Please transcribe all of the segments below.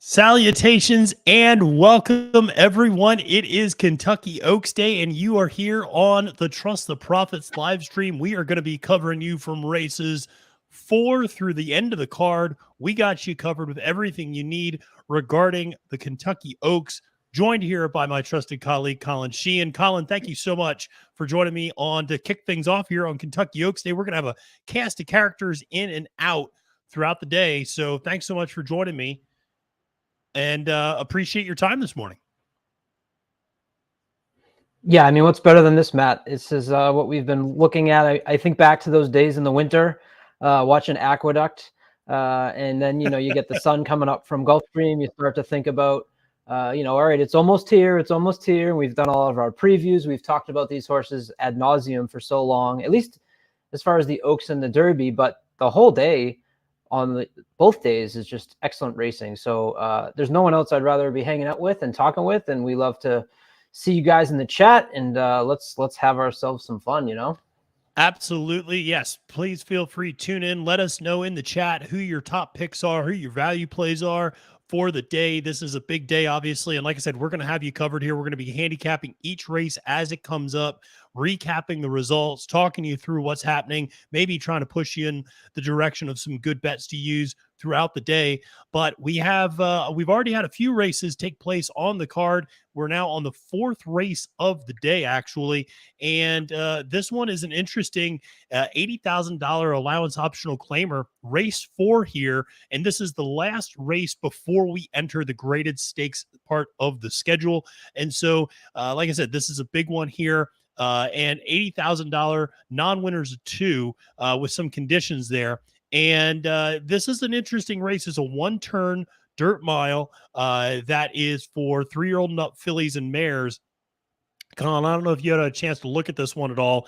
Salutations and welcome, everyone. It is Kentucky Oaks Day, and you are here on the Trust the Profits live stream. We are going to be covering you from races 4 through the end of the card. We got you covered with everything you need regarding the Kentucky Oaks. Joined here by my trusted colleague, Colin Sheehan. Colin, thank you so much for joining me on to kick things off here on Kentucky Oaks Day. We're going to have a cast of characters in and out throughout the day, so thanks so much for joining me. And appreciate your time this morning. Yeah, I mean, what's better than this, Matt? This is what we've been looking at. I think back to those days in the winter, watching Aqueduct, and then, you get the sun coming up from Gulfstream. You start to think about, all right, it's almost here. It's almost here. And we've done all of our previews. We've talked about these horses ad nauseum for so long, at least as far as the Oaks and the Derby, but the whole day on both days is just excellent racing. So there's no one else I'd rather be hanging out with and talking with. And we love to see you guys in the chat, and let's have ourselves some fun, Absolutely. Yes. Please feel free to tune in. Let us know in the chat who your top picks are, who your value plays are for the day. This is a big day, obviously. And like I said, we're going to have you covered here. We're going to be handicapping each race as it comes up, recapping the results, talking you through what's happening, maybe trying to push you in the direction of some good bets to use throughout the day. But we've already had a few races take place on the card. We're now on the 4th race of the day, actually. And this one is an interesting $80,000 allowance optional claimer, race 4 here. And this is the last race before we enter the graded stakes part of the schedule. And so, like I said, this is a big one here. And $80,000 non-winners of 2 with some conditions there. And this is an interesting race. It's a 1-turn dirt mile that is for 3-year-old and up fillies and mares. Colin, I don't know if you had a chance to look at this one at all,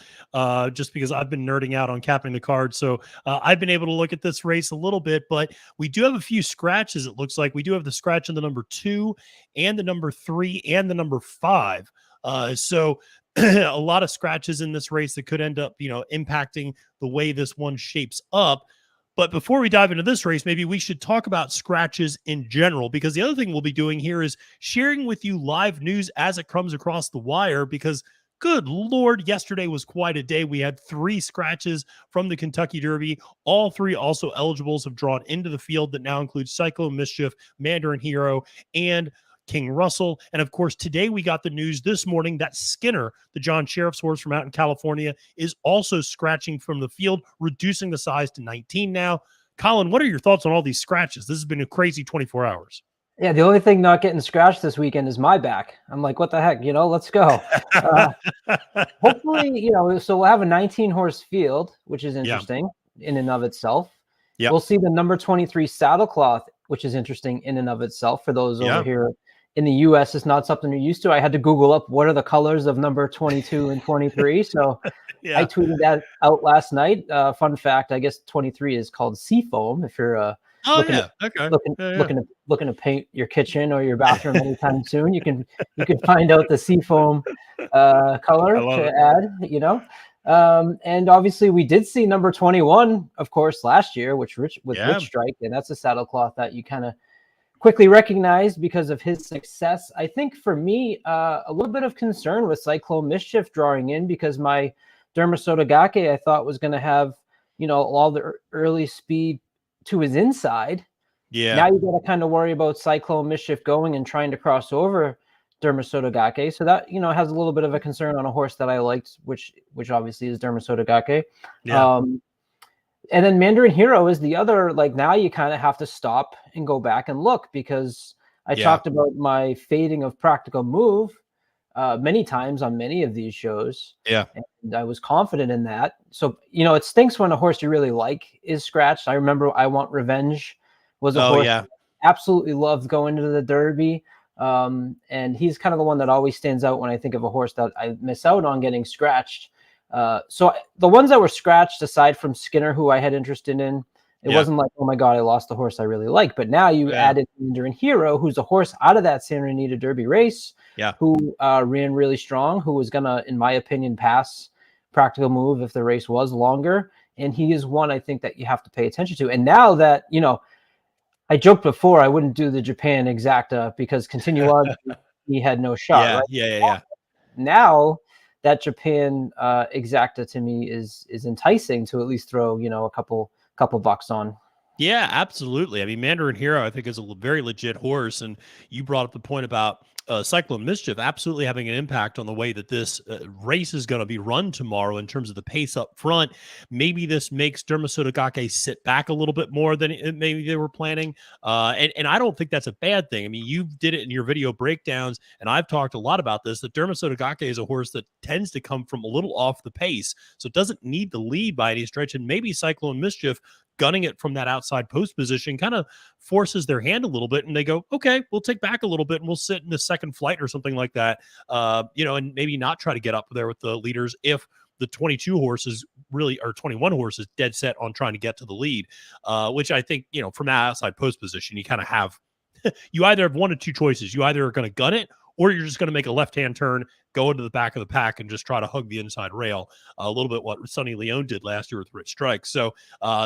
just because I've been nerding out on capping the card. So I've been able to look at this race a little bit, but we do have a few scratches, it looks like. We do have the scratch in the number 2 and the number 3 and the number 5. So a lot of scratches in this race that could end up, impacting the way this one shapes up. But before we dive into this race, maybe we should talk about scratches in general, because the other thing we'll be doing here is sharing with you live news as it comes across the wire, because good Lord, yesterday was quite a day. We had 3 scratches from the Kentucky Derby. All 3 also eligibles have drawn into the field that now includes Cyclone Mischief, Mandarin Hero, and King Russell. And of course, today we got the news this morning that Skinner, the John Sheriff's horse from out in California, is also scratching from the field, reducing the size to 19 now. Colin, what are your thoughts on all these scratches? This has been a crazy 24 hours. Yeah, the only thing not getting scratched this weekend is my back. I'm like, what the heck? Let's go. Hopefully, so we'll have a 19-horse field, which is interesting in and of itself. Yep. We'll see the number 23 saddlecloth, which is interesting in and of itself for those over here. In the U.S., it's not something you're used to. I had to Google up what are the colors of number 22 and 23. So I tweeted that out last night. Fun fact, I guess 23 is called seafoam. If you're looking to paint your kitchen or your bathroom anytime soon, you can find out the seafoam color to add. And obviously we did see number 21, of course, last year, with Rich Strike, and that's a saddlecloth that you kind of quickly recognized because of his success. I think for me, a little bit of concern with Cyclone Mischief drawing in, because my Dermasotogake I thought was going to have, all the early speed to his inside. Yeah. Now you got to kind of worry about Cyclone Mischief going and trying to cross over Dermasotogake. So that, has a little bit of a concern on a horse that I liked, which obviously is Dermasotogake. Yeah. And then Mandarin Hero is the other, now you kind of have to stop and go back and look, because I talked about my fading of Practical Move many times on many of these shows. Yeah. And I was confident in that. So, it stinks when a horse you really like is scratched. I remember I Want Revenge was a horse I absolutely loved going into the Derby. And he's kind of the one that always stands out when I think of a horse that I miss out on getting scratched. So the ones that were scratched, aside from Skinner, who I had interest in, it wasn't like, oh my God, I lost the horse I really like. But now you added Mandarin Hero, who's a horse out of that Santa Anita Derby race, who ran really strong, who was going to, in my opinion, pass Practical Move if the race was longer. And he is one I think that you have to pay attention to. And now that, I joked before I wouldn't do the Japan Exacta because Continuage he had no shot, right? Yeah. Now that Japan Exacta to me is enticing to at least throw, a couple bucks on. Yeah, absolutely. I mean, Mandarin Hero, I think, is a very legit horse. And you brought up the point about Cyclone Mischief absolutely having an impact on the way that this race is going to be run tomorrow in terms of the pace up front. Maybe this makes Dermasotogake sit back a little bit more than maybe they were planning. And I don't think that's a bad thing. I mean, you did it in your video breakdowns, and I've talked a lot about this, that Dermasotogake is a horse that tends to come from a little off the pace. So it doesn't need the lead by any stretch. And maybe Cyclone Mischief gunning it from that outside post position kind of forces their hand a little bit, and they go, okay, we'll take back a little bit and we'll sit in the second flight or something like that, and maybe not try to get up there with the leaders if the 22 horses really, or 21 horses, dead set on trying to get to the lead, which I think, from that outside post position, you kind of have, you either have one of two choices. You either are going to gun it, or you're just going to make a left-hand turn, go into the back of the pack, and just try to hug the inside rail. A little bit what Sonny Leone did last year with Rich Strike. So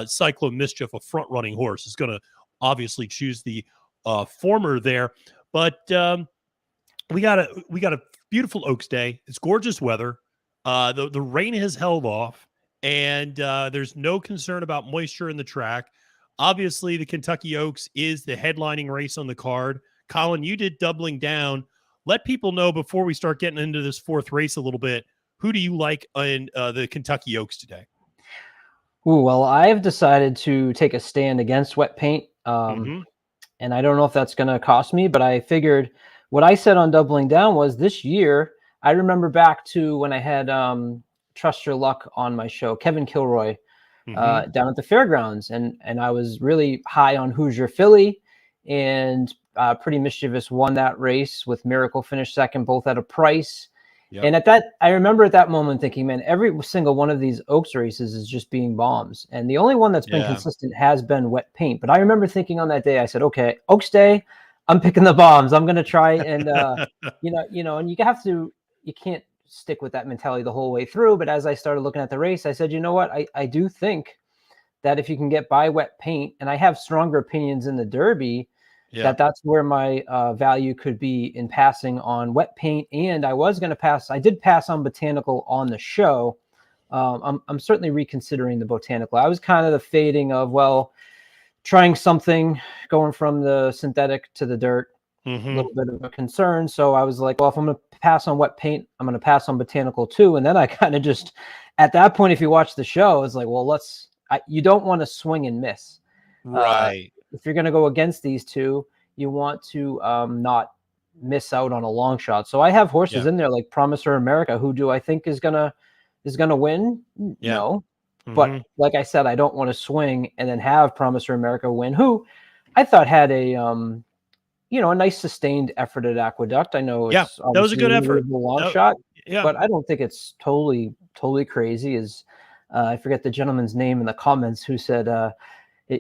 Cyclone Mischief, a front-running horse, is going to obviously choose the former there. But we got a beautiful Oaks Day. It's gorgeous weather. The rain has held off, and there's no concern about moisture in the track. Obviously, the Kentucky Oaks is the headlining race on the card. Colin, you did doubling down. Let people know before we start getting into this fourth race a little bit, who do you like in the Kentucky Oaks today? Ooh, well, I've decided to take a stand against wet paint. And I don't know if that's going to cost me, but I figured what I said on doubling down was this year. I remember back to when I had Trust Your Luck on my show, Kevin Kilroy, down at the fairgrounds. And I was really high on Hoosier Philly, and Pretty Mischievous won that race with Miracle finished second, both at a price. Yep. And I remember at that moment thinking, man, every single one of these Oaks races is just being bombs. And the only one that's been consistent has been wet paint. But I remember thinking on that day, I said, okay, Oaks Day, I'm picking the bombs. I'm going to try. And, and you can't stick with that mentality the whole way through. But as I started looking at the race, I said, you know what? I do think that if you can get by wet paint, and I have stronger opinions in the Derby, that's where my value could be in passing on wet paint. And I did pass on Botanical on the show. I'm certainly reconsidering the Botanical. I was kind of the fading of, trying something, going from the synthetic to the dirt, a little bit of a concern. So I was like, well, if I'm going to pass on wet paint, I'm going to pass on Botanical too. And then I kind of just, at that point, if you watch the show, it's like, well, you don't want to swing and miss. Right. If you're going to go against these two, you want to not miss out on a long shot. So I have horses in there like Promiser America, who do I think is gonna win? No. But like I said, I don't want to swing and then have Promiser America win, who I thought had a nice sustained effort at Aqueduct. I know it's that was a good effort. A long shot, but I don't think it's totally crazy. I forget the gentleman's name in the comments who said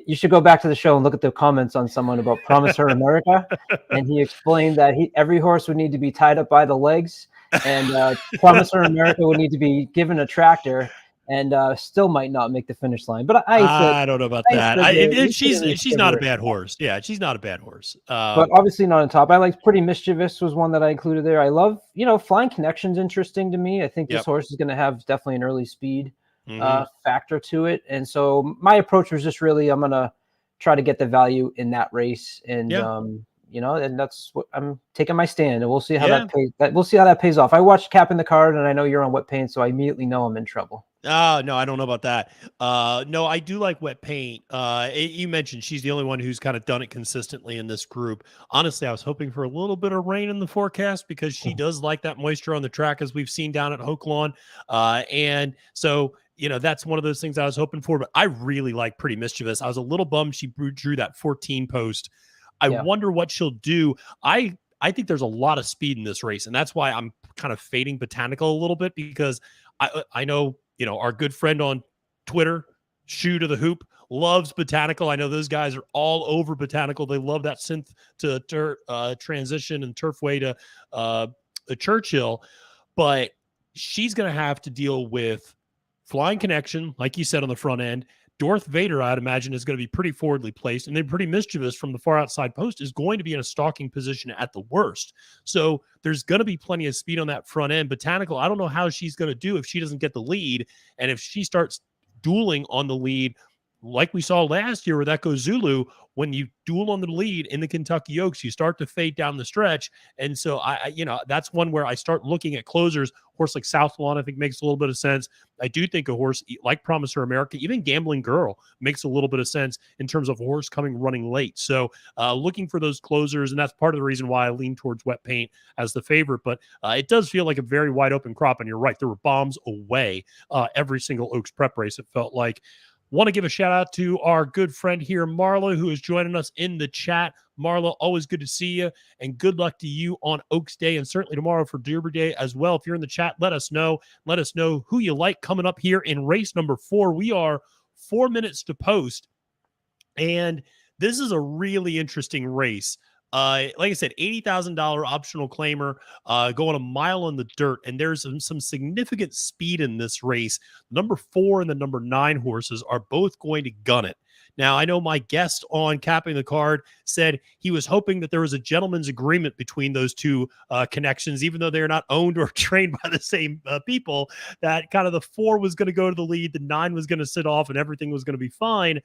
you should go back to the show and look at the comments on someone about Promiser America. And he explained that every horse would need to be tied up by the legs, and Promiser America would need to be given a tractor, and still might not make the finish line. But I don't know about that. She's not a bad horse. Yeah, she's not a bad horse. But obviously not on top. I like Pretty Mischievous was one that I included there. I love, Flying Connection's interesting to me. I think this horse is going to have definitely an early speed factor to it. And so my approach was just really, I'm going to try to get the value in that race. And, and that's what I'm taking my stand, and we'll see how we'll see how that pays off. I watched Capping the Card, and I know you're on wet paint, so I immediately know I'm in trouble. No, I don't know about that. No, I do like wet paint. You mentioned she's the only one who's kind of done it consistently in this group. Honestly, I was hoping for a little bit of rain in the forecast because she does like that moisture on the track, as we've seen down at Hoke Lawn. And so, that's one of those things I was hoping for, but I really like Pretty Mischievous. I was a little bummed she drew that 14 post. I wonder what she'll do. I think there's a lot of speed in this race, and that's why I'm kind of fading Botanical a little bit, because I know, our good friend on Twitter, Shoe to the Hoop, loves Botanical. I know those guys are all over Botanical. They love that synth to transition and turfway to Churchill, but she's going to have to deal with Flying Connection, like you said, on the front end, Darth Vader, I'd imagine, is going to be pretty forwardly placed, and then pretty mischievous from the far outside post is going to be in a stalking position at the worst. So there's going to be plenty of speed on that front end. Botanical, I don't know how she's going to do if she doesn't get the lead, and if she starts dueling on the lead, like we saw last year with Echo Zulu. When you duel on the lead in the Kentucky Oaks, you start to fade down the stretch. And so that's one where I start looking at closers. Horse like South Lawn, I think, makes a little bit of sense. I do think a horse like Promiser America, even Gambling Girl, makes a little bit of sense in terms of a horse running late. So looking for those closers, and that's part of the reason why I lean towards Wet Paint as the favorite. But it does feel like a very wide open crop. And you're right, there were bombs away every single Oaks prep race, it felt like. Want to give a shout out to our good friend here, Marla, who is joining us in the chat. Marla, always good to see you, and good luck to you on Oaks Day, and certainly tomorrow for Derby Day as well. If you're in the chat, let us know. Let us know who you like coming up here in race number 4. We are 4 minutes to post, and this is a really interesting race. Like I said, $80,000 optional claimer, going a mile on the dirt, and there's some significant speed in this race. Number 4 and the number 9 horses are both going to gun it. Now, I know my guest on Capping the Card said he was hoping that there was a gentleman's agreement between those two connections, even though they're not owned or trained by the same people, that kind of the 4 was going to go to the lead, the 9 was going to sit off, and everything was going to be fine.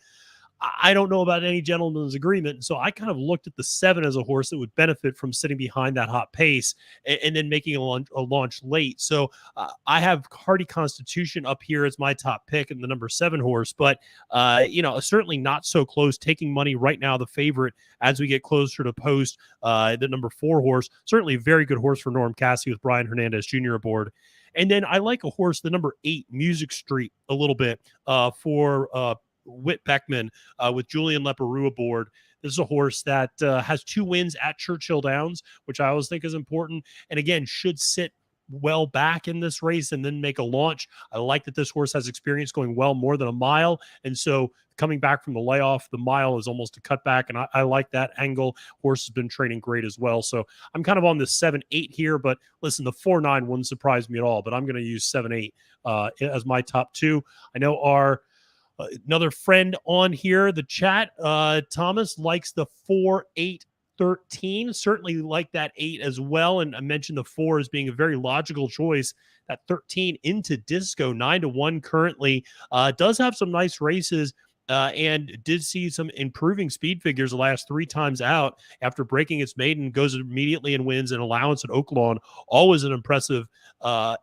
I don't know about any gentleman's agreement. So I kind of looked at the 7 as a horse that would benefit from sitting behind that hot pace and then making a launch late. So I have Hardy Constitution up here as my top pick and the number 7 horse, but certainly not so close. Taking money right now, the favorite as we get closer to post, the number 4 horse, certainly a very good horse for Norm Cassie with Brian Hernandez Jr. aboard. And then I like a horse, the number 8 Music Street, a little bit for Whit Beckman with Julian Leperoux aboard. This is a horse that has 2 wins at Churchill Downs, which I always think is important. And again, should sit well back in this race and then make a launch. I like that this horse has experience going well more than a mile. And so coming back from the layoff, the mile is almost a cutback. And I like that angle. Horse has been training great as well. So I'm kind of on this 7-8 here, but listen, the 4-9 wouldn't surprise me at all, but I'm going to use 7-8 as my top 2. I know our another friend on here, the chat, Thomas, likes the 4-8-13. Certainly like that 8 as well. And I mentioned the 4 as being a very logical choice. That 13 into Disco, 9-1 currently. Does have some nice races and did see some improving speed figures the last 3 times out after breaking its maiden, goes immediately and wins an allowance at Oaklawn. Always an impressive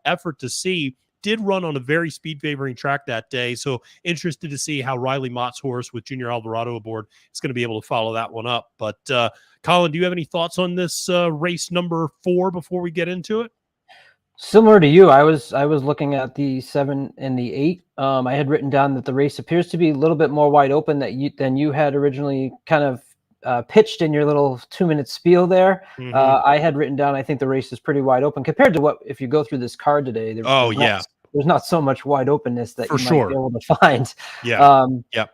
effort to see. Did run on a very speed favoring track that day. So interested to see how Riley Mott's horse with Junior Alvarado aboard is going to be able to follow that one up. But Colin, do you have any thoughts on this race number 4 before we get into it? Similar to you, I was looking at the 7 and the 8. I had written down that the race appears to be a little bit more wide open than you had originally kind of pitched in your little 2-minute spiel there. Mm-hmm. I had written down, I think the race is pretty wide open compared to what, if you go through this card today, there's not so much wide openness that might be able to find.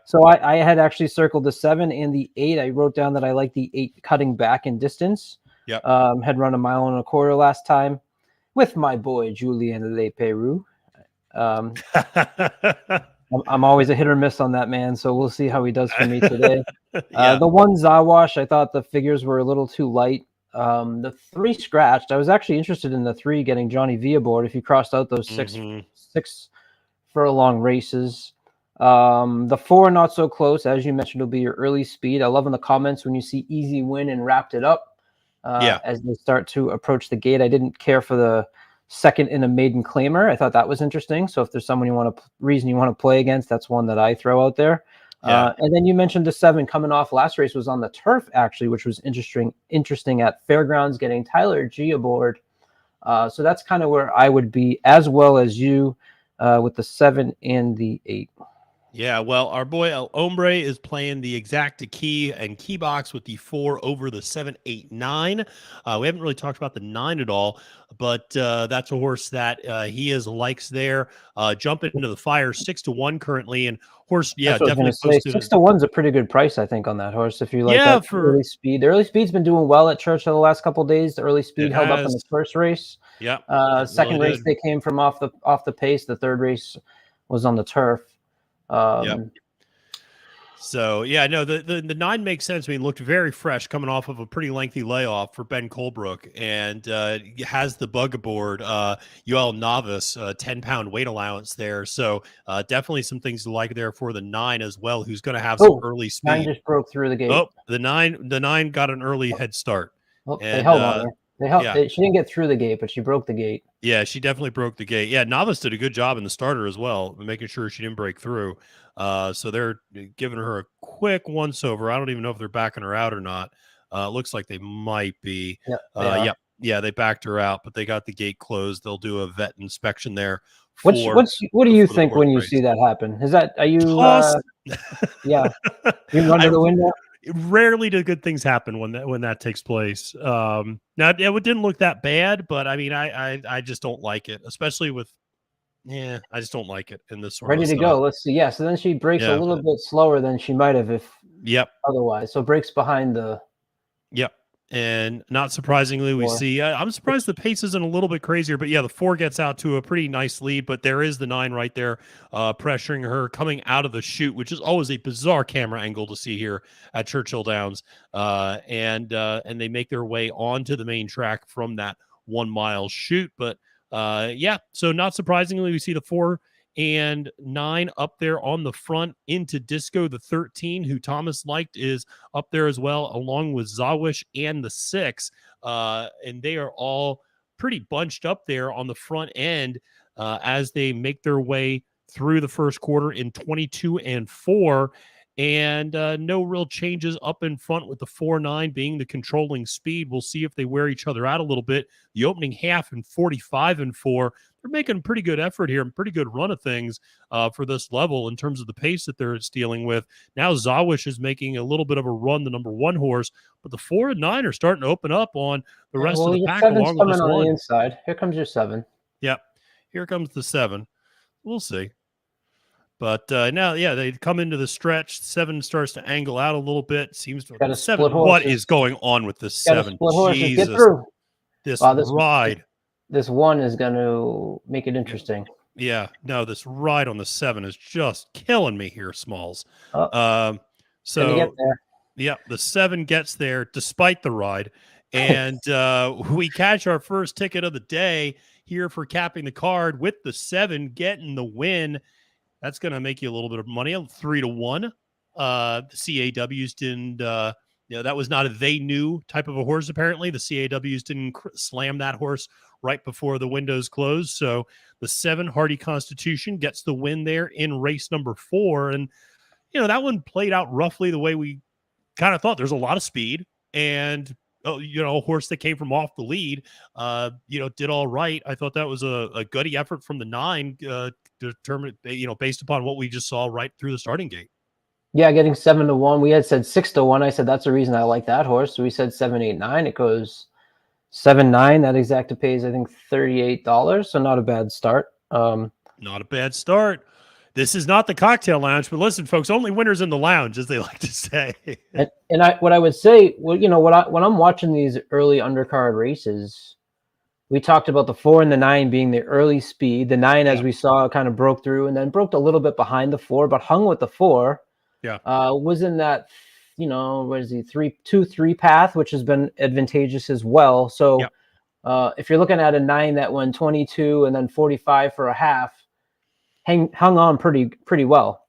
So I had actually circled the 7 and the 8. I wrote down that I like the 8 cutting back in distance. Had run 1.25 miles last time with my boy Julien Leperoux. I'm always a hit or miss on that man, so we'll see how he does for me today. The 1 Zawash, I thought the figures were a little too light. The 3 scratched. I was actually interested in the 3 getting Johnny V aboard if you crossed out those 6 furlong races. The 4 not so close, as you mentioned, will be your early speed. I love in the comments when you see Easy Win and Wrapped It Up as they start to approach the gate. I didn't care for the 2nd in a maiden claimer. I thought that was interesting. So if there's someone reason you want to play against, that's one that I throw out there. And then you mentioned the 7 coming off last race was on the turf, actually, which was interesting at Fairgrounds, getting Tyler G aboard. So that's kind of where I would be, as well as you, with the 7 and the 8. Yeah, well, our boy El Hombre is playing the exacta key and key box with the 4 over the 7, 8, 9. We haven't really talked about the 9 at all, but that's a horse that he likes there. Jumping into the fire, 6-1 currently, and horse, definitely. 6-1 is a pretty good price, I think, on that horse. If you like that early speed, the early speed's been doing well at Churchill the last couple of days. The early speed held up in the first race. Second race they came from off the pace. The third race was on the turf. So yeah, no, the 9 makes sense. I mean, looked very fresh coming off of a pretty lengthy layoff for Ben Colebrook, and has the bug aboard UL Novice 10-pound weight allowance there. So definitely some things to like there for the 9 as well, who's going to have some early 9 speed. just broke through the gate. Oh, the nine got an early head start. Oh, And they held on her. She didn't get through the gate, but she broke the gate. Yeah, she definitely broke the gate. Yeah, Novice did a good job in the starter as well, making sure she didn't break through. So they're giving her a quick once over. I don't even know if they're backing her out or not. Looks like they might be. Yeah, they backed her out, but they got the gate closed. They'll do a vet inspection there. What do you think when you see that happen? Are you yeah, you run to the window? Rarely do good things happen when that takes place. Now it didn't look that bad, but I mean, I just don't like it, especially with. Yeah, I just don't like it in this sort Ready of to go. Let's see. Yeah, so then she breaks a little bit slower than she might have if otherwise. So breaks behind the. Yep. And not surprisingly, we see, I'm surprised the pace isn't a little bit crazier, but yeah, the 4 gets out to a pretty nice lead, but there is the 9 right there pressuring her coming out of the chute, which is always a bizarre camera angle to see here at Churchill Downs. And they make their way onto the main track from that 1 mile chute. But yeah, so not surprisingly, we see the 4 and 9 up there on the front into Disco. The 13, who Thomas liked, is up there as well, along with Zawish and the 6. And they are all pretty bunched up there on the front end as they make their way through the first quarter in 22 and 4. And no real changes up in front with the 4-9 being the controlling speed. We'll see if they wear each other out a little bit. The opening half in 45 and 4. They're making a pretty good effort here and pretty good run of things for this level in terms of the pace that they're dealing with. Now Zawish is making a little bit of a run, the number 1 horse, but the 4 and 9 are starting to open up on the rest of the pack along with this on 1. the inside. Here comes your 7. Yep. Here comes the 7. We'll see. But now, yeah, they come into the stretch. 7 starts to angle out a little bit. Seems to 7. What is going on with this 7? Jesus, this ride. This 1 is going to make it interesting. Yeah, no, this ride on the 7 is just killing me here, Smalls. So yeah, the 7 gets there despite the ride, and we catch our first ticket of the day here for capping the card with the 7 getting the win. That's going to make you a little bit of money. 3-1. The CAWs didn't. That was not a they knew type of a horse. Apparently, the CAWs didn't slam that horse right before the windows closed. So the 7 Hardy Constitution gets the win there in race number 4, and that one played out roughly the way we kind of thought. There's a lot of speed, and a horse that came from off the lead, did all right. I thought that was a gutty effort from the 9, determined, based upon what we just saw right through the starting gate. Yeah, getting 7-1. We had said 6-1. I said that's the reason I like that horse. So we said 7, 8, 9. It goes 7, 9. That exacta pays, I think, $38. So not a bad start. Not a bad start. This is not the cocktail lounge, but listen, folks, only winners in the lounge, as they like to say. What I would say, when I'm watching these early undercard races, we talked about the 4 and the 9 being the early speed. The 9, as we saw, kind of broke through and then broke a little bit behind the 4, but hung with the 4. Yeah. Was in that, what is he, 2-3 path, which has been advantageous as well. So if you're looking at a 9 that went 22 and then 45 for a half, hung on pretty well.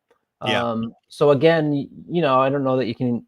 So again, I don't know that you can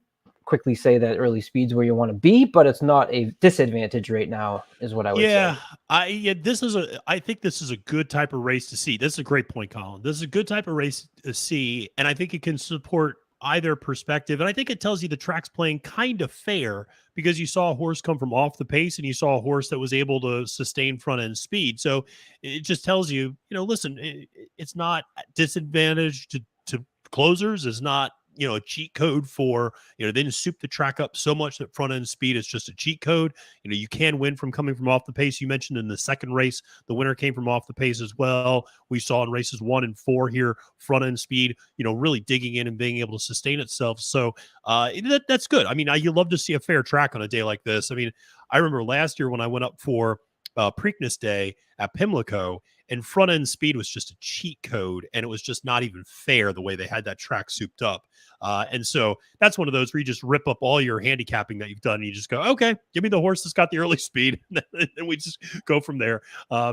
quickly say that early speed's where you want to be, but it's not a disadvantage right now, is what I would say. I think this is a good type of race to see. This is a great point, Colin. This is a good type of race to see, and I think it can support either perspective. And I think it tells you the track's playing kind of fair because you saw a horse come from off the pace and you saw a horse that was able to sustain front end speed. So it just tells you, listen, it's not disadvantage to closers. It's not, a cheat code for, they didn't soup the track up so much that front end speed is just a cheat code. You can win from coming from off the pace. You mentioned in the second race, the winner came from off the pace as well. We saw in races 1 and 4 here, front end speed, really digging in and being able to sustain itself. So that's good. I mean, you love to see a fair track on a day like this. I mean, I remember last year when I went up for Preakness Day at Pimlico, and front end speed was just a cheat code, and it was just not even fair the way they had that track souped up. And so that's one of those where you just rip up all your handicapping that you've done, and you just go, okay, give me the horse that's got the early speed, and then we just go from there.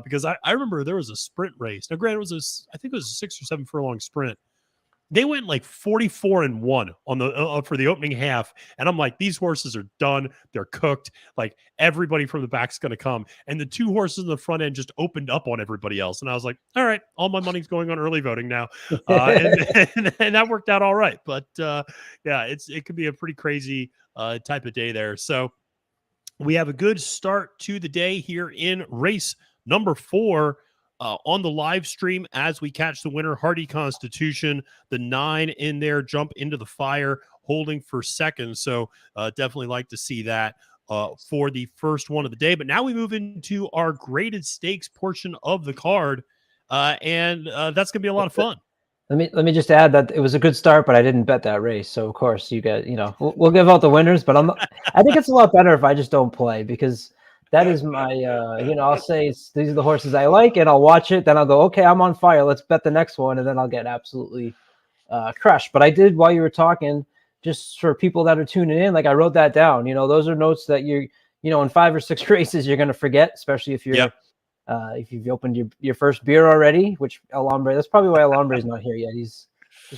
Because I remember there was a sprint race. Now, granted, I think it was a 6 or 7 furlong sprint. They went like 44-1 on the for the opening half, and I'm like, these horses are done. They're cooked. Like, everybody from the back's going to come, and the 2 horses in the front end just opened up on everybody else. And I was like, all right, all my money's going on early voting now, and that worked out all right. But yeah, it could be a pretty crazy type of day there. So we have a good start to the day here in race number 4. On the live stream as we catch the winner, Hardy Constitution, the 9 in there, jump into the fire, holding for second. So definitely like to see that for the first one of the day. But now we move into our graded stakes portion of the card, and that's going to be a lot of fun. Let me just add that it was a good start, but I didn't bet that race. So of course you get, we'll give out the winners, but I think it's a lot better if I just don't play, because that is my, I'll say these are the horses I like, and I'll watch it. Then I'll go, okay, I'm on fire. Let's bet the next one. And then I'll get absolutely crushed. But I did, while you were talking, just for people that are tuning in, like, I wrote that down. Those are notes that in 5 or 6 races, you're going to forget, especially if you're, if you've opened your first beer already, which El Hombre, that's probably why El Hombre's not here yet. He's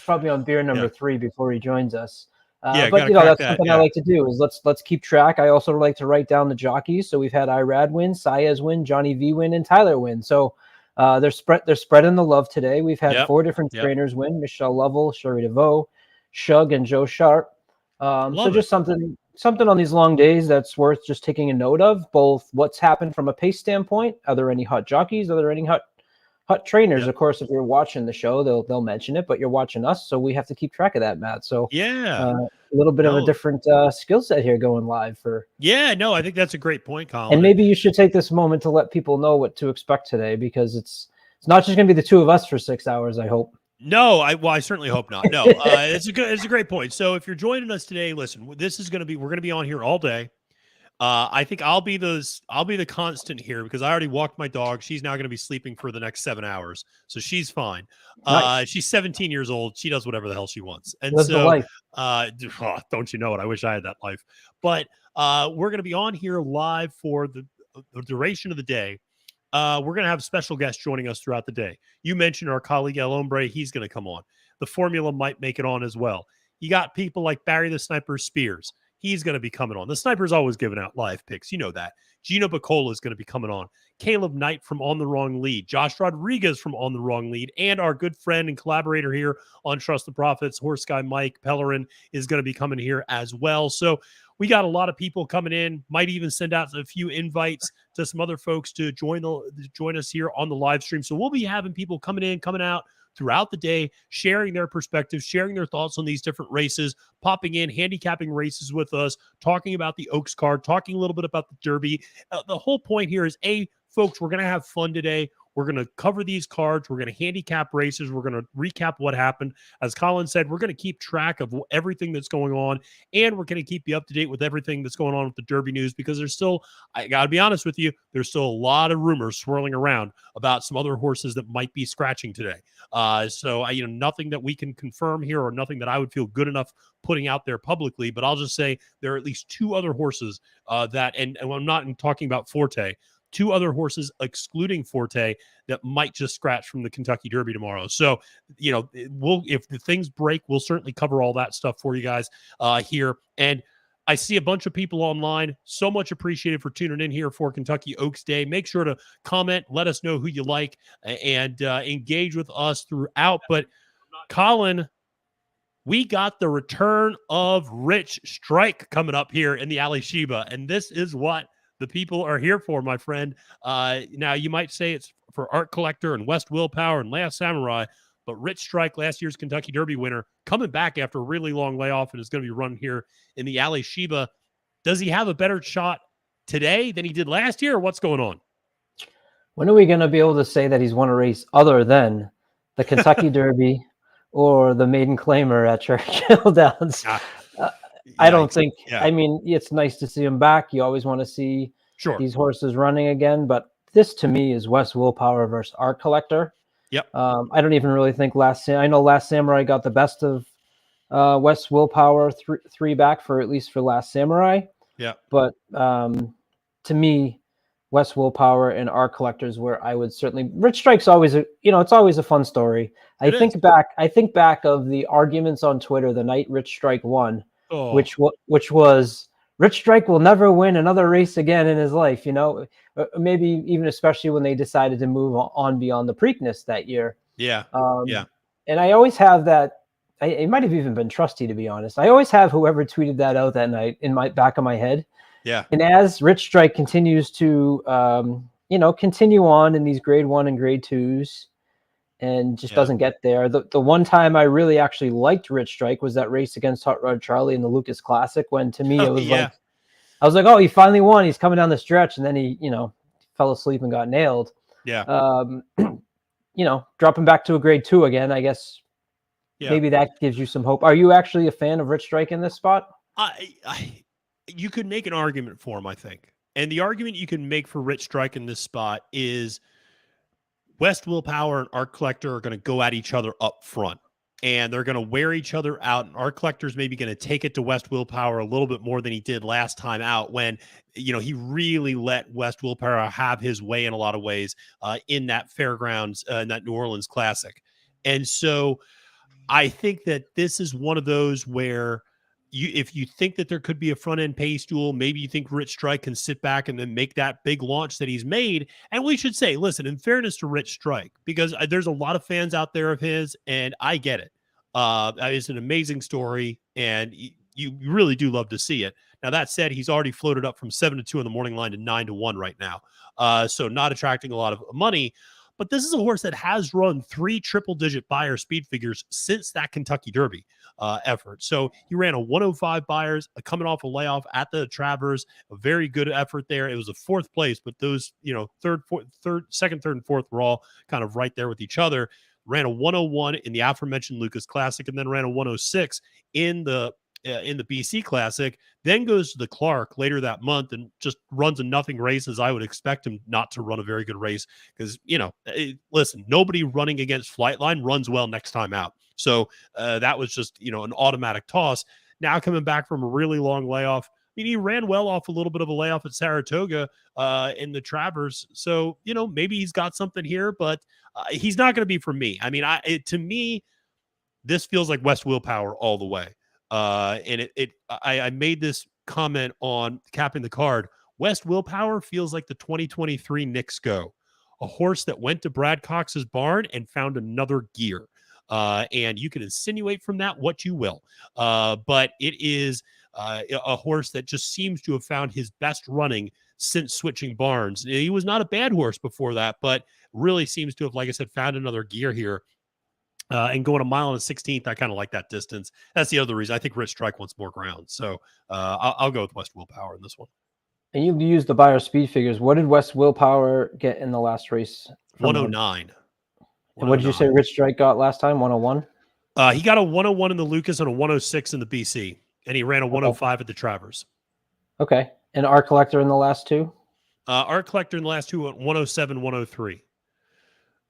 probably on beer number 3 before he joins us. But that's something I like to do, is let's keep track. I also like to write down the jockeys. So we've had Irad win, Saez win, Johnny V win, and Tyler win. So they're spreading the love today. We've had 4 different trainers win: Michelle Lovell, Sherry DeVoe, Shug, and Joe Sharp. So just something on these long days that's worth just taking a note of, both what's happened from a pace standpoint. Are there any hot jockeys? Are there any hot trainers? Of course, if you're watching the show, they'll mention it, but you're watching us, so we have to keep track of that, Matt. So a little bit of a different skill set here going live for. I think that's a great point, Colin. And maybe you should take this moment to let people know what to expect today, because it's not just going to be the 2 of us for 6 hours, I hope. No, I certainly hope not. No, it's a great point. So if you're joining us today, listen, we're going to be on here all day. I think I'll be the constant here, because I already walked my dog. She's now going to be sleeping for the next 7 hours, so she's fine. Nice. She's 17 years old. She does whatever the hell she wants, and live the life. Don't you know it? I wish I had that life. But we're going to be on here live for the duration of the day. We're going to have special guests joining us throughout the day. You mentioned our colleague El Hombre. He's going to come on. The formula might make it on as well. You got people like Barry the Sniper Spears. He's going to be coming on. The Sniper's always giving out live picks. You know that. Gino Bacola is going to be coming on. Caleb Knight from On the Wrong Lead. Josh Rodriguez from On the Wrong Lead. And our good friend and collaborator here on Trust the Profits, Horse Guy Mike Pellerin, is going to be coming here as well. So we got a lot of people coming in. Might even send out a few invites to some other folks to join us here on the live stream. So we'll be having people coming in, coming out throughout the day, sharing their perspectives, sharing their thoughts on these different races, popping in, handicapping races with us, talking about the Oaks card, talking a little bit about the Derby. The whole point here is, folks, we're going to have fun today. We're going to cover these cards. We're going to handicap races. We're going to recap what happened. As Colin said, we're going to keep track of everything that's going on, and we're going to keep you up to date with everything that's going on with the Derby news, because there's still, I got to be honest with you, there's still a lot of rumors swirling around about some other horses that might be scratching today. So nothing that we can confirm here, or nothing that I would feel good enough putting out there publicly, but I'll just say there are at least 2 other horses that, and I'm not talking about Forte, 2 other horses excluding Forte that might just scratch from the Kentucky Derby tomorrow. So, if the things break, we'll certainly cover all that stuff for you guys here. And I see a bunch of people online. So much appreciated for tuning in here for Kentucky Oaks Day. Make sure to comment, let us know who you like, and engage with us throughout. But Colin, we got the return of Rich Strike coming up here in the Alley Sheba, and this is what the people are here for, my friend. Now, you might say it's for Art Collector and West Willpower and Last Samurai, but Rich Strike, last year's Kentucky Derby winner, coming back after a really long layoff, and is going to be run here in the Alley Sheba. Does he have a better shot today than he did last year, or what's going on? When are we going to be able to say that he's won a race other than the Kentucky Derby or the Maiden Claimer at Churchill Downs? I don't think. Yeah. I mean, it's nice to see him back. You always want to see these horses running again, but this to me is West Willpower versus Art Collector. Yep. I don't even really think I know Last Samurai got the best of West Willpower three back for at least for Last Samurai. Yeah. But to me, West Willpower and Art Collectors, where I would certainly Rich Strike's always it's always a fun story. I think back of the arguments on Twitter the night Rich Strike won, which was Rich Strike will never win another race again in his life. Maybe even especially when they decided to move on beyond the Preakness that year. Yeah. And I always have that. It might have even been Trusty, to be honest. I always have whoever tweeted that out that night in my back of my head. Yeah. And as Rich Strike continues to, continue on in these grade 1 and grade 2s and just doesn't get there. The one time I really actually liked Rich Strike was that race against Hot Rod Charlie in the Lucas Classic, when to me it was I was like, oh, he finally won. He's coming down the stretch. And then he, fell asleep and got nailed. Yeah. Dropping back to a grade 2 again, I guess. Yeah. Maybe that gives you some hope. Are you actually a fan of Rich Strike in this spot? You could make an argument for him, I think. And the argument you can make for Rich Strike in this spot is West Willpower and Art Collector are going to go at each other up front. And they're going to wear each other out. And Art Collector's maybe going to take it to West Willpower a little bit more than he did last time out, when, he really let West Willpower have his way in a lot of ways in that Fairgrounds, in that New Orleans Classic. And so I think that this is one of those where if you think that there could be a front end pace duel, maybe you think Rich Strike can sit back and then make that big launch that he's made. And we should say, listen, in fairness to Rich Strike, because there's a lot of fans out there of his, and I get it. It's an amazing story, and you really do love to see it. Now, that said, he's already floated up from 7-2 in the morning line to 9-1 right now. So not attracting a lot of money. But this is a horse that has run 3 triple-digit buyer speed figures since that Kentucky Derby effort. So he ran a 105 buyers, coming off a layoff at the Travers, a very good effort there. It was a 4th place, but those, second, third, and 4th were all kind of right there with each other. Ran a 101 in the aforementioned Lucas Classic, and then ran a 106 in the BC Classic, then goes to the Clark later that month and just runs a nothing race, as I would expect him not to run a very good race, because, listen, nobody running against Flightline runs well next time out. So that was just, an automatic toss. Now coming back from a really long layoff. I mean, he ran well off a little bit of a layoff at Saratoga in the Travers. So, maybe he's got something here, but he's not going to be for me. I mean, to me, this feels like West Willpower all the way. And I made this comment on Capping the Card. West Willpower feels like the 2023 Knicks Go, a horse that went to Brad Cox's barn and found another gear. And you can insinuate from that what you will. But it is a horse that just seems to have found his best running since switching barns. He was not a bad horse before that, but really seems to have, like I said, found another gear here. And going a mile and 16th, I kind of like that distance. That's the other reason. I think Rich Strike wants more ground. So I'll go with West Willpower in this one. And you used the buyer speed figures. What did West Willpower get in the last race? 109. And what did you say Rich Strike got last time? 101? He got a 101 in the Lucas and a 106 in the BC. And he ran a 105 at the Travers. Okay. And Art Collector in the last 2? Art Collector in the last 2 went 107, 103.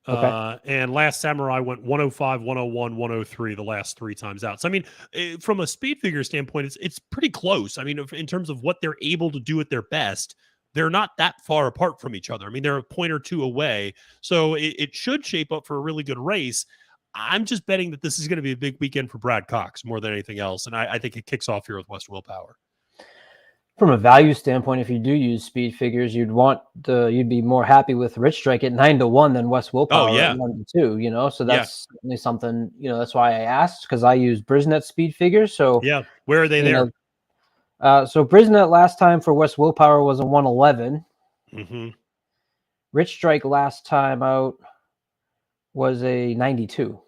Okay. And Last Samurai went 105, 101, 103 the last 3 times out. So, I mean, from a speed figure standpoint, it's pretty close. I mean, in terms of what they're able to do at their best, they're not that far apart from each other. I mean, they're a point or 2 away. So it should shape up for a really good race. I'm just betting that this is going to be a big weekend for Brad Cox more than anything else. And I think it kicks off here with West Willpower. From a value standpoint, if you do use speed figures, you'd be more happy with Rich Strike at 9-1 than West Willpower at 1-2. So that's certainly something. That's why I asked, because I use Brisnet speed figures. So where are they there? So Brisnet last time for West Willpower was a 111. Mm-hmm. Rich Strike last time out was a 92.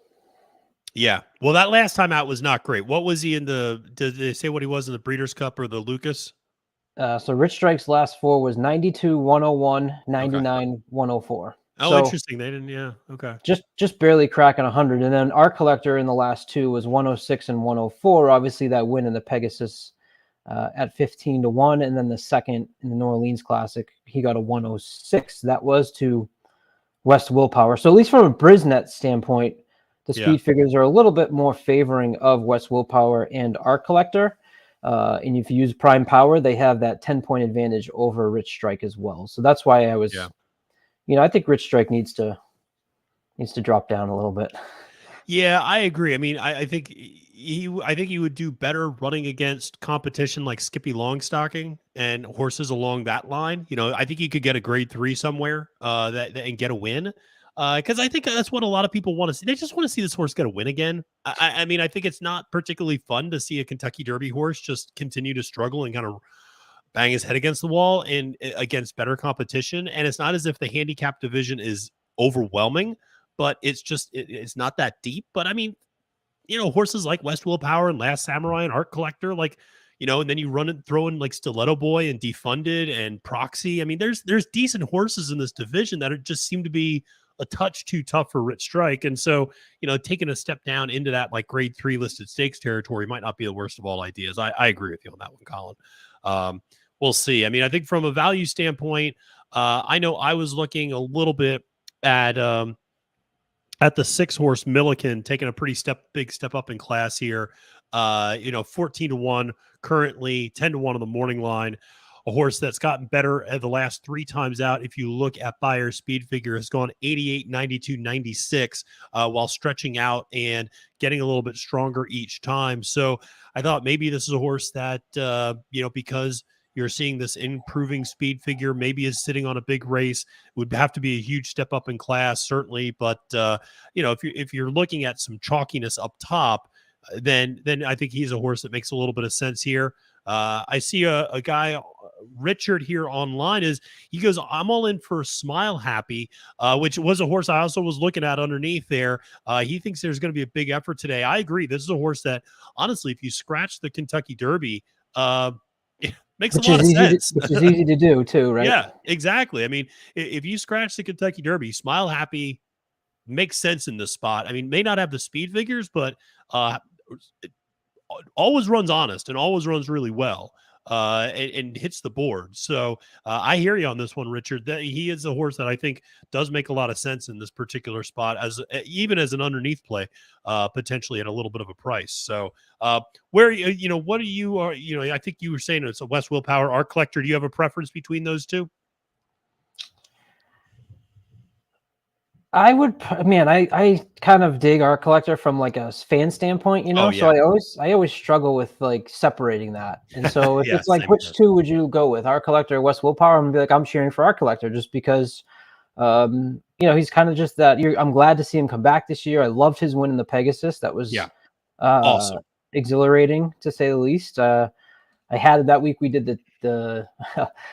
Yeah. Well, that last time out was not great. What was he in did they say what he was in the Breeders' Cup or the Lucas? So Rich Strike's last 4 was 92, 101, 99, 104. Oh, so interesting. They didn't. Okay. Just barely cracking 100. And then Art Collector in the last 2 was 106 and 104. Obviously, that win in the Pegasus at 15-1, and then the second in the New Orleans Classic, he got a 106. That was to West Willpower. So at least from a Brisnet standpoint, the speed figures are a little bit more favoring of West Willpower and Art Collector. And if you use Prime Power, they have that 10-point advantage over Rich Strike as well. So that's why I was, I think Rich Strike needs to drop down a little bit. Yeah, I agree. I mean, I think he would do better running against competition like Skippy Longstocking and horses along that line. I think he could get a grade 3 somewhere and get a win. Because I think that's what a lot of people want to see. They just want to see this horse get a win again. I mean, I think it's not particularly fun to see a Kentucky Derby horse just continue to struggle and kind of bang his head against the wall and against better competition. And it's not as if the handicap division is overwhelming, but it's not that deep. But I mean, horses like West Willpower and Last Samurai and Art Collector, like, and then you throw in like Stiletto Boy and Defunded and Proxy. I mean, there's decent horses in this division that just seem to be a touch too tough for Rich Strike. And so, taking a step down into that like grade 3 listed stakes territory might not be the worst of all ideas. I agree with you on that one, Colin. We'll see. I mean, I think from a value standpoint, I know I was looking a little bit at the 6-horse Milliken, taking a pretty big step up in class here. 14-1 currently, 10-1 on the morning line. A horse that's gotten better at the last 3 times out. If you look at Bayer's speed figure, has gone 88, 92, 96 while stretching out and getting a little bit stronger each time. So I thought maybe this is a horse that, because you're seeing this improving speed figure, maybe is sitting on a big race. It would have to be a huge step up in class, certainly. But, if you're looking at some chalkiness up top, then I think he's a horse that makes a little bit of sense here. I see a guy, Richard, here online. He goes, I'm all in for Smile Happy, which was a horse I also was looking at underneath there. He thinks there's going to be a big effort today. I agree. This is a horse that, honestly, if you scratch the Kentucky Derby, it makes a lot of sense. Which is easy to do too, right? Yeah, exactly. I mean, if you scratch the Kentucky Derby, Smile Happy makes sense in this spot. I mean, may not have the speed figures, but always runs honest and always runs really well and hits the board. So I hear you on this one, Richard. That he is a horse that I think does make a lot of sense in this particular spot, even as an underneath play, potentially at a little bit of a price. So what are you, I think you were saying it's a West Willpower, Art Collector. Do you have a preference between those two? I kind of dig Art Collector from like a fan standpoint, so I always struggle with like separating that. And so if it's like, which two would you go with, Art Collector or West Willpower? I'm gonna be like, I'm cheering for Art Collector just because, he's kind of just that. I'm glad to see him come back this year. I loved his win in the Pegasus. That was awesome, exhilarating to say the least. I had it that week. We did the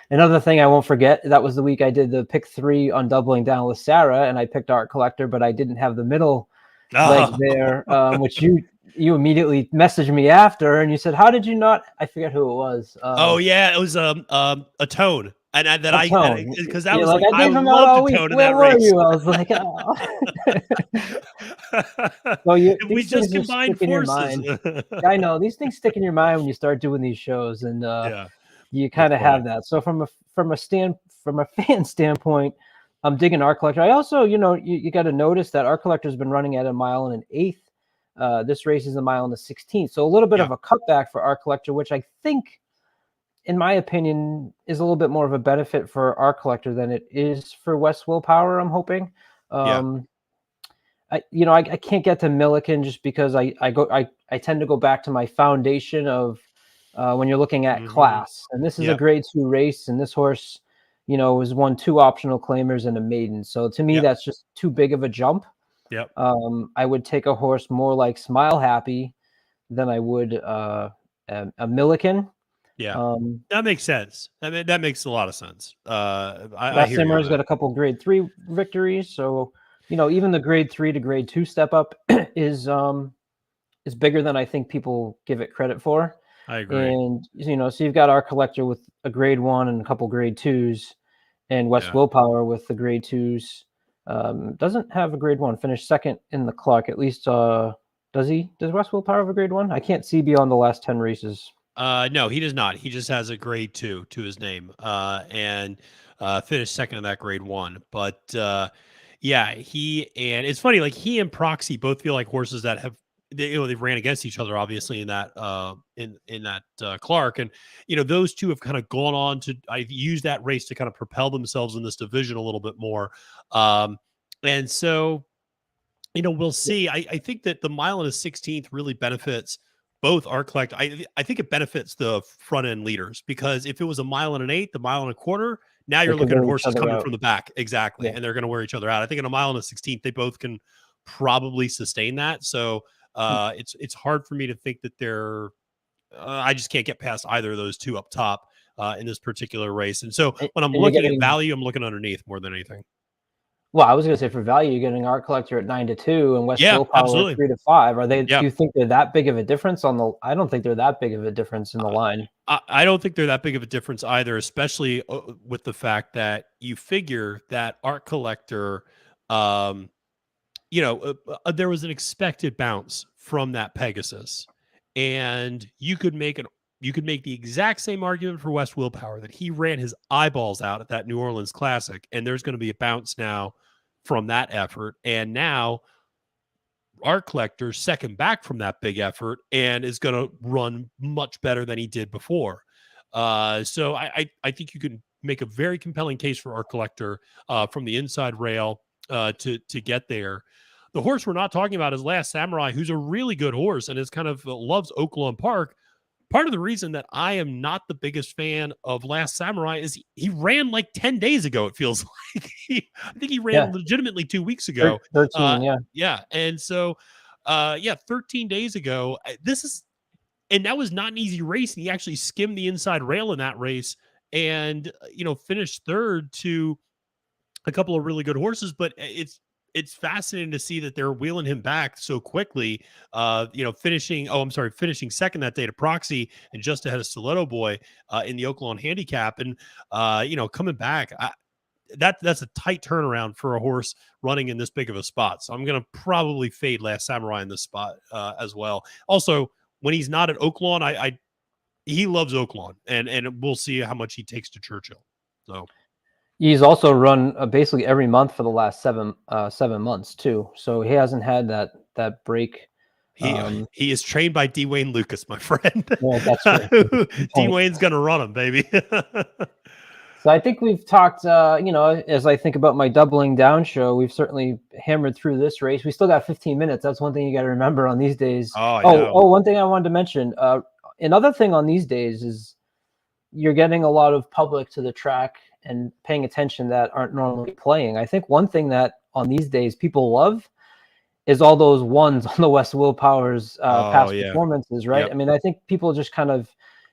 another thing I won't forget. That was the week I did the pick 3 on doubling down with Sarah, and I picked Art Collector, but I didn't have the middle leg there, which you immediately messaged me after, and you said, "How did you not?" I forget who it was. It was a Tone. And because that was like I loved Tone in that race. Where were you? I was like, oh. We just combined forces. I know these things stick in your mind when you start doing these shows, and you kind of have that. So from a fan standpoint, I'm digging Art Collector. I also, you got to notice that Art Collector's been running at 1 mile and 1/8. This race is 1 mile and 1/16. So a little bit of a cutback for Art Collector, which I think, in my opinion, is a little bit more of a benefit for Art Collector than it is for West Willpower, I'm hoping. I can't get to Milliken just because I tend to go back to my foundation of when you're looking at class. And this is a grade 2 race, and this horse, has won 2 optional claimers and a maiden. So to me, that's just too big of a jump. Yep. I would take a horse more like Smile Happy than I would a Milliken. Yeah, that makes sense. I mean, that makes a lot of sense. Last Simmer's got a couple grade 3 victories, so even the grade 3 to grade 2 step up is bigger than I think people give it credit for. I agree. And so you've got Art Collector with a grade 1 and a couple grade 2s, and West Willpower with the grade 2s. Doesn't have a grade 1. Finished second in the Clark, at least. Does he? Does West Willpower have a grade 1? I can't see beyond the last 10 races. No, he does not. He just has a grade 2 to his name, and finished second in that grade 1. But yeah, and it's funny. Like he and Proxy both feel like horses that have they've ran against each other, obviously in that in that Clark, and those two have kind of gone on to I've used that race to kind of propel themselves in this division a little bit more, and so we'll see. I think that the mile and a 16th really benefits both our collect. I think it benefits the front end leaders, because if it was a mile and an eighth, a mile and a quarter, now you're looking at horses coming from the back. Exactly. Yeah. And they're going to wear each other out. I think in a mile and a 16th, they both can probably sustain that. So it's hard for me to think that I just can't get past either of those two up top in this particular race. And so when I'm looking at value, I'm looking underneath more than anything. Well, I was going to say for value, you're getting Art Collector at 9-2 and West Willpower at 3-5. Are they? Do you think they're that big of a difference I don't think they're that big of a difference in the line. I don't think they're that big of a difference either, especially with the fact that you figure that Art Collector, there was an expected bounce from that Pegasus, and you could make the exact same argument for West Willpower, that he ran his eyeballs out at that New Orleans Classic, and there's going to be a bounce now from that effort. And now Art Collector second back from that big effort and is going to run much better than he did before. So I think you can make a very compelling case for Art Collector from the inside rail to get there. The horse we're not talking about is Last Samurai, who's a really good horse and is kind of loves Oaklawn Park. Part of the reason that I am not the biggest fan of Last Samurai is he ran like 10 days ago. It feels like I think he ran legitimately 2 weeks ago. 13, yeah. And so, 13 days ago, and that was not an easy race. And he actually skimmed the inside rail in that race and, finished third to a couple of really good horses. But it's fascinating to see that they're wheeling him back so quickly, finishing second that day to Proxy and just ahead of Stiletto Boy in the Oaklawn Handicap. And, coming back, that's a tight turnaround for a horse running in this big of a spot. So I'm going to probably fade Last Samurai in this spot as well. Also, when he's not at Oaklawn, he loves Oaklawn, and we'll see how much he takes to Churchill. So. He's also run basically every month for the last 7 months too. So he hasn't had that break. He is trained by D. Wayne Lucas, my friend. Yeah, that's true. D. Wayne's gonna run him, baby. So I think we've talked. As I think about my doubling down show, we've certainly hammered through this race. We still got 15 minutes. That's one thing you got to remember on these days. One thing I wanted to mention. Another thing on these days is you're getting a lot of public to the track and paying attention that aren't normally playing. I think one thing that on these days people love is all those ones on the West Willpower's past performances, right? Yep. I mean, I think people just kind of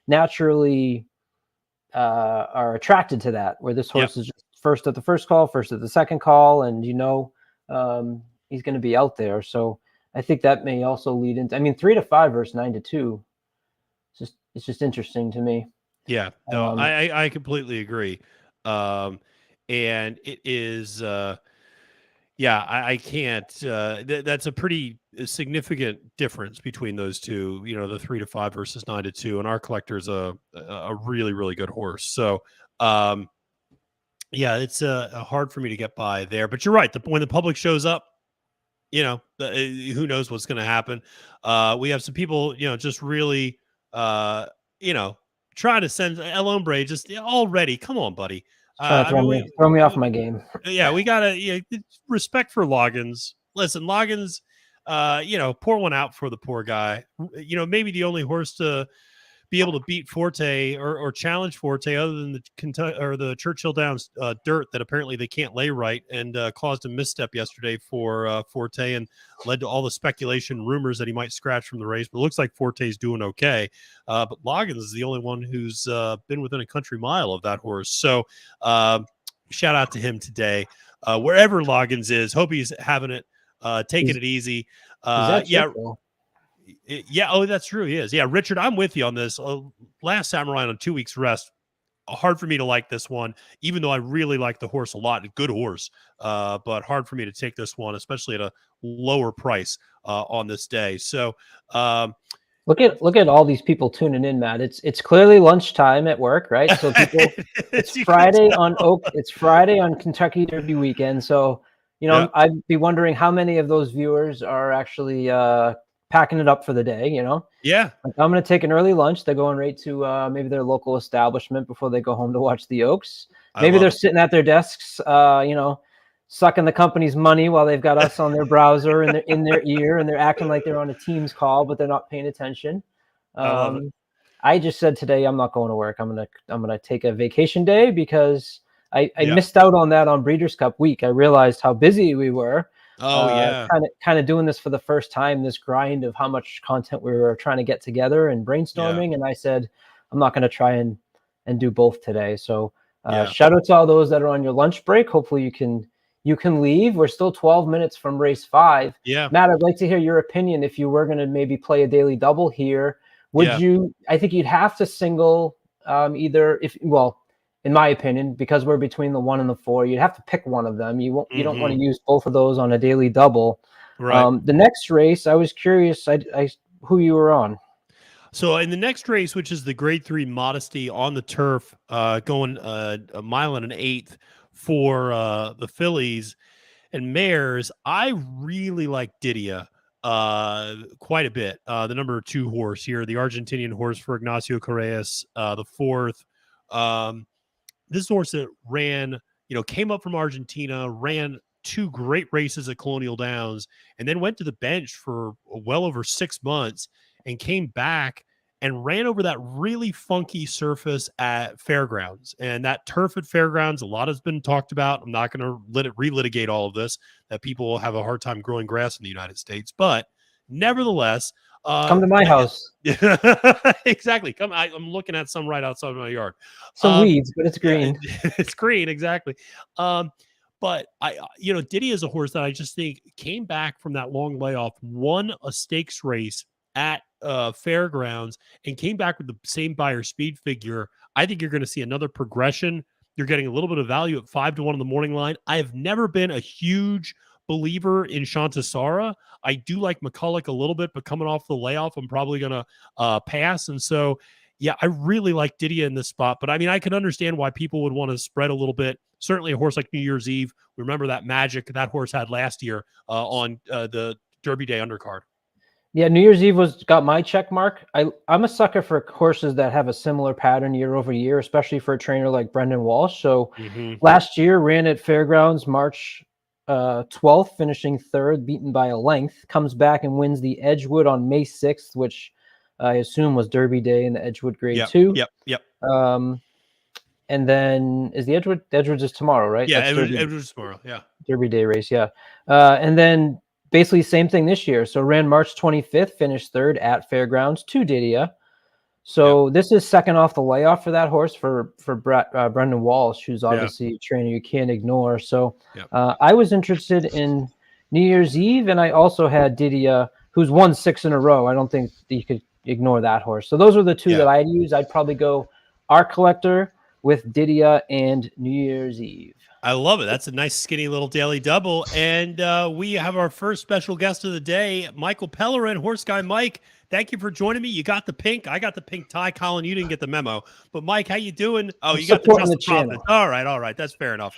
naturally are attracted to that, where this horse is just first at the first call, first at the second call, and he's going to be out there. So I think that may also lead into, 3-5 versus 9-2. It's just interesting to me. Yeah, no, I completely agree. And it is, I can't, that's a pretty significant difference between those two, the 3-5 versus 9-2, and Our Collector's a really, really good horse. So, it's hard for me to get by there, but you're right. When the public shows up, who knows what's going to happen. We have some people, just really, try to send El Hombre just already. Come on, buddy. Throw me off my game. Yeah, we gotta respect for Loggins. Listen, Loggins, pour one out for the poor guy. Maybe the only horse to be able to beat Forte or challenge Forte, other than the Churchill Downs dirt that apparently they can't lay right, and caused a misstep yesterday for Forte and led to all the speculation, rumors that he might scratch from the race. But it looks like Forte's doing okay. But Loggins is the only one who's been within a country mile of that horse. So shout out to him today, wherever Loggins is. Hope he's having it, taking it easy. That's true. He is. Yeah, Richard, I'm with you on this. Last Samurai on 2 weeks rest. Hard for me to like this one, even though I really like the horse a lot. A good horse, but hard for me to take this one, especially at a lower price on this day. So, Look at all these people tuning in, Matt. It's clearly lunchtime at work, right? So people, it's Friday on Kentucky Derby weekend. So I'd be wondering how many of those viewers are actually packing it up for the day. Yeah. Like, I'm going to take an early lunch. They're going right to maybe their local establishment before they go home to watch the Oaks. Maybe they're sitting at their desks, sucking the company's money while they've got us on their browser and in their ear, and they're acting like they're on a Teams call, but they're not paying attention. I love it. I just said today I'm not going to work. I'm gonna take a vacation day because I missed out on that on Breeders' Cup week. I realized how busy we were. Kind of doing this for the first time, this grind of how much content we were trying to get together and brainstorming. And I said, I'm not going to try and do both today. So shout out to all those that are on your lunch break. Hopefully you can leave. We're still 12 minutes from race 5. Yeah. Matt, I'd like to hear your opinion. If you were going to maybe play a daily double here, would you, I think you'd have to single in my opinion, because we're between the 1 and the 4, you'd have to pick one of them. You don't want to use both of those on a daily double. Right. The next race, I was curious who you were on. So in the next race, which is the Grade 3 Modesty on the turf, going a mile and an eighth for the fillies and mares, I really like Didia quite a bit. The number 2 horse here, the Argentinian horse for Ignacio Correas, the 4th. This horse that ran, came up from Argentina, ran 2 great races at Colonial Downs, and then went to the bench for well over 6 months and came back and ran over that really funky surface at Fairgrounds. And that turf at Fairgrounds, a lot has been talked about. I'm not going to let it relitigate all of this, that people will have a hard time growing grass in the United States. But nevertheless, come to my house. Exactly. I'm looking at some right outside of my yard. Some weeds, but it's green. It's green, exactly. But Didia is a horse that I just think came back from that long layoff, won a stakes race at Fairgrounds, and came back with the same buyer speed figure. I think you're going to see another progression. You're getting a little bit of value at 5-1 on the morning line. I have never been a huge believer in Shantasara. I do like McCulloch a little bit, but coming off the layoff, I'm probably going to pass. And so, I really like Didia in this spot. But I mean, I can understand why people would want to spread a little bit. Certainly a horse like New Year's Eve. Remember that magic that horse had last year on the Derby Day undercard. Yeah, New Year's Eve got my check mark. I'm a sucker for horses that have a similar pattern year over year, especially for a trainer like Brendan Walsh. So last year ran at Fairgrounds March 12th, finishing 3rd, beaten by a length, comes back and wins the Edgewood on May 6th, which I assume was Derby Day in the Edgewood Grade 2. Yep. And then is the Edgewood's is tomorrow, right? Yeah, Edgewood's tomorrow. Yeah. Derby Day race. Yeah. And then basically same thing this year. So ran March 25th, finished 3rd at Fairgrounds to Didia. So this is second off the layoff for that horse for Brendan Walsh, who's obviously a trainer you can't ignore. So I was interested in New Year's Eve, and I also had Didia, who's won 6 in a row. I don't think you could ignore that horse. So those were the 2 that I'd use. I'd probably go Art Collector with Didia and New Year's Eve. I love it. That's a nice skinny little daily double. And we have our first special guest of the day, Michael Pellerin, Horse Guy Mike. Thank you for joining me. You got the pink. I got the pink tie. Colin, you didn't get the memo. But Mike, how you doing? Oh, you got the Trust the Profits. All right. That's fair enough.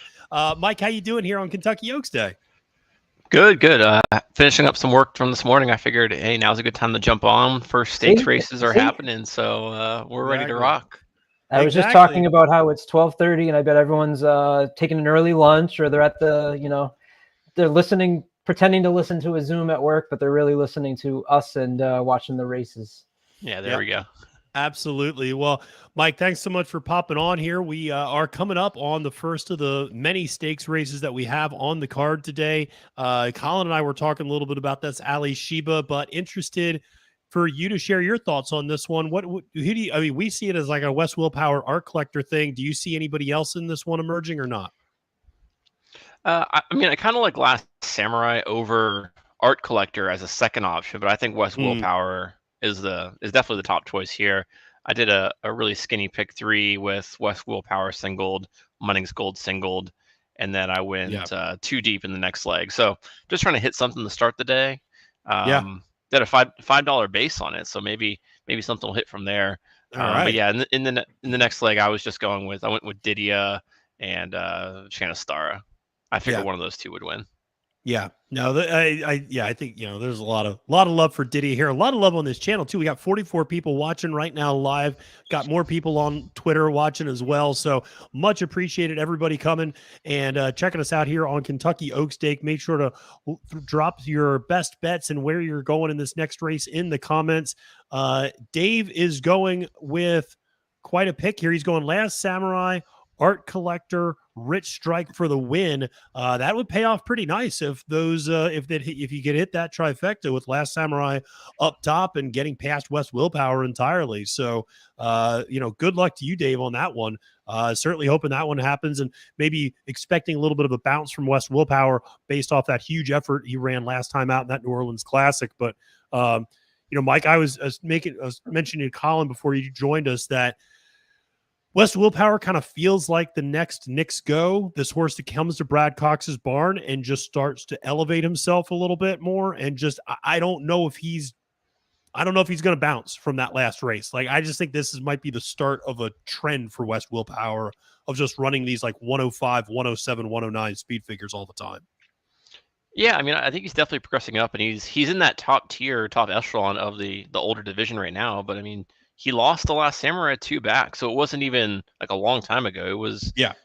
Mike, how you doing here on Kentucky Oaks Day? Good. Finishing up some work from this morning. I figured, hey, now's a good time to jump on. First stakes races are happening, so we're ready to rock. I was just talking about how it's 12:30, and I bet everyone's taking an early lunch, or they're at the, they're listening, pretending to listen to a Zoom at work, but they're really listening to us and watching the races. Yeah, there we go. Absolutely. Well, Mike, thanks so much for popping on here. We are coming up on the first of the many stakes races that we have on the card today. Colin and I were talking a little bit about this Ali Sheba, but interested for you to share your thoughts on this one. We see it as like a Wes Willpower Art Collector thing. Do you see anybody else in this one emerging or not? I kind of like Last Samurai over Art Collector as a second option, but I think Wes Willpower is definitely the top choice here. I did a really skinny pick 3 with Wes Willpower singled, Munnings Gold singled, and then I went 2 deep in the next leg. So just trying to hit something to start the day. They had a $5 base on it, so maybe something will hit from there. All right. But yeah, in the next leg, I went with Didia and Shanastara. I figured one of those two would win. Yeah, no, I think there's a lot of love for Diddy here. A lot of love on this channel too. We got 44 people watching right now live. Got more people on Twitter watching as well. So much appreciated everybody coming and checking us out here on Kentucky Oakstake. Make sure to drop your best bets and where you're going in this next race in the comments. Dave is going with quite a pick here. He's going Last Samurai, Art Collector, Rich Strike for the win. That would pay off pretty nice if those if you could hit that trifecta with Last Samurai up top and getting past West Willpower entirely. So good luck to you, Dave, on that one. Certainly hoping that one happens, and maybe expecting a little bit of a bounce from West Willpower based off that huge effort he ran last time out in that New Orleans Classic. But Mike, I was mentioning to Colin before you joined us that West Willpower kind of feels like the next Knicks Go, this horse that comes to Brad Cox's barn and just starts to elevate himself a little bit more. And just, I don't know if he's going to bounce from that last race. Like, I just think might be the start of a trend for West Willpower of just running these like 105, 107, 109 speed figures all the time. Yeah, I mean, I think he's definitely progressing up, and he's in that top tier, top echelon of the older division right now. But I mean, he lost the Last Samurai 2 back, so it wasn't even like a long time ago. It was, at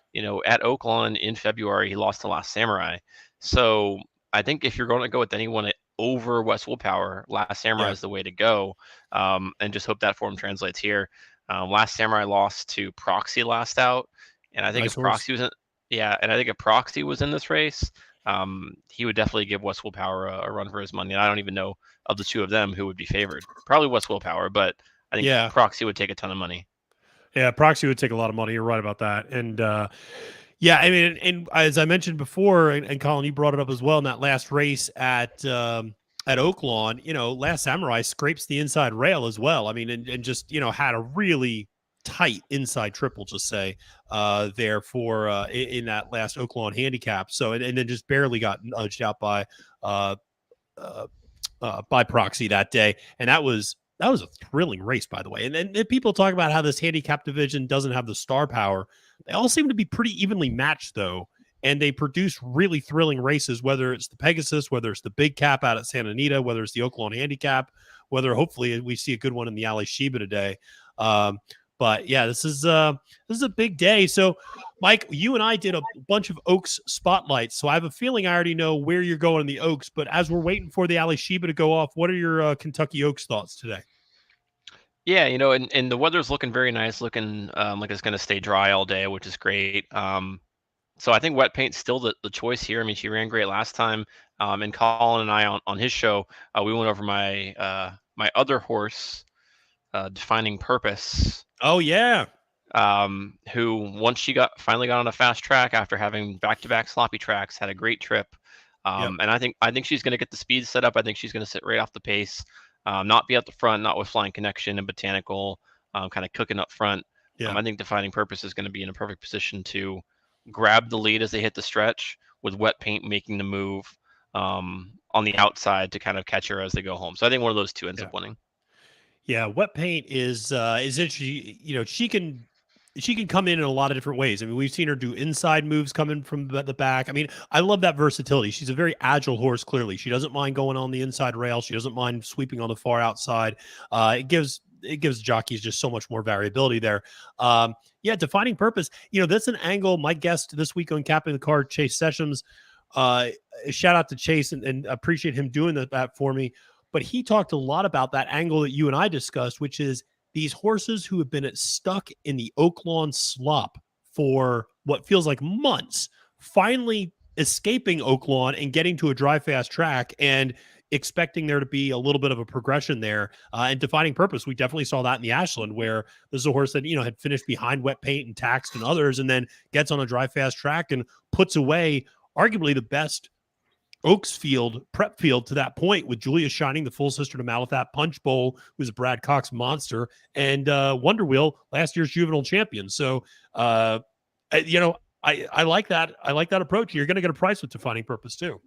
Oaklawn in February, he lost the Last Samurai. So I think if you're going to go with anyone over West Willpower, Last Samurai is the way to go, and just hope that form translates here. Last Samurai lost to Proxy last out, and I think if Proxy was in this race, he would definitely give West Willpower a run for his money. And I don't even know of the two of them who would be favored. Probably West Willpower, but I think Proxy would take a ton of money. Yeah, Proxy would take a lot of money. You're right about that. And I mean, and as I mentioned before, and Colin, you brought it up as well in that last race at Oaklawn, Last Samurai scrapes the inside rail as well. I mean, and just, had a really tight inside triple, just say, there for in that last Oaklawn handicap. So, and then just barely got nudged out by Proxy that day. And that was a thrilling race, by the way. And then people talk about how this handicap division doesn't have the star power. They all seem to be pretty evenly matched, though. And they produce really thrilling races, whether it's the Pegasus, whether it's the Big Cap out at Santa Anita, whether it's the Oaklawn handicap, whether hopefully we see a good one in the Alley Sheba today. But yeah, this is a big day. So, Mike, you and I did a bunch of Oaks spotlights. So I have a feeling I already know where you're going in the Oaks. But as we're waiting for the Alley Sheba to go off, what are your Kentucky Oaks thoughts today? Yeah, and the weather's looking very nice, looking like it's going to stay dry all day, which is great. So I think wet paint's still the choice here. I mean, she ran great last time. And Colin and I on his show, we went over my my other horse, Defining Purpose. Oh yeah. Who once she finally got on a fast track after having back-to-back sloppy tracks, had a great trip. And I think she's going to get the speed set up. I think she's going to sit right off the pace. Not be at the front, not with Flying Connection and Botanical, kind of cooking up front. I think Defining Purpose is going to be in a perfect position to grab the lead as they hit the stretch, with Wet Paint making the move on the outside to kind of catch her as they go home. So I think one of those two ends up winning. Yeah, Wet Paint is interesting. She can come in a lot of different ways. I mean, we've seen her do inside moves coming from the back. I mean, I love that versatility. She's a very agile horse, clearly. She doesn't mind going on the inside rail. She doesn't mind sweeping on the far outside. It gives jockeys just so much more variability there. Defining Purpose. That's an angle. My guest this week on Capping the Card, Chase Sessions. Shout out to Chase and appreciate him doing that for me. But he talked a lot about that angle that you and I discussed, which is these horses who have been stuck in the Oaklawn slop for what feels like months, finally escaping Oaklawn and getting to a dry, fast track and expecting there to be a little bit of a progression there. And Defining Purpose, we definitely saw that in the Ashland, where there's a horse that, had finished behind Wet Paint and Taxed and others, and then gets on a dry, fast track and puts away arguably the best Oaks field, prep field to that point, with Julia Shining, the full sister to Malathaat, Punch Bowl, who's a Brad Cox monster, and Wonder Wheel, last year's juvenile champion. So, I like that. I like that approach. You're going to get a price with Defining Purpose too.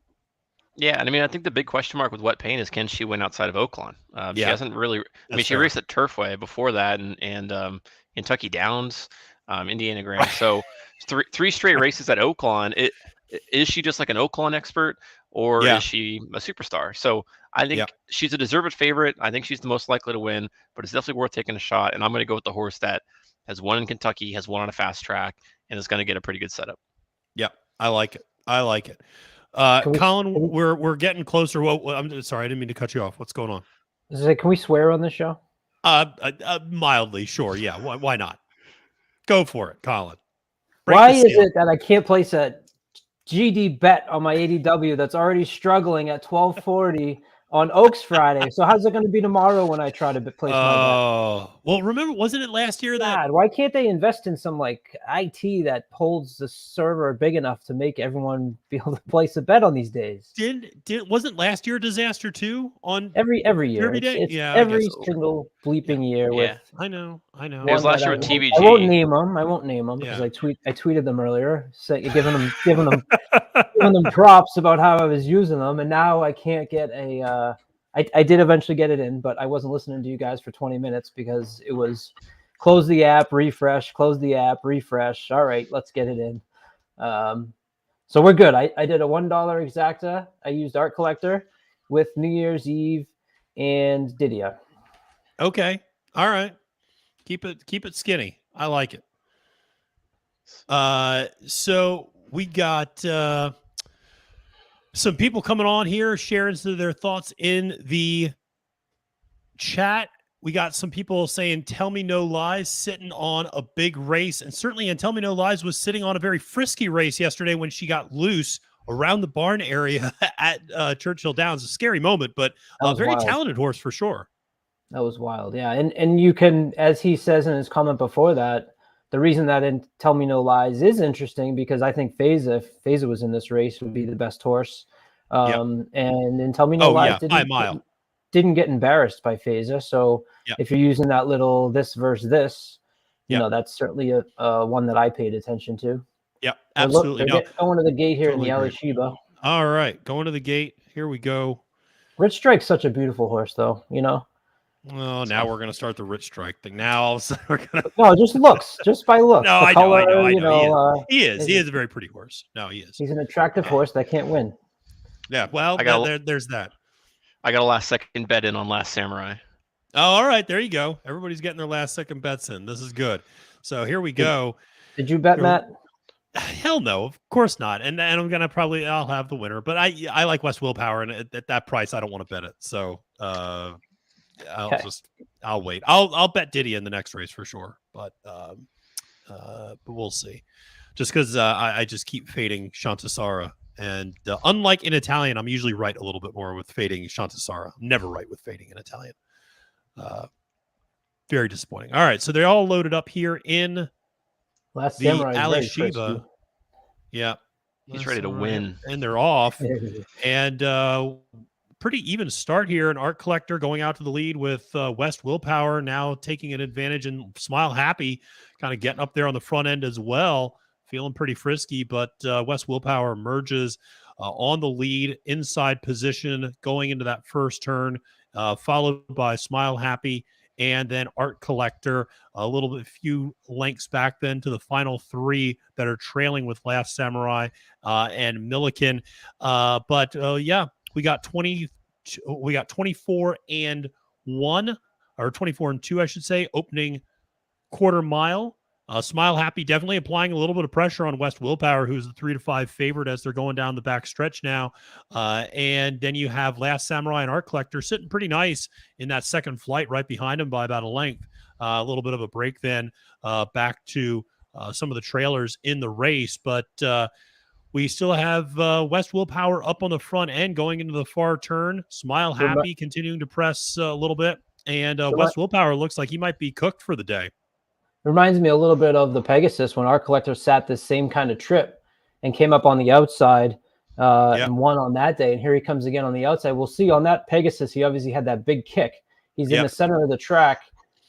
Yeah, and I mean, I think the big question mark with Wet Paint is, can she win outside of Oaklawn? She hasn't really. I mean, she raced at Turfway before that, and Kentucky Downs, Indiana Grand. So three straight races at Oaklawn. Is she just like an Oaklawn expert, or is she a superstar? So I think she's a deserved favorite. I think she's the most likely to win, but it's definitely worth taking a shot. And I'm going to go with the horse that has won in Kentucky, has won on a fast track, and is going to get a pretty good setup. Yeah, I like it. Colin, we're getting closer. Well, I'm sorry, I didn't mean to cut you off. What's going on? Can we swear on the show? Mildly, sure. Yeah, why not? Go for it, Colin. Why is it that I can't place a GD bet on my ADW that's already struggling at 1240 on Oaks Friday? So how's it going to be tomorrow when I try to place my bet? Oh, well, remember, wasn't it last year that? Why can't they invest in some like IT that holds the server big enough to make everyone be able to place a bet on these days? Wasn't last year a disaster too? On every year, it's every single bleeping year. With I know. It was last year with TVG. I won't name them because I tweeted them earlier, giving them props about how I was using them, and now I can't get a. I did eventually get it in, but I wasn't listening to you guys for 20 minutes because it was close the app, refresh, close the app, refresh. All right, let's get it in. So we're good. I did a $1 exacta. I used Art Collector with New Year's Eve and Didia. Okay. All right. Keep it skinny. I like it. So we got some people coming on here sharing their thoughts in the chat. We got some people saying Tell Me No Lies sitting on a big race, and certainly Tell Me No Lies was sitting on a very frisky race yesterday when she got loose around the barn area at Churchill Downs. A scary moment, but a very talented horse for sure. That was wild. Yeah. And you can, as he says in his comment before that, the reason that in Tell Me No Lies is interesting because I think Feza, if Feza was in this race, would be the best horse. And in Tell Me No Lies didn't get embarrassed by Feza. So if you're using that little this versus this, you know, that's certainly a one that I paid attention to. Yeah, absolutely. Going to the gate here in the LA Sheba. All right, going to the gate. Here we go. Rich Strike's such a beautiful horse, though, you know. Well, now we're going to start the Rich Strike thing. Now all of a sudden we're going to... No, just looks. Just by looks. No, I know. He is a very pretty horse. No, he is. He's an attractive horse that can't win. Yeah, well, there's that. I got a last second bet in on Last Samurai. Oh, all right. There you go. Everybody's getting their last second bets in. This is good. So here we go. Did you bet, Matt? Hell no, of course not. And I'm going to I'll have the winner. But I like West Willpower, and at that price, I don't want to bet it. So... I'll wait. I'll bet Diddy in the next race for sure, but we'll see. Just because I just keep fading Shantasara, and unlike in Italian, I'm usually right a little bit more with fading Shantasara. I'm never right with fading in Italian. Very disappointing. All right, so they're all loaded up here in Last the Ali Sheba. Yeah, he's ready to win, and they're off, and. Pretty even start here. An Art Collector going out to the lead with West Willpower now taking an advantage, and Smile Happy kind of getting up there on the front end as well, feeling pretty frisky. But West Willpower emerges on the lead, inside position going into that first turn, followed by Smile Happy and then Art Collector a few lengths back then to the final three that are trailing with Last Samurai and Milliken. We got 24 and 1, or 24 and 2, I should say, opening quarter mile. Smile Happy definitely applying a little bit of pressure on West Willpower, who's the 3-5 favorite as they're going down the back stretch now. And then you have Last Samurai and Art Collector sitting pretty nice in that second flight right behind him by about a length. A little bit of a break then back to some of the trailers in the race. But we still have West Willpower up on the front end going into the far turn. Smile Happy continuing to press a little bit. And West Willpower looks like he might be cooked for the day. Reminds me a little bit of the Pegasus when Art Collector sat this same kind of trip and came up on the outside and won on that day. And here he comes again on the outside. We'll see on that Pegasus, he obviously had that big kick. He's in the center of the track,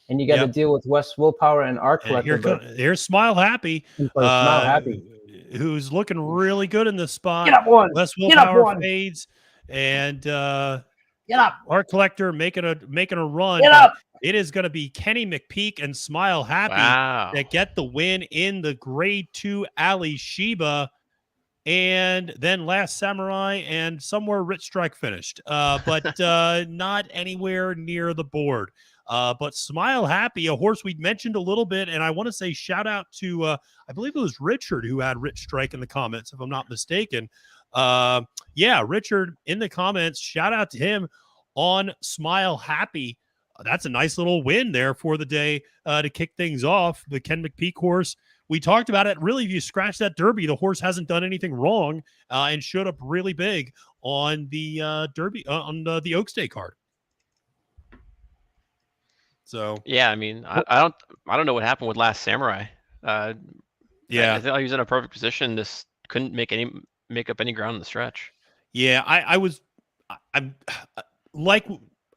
and you got to deal with West Willpower and Art Collector. Here's Smile Happy. Smile Happy. Who's looking really good in this spot. Get up one. West Willpower fades. And Get up. Art Collector making a run. Get but up. It is going to be Kenny McPeak and Smile Happy that get the win in the Grade 2 Alley Sheba. And then Last Samurai and somewhere Rich Strike finished, but not anywhere near the board. But Smile Happy, a horse we'd mentioned a little bit, and I want to say shout out to, I believe it was Richard who had Rich Strike in the comments, if I'm not mistaken. Yeah, Richard in the comments, shout out to him on Smile Happy. That's a nice little win there for the day to kick things off. The Ken McPeak horse. We talked about it. Really, if you scratch that Derby, the horse hasn't done anything wrong and showed up really big on the Derby on the Oaks Day card. So yeah, I mean, I don't know what happened with Last Samurai. Yeah, I thought he was in a perfect position. This couldn't make up any ground in the stretch. Yeah,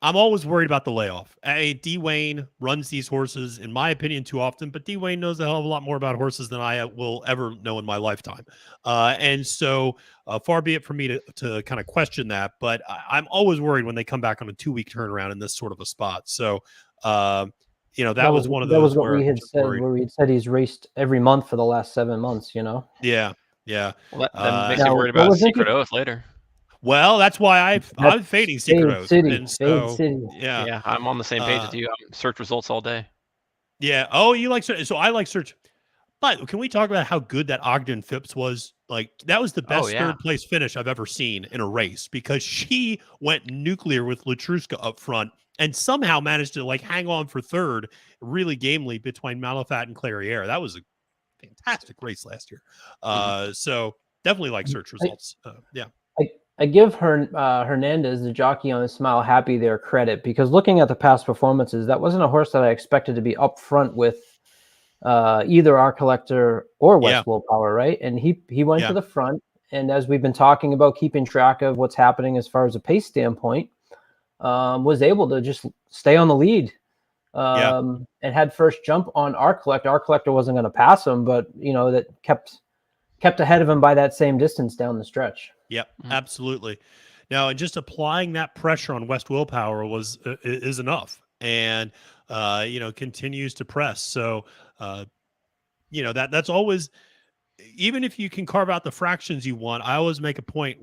I'm always worried about the layoff. D. Wayne runs these horses, in my opinion, too often, but D. Wayne knows a hell of a lot more about horses than I will ever know in my lifetime. And so far be it for me to kind of question that, but I'm always worried when they come back on a 2-week turnaround in this sort of a spot. So, that was one of those. That was what we had said, where we had said he's raced every month for the last 7 months, Yeah. Well, that makes you worried about Secret Oath later. Well, that's why I'm fading Secret Oath. City. Yeah, I'm on the same page with you. I'm search results all day. Yeah. Oh, you like search? So I like search. But can we talk about how good that Ogden Phipps was? Like, that was the best third place finish I've ever seen in a race, because she went nuclear with Latruska up front and somehow managed to hang on for third really gamely between Malafat and Clairiere. That was a fantastic race last year. So definitely like search results. Yeah. I give Hernandez, the jockey on Smile Happy, their credit, because looking at the past performances, that wasn't a horse that I expected to be up front with either Our Collector or West Willpower, right? And he went to the front, and as we've been talking about, keeping track of what's happening as far as a pace standpoint, was able to just stay on the lead and had first jump on Our Collector. Our Collector wasn't going to pass him, but that kept ahead of him by that same distance down the stretch. Yep, absolutely. Now, and just applying that pressure on West Willpower is enough, and continues to press. So, that's always, even if you can carve out the fractions you want, I always make a point.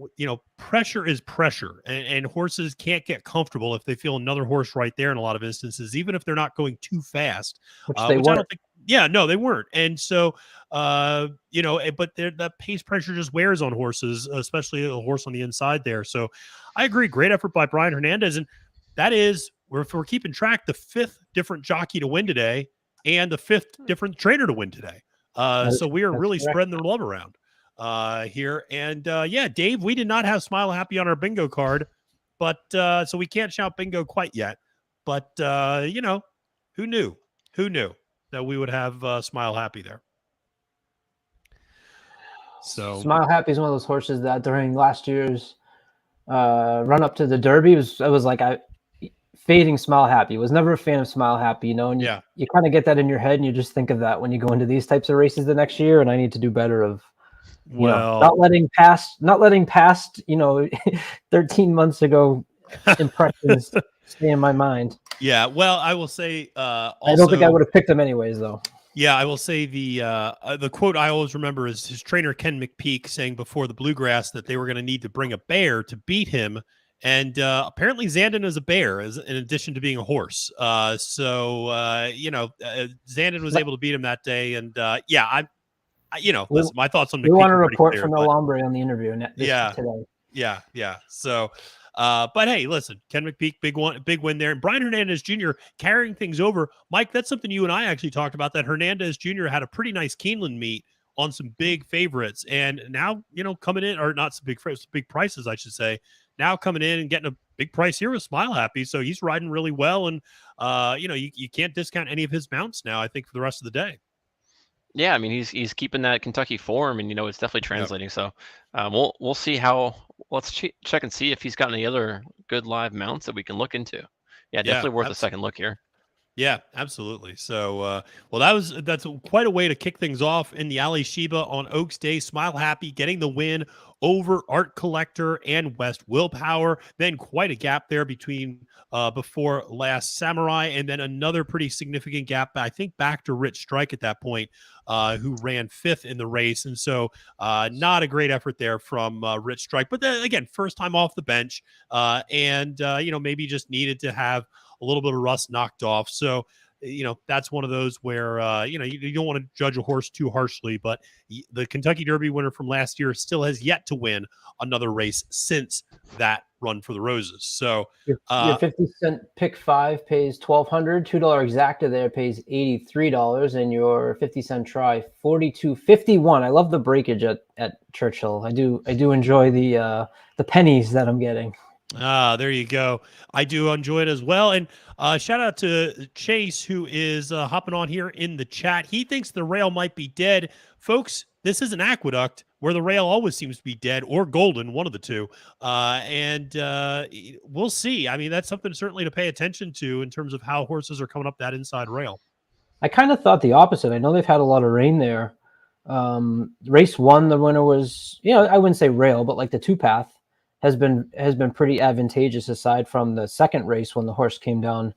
Pressure is pressure, and horses can't get comfortable if they feel another horse right there. In a lot of instances, even if they're not going too fast, which they weren't. I don't think. Yeah, no, they weren't. And so, but that pace pressure just wears on horses, especially a horse on the inside there. So I agree. Great effort by Brian Hernandez. And that is, if we're keeping track, the 5th different jockey to win today and the 5th different trainer to win today. So we are really spreading the love around here. And Dave, we did not have Smile Happy on our bingo card, but so we can't shout bingo quite yet. But, who knew? Who knew that we would have Smile Happy there? So Smile Happy is one of those horses that during last year's run up to the Derby was like fading Smile Happy. Was never a fan of Smile Happy, and you kind of get that in your head, and you just think of that when you go into these types of races the next year. And I need to do better of not letting past 13 months ago impressions stay in my mind. Yeah, well, I will say also, I don't think I would have picked them anyways, though. Yeah, I will say the quote I always remember is his trainer Ken McPeak saying before the Bluegrass that they were going to need to bring a bear to beat him, and apparently Zandon is a bear in addition to being a horse. Zandon was able to beat him that day, and listen, my thoughts on McPeak. We want a report from El Hombre on the interview today. Yeah. So. But hey, listen, Ken McPeak, big win there. And Brian Hernandez Jr. carrying things over. Mike, that's something you and I actually talked about, that Hernandez Jr. had a pretty nice Keeneland meet on some big favorites. And now, coming in, or not some big prices, I should say, now coming in and getting a big price here with Smile Happy. So he's riding really well. And, you can't discount any of his mounts now, I think, for the rest of the day. Yeah, I mean, he's keeping that Kentucky form, and it's definitely translating. Yep. So we'll see how. Let's check and see if he's got any other good live mounts that we can look into. Yeah, definitely worth a second look here. Yeah, absolutely. So, well, that's quite a way to kick things off in the Alley Sheba on Oaks Day. Smile Happy getting the win over Art Collector and West Willpower. Then quite a gap there between before Last Samurai, and then another pretty significant gap, I think, back to Rich Strike at that point, who ran 5th in the race. And so not a great effort there from Rich Strike. But then, again, first time off the bench, and maybe just needed to have a little bit of rust knocked off. So, that's one of those where, you don't want to judge a horse too harshly, but the Kentucky Derby winner from last year still has yet to win another race since that run for the Roses. So your 50-cent pick 5 pays $1,200, $2 exacta there pays $83, and your 50-cent try $42.51. I love the breakage at Churchill. I do enjoy the pennies that I'm getting. There you go. I do enjoy it as well. And shout out to Chase, who is hopping on here in the chat. He thinks the rail might be dead. Folks, this is an aqueduct where the rail always seems to be dead or golden, one of the two. And we'll see. I mean, that's something certainly to pay attention to in terms of how horses are coming up that inside rail. I kind of thought the opposite. I know they've had a lot of rain there. Race 1, the winner was, I wouldn't say rail, but like the 2-path. Has been pretty advantageous aside from the second race when the horse came down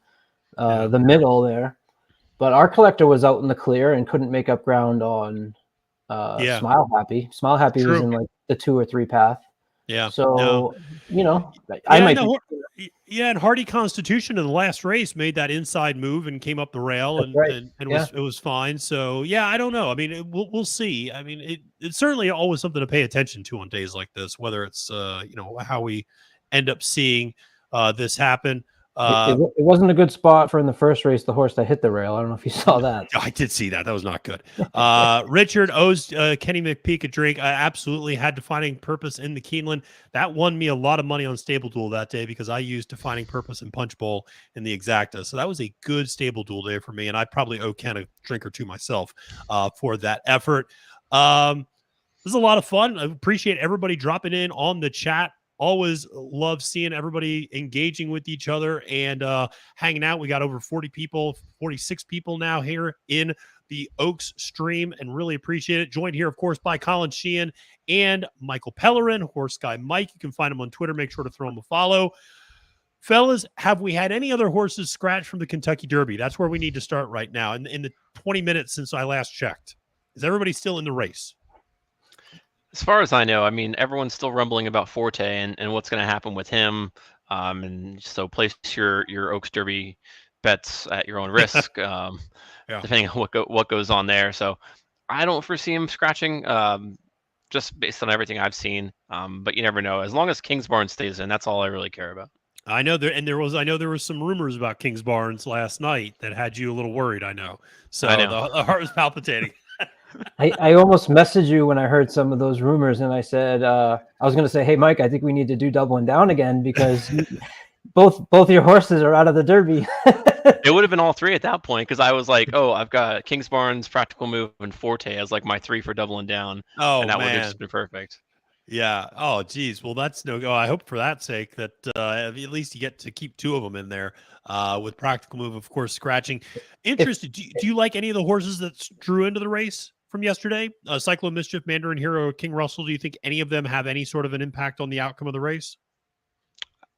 the middle there. But Art Collector was out in the clear and couldn't make up ground on Smile Happy. Smile Happy was in like the 2 or 3 path. Yeah. So, and Hardy Constitution in the last race made that inside move and came up the rail and it was fine. So, yeah, I don't know. I mean, we'll see. I mean, it's certainly always something to pay attention to on days like this, whether it's, how we end up seeing this happen. It wasn't a good spot for in the first race, the horse that hit the rail. I don't know if you saw that. I did see that. That was not good. Richard owes Kenny McPeak a drink. I absolutely had Defining Purpose in the Keeneland. That won me a lot of money on Stable Duel that day because I used Defining Purpose and Punch Bowl in the Exacta. So that was a good Stable Duel day for me, and I probably owe Ken a drink or two myself for that effort. This is a lot of fun. I appreciate everybody dropping in on the chat. Always love seeing everybody engaging with each other and hanging out. We got over 46 people now here in the Oaks stream and really appreciate it. Joined here, of course, by Colin Sheehan and Michael Pellerin, Horse Guy Mike. You can find him on Twitter. Make sure to throw him a follow. Fellas, have we had any other horses scratch from the Kentucky Derby? That's where we need to start right now. In the 20 minutes since I last checked, is everybody still in the race? As far as I know, I mean, everyone's still rumbling about Forte and what's going to happen with him. And so place your Oaks Derby bets at your own risk, depending on what goes on there. So I don't foresee him scratching, just based on everything I've seen. But you never know. As long as Kingsbarn stays in, that's all I really care about. I know there was some rumors about Kingsbarns last night that had you a little worried. I know. So the heart was palpitating. I almost messaged you when I heard some of those rumors, and I said I was going to say, "Hey, Mike, I think we need to do Doubling Down again because both your horses are out of the Derby." It would have been all 3 at that point because I was like, "Oh, I've got Kingsbarn's Practical Move and Forte as like my 3 for Doubling Down." Oh, and that man. would have just been perfect. Yeah. Oh, geez. Well, that's no go. I hope for that sake that at least you get to keep 2 of them in there with Practical Move, of course, scratching. Interested. Do you like any of the horses that drew into the race from yesterday? Cyclone Mischief, Mandarin Hero, King Russell. Do you think any of them have any sort of an impact on the outcome of the race?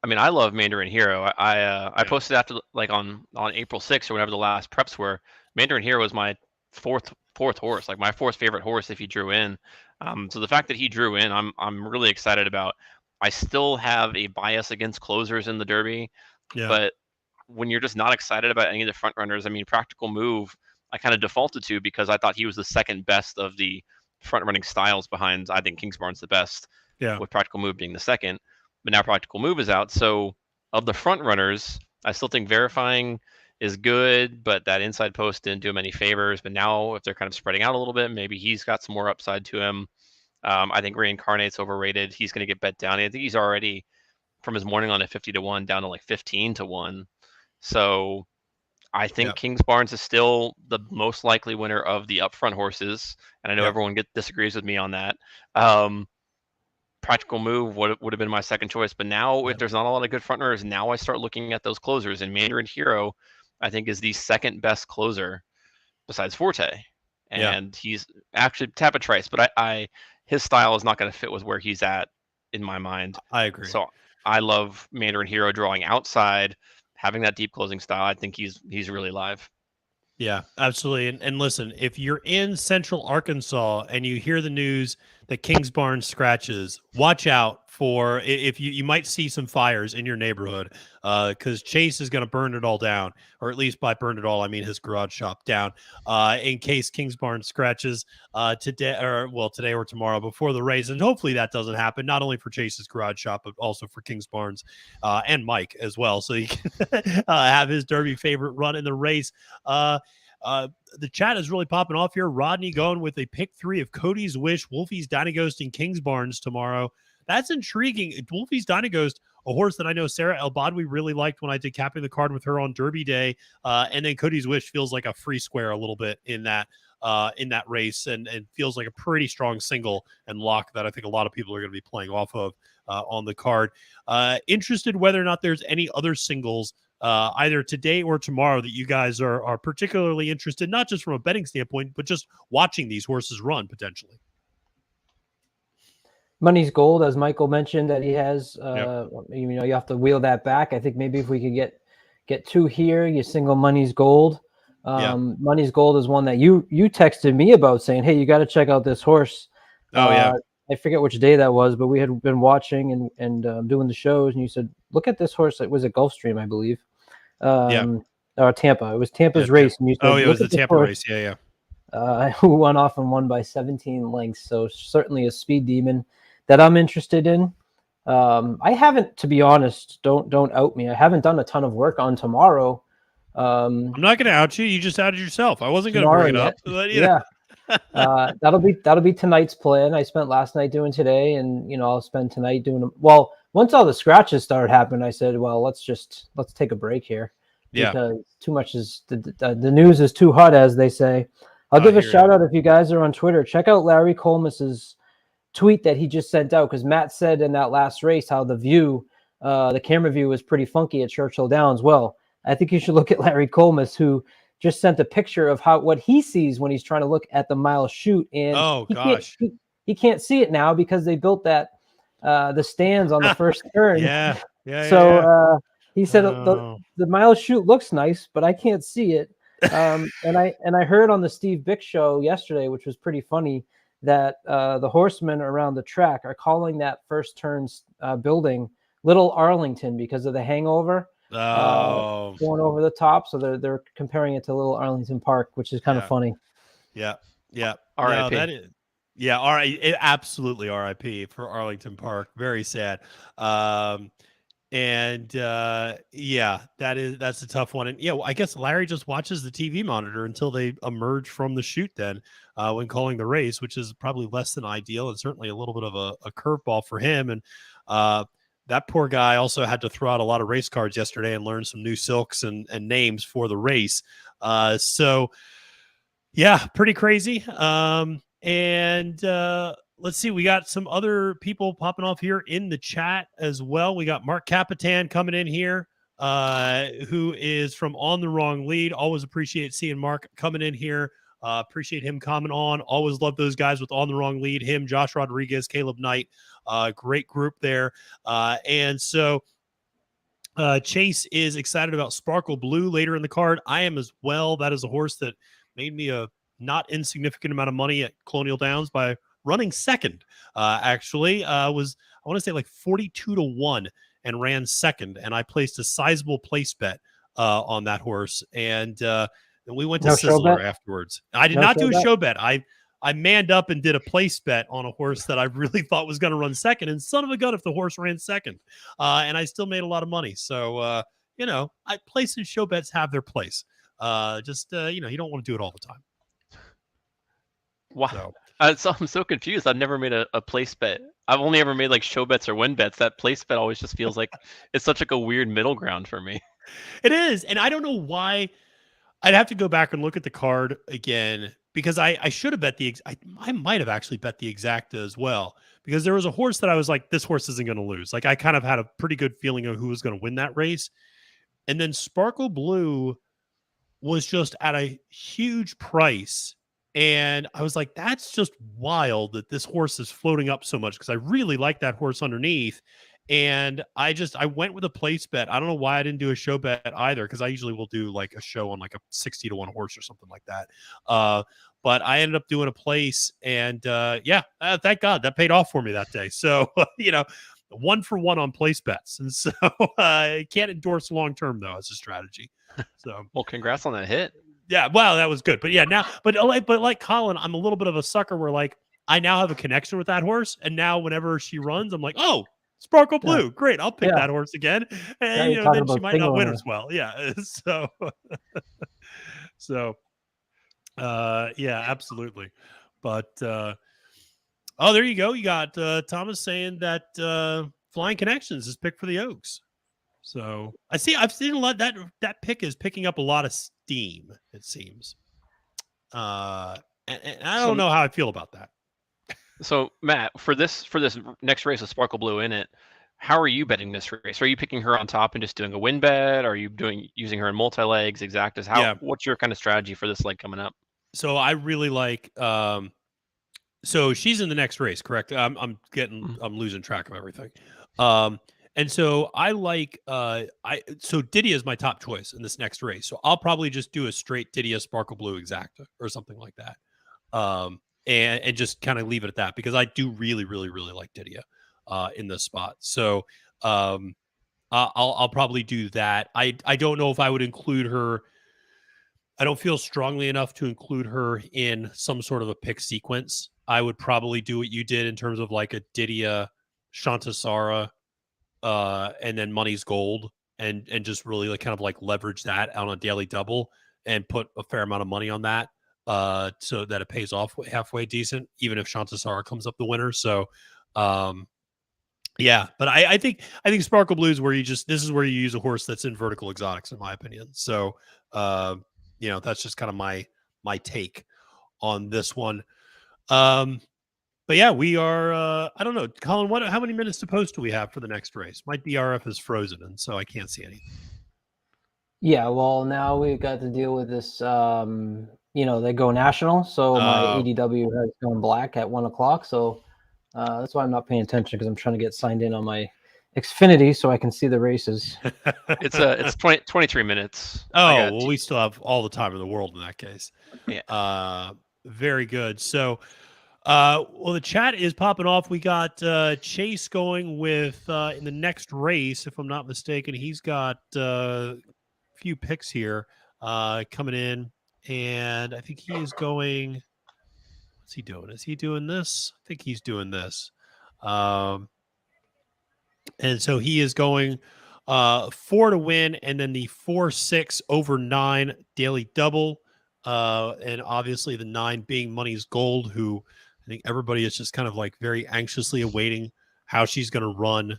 I mean, I love Mandarin Hero. I posted after like on April 6th or whenever the last preps were. Mandarin Hero was my fourth horse, like my 4th favorite horse if he drew in. So the fact that he drew in, I'm really excited about. I still have a bias against closers in the Derby, but when you're just not excited about any of the front runners, I mean, Practical Move, I kind of defaulted to because I thought he was the second best of the front running styles behind, I think Kingsbarn's the best, with Practical Move being the second. But now Practical Move is out. So of the front runners, I still think Verifying is good, but that inside post didn't do him any favors. But now if they're kind of spreading out a little bit, maybe he's got some more upside to him. I think Reincarnate's overrated. He's going to get bet down. I think he's already from his morning on at 50-1 down to like 15-1. So I think Kingsbarns is still the most likely winner of the upfront horses, and I know everyone disagrees with me on that. Practical Move would have been my second choice, but now if there's not a lot of good front runners, now I start looking at those closers. And Mandarin Hero, I think is the second best closer besides Forte. And he's actually Tapit Trice, but his style is not going to fit with where he's at in my mind. I agree. So I love Mandarin Hero drawing outside, having that deep closing style. I think he's really live. Yeah, absolutely. And listen, if you're in Central Arkansas and you hear the news that Kingsbarn scratches, watch out for if you might see some fires in your neighborhood because Chase is going to burn it all down, or at least by burn it all, I mean his garage shop down in case Kingsbarn scratches today or tomorrow before the race. And hopefully that doesn't happen, not only for Chase's garage shop, but also for Kingsbarn's and Mike as well. So he can have his Derby favorite run in the race. The chat is really popping off here. Rodney going with a pick 3 of Cody's Wish, Wolfie's Dynaghost, and Kingsbarns tomorrow. That's intriguing. Wolfie's Dynaghost, a horse that I know Sarah El-Badwi really liked when I did capping the card with her on Derby Day. And then Cody's Wish feels like a free square a little bit in that race and feels like a pretty strong single and lock that I think a lot of people are going to be playing off of on the card. Interested whether or not there's any other singles either today or tomorrow that you guys are particularly interested, not just from a betting standpoint, but just watching these horses run potentially. Money's Gold, as Michael mentioned, that he has. You have to wheel that back. I think maybe if we could get 2 here, you single Money's Gold. Money's Gold is one that you texted me about saying, hey, you got to check out this horse. I forget which day that was, but we had been watching and doing the shows, and you said, look at this horse. It was at Gulfstream, I believe. Or Tampa. It was Tampa's race. And you said, it was the Tampa race. Who won off and won by 17 lengths. So certainly a speed demon that I'm interested in. I haven't, to be honest, don't out me. I haven't done a ton of work on tomorrow. I'm not going to out you. You just outed yourself. I wasn't going to bring it up. But, that'll be tonight's plan. I spent last night doing today, and I'll spend tonight doing them. Well, once all the scratches started happening, I said, well, let's take a break here. Because too much is the news is too hot, as they say. I'll give a shout out if you guys are on Twitter. Check out Larry Colmus's tweet that he just sent out, because Matt said in that last race how the view, the camera view was pretty funky at Churchill Downs. Well, I think you should look at Larry Colmus, who just sent a picture of what he sees when he's trying to look at the mile chute, and he can't see it now because they built that the stands on the first turn. He said the mile chute looks nice, but I can't see it. And I heard on the Steve Bick show yesterday, which was pretty funny, that the horsemen around the track are calling that first turn building Little Arlington because of the hangover. Going over the top, so they're comparing it to Little Arlington Park, which is kind of funny. R.I.P. Absolutely R.I.P. for Arlington Park. Very sad. That's a tough one. And I guess Larry just watches the TV monitor until they emerge from the chute then when calling the race, which is probably less than ideal and certainly a little bit of a curveball for him. And that poor guy also had to throw out a lot of race cards yesterday and learn some new silks and names for the race. Pretty crazy. Let's see. We got some other people popping off here in the chat as well. We got Mark Capitan coming in here, who is from On the Wrong Lead. Always appreciate seeing Mark coming in here. Appreciate him coming on. Always love those guys with On the Wrong Lead. Him, Josh Rodriguez, Caleb Knight. Great group there. Chase is excited about Sparkle Blue later in the card. I am as well. That is a horse that made me a not insignificant amount of money at Colonial Downs by running second. I want to say like 42-1 and ran second. And I placed a sizable place bet on that horse. And we went to Sizzler afterwards. I did not do a show bet. I manned up and did a place bet on a horse that I really thought was going to run second. And son of a gun if the horse ran second. And I still made a lot of money. So, place and show bets have their place. You don't want to do it all the time. Wow. So I'm so confused. I've never made a place bet. I've only ever made like show bets or win bets. That place bet always just feels like it's such like a weird middle ground for me. It is. And I don't know why. I'd have to go back and look at the card again because I should have bet I might have actually bet the exacta as well, because there was a horse that I was like, this horse isn't going to lose. Like I kind of had a pretty good feeling of who was going to win that race. And then Sparkle Blue was just at a huge price. And I was like, that's just wild that this horse is floating up so much, because I really like that horse underneath. And I went with a place bet. I don't know why I didn't do a show bet either, because I usually will do like a show on like a 60-1 horse or something like that. But I ended up doing a place, and thank God that paid off for me that day. So, 1 for 1 on place bets. And so I can't endorse long term though as a strategy. So, well, congrats on that hit. Yeah, well, that was good. But yeah, now, but like Colin, I'm a little bit of a sucker where like I now have a connection with that horse, and now whenever she runs, I'm like, oh, Sparkle Blue, great, I'll pick that horse again, and then she might not win as well. Yeah, yeah, absolutely. But there you go. You got Thomas saying that Flying Connections is picked for the Oaks. So I've seen a lot that pick is picking up a lot of steam, it seems. And I don't know how I feel about that. So Matt, for this next race with Sparkle Blue in it, how are you betting this race? Are you picking her on top and just doing a win bet? Are you using her in multi-legs, exactas? What's your kind of strategy for this leg coming up? So I really like so she's in the next race, correct? I'm losing track of everything. And so I like so Didia is my top choice in this next race. So I'll probably just do a straight Didia Sparkle Blue exacta or something like that. And just kind of leave it at that, because I do really, really, really like Didia in this spot. So I'll probably do that. I don't know if I would include her. I don't feel strongly enough to include her in some sort of a pick sequence. I would probably do what you did in terms of like a Didia, Shantasara, and then Money's Gold, and just really like kind of like leverage that on a daily double and put a fair amount of money on that, so that it pays off halfway decent, even if Shantasara comes up the winner. So, yeah, but I think Sparkle Blue is where this is where you use a horse that's in vertical exotics, in my opinion. So, that's just kind of my take on this one. But yeah, we are, I don't know, Colin, how many minutes to post do we have for the next race? My DRF is frozen, and so I can't see anything. Yeah, well, now we've got to deal with this, they go national, so my ADW has gone black at 1 o'clock, so that's why I'm not paying attention, because I'm trying to get signed in on my Xfinity so I can see the races. It's 23 minutes. Oh, well, we still have all the time in the world in that case. Yeah. Very good. So, well, the chat is popping off. We got Chase going with in the next race, if I'm not mistaken. He's got a few picks here coming in, and I think he is going. What's he doing? Is he doing this? I think he's doing this. And so he is going 4 to win, and then the 4-6 over 9 daily double, and obviously the 9 being Money's Gold, who I think everybody is just kind of like very anxiously awaiting how she's going to run.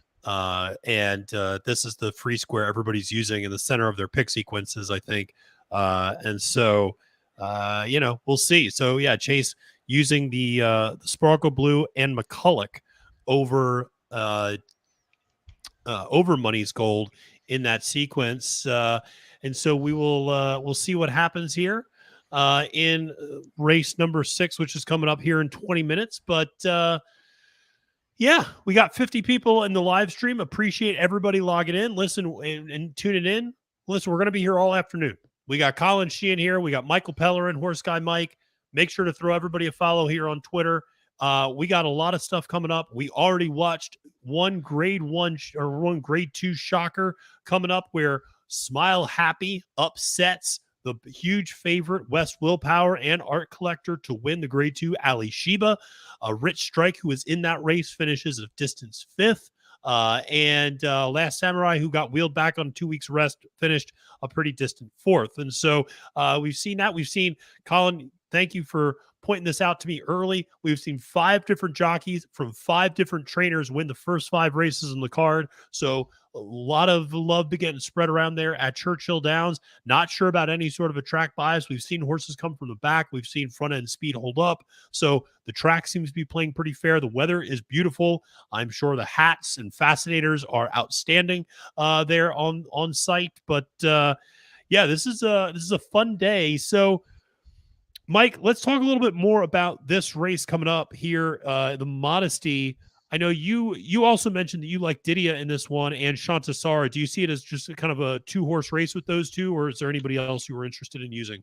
And this is the free square everybody's using in the center of their pick sequences, I think. And so, we'll see. So yeah, Chase using the Sparkle Blue and McCulloch over Money's Gold in that sequence. And so we'll see what happens here in race number 6, which is coming up here in 20 minutes. But yeah, we got 50 people in the live stream. Appreciate everybody logging in, listen and tuning in. Listen, we're going to be here all afternoon. We got Colin Sheehan here. We got Michael Pellerin, Horse Guy Mike. Make sure to throw everybody a follow here on Twitter. We got a lot of stuff coming up. We already watched one grade 2 shocker coming up where Smile Happy upsets the huge favorite West Willpower and Art Collector to win the grade 2 Ali Sheba. Rich Strike, who was in that race, finishes a distance 5th. And Last Samurai, who got wheeled back on 2 weeks rest, finished a pretty distant 4th. And so we've seen that. We've seen, Colin, thank you for pointing this out to me early. We've seen 5 different jockeys from 5 different trainers win the first 5 races in the card. So a lot of love to getting spread around there at Churchill Downs. Not sure about any sort of a track bias. We've seen horses come from the back. We've seen front end speed hold up. So the track seems to be playing pretty fair. The weather is beautiful. I'm sure the hats and fascinators are outstanding there on site. But yeah, yeah, this is a fun day. So, Mike, let's talk a little bit more about this race coming up here, the Modesty. I know you also mentioned that you like Didia in this one and Shantasara. Do you see it as just a kind of a 2-horse race with those two, or is there anybody else you were interested in using?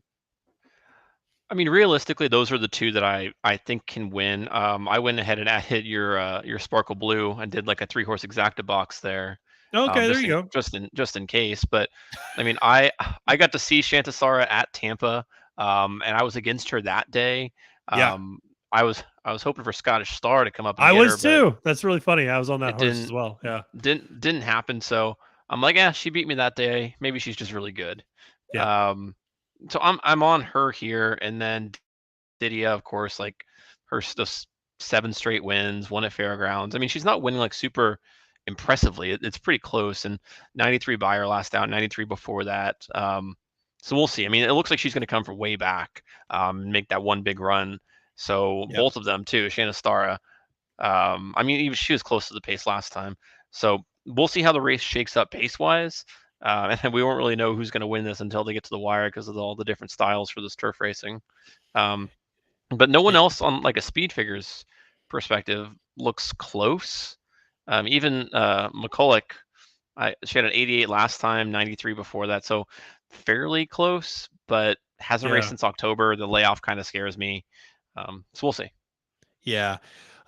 I mean, realistically, those are the two that I think can win. I went ahead and added your Sparkle Blue and did like a 3-horse exacta box there, Okay, there you go. just in case. But I mean, I got to see Shantasara at Tampa, and I was against her that day. Yeah. I was hoping for Scottish Star to come up and I get was her, too. That's really funny. I was on that it horse as well. Yeah. didn't happen. So I'm like, yeah, she beat me that day. Maybe she's just really good. Yeah. So I'm on her here, and then Didia, of course, like her 7 straight wins, won at Fairgrounds. I mean, she's not winning like super impressively. It's pretty close. And 93 by her last out, 93 before that. So we'll see. I mean, it looks like she's going to come from way back, and make that one big run. So both of them too, Shanastara. I mean, even she was close to the pace last time. So we'll see how the race shakes up pace wise. And we won't really know who's going to win this until they get to the wire because of all the different styles for this turf racing. But no one else on like a speed figures perspective looks close. Even McCulloch, she had an 88 last time, 93 before that, so fairly close, but hasn't raced since October. The layoff kind of scares me. So we'll see. Yeah.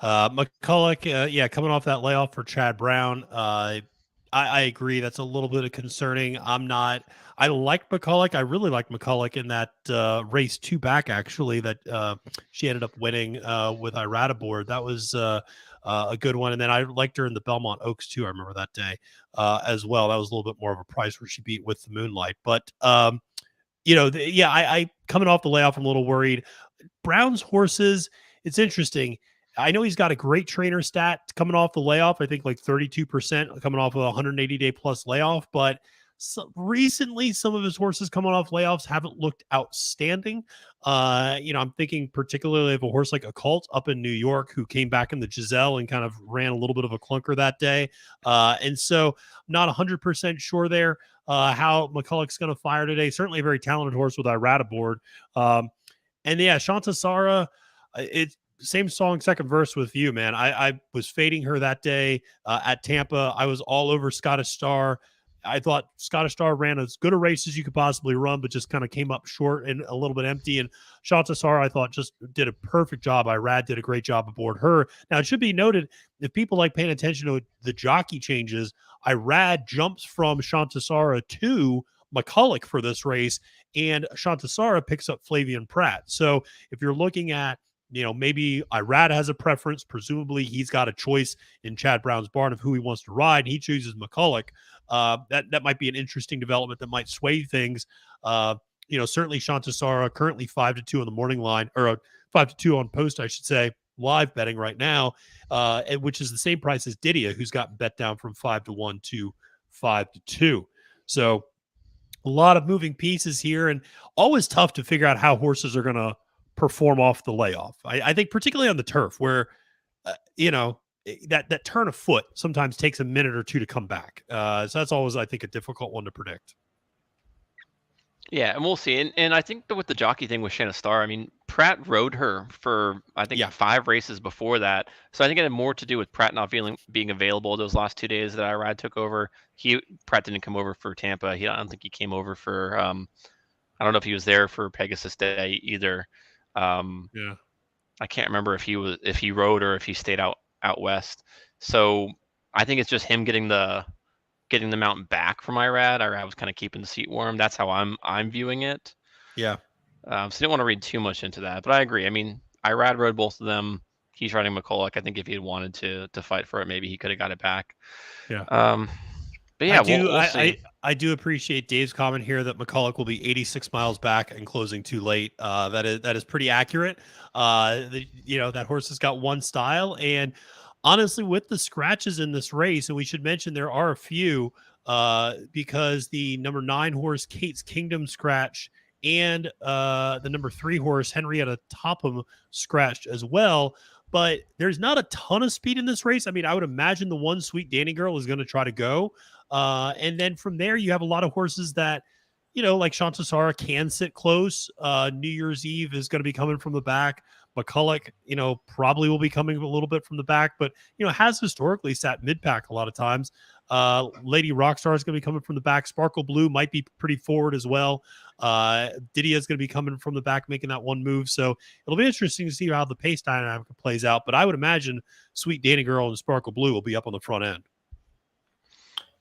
McCulloch, coming off that layoff for Chad Brown, I agree. That's a little bit of concerning. I like McCulloch. I really like McCulloch in that race 2 back, actually, that she ended up winning with Irad aboard. That was a good one. And then I liked her in the Belmont Oaks, too. I remember that day as well. That was a little bit more of a price where she beat With the Moonlight. But, I coming off the layoff, I'm a little worried. Brown's horses, it's interesting. I know he's got a great trainer stat coming off the layoff. I think like 32% coming off of a 180-day plus layoff. But recently, some of his horses coming off layoffs haven't looked outstanding. I'm thinking particularly of a horse like Occult up in New York who came back in the Giselle and kind of ran a little bit of a clunker that day. And so I'm not 100% sure there how McCulloch's going to fire today. Certainly a very talented horse with Irad aboard. And yeah, Shantasara, it's same song, second verse with you, man. I was fading her that day at Tampa. I was all over Scottish Star. I thought Scottish Star ran as good a race as you could possibly run, but just kind of came up short and a little bit empty. And Shantasara, I thought, just did a perfect job. Irad did a great job aboard her. Now, it should be noted, if people like paying attention to the jockey changes, Irad jumps from Shantasara to McCulloch for this race, and Shantasara picks up Flavian Pratt. So if you're looking at, maybe Irad has a preference. Presumably, he's got a choice in Chad Brown's barn of who he wants to ride, and he chooses McCulloch. That might be an interesting development that might sway things. Certainly Shantasara currently 5-2 on the morning line, or 5-2 on post, I should say, live betting right now, which is the same price as Didia, who's gotten bet down from 5-1 to 5-2. So a lot of moving pieces here, and always tough to figure out how horses are going to perform off the layoff. I think particularly on the turf where, that turn of foot sometimes takes a minute or two to come back. So that's always, I think, a difficult one to predict. Yeah, and we'll see. And I think that with the jockey thing with Shanna Star, I mean, Pratt rode her for, I think, 5 races before that. So I think it had more to do with Pratt not being available those last 2 days that Irad took over. Pratt didn't come over for Tampa. I don't think he came over for, I don't know if he was there for Pegasus Day either. I can't remember if he rode or if he stayed out west. So I think it's just him getting the mountain back from Irad. Irad was kind of keeping the seat warm. That's how I'm viewing it. Yeah. So didn't want to read too much into that, but I agree. I mean, Irad rode both of them. He's riding McCulloch. I think if he had wanted to fight for it, maybe he could have got it back. Yeah. But yeah, we'll see. I do appreciate Dave's comment here that McCulloch will be 86 miles back and closing too late. That is pretty accurate. That horse has got one style, and honestly, with the scratches in this race, and we should mention there are a few because the number 9 horse Kate's Kingdom scratch and the number 3 horse Henrietta Topham scratched as well. But there's not a ton of speed in this race. I mean, I would imagine the one Sweet Danny Girl is going to try to go. And then from there, you have a lot of horses that like Shantasara can sit close. New Year's Eve is going to be coming from the back. McCulloch, probably will be coming a little bit from the back, but, has historically sat mid-pack a lot of times. Lady Rockstar is going to be coming from the back. Sparkle Blue might be pretty forward as well. Didia is going to be coming from the back, making that one move. So it'll be interesting to see how the pace dynamic plays out. But I would imagine Sweet Danny Girl and Sparkle Blue will be up on the front end.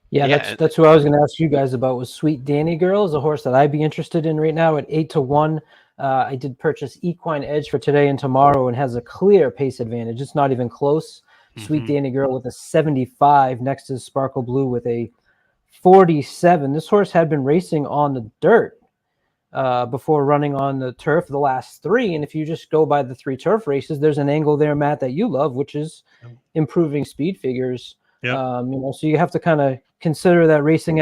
Yeah, that's who I was going to ask you guys about. Was Sweet Danny Girl is a horse that I'd be interested in right now at 8-1. I did purchase Equine Edge for today and tomorrow and has a clear pace advantage. It's not even close. Sweet Danny Girl with a 75 next to Sparkle Blue with a 47. This horse had been racing on the dirt before running on the turf the last 3. And if you just go by the 3 turf races, there's an angle there, Matt, that you love, which is improving speed figures. Yep. So you have to kind of consider that racing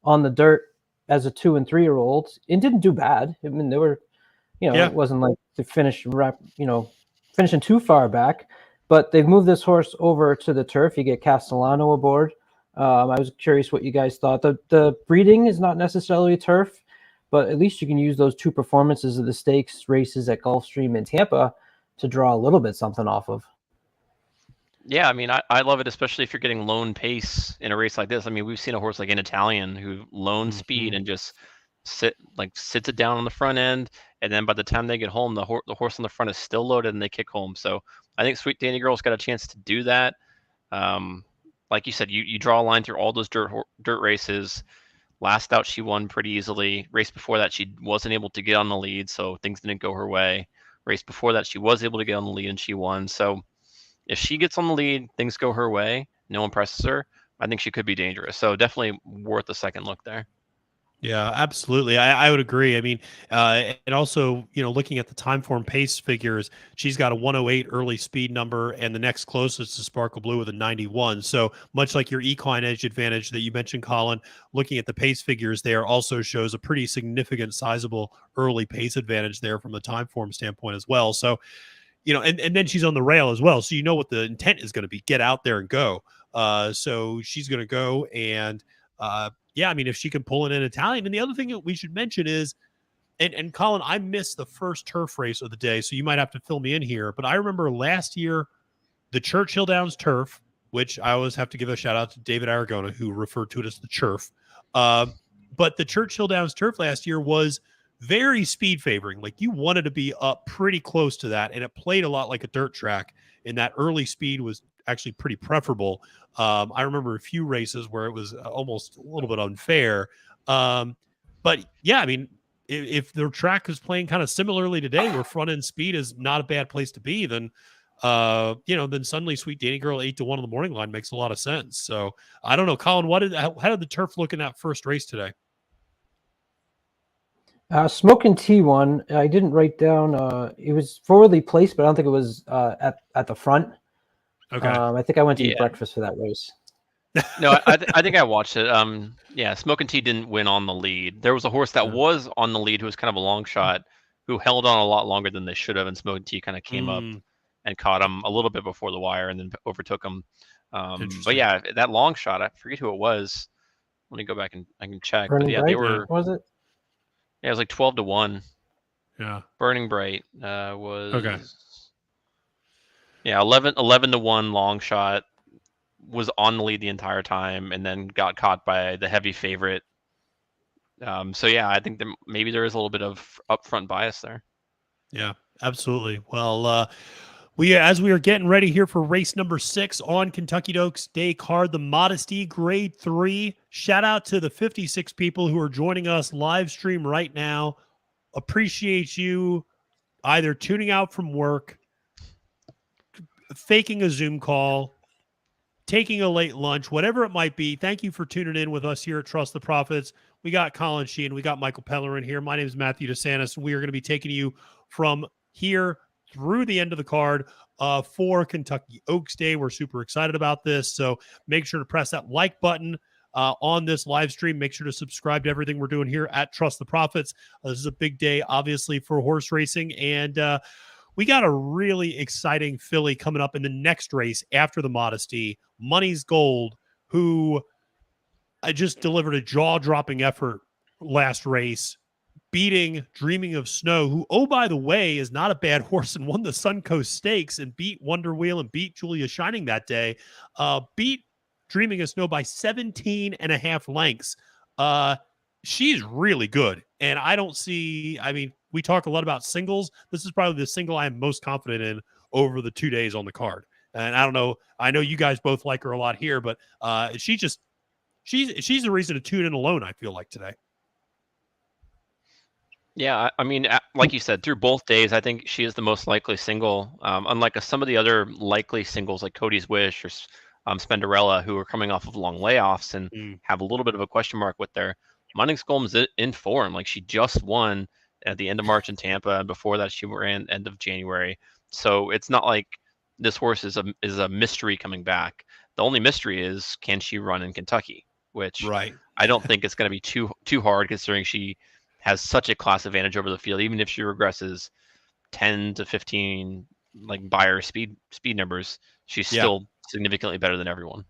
on the dirt as a 2- and 3-year-old. It didn't do bad. I mean, they were, it wasn't like to finish, finishing too far back. But they've moved this horse over to the turf. You get Castellano aboard. I was curious what you guys thought. The breeding is not necessarily turf, but at least you can use those 2 performances of the stakes races at Gulfstream and Tampa to draw a little bit something off of. Yeah, I mean, I love it, especially if you're getting lone pace in a race like this. I mean, we've seen a horse like an Italian who lone speed and just sits it down on the front end, and then by the time they get home, the horse on the front is still loaded and they kick home. So I think Sweet Danny Girl's got a chance to do that. Like you said, you draw a line through all those dirt races. Last out, she won pretty easily. Race before that, she wasn't able to get on the lead, so things didn't go her way. Race before that, she was able to get on the lead and she won. So if she gets on the lead, things go her way, no one presses her, I think she could be dangerous. So definitely worth a second look there. Yeah, absolutely. I would agree. I mean, and also, looking at the time form pace figures, she's got a 108 early speed number, and the next closest is Sparkle Blue with a 91. So much like your Equine Edge advantage that you mentioned, Colin, looking at the pace figures there also shows a pretty significant, sizable early pace advantage there from the time form standpoint as well. So, and then she's on the rail as well. So what the intent is going to be, get out there and go. So she's going to go and, yeah, I mean, if she can pull in an Italian. And the other thing that we should mention is, and Colin, I missed the first turf race of the day, so you might have to fill me in here. But I remember last year, the Churchill Downs turf, which I always have to give a shout out to David Aragona, who referred to it as the Churf. But the Churchill Downs turf last year was very speed favoring. Like, you wanted to be up pretty close to that, and it played a lot like a dirt track. And that early speed was actually pretty preferable. I remember a few races where it was almost a little bit unfair. But yeah, I mean, if the track is playing kind of similarly today, where front end speed is not a bad place to be, then then suddenly Sweet Danny Girl 8-1 on the morning line makes a lot of sense. So I don't know, Colin, how did the turf look in that first race today? Smoking Tea one. I didn't write down. It was forwardly placed, but I don't think it was at the front. Okay. I think I went to eat breakfast for that race. No, I think I watched it. Yeah, Smoking Tea didn't win on the lead. There was a horse that was on the lead who was kind of a long shot, who held on a lot longer than they should have, and Smoking Tea kind of came up and caught him a little bit before the wire and then overtook him. But yeah, that long shot, I forget who it was. Let me go back and I can check. Burning but yeah, Bright, they were. Was it? Yeah, it was like 12-1. Yeah. Burning Bright was. Okay. Yeah, 11-1 long shot, was on the lead the entire time, and then got caught by the heavy favorite. So yeah, I think maybe there is a little bit of upfront bias there. Yeah, absolutely. Well, as we are getting ready here for race number 6 on Kentucky Oaks Day card, the Modesty Grade 3. Shout out to the 56 people who are joining us live stream right now. Appreciate you either tuning out from work, faking a Zoom call, taking a late lunch, whatever it might be. Thank you for tuning in with us here at Trust the Profits. We got Colin Sheehan, we got Michael Pellerin here. My name is Matthew DeSantis, and we are going to be taking you from here through the end of the card for Kentucky Oaks Day. We're super excited about this, so make sure to press that like button on this live stream. Make sure to subscribe to everything we're doing here at Trust the Profits. This is a big day, obviously, for horse racing, and we got a really exciting filly coming up in the next race after the Modesty. Money's Gold, who just delivered a jaw-dropping effort last race, beating Dreaming of Snow, who, oh, by the way, is not a bad horse and won the Suncoast Stakes and beat Wonder Wheel and beat Julia Shining that day, beat Dreaming of Snow by 17.5 lengths. She's really good. And I don't see, I mean, we talk a lot about singles. This is probably the single I am most confident in over the 2 days on the card. And I don't know, I know you guys both like her a lot here, but she's the reason to tune in alone, I feel like, today. Yeah, I mean, like you said, through both days, I think she is the most likely single. Unlike some of the other likely singles like Cody's Wish or Spenderella, who are coming off of long layoffs and have a little bit of a question mark with their Munningscolm's in form. Like, she just won at the end of March in Tampa, and before that she ran end of January. So it's not like this horse is a mystery coming back. The only mystery is, can she run in Kentucky? Which I don't think it's going to be too hard, considering she has such a class advantage over the field. Even if she regresses 10 to 15 like Beyer speed numbers, she's still significantly better than everyone.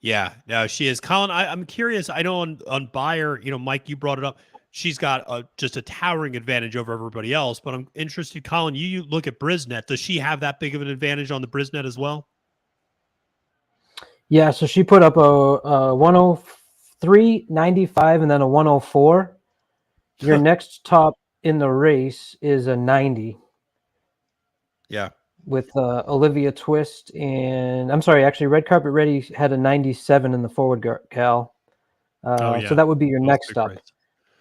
Yeah, no, she is. Colin, I'm curious. I know on Beyer, Mike, you brought it up. She's got just a towering advantage over everybody else. But I'm interested, Colin, you look at Brisnet. Does she have that big of an advantage on the Brisnet as well? Yeah, so she put up a 103.95 and then a 104. Your next top in the race is a 90. Yeah. With Olivia Twist and actually Red Carpet Ready had a 97 in the forward gal. So that would be your next up.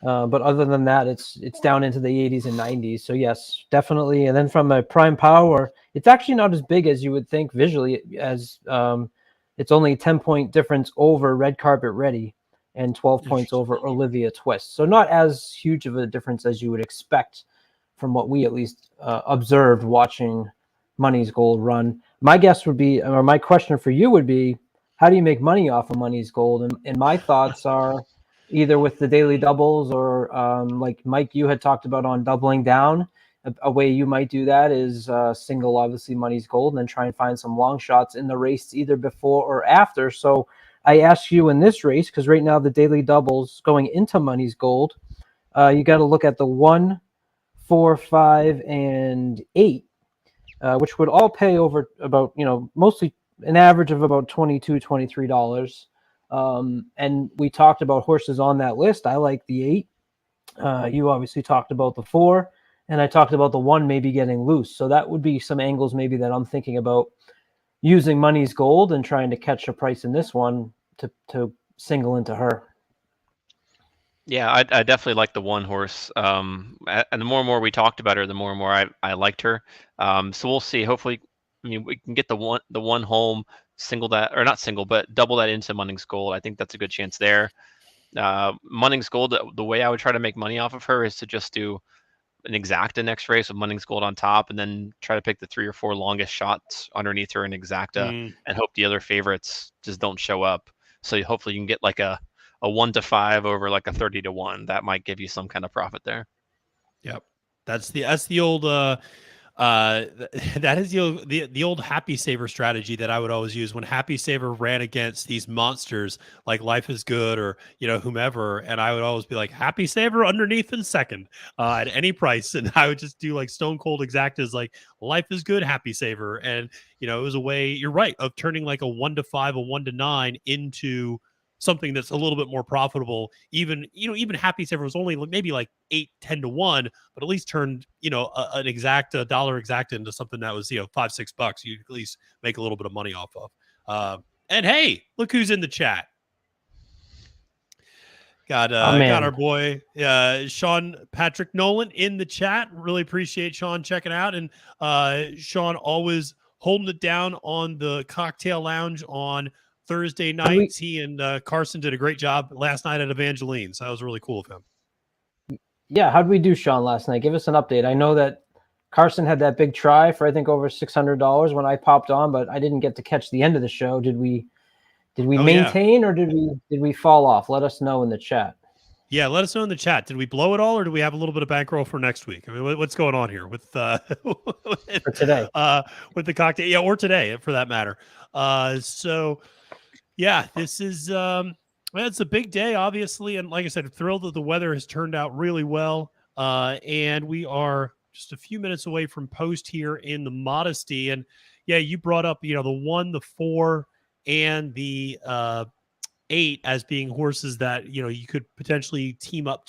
But other than that, it's down into the 80s and 90s. So yes, definitely. And then from a Prime Power, it's actually not as big as you would think visually, as it's only a 10-point difference over Red Carpet Ready and 12 points over Olivia Twist. So not as huge of a difference as you would expect from what we at least observed watching Money's Gold run. My guess would be, or my question for you would be, how do you make money off of Money's Gold? And my thoughts are either with the daily doubles or like Mike, you had talked about on doubling down. A way you might do that is single, obviously, Money's Gold, and then try and find some long shots in the race either before or after. So I ask you in this race, because right now the daily doubles going into Money's Gold, you got to look at the 1, 4, 5, and 8, which would all pay over about, mostly an average of about $22, $23. And we talked about horses on that list. I like the 8. You obviously talked about the 4, and I talked about the 1 maybe getting loose. So that would be some angles maybe that I'm thinking about using Money's Gold and trying to catch a price in this one to single into her. Yeah, I definitely like the 1 horse. And the more and more we talked about her, the more and more I liked her. So we'll see. Hopefully, I mean, we can get the one home, single that, or not single, but double that into Munnings Gold. I think that's a good chance there. Munnings Gold, the way I would try to make money off of her is to just do an exacta next race with Munnings Gold on top, and then try to pick the 3 or 4 longest shots underneath her in exacta, and hope the other favorites just don't show up. So hopefully you can get like a 1-5 over like a 30-1. That might give you some kind of profit there. Yep. That's the old that is the old Happy Saver strategy that I would always use when Happy Saver ran against these monsters like Life is Good or whomever, and I would always be like, Happy Saver underneath in second at any price, and I would just do like stone cold exactas like Life is Good, Happy Saver, and it was a way, you're right, of turning like a 1-5, a 1-9 into something that's a little bit more profitable. Even Happy Saver was only maybe like 8-10-1, but at least turned an exacta, dollar exacta into something that was $5-6 you at least make a little bit of money off of. And hey, look who's in the chat. Got our boy Sean Patrick Nolan in the chat. Really appreciate Sean checking out, and Sean always holding it down on the cocktail lounge on Thursday nights. He and Carson did a great job last night at Evangeline's. That was really cool of him. Yeah, how'd we do, Sean, last night? Give us an update. I know that Carson had that big try for I think over $600 when I popped on, but I didn't get to catch the end of the show. Did we maintain or did we fall off? Let us know in the chat. Yeah, let us know in the chat. Did we blow it all, or do we have a little bit of bankroll for next week? I mean, what's going on here with for today? With the cocktail, or today for that matter. So yeah, this is Well, it's a big day, obviously, and like I said, thrilled that the weather has turned out really well. And we are just a few minutes away from post here in the Modesty. And yeah, you brought up, the 1, the 4, and the 8 as being horses that you could potentially team up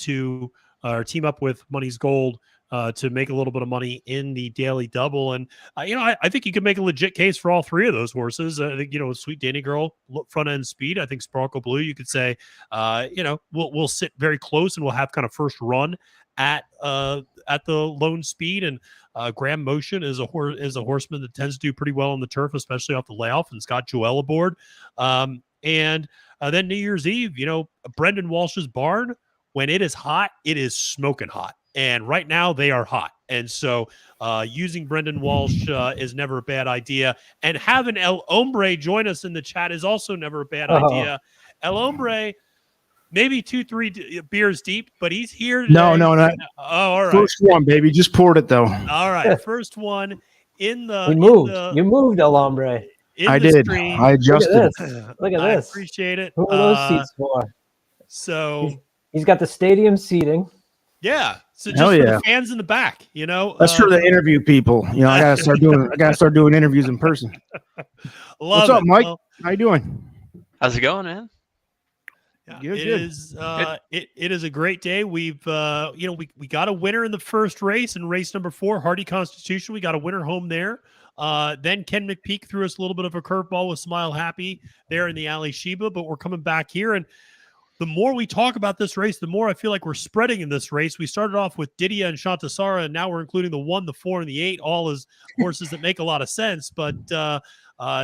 with Money's Gold to make a little bit of money in the daily double. And I think you could make a legit case for all 3 of those horses. I think Sweet Danny Girl, front end speed. I think Sparkle Blue, you could say we'll sit very close and we'll have kind of first run at the lone speed. And Graham Motion is a horseman that tends to do pretty well on the turf, especially off the layoff, and Scott Joel aboard. And then New Year's Eve, Brendan Walsh's barn, when it is hot, it is smoking hot. And right now they are hot. And so using Brendan Walsh is never a bad idea. And having El Hombre join us in the chat is also never a bad idea. El Hombre, maybe 2-3 beers deep, but he's here today. No, not. Oh, all right. First one, baby. Just poured it, though. All right. First one in the... You moved, El Hombre. I did. Stream. I adjusted. Look at this. I appreciate it. Who are those seats for? So... He's got the stadium seating. Yeah. So just for the fans in the back, That's for the interview people. I gotta start doing interviews in person. What's up, Mike? How you doing? How's it going, man? Yeah, it is a great day. We've we got a winner in the first race, in race number 4, Hardy Constitution. We got a winner home there. Then Ken McPeak threw us a little bit of a curveball with Smile Happy there in the Alley Sheba, but we're coming back here. And the more we talk about this race, the more I feel like we're spreading in this race. We started off with Didia and Shantasara, and now we're including the 1, the 4, and the 8, all as horses that make a lot of sense. But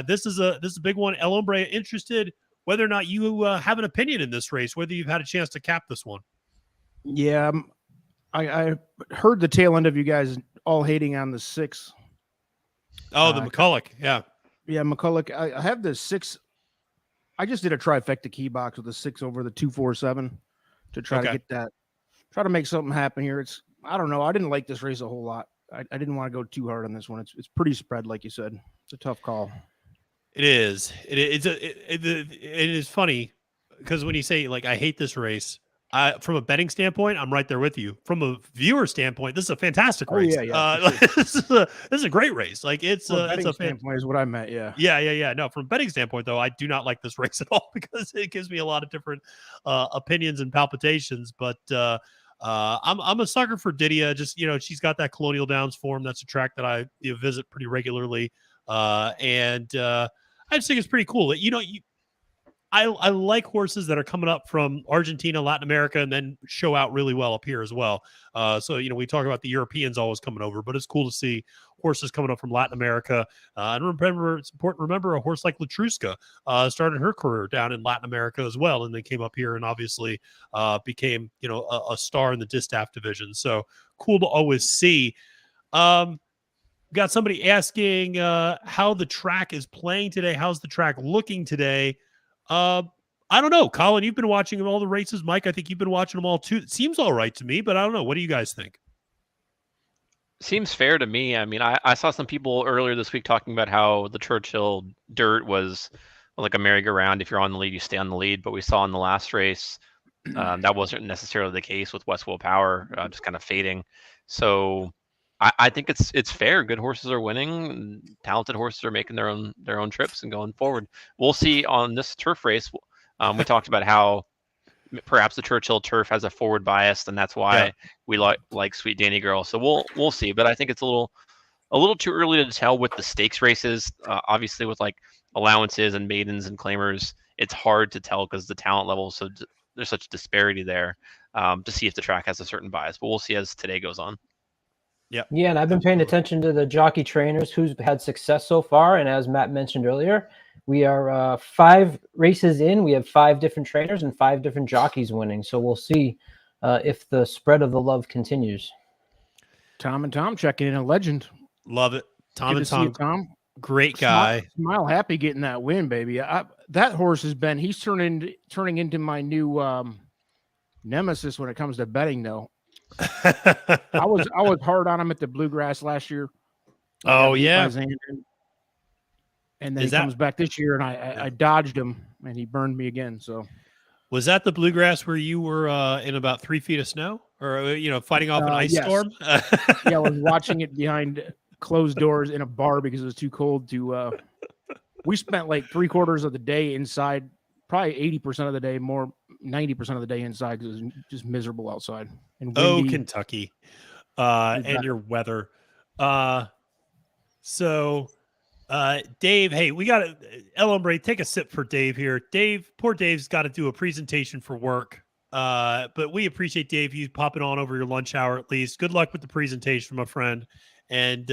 this is a big one. El Hombre, interested whether or not you have an opinion in this race, whether you've had a chance to cap this one. Yeah, I heard the tail end of you guys all hating on the 6. Oh, the McCulloch, yeah. Yeah, McCulloch. I have the 6. I just did a trifecta key box with a 6 over the 2-4-7 to try to get that, try to make something happen here. I don't know. I didn't like this race a whole lot. I didn't want to go too hard on this one. It's pretty spread, like you said. It's a tough call. It is. It is funny because when you say I hate this race, from a betting standpoint, I'm right there with you. From a viewer standpoint, this is a fantastic race. Yeah. This is a great race. It's a standpoint is what I meant. Yeah. No, from a betting standpoint, though, I do not like this race at all because it gives me a lot of different opinions and palpitations. But I'm a sucker for Didia. Just she's got that Colonial Downs form. That's a track that I visit pretty regularly, and I just think it's pretty cool. I like horses that are coming up from Argentina, Latin America, and then show out really well up here as well. So we talk about the Europeans always coming over, but it's cool to see horses coming up from Latin America. And remember, it's important to remember a horse like Latruska started her career down in Latin America as well, and they came up here and obviously became a star in the distaff division. So cool to always see. Got somebody asking how the track is playing today. How's the track looking today? I don't know. Colin, you've been watching all the races. Mike, I think you've been watching them all too. It seems all right to me, but I don't know. What do you guys think? Seems fair to me. I mean, I saw some people earlier this week talking about how the Churchill dirt was like a merry-go-round. If you're on the lead, you stay on the lead. But we saw in the last race that wasn't necessarily the case with West Will Power just kind of fading. So I think it's fair. Good horses are winning. Talented horses are making their own trips and going forward. We'll see on this turf race. We talked about how perhaps the Churchill turf has a forward bias, and that's why we like Sweet Danny Girl. So we'll see. But I think it's a little too early to tell with the stakes races. Obviously, with allowances and maidens and claimers, it's hard to tell because the talent level. So there's such disparity there to see if the track has a certain bias. But we'll see as today goes on. Yeah, and I've been paying attention to the jockey trainers who's had success so far. And as Matt mentioned earlier, we are 5 races in. We have 5 different trainers and 5 different jockeys winning. So we'll see if the spread of the love continues. Tom checking in, a legend. Love it. Tom. Great guy. Smile Happy getting that win, baby. That horse he's turning into my new nemesis when it comes to betting, though. I was hard on him at the Bluegrass last year. Oh yeah, and then he comes back this year, and I dodged him, and he burned me again. So, Was that the bluegrass where you were in about 3 feet of snow, or fighting off an ice storm? Yeah, I was watching it behind closed doors in a bar because it was too cold to. We spent like 3/4 of the day inside, probably 80% of the day, more 90% of the day inside because it was just miserable outside and windy. Kentucky, and your weather. So. Dave, hey, we got to El Hombre, take a sip for Dave here. Dave, poor Dave's got to do a presentation for work. But we appreciate Dave, you popping on over your lunch hour at least. Good luck with the presentation, my friend. And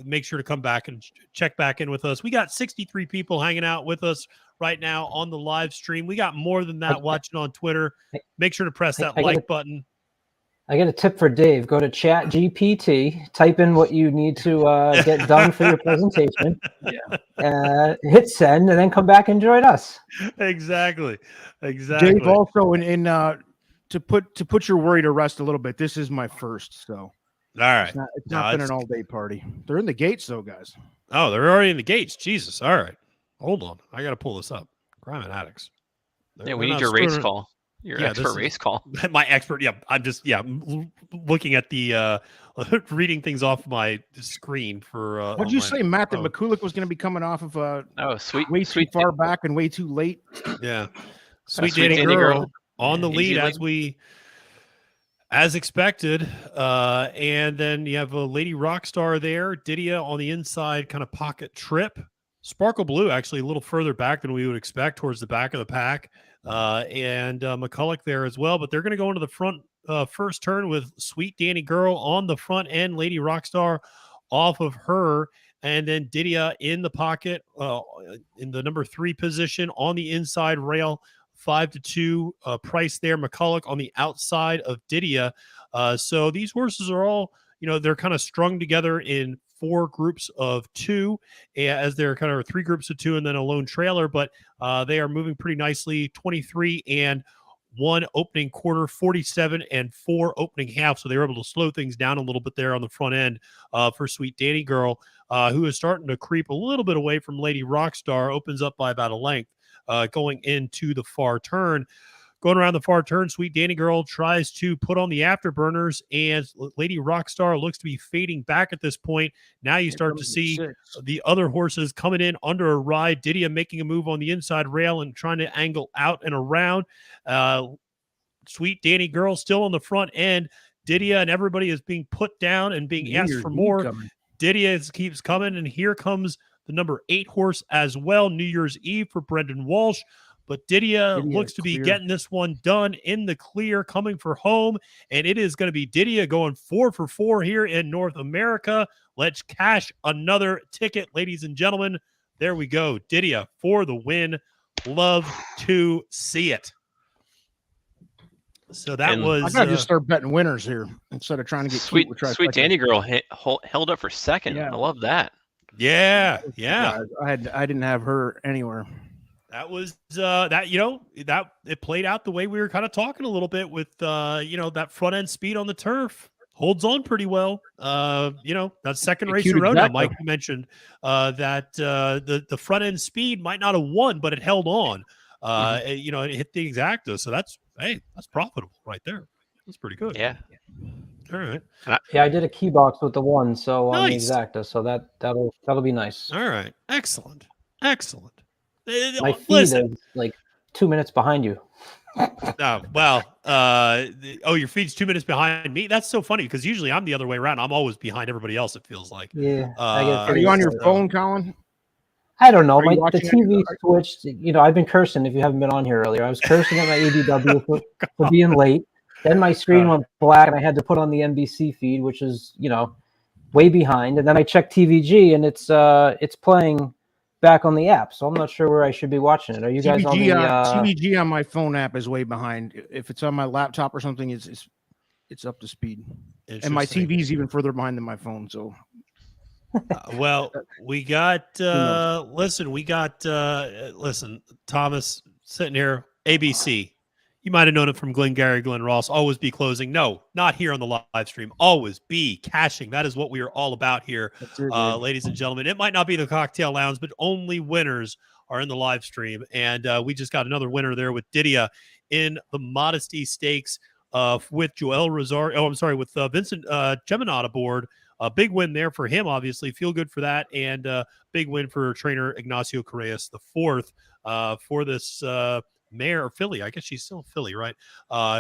make sure to come back and check back in with us. We got 63 people hanging out with us right now on the live stream. We got more than that watching on Twitter. Make sure to press that like button. I got a tip for Dave. Go to Chat GPT, type in what you need to get done for your presentation. Hit send, and then come back and join us. Exactly. Dave, also to put your worry to rest a little bit. This is my first, so all right. It's not been an all-day party. They're in the gates, though, guys. Oh, they're already in the gates. Jesus. All right. Hold on. I got to pull this up. Crime and Addicts. We need your race call. Your expert race call. My expert. Yeah. I'm just, looking at the, reading things off my screen for. What did you say, Matt, that McCulloch was going to be coming off of way too far back and way too late? Yeah. Sweet Danny Girl on the lead as expected. And then you have a Lady Rockstar there. Didia on the inside, kind of pocket trip. Sparkle Blue actually a little further back than we would expect, towards the back of the pack. And McCulloch there as well, but they're going to go into the front first turn with Sweet Danny Girl on the front end, Lady Rockstar off of her, and then Didia in the pocket in the number 3 position on the inside rail, 5-2 price there. McCulloch on the outside of Didia. So these horses are all, they're kind of strung together in 4 groups of 2, as they're kind of 3 groups of 2 and then a lone trailer, but they are moving pretty nicely. 23 and 1 opening quarter, 47 and 4 opening half. So they were able to slow things down a little bit there on the front end for Sweet Danny Girl, who is starting to creep a little bit away from Lady Rockstar. Opens up by about a length going into the far turn. Going around the far turn, Sweet Danny Girl tries to put on the afterburners, and Lady Rockstar looks to be fading back at this point. Now you start to see the other horses coming in under a ride. Didia making a move on the inside rail and trying to angle out and around. Sweet Danny Girl still on the front end. Didia and everybody is being put down and being asked for more. Didia keeps coming, and here comes the number 8 horse as well, New Year's Eve for Brendan Walsh. But Didia looks to be getting this one done in the clear, coming for home. And it is going to be Didia going 4 for 4 here in North America. Let's cash another ticket, ladies and gentlemen. There we go. Didia for the win. Love to see it. So that was. I got to just start betting winners here instead of trying to get Sweet Danny Girl held up for second. Yeah. I love that. Yeah. I didn't have her anywhere. That was that it played out the way we were kind of talking a little bit with that front end speed on the turf holds on pretty well. That second race in a row now, Mike mentioned that the front end speed might not have won, but it held on. It hit the exacta, so that's profitable right there. That's pretty good. Yeah. All right. Yeah, I did a key box with the 1, so on the exacta, so that'll be nice. All right, excellent. My feed is like 2 minutes behind you. Your feed's 2 minutes behind me. That's so funny because usually I'm the other way around. I'm always behind everybody else, it feels like. Yeah. Are you on your phone, Colin? I don't know. The TV switched. I've been cursing if you haven't been on here earlier. I was cursing at my ADW for being late. Then my screen went black and I had to put on the NBC feed, which is, way behind. And then I checked TVG and it's playing back on the app, so I'm not sure where I should be watching it. Are you guys on the TVG on my phone app is way behind. If it's on my laptop or something, it's up to speed. And my TV is even further behind than my phone. So, we got listen, Thomas sitting here, ABC. You might have known it from Glengarry Glen Ross. Always be closing. No, not here on the live stream. Always be cashing. That is what we are all about here, ladies and gentlemen. It might not be the cocktail lounge, but only winners are in the live stream. And we just got another winner there with Didia in the Modesty Stakes with Joel Rosario. With Vincent Geminot aboard. A big win there for him, obviously. Feel good for that. And big win for trainer Ignacio Correas, the fourth for this mare or filly. I guess she's still Philly, right?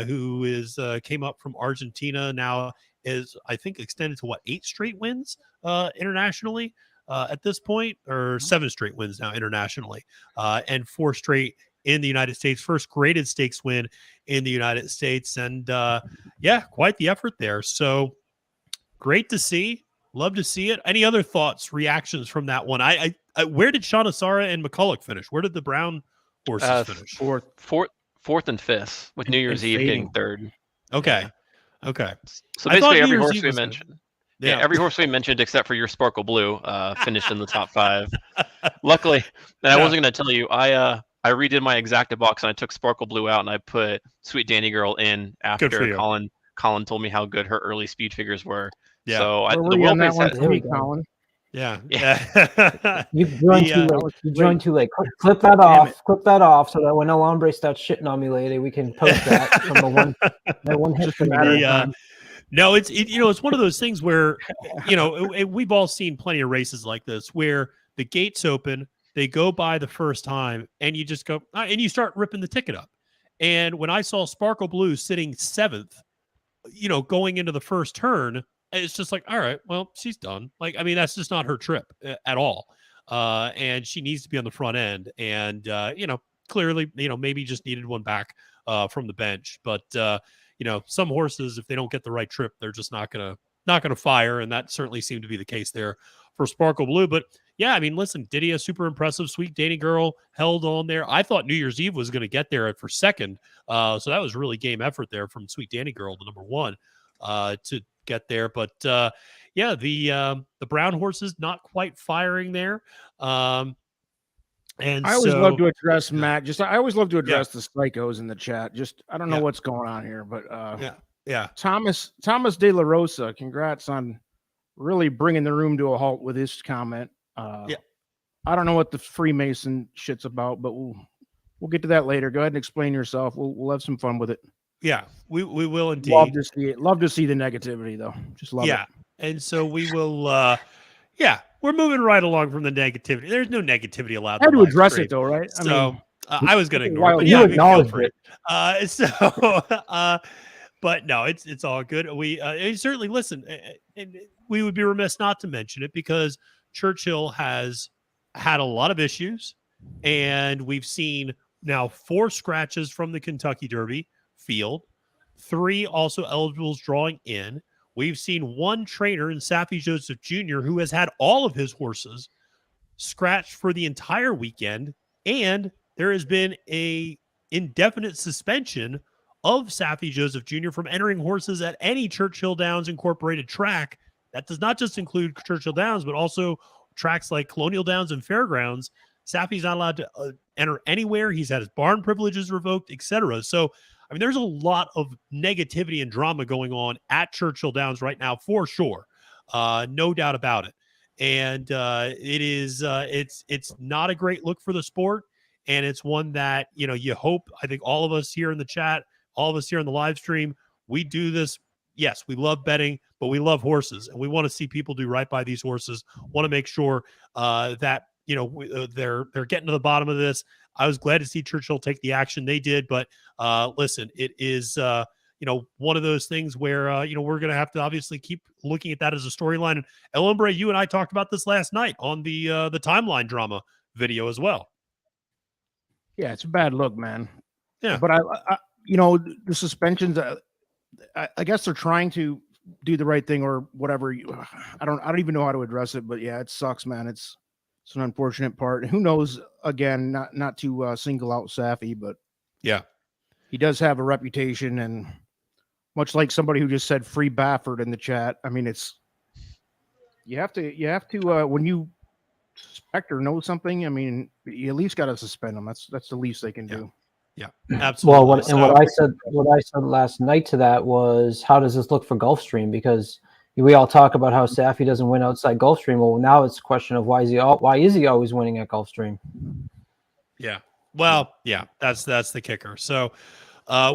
Who is came up from Argentina, now is, I think, extended to 8 straight wins internationally at this point, or 7 straight wins now internationally, and 4 straight in the United States. First graded stakes win in the United States. And quite the effort there. So great to see. Love to see it. Any other thoughts, reactions from that one? I where did Shawnasara and McCulloch finish? Where did the brown horses finish? Fourth and fifth, with New Year's Eve getting third. Okay. Yeah. Okay. So basically every horse we mentioned. Yeah, every horse we mentioned except for your Sparkle Blue finished in the top 5. Luckily, and I wasn't going to tell you, I redid my exacta box and I took Sparkle Blue out and I put Sweet Danny Girl in after Colin told me how good her early speed figures were. Yeah. So the Will Pace Colin. Yeah. You joined too late. Clip that off. Clip that off so that when Alambre starts shitting on me later, we can post that from the one hit from No, it's one of those things where, we've all seen plenty of races like this where the gates open, they go by the first time, and you just go, and you start ripping the ticket up. And when I saw Sparkle Blue sitting 7th, going into the first turn, it's just like, all right, well, she's done. That's just not her trip at all. And she needs to be on the front end. And, clearly, maybe just needed one back from the bench. But, some horses, if they don't get the right trip, they're just not gonna fire. And that certainly seemed to be the case there for Sparkle Blue. But yeah, listen, Didia, super impressive. Sweet Danny Girl held on there. I thought New Year's Eve was going to get there for second. So that was really game effort there from Sweet Danny Girl, the number 1, to get there. But the brown horses not quite firing there. And I always love to address Matt. I always love to address the psychos in the chat. I don't know what's going on here, but Thomas De La Rosa, congrats on really bringing the room to a halt with his comment. I don't know what the Freemason shit's about, but we'll get to that later. Go ahead and explain yourself. We'll have some fun with it. Yeah, we will indeed. Love to see it. Love to see the negativity though. Just love it. Yeah, and so we will. We're moving right along from the negativity. There's no negativity allowed. I had to address it though, right? I was going to ignore it. But you acknowledge it. But no, it's all good. We certainly listen, and we would be remiss not to mention it because Churchill has had a lot of issues, and we've seen now 4 scratches from the Kentucky Derby field, 3 also eligibles drawing in. We've seen 1 trainer in Saffie Joseph Jr. who has had all of his horses scratched for the entire weekend, and there has been a indefinite suspension of Saffie Joseph Jr. from entering horses at any Churchill Downs Incorporated track. That does not just include Churchill Downs, but also tracks like Colonial Downs and Fairgrounds. Saffie's not allowed to enter anywhere. He's had his barn privileges revoked, etc. So, there's a lot of negativity and drama going on at Churchill Downs right now, for sure. No doubt about it. And it is it's not a great look for the sport. And it's one that, you hope, I think all of us here in the chat, all of us here in the live stream, we do this. Yes, we love betting, but we love horses, and we want to see people do right by these horses. Want to make sure that they're getting to the bottom of this. I was glad to see Churchill take the action they did, but listen, it is one of those things where we're going to have to obviously keep looking at that as a storyline. And El Hombre, you and I talked about this last night on the timeline drama video as well. Yeah, it's a bad look, man. Yeah, but I the suspensions. I guess they're trying to do the right thing or whatever. I don't even know how to address it, but yeah, it sucks, man. It's an unfortunate part. Who knows? Again, not to single out Saffie, but yeah, he does have a reputation, and much like somebody who just said free Baffert in the chat. It's you have to when you suspect or know something. You at least got to suspend them. That's the least they can do. Yeah, absolutely. Well, what I said last night to that was, how does this look for Gulfstream? Because we all talk about how Saffie doesn't win outside Gulfstream. Well, now it's a question of why is he always winning at Gulfstream? Yeah. Well, yeah, that's the kicker. So,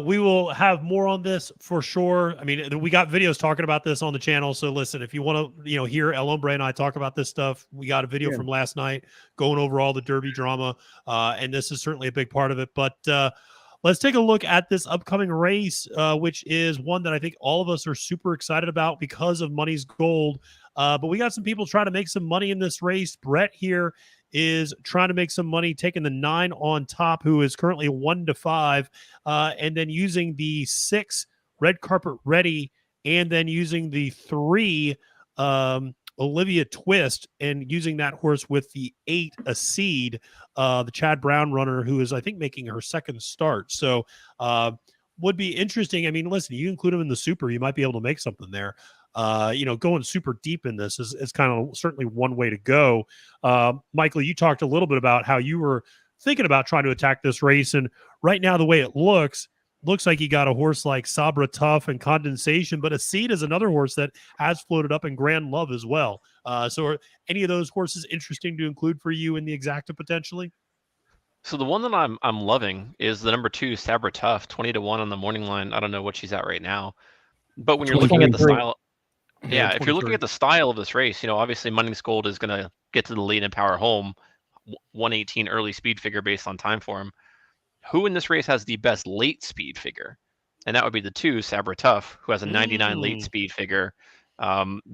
We will have more on this for sure. I mean, we got videos talking about this on the channel. So listen, if you want to, hear El Hombre and I talk about this stuff, we got a video from last night going over all the Derby drama. And this is certainly a big part of it. But let's take a look at this upcoming race, which is one that I think all of us are super excited about because of Money's Gold. But we got some people trying to make some money in this race. Brett here is trying to make some money, taking the 9 on top, who is currently 1-5, and then using the 6 Red Carpet Ready, and then using the 3 Olivia Twist, and using that horse with the 8 A Seed, the Chad Brown runner, who is, I think, making her second start. So would be interesting. I mean, listen, you include him in the super, you might be able to make something there. Going super deep in this is kind of certainly one way to go. Michael, you talked a little bit about how you were thinking about trying to attack this race. And right now, the way it looks like you got a horse like Sabra Tough and Condensation, but A Seed is another horse that has floated up in Grand Love as well. So are any of those horses interesting to include for you in the exacta potentially? So the one that I'm loving is the number 2, Sabra Tough, 20-1 on the morning line. I don't know what she's at right now, but when you're looking at the style, if you're looking at the style of this race, obviously Money's Gold is going to get to the lead and power home, 118 early speed figure based on time form. Who in this race has the best late speed figure? And that would be the 2, Sabra Tough, who has a 99 late speed figure.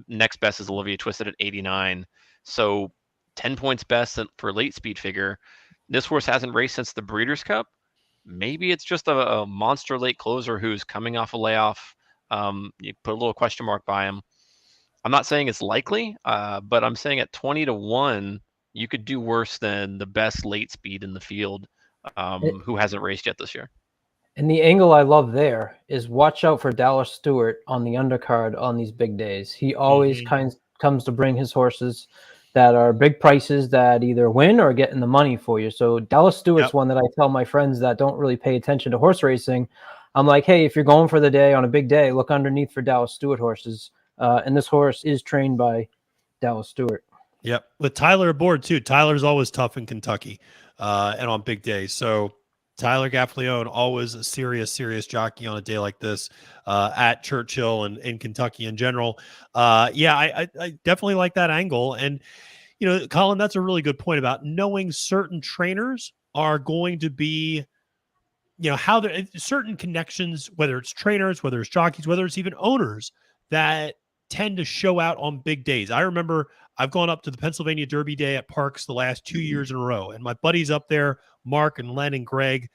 Next best is Olivia Twisted at 89. So 10 points best for late speed figure. This horse hasn't raced since the Breeders' Cup. Maybe it's just a monster late closer who's coming off a layoff. You put a little question mark by him. I'm not saying it's likely, but I'm saying at 20-1, you could do worse than the best late speed in the field, who hasn't raced yet this year. And the angle I love there is watch out for Dallas Stewart on the undercard on these big days. He always comes to bring his horses that are big prices that either win or get in the money for you. So Dallas Stewart's one that I tell my friends that don't really pay attention to horse racing. I'm like, hey, if you're going for the day on a big day, look underneath for Dallas Stewart horses. And this horse is trained by Dallas Stewart. Yep. With Tyler aboard too. Tyler's always tough in Kentucky and on big days. So Tyler Gaffleone, always a serious jockey on a day like this at Churchill and in Kentucky in general. I definitely like that angle. And, Colin, that's a really good point about knowing certain trainers are going to be, how there certain connections, whether it's trainers, whether it's jockeys, whether it's even owners that tend to show out on big days. I remember I've gone up to the Pennsylvania Derby Day at Parks the last 2 years in a row, and my buddies up there, Mark and Len and Greg,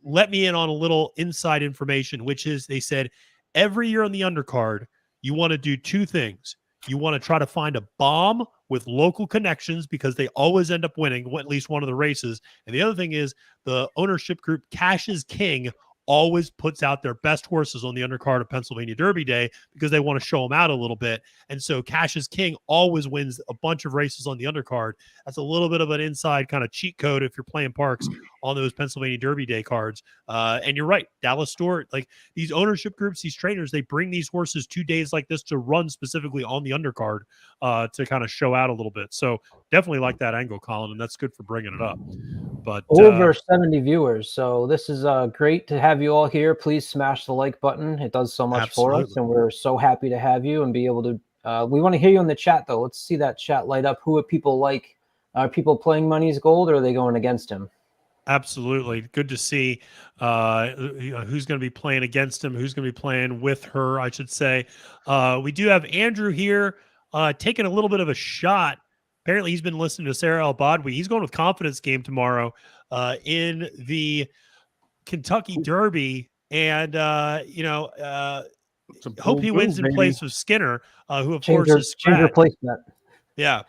let me in on a little inside information, which is they said every year on the undercard, you want to do 2 things. You want to try to find a bomb with local connections because they always end up winning at least one of the races. And the other thing is the ownership group Cash is King always puts out their best horses on the undercard of Pennsylvania Derby Day because they want to show them out a little bit. And so Cash is King always wins a bunch of races on the undercard. That's a little bit of an inside kind of cheat code if you're playing Parks on those Pennsylvania Derby Day cards. And you're right, Dallas Stewart, like these ownership groups, these trainers, they bring these horses 2 days like this to run specifically on the undercard to kind of show out a little bit. So definitely like that angle, Colin, and that's good for bringing it up. But over 70 viewers. So this is great to have you all here. Please smash the like button. It does so much for us, and we're so happy to have you and be able to. We want to hear you in the chat, though. Let's see that chat light up. Who are people like? Are people playing Money's Gold, or are they going against him? Absolutely. Good to see who's going to be playing against him, who's going to be playing with her, I should say. We do have Andrew here taking a little bit of a shot. Apparently, he's been listening to Sarah El-Badwi. He's going with Confidence Game tomorrow in the Kentucky Derby. And, hope he wins in place of Skinner, who, of course, is scratched. Yeah.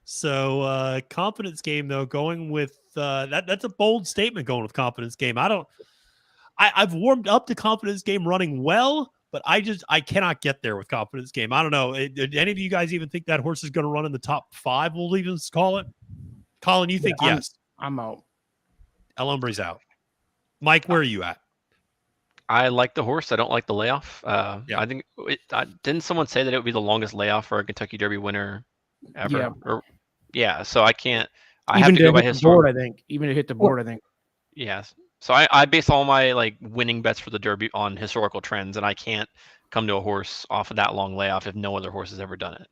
So Confidence Game, though, going with that's a bold statement going with Confidence Game. I've warmed up to Confidence Game running well, but I cannot get there with Confidence Game. I don't know. Did any of you guys even think that horse is going to run in the top 5? We'll even call it. Colin, you think yes? I'm out. El Hombre's out. Mike, where are you at? I like the horse. I don't like the layoff. I think didn't someone say that it would be the longest layoff for a Kentucky Derby winner ever? So I can't. I have to go by his board. I think even to hit the board. I think. Yeah. So I base all my like winning bets for the Derby on historical trends, and I can't come to a horse off of that long layoff if no other horse has ever done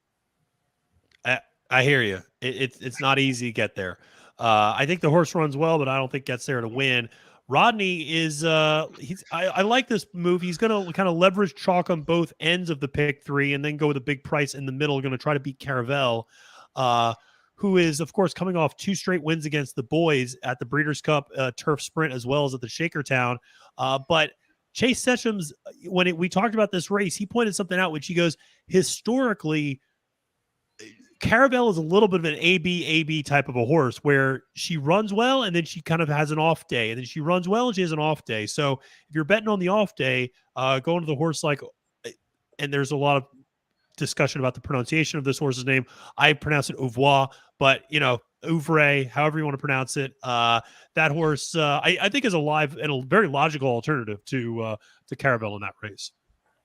it. I hear you. It's not easy to get there. I think the horse runs well, but I don't think gets there to win. Rodney is I like this move. He's going to kind of leverage chalk on both ends of the pick 3 and then go with a big price in the middle. Going to try to beat Caravel, who is of course coming off 2 straight wins against the boys at the Breeders' Cup Turf Sprint as well as at the Shakertown. But Chase Sessions, when we talked about this race, he pointed something out, which he goes, historically, Caravel is a little bit of an AB type of a horse where she runs well and then she kind of has an off day, and then she runs well and she has an off day. So if you're betting on the off day, going to the horse like, and there's a lot of discussion about the pronunciation of this horse's name. I pronounce it Ouvroy, but Ouvray, however you want to pronounce it. That horse, I think, is a live and a very logical alternative to Caravel in that race.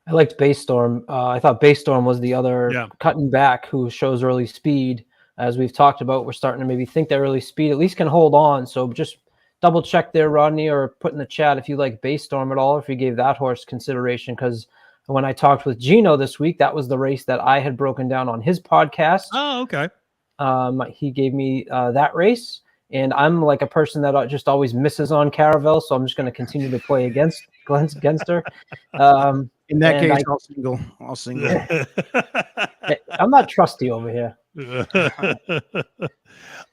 I liked Baystorm. I thought Baystorm was the other cutting back who shows early speed. As we've talked about, we're starting to maybe think that early speed at least can hold on. So just double check there, Rodney, or put in the chat if you like Baystorm at all, if you gave that horse consideration. Because when I talked with Gino this week, that was the race that I had broken down on his podcast. Oh, okay. He gave me that race. And I'm like a person that just always misses on Caravel, so I'm just going to continue to play against her. In that case, I'll single. I'm not trusty over here.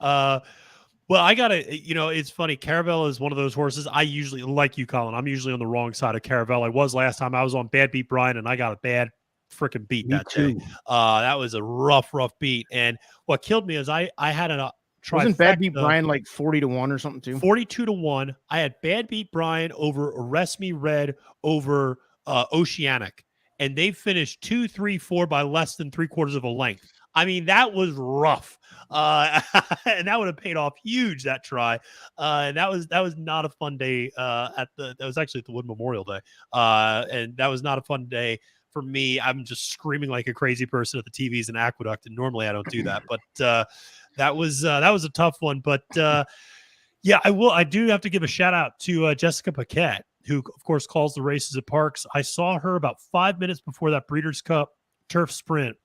Well, I gotta, it's funny. Caravel is one of those horses. I usually, like you, Colin, I'm usually on the wrong side of Caravel. I was last time. I was on Bad Beat Brian, and I got a bad freaking beat that day. That was a rough beat. And what killed me is I had a Wasn't Bad Beat Brian like 40-1 or something too? 42-1. I had Bad Beat Brian over Arrest Me Red over Oceanic, and they finished 2, 3, 4 by less than 3/4 of a length. I mean, that was rough, and that would have paid off huge, that try. And that was not a fun day. That was actually at the Wood Memorial Day, and that was not a fun day for me. I'm just screaming like a crazy person at the TVs in Aqueduct, and normally I don't do that, but that was a tough one. But yeah, I do have to give a shout out to Jessica Paquette, who of course calls the races at Parks. I saw her about 5 minutes before that Breeders' Cup Turf Sprint,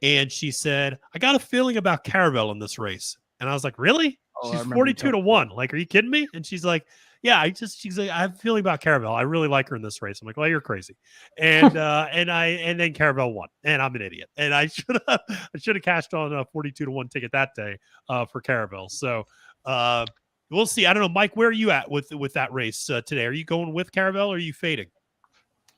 and she said, "I got a feeling about Caravel in this race." And I was like, "Really?" She's 42-1. Like, are you kidding me? And she's like, "Yeah, she's like, I have a feeling about Caravel. I really like her in this race." I'm like, "Well, you're crazy." And and then Caravel won, and I'm an idiot. And I should have cashed on a 42-1 ticket that day for Caravel. So we'll see. I don't know, Mike, where are you at with that race today? Are you going with Caravel or are you fading?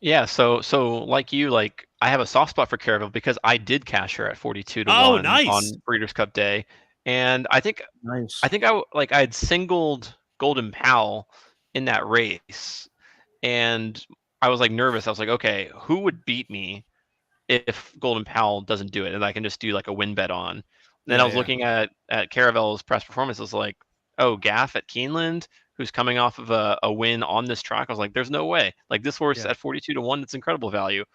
Yeah, so like you, like I have a soft spot for Caravel because I did cash her at 42-1 on Breeders' Cup Day, and I think I had singled Golden Powell in that race, and I was like nervous. I was like, okay, who would beat me if Golden Powell doesn't do it, and I can just do like a win bet on. And then I was looking at Caravel's press performance. I was like, oh, Gaff at Keeneland, who's coming off of a win on this track. I was like, there's no way. Like, this horse at 42-1, it's incredible value.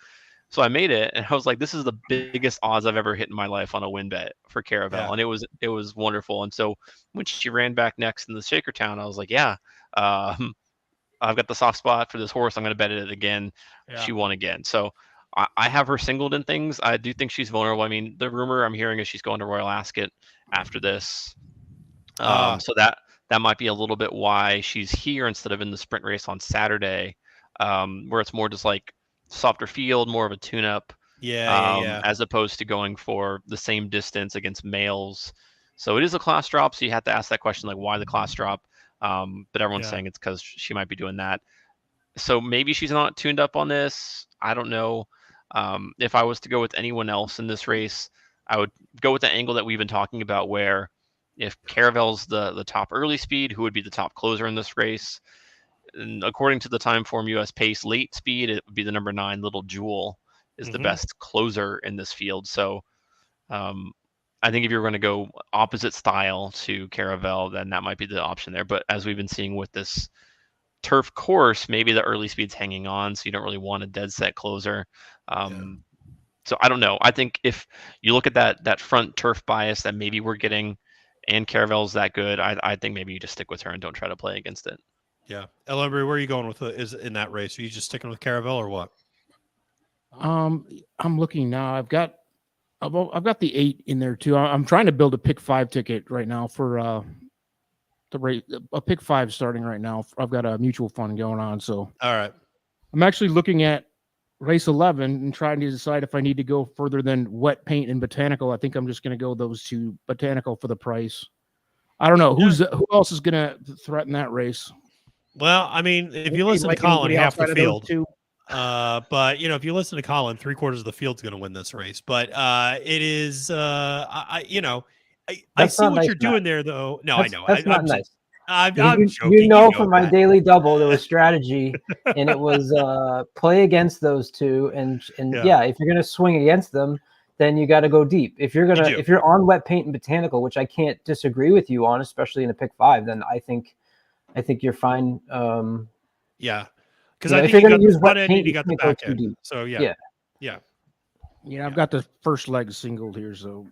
So I made it, and I was like, this is the biggest odds I've ever hit in my life on a win bet for Caravel, and it was wonderful. And so when she ran back next in the Shakertown, I was like, I've got the soft spot for this horse. I'm going to bet it again. Yeah. She won again. So I have her singled in things. I do think she's vulnerable. I mean, the rumor I'm hearing is she's going to Royal Ascot after this. So that might be a little bit why she's here instead of in the sprint race on Saturday, where it's more just like softer field, more of a tune-up, as opposed to going for the same distance against males. So it is a class drop, so you have to ask that question, like, why the class drop? But everyone's saying it's because she might be doing that. So maybe she's not tuned up on this. I don't know. If I was to go with anyone else in this race, I would go with the angle that we've been talking about, where if Caravel's the top early speed, who would be the top closer in this race? And according to the Timeform US Pace late speed, it would be the number 9 Little Jewel is the best closer in this field. So I think if you're going to go opposite style to Caravel, then that might be the option there. But as we've been seeing with this turf course, maybe the early speed's hanging on, so you don't really want a dead set closer. So I don't know. I think if you look at that front turf bias that maybe we're getting, and Caravel's that good, I think maybe you just stick with her and don't try to play against it. Yeah. Embry, where are you going with is in that race? Are you just sticking with Caravelle or what? I'm looking now. I've got the 8 in there too. I'm trying to build a pick 5 ticket right now for the rate, a pick 5 starting right now. I've got a mutual fund going on, so all right. I'm actually looking at race 11 and trying to decide if I need to go further than Wet Paint and Botanical. I think I'm just going to go those 2, Botanical for the price. I don't know who else is going to threaten that race. Well, I mean, if you listen to Colin, half the field. But if you listen to Colin, 3/4 of the field's going to win this race. But it is, I see what you're doing there, though. No, I know. That's not nice. I'm joking. From my daily double, there was strategy, and it was play against those 2, and if you're going to swing against them, then you got to go deep. If you're on Wet Paint and Botanical, which I can't disagree with you on, especially in a pick 5, then I think you're fine. Yeah. Because I think you got the front end and you got the back end. So yeah. I've got the first leg singled here, so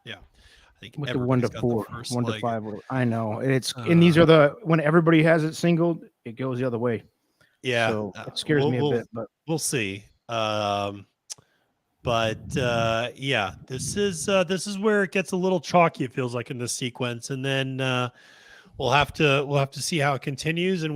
yeah. I think with the 1 to 4, 1 to 5. I know and these are when everybody has it singled, it goes the other way. Yeah, so it scares me a bit, but we'll see. This is where it gets a little chalky. It feels like in this sequence, and then we'll have to see how it continues. And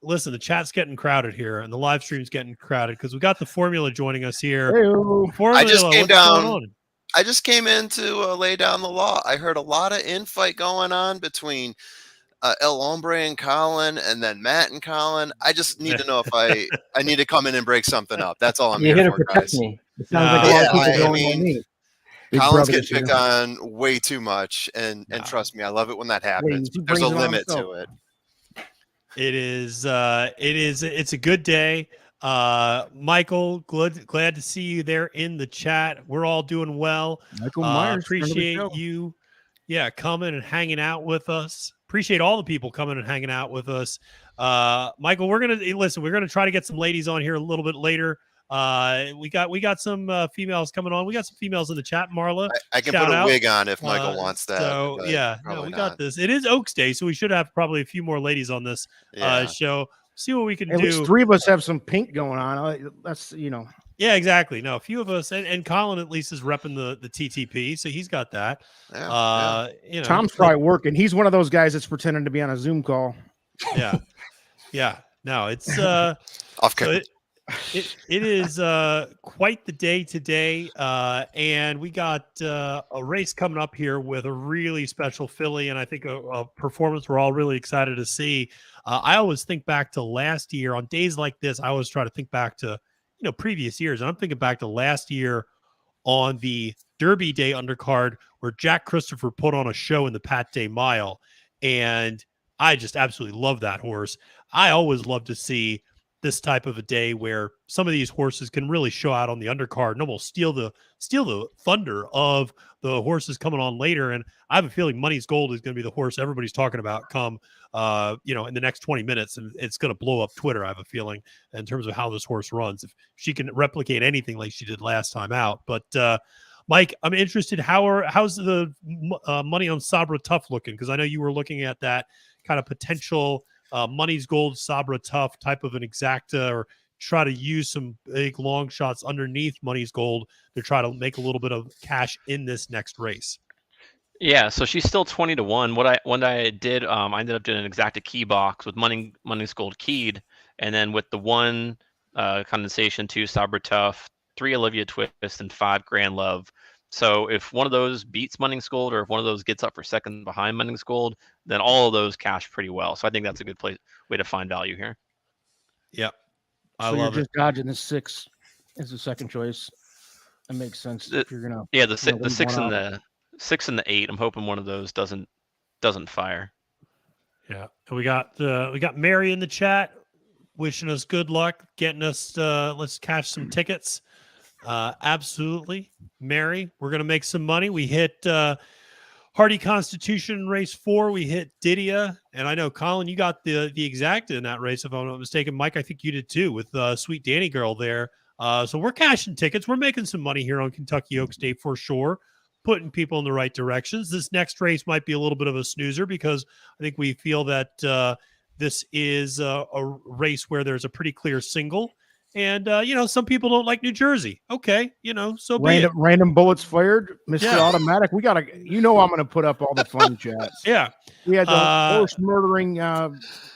listen, the chat's getting crowded here, and the live stream's getting crowded because we got the Formula joining us here. Formula, I just came down. I just came in to lay down the law. I heard a lot of infight going on between El Hombre and Colin, and then Matt and Colin. I just need to know if I need to come in and break something up. That's all I'm here for, protect guys. Me. It sounds like a lot of people going on me. Colin's getting picked on way too much, and trust me, I love it when that happens. But there's a limit to it. It's a good day. Michael, glad to see you there in the chat. We're all doing well. Michael Myers, appreciate you coming and hanging out with us. Appreciate all the people coming and hanging out with us. Michael, we're gonna try to get some ladies on here a little bit later. We got some females coming on. We got some females in the chat. Marla, I can put a wig on if Michael wants that. So we got this. It is Oaks Day, so we should have probably a few more ladies on this show. See what we can do. At least 3 of us have some pink going on. That's Yeah, exactly. No, a few of us, and Colin at least is repping the TTP, so he's got that. Tom's probably working. He's one of those guys that's pretending to be on a Zoom call. Yeah. No, it's off camera. It is quite the day today, and we got a race coming up here with a really special filly, and I think a performance we're all really excited to see. I always think back to last year on days like this. I always try to think back to previous years, and I'm thinking back to last year on the Derby Day undercard where Jack Christopher put on a show in the Pat Day Mile, and I just absolutely love that horse. I always love to see this type of a day where some of these horses can really show out on the undercard and almost steal the thunder of the horses coming on later. And I have a feeling Money's Gold is going to be the horse everybody's talking about come, in the next 20 minutes, and it's going to blow up Twitter. I have a feeling in terms of how this horse runs, if she can replicate anything like she did last time out. But Mike, I'm interested. How's the money on Sabra Tough looking? Because I know you were looking at that kind of potential Money's Gold, Sabra Tough type of an exacta, or try to use some big long shots underneath Money's Gold to try to make a little bit of cash in this next race. Yeah, so she's still 20-1. What I did, I ended up doing an exacta key box with Money's Gold keyed, and then with the 1 condensation, 2 Sabra Tough, 3 Olivia Twist, and 5 Grand Love. So if one of those beats Money's Gold, or if one of those gets up for second behind Money's Gold, then all of those cash pretty well. So I think that's a good way to find value here. Yep. I love it. Just dodging the 6 is the second choice. That makes sense. If you're gonna the 6 and the 8. I'm hoping one of those doesn't fire. Yeah. We got Mary in the chat wishing us good luck, getting us let's cash some tickets. Absolutely, Mary. We're gonna make some money. We hit Hardy Constitution race 4. We hit Didia, and I know Colin, you got the exacta in that race, if I'm not mistaken. Mike, I think you did too, with Sweet Danny Girl there. So we're cashing tickets. We're making some money here on Kentucky Oaks Day for sure, putting people in the right directions. This next race might be a little bit of a snoozer because I think we feel that this is a race where there's a pretty clear single. And, some people don't like New Jersey. Okay. So random bullets fired, Mr. Automatic. We got to, I'm going to put up all the fun chats. Yeah. We had the horse murdering,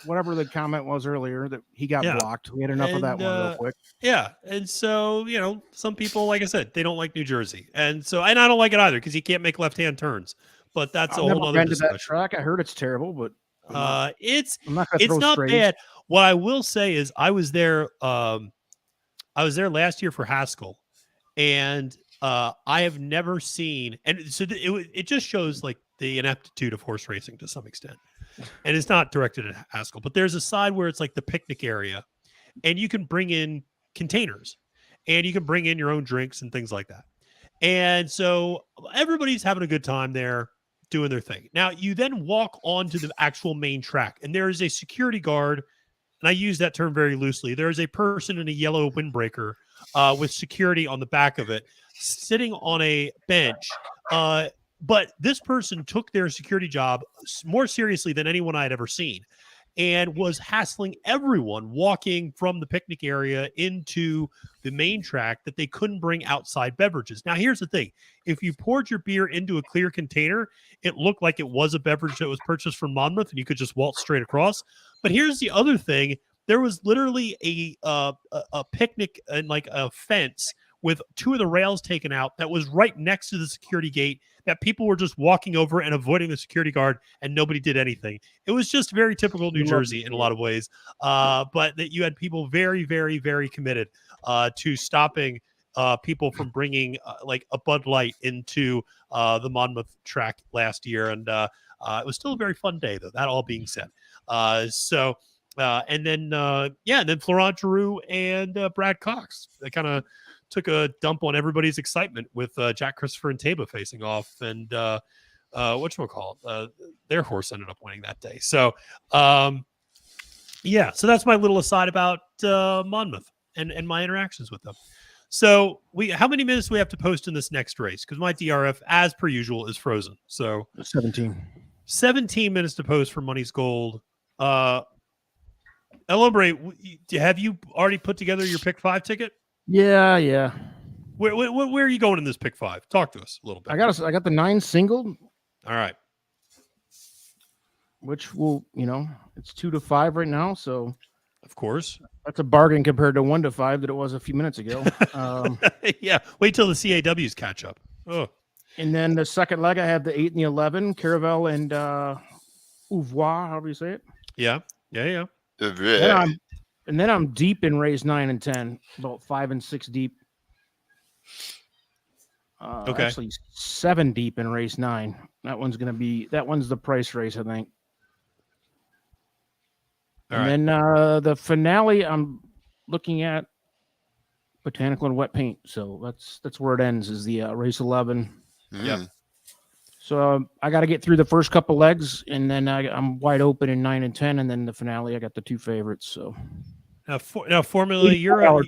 whatever the comment was earlier that he got blocked. We had enough of that one real quick. Yeah. And so, some people, like I said, they don't like New Jersey. And I don't like it either because you can't make left-hand turns. But that's a whole other discussion. That track. I heard it's terrible, but it's not bad. What I will say is I was there last year for Haskell, and I have never seen, and so it just shows like the ineptitude of horse racing to some extent. And it's not directed at Haskell, but there's a side where it's like the picnic area, and you can bring in containers, and you can bring in your own drinks and things like that. And so everybody's having a good time there doing their thing. Now you then walk onto the actual main track, and there is a security guard. And I use that term very loosely. There is a person in a yellow windbreaker with security on the back of it, sitting on a bench. But this person took their security job more seriously than anyone I had ever seen, and was hassling everyone walking from the picnic area into the main track that they couldn't bring outside beverages. Now, here's the thing. If you poured your beer into a clear container, it looked like it was a beverage that was purchased from Monmouth, and you could just waltz straight across. But here's the other thing. There was literally a picnic and like a fence with two of the rails taken out that was right next to the security gate that people were just walking over and avoiding the security guard, and nobody did anything. It was just very typical New Jersey in a lot of ways. But that you had people very, very, very committed to stopping people from bringing like a Bud Light into the Monmouth track last year. And it was still a very fun day, though, that all being said. And then Florent Giroux and Brad Cox, they kind of took a dump on everybody's excitement with Jack Christopher and Taba facing off, and whatchamacallit, their horse ended up winning that day. So so that's my little aside about Monmouth and my interactions with them. So how many minutes do we have to post in this next race? Because my DRF, as per usual, is frozen. So 17 minutes to post for Money's Gold. El Hombre, have you already put together your pick 5 ticket? Yeah. Where are you going in this pick 5? Talk to us a little bit. I got the 9 single. All right. Which will, it's 2 to 5 right now. So of course that's a bargain compared to 1 to 5 that it was a few minutes ago. Yeah. Wait till the CAWs catch up. Oh. And then the second leg, I have the 8 and the 11, Caravel and Ouvois, however you say it. Yeah. And then I'm deep in race 9 and 10, about 5 and 6 deep. Okay. Actually 7 deep in race 9. That one's the price race, I think. Then the finale, I'm looking at Botanical and Wet Paint. So that's where it ends, is the race 11. Yeah. So I got to get through the first couple legs, and then I'm wide open in 9 and 10, and then the finale, I got the 2 favorites. So now Formula, you're a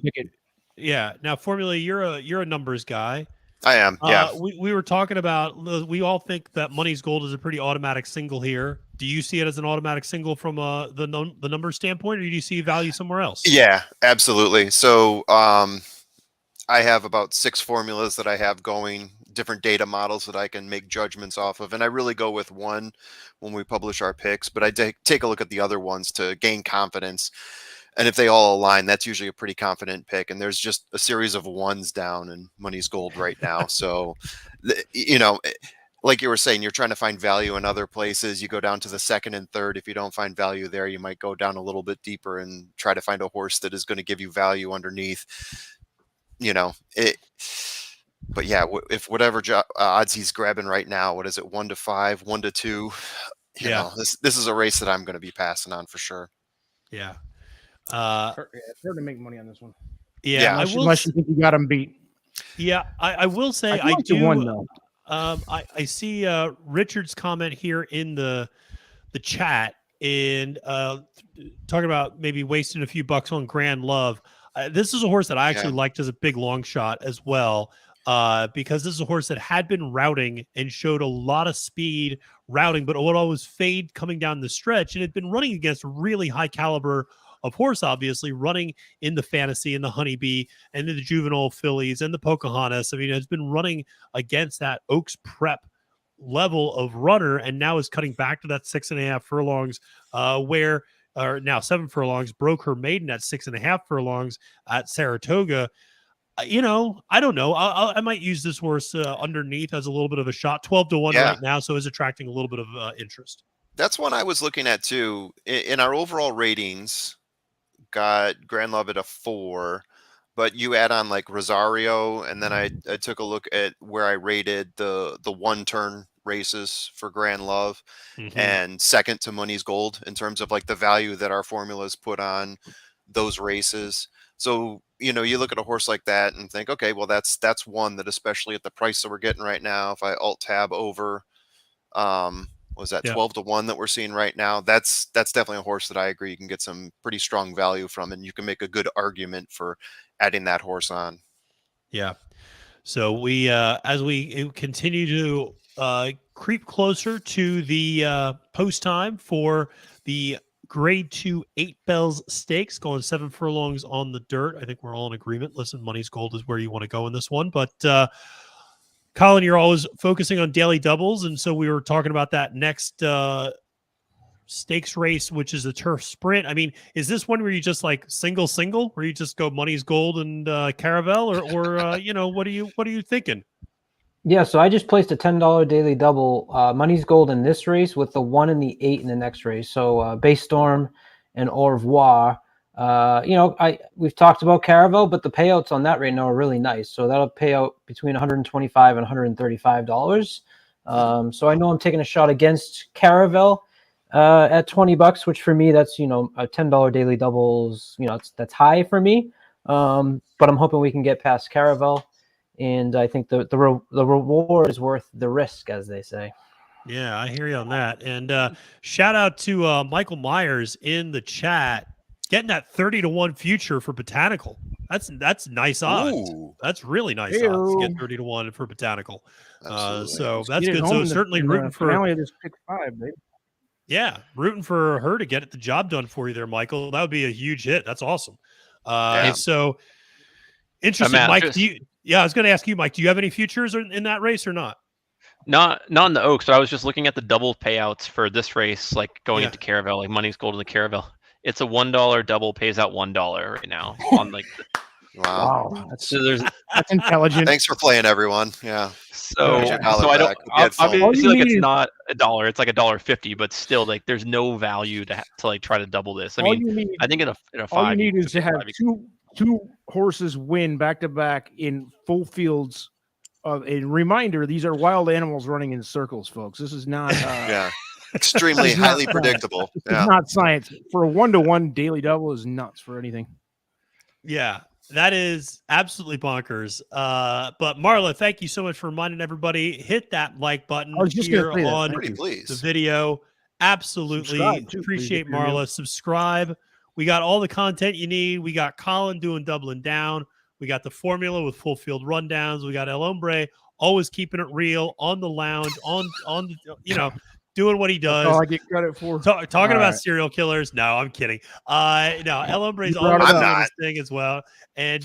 numbers guy. I am. Yeah. We were talking about, we all think that Money's Gold is a pretty automatic single here. Do you see it as an automatic single from the number standpoint, or do you see value somewhere else? Yeah, absolutely. So I have about 6 formulas that I have going, different data models that I can make judgments off of. And I really go with one when we publish our picks, but I take a look at the other ones to gain confidence. And if they all align, that's usually a pretty confident pick. And there's just a series of 1s down in Money's Gold right now. So, like you were saying, you're trying to find value in other places. You go down to the 2nd and 3rd. If you don't find value there, you might go down a little bit deeper and try to find a horse that is going to give you value underneath. But yeah, if whatever odds he's grabbing right now, what is it, 1 to 5, 1 to 2? You know, this is a race that I'm going to be passing on for sure. Yeah. It's hard to make money on this one. Yeah. Unless you think you got him beat. Yeah, I will say I do. One, though. I see Richard's comment here in the chat and talking about maybe wasting a few bucks on Grand Love. This is a horse that I actually liked as a big long shot as well. because this is a horse that had been routing and showed a lot of speed routing, but would always fade coming down the stretch, and had been running against really high caliber of horse, obviously running in the Fantasy and the Honeybee and the juvenile fillies and the Pocahontas. I mean, it's been running against that Oaks Prep level of runner, and now is cutting back to that 6.5 furlongs, where now 7 furlongs, broke her maiden at 6.5 furlongs at Saratoga. I don't know. I might use this horse underneath as a little bit of a shot. 12-1 right now, so is attracting a little bit of interest. That's one I was looking at too. In our overall ratings, got Grand Love at a 4, but you add on like Rosario, and then I took a look at where I rated the one-turn races for Grand Love, and second to Money's Gold in terms of like the value that our formulas put on those races. So, you look at a horse like that and think, okay, well, that's one that, especially at the price that we're getting right now, if I alt tab over, was that 12-1 that we're seeing right now? That's definitely a horse that I agree you can get some pretty strong value from, and you can make a good argument for adding that horse on. Yeah. So we, as we continue to creep closer to the post time for the Grade 2 8 Bells Stakes, going 7 furlongs on the dirt. I think we're all in agreement. Listen, Money's Gold is where you want to go in this one. But Colin, you're always focusing on daily doubles. And so we were talking about that next stakes race, which is a turf sprint. I mean, is this one where you just like single, where you just go Money's Gold and Caravel, or what are you thinking? Yeah, so I just placed a $10 daily double, Money's Gold in this race with the 1 and the 8 in the next race. So Bay Storm and Au Revoir. We've talked about Caravel, but the payouts on that right now are really nice. So that'll pay out between $125 and $135. So I know I'm taking a shot against Caravel at $20, which for me, that's, a $10 daily doubles, that's high for me. But I'm hoping we can get past Caravel. And I think the reward is worth the risk, as they say. Yeah, I hear you on that. And shout out to Michael Myers in the chat, getting that 30-1 future for Botanical. That's nice odds. Ooh. That's really nice odds to get 30-1 for Botanical. So that's good. So certainly rooting for. Finale of this pick 5, babe. Yeah, rooting for her to get the job done for you there, Michael. That would be a huge hit. That's awesome. So interesting, Mike. I was going to ask you, Mike, do you have any futures in that race or not? Not in the Oaks, but I was just looking at the double payouts for this race, like going into Caravel, like Money's Gold in the Caravel. It's a $1 double, pays out $1 right now on like. Wow. That's intelligent. Thanks for playing, everyone. Yeah. So I don't. Obviously, like it's not $1. It's like $1.50, but still, like there's no value to like try to double this. I mean, I think in a 5. All you need is to have two horses win back-to-back in full fields. A reminder, these are wild animals running in circles, folks. This is not extremely highly predictable. It's not science. For a 1-to-1 daily double is nuts for anything. Yeah, that is absolutely bonkers. But Marla, thank you so much for reminding everybody. Hit that like button here on the video. Absolutely appreciate Marla. Subscribe. We got all the content you need. We got Colin doing doubling down. We got the formula with full field rundowns. We got El Hombre always keeping it real on the lounge, on doing what he does. That's all I get credit for. Talking about serial killers. No, I'm kidding. No, El Hombre's always doing his thing as well, and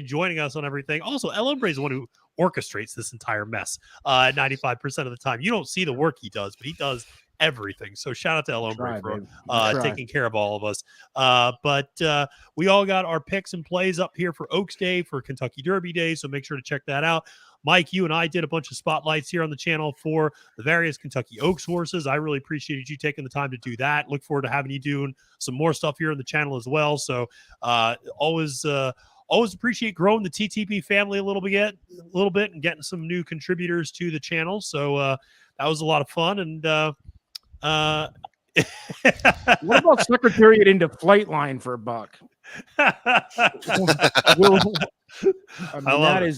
joining us on everything. Also, El Hombre is the one who orchestrates this entire mess 95% of the time. You don't see the work he does, but he does everything. So shout out to El Hombre for taking care of all of us. But we all got our picks and plays up here for Oaks Day, for Kentucky Derby Day. So make sure to check that out. Mike, you and I did a bunch of spotlights here on the channel for the various Kentucky Oaks horses. I really appreciated you taking the time to do that. Look forward to having you doing some more stuff here on the channel as well. So always appreciate growing the TTP family a little bit and getting some new contributors to the channel. So that was a lot of fun. And what about Secretariat into Flightline for $1?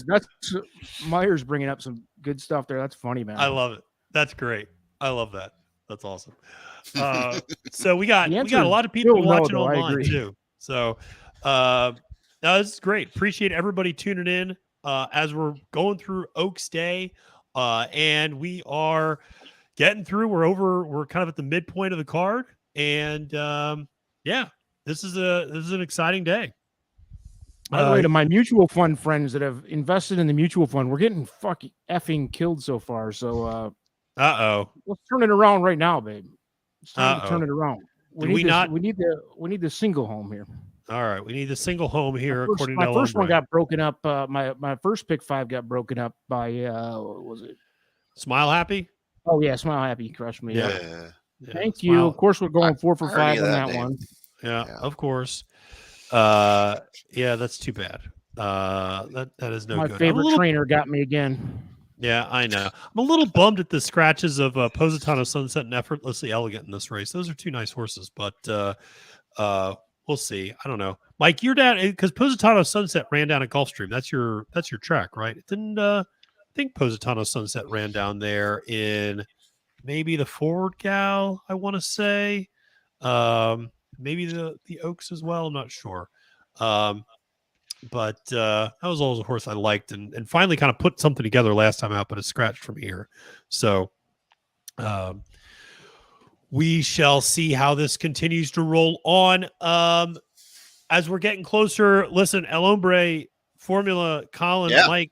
That's Myers bringing up some good stuff there. That's funny, man. I love it. That's great. I love that. That's awesome. So we got a lot of people watching online too. So this is great. Appreciate everybody tuning in. as we're going through Oaks Day, and we are getting through. We're kind of at the midpoint of the card, and this is an exciting day. By the way, to my mutual fund friends that have invested in the mutual fund, we're getting fucking effing killed so far. So, let's turn it around right now, babe. It's time to turn it around. We need the single home here. All right, we need the single home here. My first one got broken up. My first pick 5 got broken up by what was it? Smile Happy. Oh yeah, Smile Happy crushed me. Yeah. Thank you. Of course, we're going 4 for 5 on that one. Yeah, of course. That's too bad. That is no good. My favorite trainer got me again. Yeah, I know. I'm a little bummed at the scratches of Positano Sunset and Effortlessly Elegant in this race. Those are 2 nice horses, but we'll see. I don't know. Mike, you're down because Positano Sunset ran down at Gulfstream. That's your track, right? It didn't I think Positano Sunset ran down there in maybe the Forward Gal, I want to say. Maybe the Oaks as well. I'm not sure. But that was always a horse I liked and finally kind of put something together last time out, but it scratched from here. So we shall see how this continues to roll on. As we're getting closer, listen, El Hombre, Formula, Colin, Mike,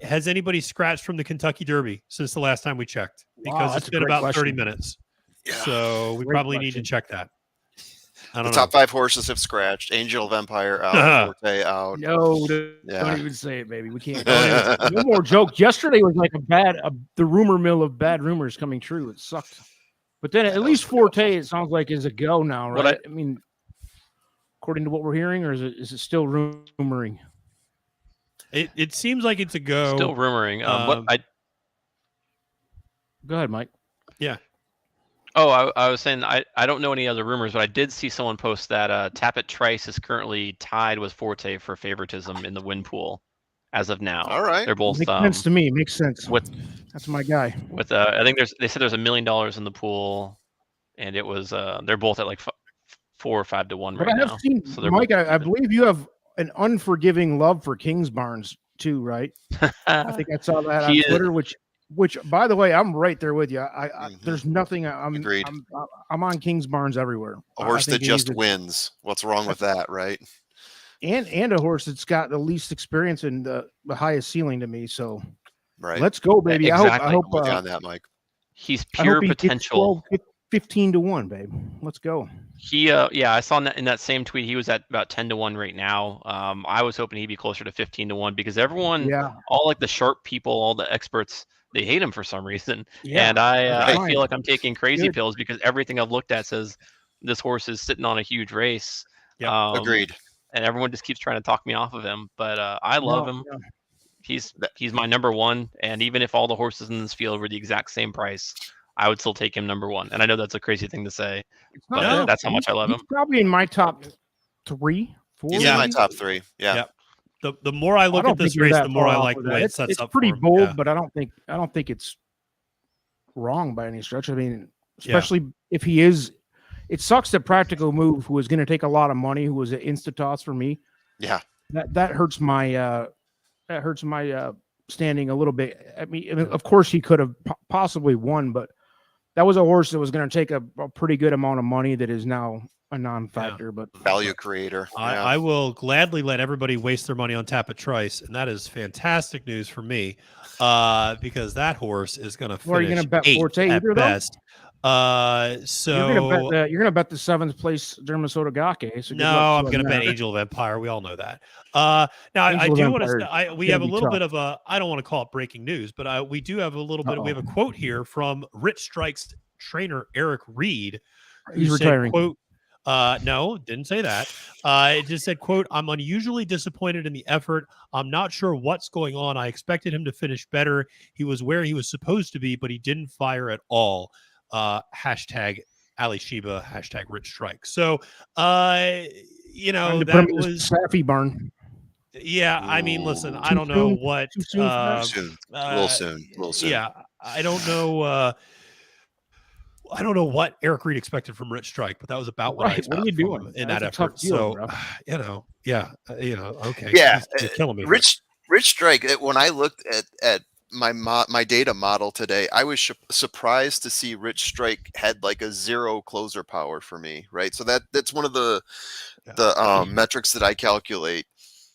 has anybody scratched from the Kentucky Derby since the last time we checked? Because it's been about 30 minutes. Yeah. So we probably need to check that. The top 5 horses have scratched. Angel of Empire out. Forte out. No, don't even say it, baby. We can't. No more joke. Yesterday was like the rumor mill of bad rumors coming true. It sucked. But then at least Forte, it sounds like, is a go now, right? I mean, according to what we're hearing, or is it still rumoring? It seems like it's a go. Still rumoring. Go ahead, Mike. Yeah. Oh, I was saying I don't know any other rumors, but I did see someone post that Tapit Trice is currently tied with Forte for favoritism in the win pool as of now. All right, they're both makes sense to me. Makes sense. That's my guy. With I think they said there's $1 million in the pool, and it was they're both at like 4 or 5 to 1 right now. But I have seen, so Mike. I believe you have an unforgiving love for Kingsbarns too, right? I think I saw that on Twitter, which, by the way, I'm right there with you. There's nothing. Agreed. I'm on Kingsbarns everywhere. A horse that just wins. What's wrong with that, right? And a horse that's got the least experience and the highest ceiling to me. So, right. Let's go, baby. Exactly. I hope on that, Mike. He's pure potential. 15 to 1, babe. Let's go. I saw in that same tweet he was at about 10 to 1 right now. I was hoping he'd be closer to 15 to 1 because everyone, all like the sharp people, all the experts, they hate him for some reason. Yeah, and I feel like I'm taking crazy pills because everything I've looked at says this horse is sitting on a huge race. Yeah, agreed. And everyone just keeps trying to talk me off of him, but I love him. Yeah. He's my number 1, and even if all the horses in this field were the exact same price, I would still take him number 1. And I know that's a crazy thing to say, but that's how much I love him. He's probably in my top 3, 4. He's in my top 3. Yeah. The more I look at this race, the more I like the way it sets up. It's pretty bold, but I don't think it's wrong by any stretch. I mean, especially if he is. It sucks that Practical Move, who was going to take a lot of money, who was an Instatoss for me. Yeah, that hurts my standing a little bit. I mean, of course he could have possibly won, but that was a horse that was going to take a pretty good amount of money that is now a non-factor, but value creator. I will gladly let everybody waste their money on Tapit Trice, and that is fantastic news for me, because that horse is going to finish. Are you going to bet Forte at best? So you're gonna bet the 7th place Dermisota Gake. So no, I'm gonna bet Angel of Empire. We all know that. Now I do want to. We have a little bit of a. I don't want to call it breaking news, but we do have a little bit. We have a quote here from Rich Strike's trainer Eric Reed. He's retiring. Quote, no, didn't say that. It just said, quote, "I'm unusually disappointed in the effort. I'm not sure what's going on. I expected him to finish better. He was where he was supposed to be, but he didn't fire at all." Hashtag Ali Sheba, hashtag Rich Strike. So, that was Saffy Barn. Yeah, I mean, listen, I don't know what. Too soon. A little soon. Yeah, I don't know. I don't know what Eric Reed expected from Rich Strike, but that was about what I expected. What are you doing in that effort? Deal, so, okay. Yeah, you're killing me. Rich Rich Strike. When I looked at my data model today, I was surprised to see Rich Strike had like a 0 closer power for me. Right, so that's one of the metrics that I calculate.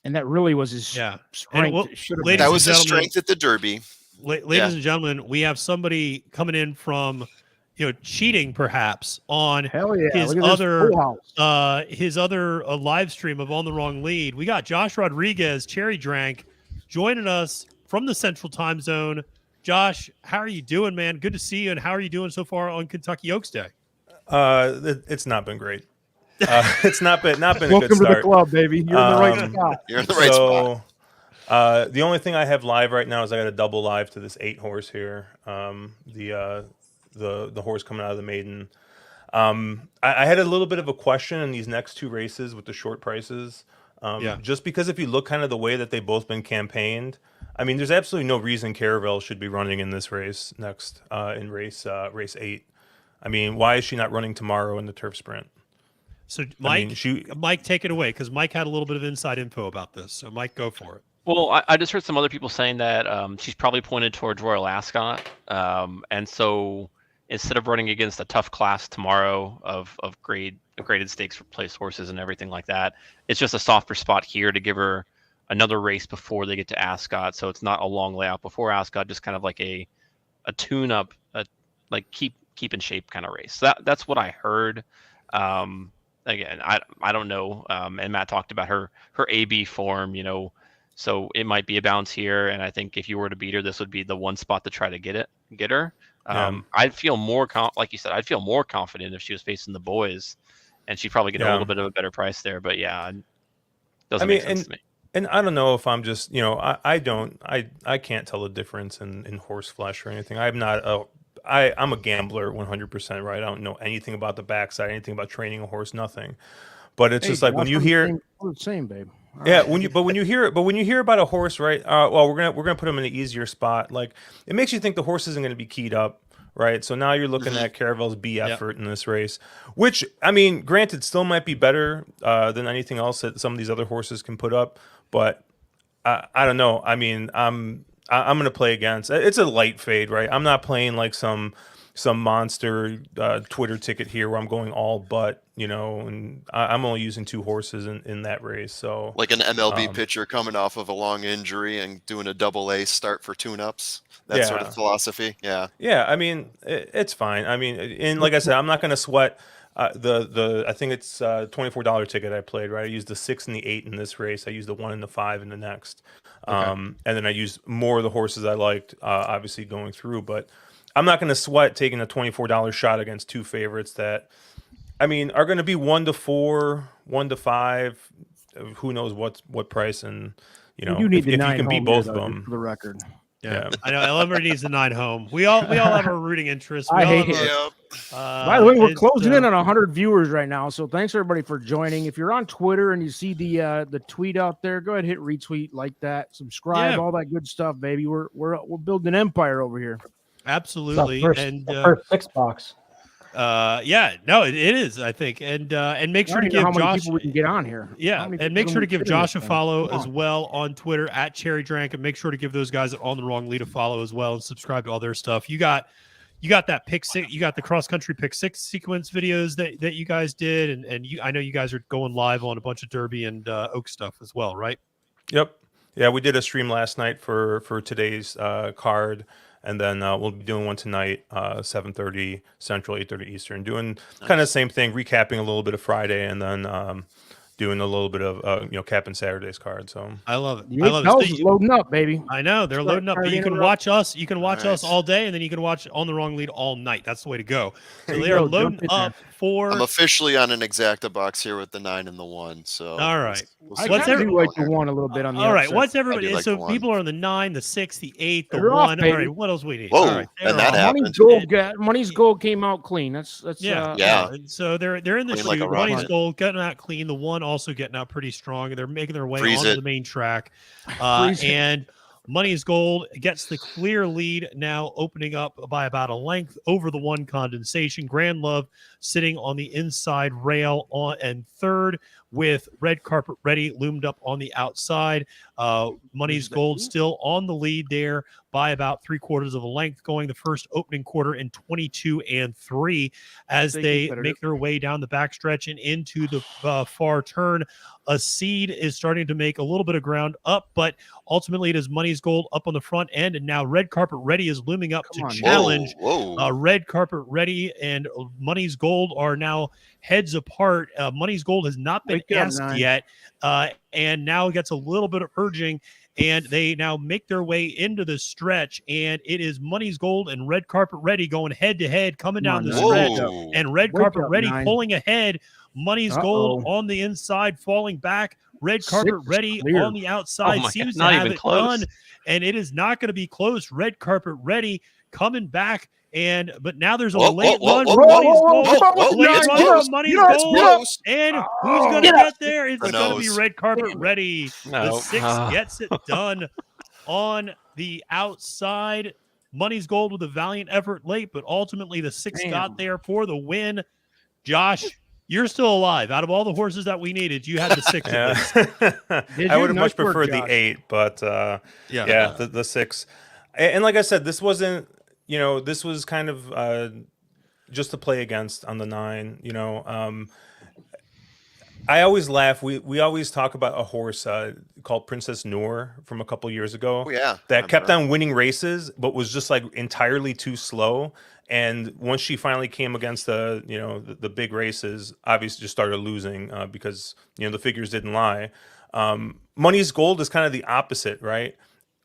And that really was his strength. That was his strength at the Derby. Ladies and gentlemen, we have somebody coming in from, cheating perhaps on his other live stream of On the Wrong Lead. We got Josh Rodriguez, Cherry Drank, joining us from the Central Time Zone. Josh, how are you doing, man? Good to see you. And how are you doing so far on Kentucky Oaks Day? It's not been great. It's not been a good start. Welcome to the club, baby. You're in the right spot. You're in the right spot. The only thing I have live right now is I got a double live to this 8 horse here. The horse coming out of the maiden. I had a little bit of a question in these next 2 races with the short prices. Just because if you look kind of the way that they've both been campaigned, I mean, there's absolutely no reason Caravel should be running in this race next in race 8. I mean, why is she not running tomorrow in the turf sprint? So, Mike, Mike, take it away, because Mike had a little bit of inside info about this. So, Mike, go for it. Well, I just heard some other people saying that she's probably pointed towards Royal Ascot. And so instead of running against a tough class tomorrow of graded stakes for place horses and everything like that, it's just a softer spot here to give her another race before they get to Ascot. So it's not a long layout before Ascot, just kind of like a tune-up, like keep in shape kind of race. So that's what I heard. Again, I don't know. And Matt talked about her AB form, so it might be a bounce here. And I think if you were to beat her, this would be the one spot to try to get her. I'd feel more like you said, I'd feel more confident if she was facing the boys, and she'd probably get a little bit of a better price there. But it doesn't make sense to me. And I don't know if I'm just, I can't tell the difference in horse flesh or anything. I'm a gambler 100%, right? I don't know anything about the backside, anything about training a horse, nothing. But it's just like when you hear same, babe. Yeah, when you hear about a horse, right? Well, we're gonna put him in an easier spot. Like, it makes you think the horse isn't gonna be keyed up, right? So now you're looking at Caravel's B effort in this race, which, I mean, granted, still might be better than anything else that some of these other horses can put up. But I don't know. I mean, I'm gonna play against. It's a light fade, right? I'm not playing like some monster Twitter ticket here where I'm going all but, and I'm only using 2 horses in that race. So like an MLB pitcher coming off of a long injury and doing a double-A start for tune-ups, that sort of philosophy. Yeah. I mean, it's fine. I mean, and like I said, I'm not going to sweat I think it's $24 ticket I played, right? I used the 6 and the 8 in this race. I used the 1 and the 5 in the next. And then I used more of the horses I liked, obviously going through, but I'm not going to sweat taking a $24 shot against 2 favorites that, I mean, are going to be 1 to 4, 1 to 5. Who knows what price? And you need if you can beat both of them for the record. Yeah. I know Elmer needs the 9 home. We all have our rooting interests. I hate it. By the way, we're closing in on 100 viewers right now, so thanks everybody for joining. If you're on Twitter and you see the tweet out there, go ahead, hit retweet, like that, subscribe, all that good stuff, baby. We're building an empire over here. Absolutely. First 6 box. It is, I think. And make sure to give Josh people we can get on here. Yeah, and make sure to give Josh a follow as well on Twitter at Cherry Drank, and make sure to give those guys On the Wrong Lead a follow as well, and subscribe to all their stuff. You got that pick 6, you got the cross country pick 6 sequence videos that you guys did, and I know you guys are going live on a bunch of Derby and Oak stuff as well, right? Yep. Yeah, we did a stream last night for today's card. And then we'll be doing one tonight, 7:30 Central, 8:30 Eastern, doing kind of the same thing, recapping a little bit of Friday, and then doing a little bit of capping Saturday's card. So I love it. I love it. Loading up, baby. I know they're loading up. But you can watch us. You can watch us all day, and then you can watch On the Wrong Lead all night. That's the way to go. So they are loading up for. I'm officially on an exacta box here with the 9 and the 1. So all right. I like the 1 a little bit on the. All right. What's everybody? So people are on the 9, the 6, the 8, the 1. All right. What else we need? Whoa, all right. And that happened. Money's Gold came out clean. That's yeah. And so they're in the shoot. Money's Gold getting out clean. The 1 also getting out pretty strong. They're making their way onto the main track. And Money's Gold gets the clear lead now, opening up by about a length over the 1 Condensation. Grand Love sitting on the inside rail and third. with Red Carpet Ready loomed up on the outside. Money's Gold still on the lead there by about 3/4 of a length, going the first opening quarter in 22-3 as they make their way down the backstretch and into the far turn. A Seed is starting to make a little bit of ground up, but ultimately it is Money's Gold up on the front end, and now Red Carpet Ready is looming up to challenge. Red Carpet Ready and Money's Gold are now heads apart. Money's Gold has not been asked yet, and now gets a little bit of urging, and they now make their way into the stretch, and it is Money's Gold and Red Carpet Ready going head to head, coming down the stretch, and Red Carpet Ready pulling ahead. Money's Gold on the inside, falling back. Red Carpet Ready on the outside seems to have it done, and it is not going to be close. Red Carpet Ready coming back, but now there's a late run for Money's Gold. Money's Gold, and who's going to get there? It's going to be Red Carpet Ready. The 6 gets it done on the outside. Money's Gold with a valiant effort late, but ultimately the 6 got there for the win. Josh, you're still alive. Out of all the horses that we needed, you had the 6 at least. I would have much preferred the 8, but the 6. And like I said, this wasn't, this was kind of just to play against on the 9. I always laugh. We always talk about a horse called Princess Noor from a couple years ago. That kept on winning races, but was just like entirely too slow. And once she finally came against the big races, obviously just started losing because the figures didn't lie. Money's Gold is kind of the opposite, right?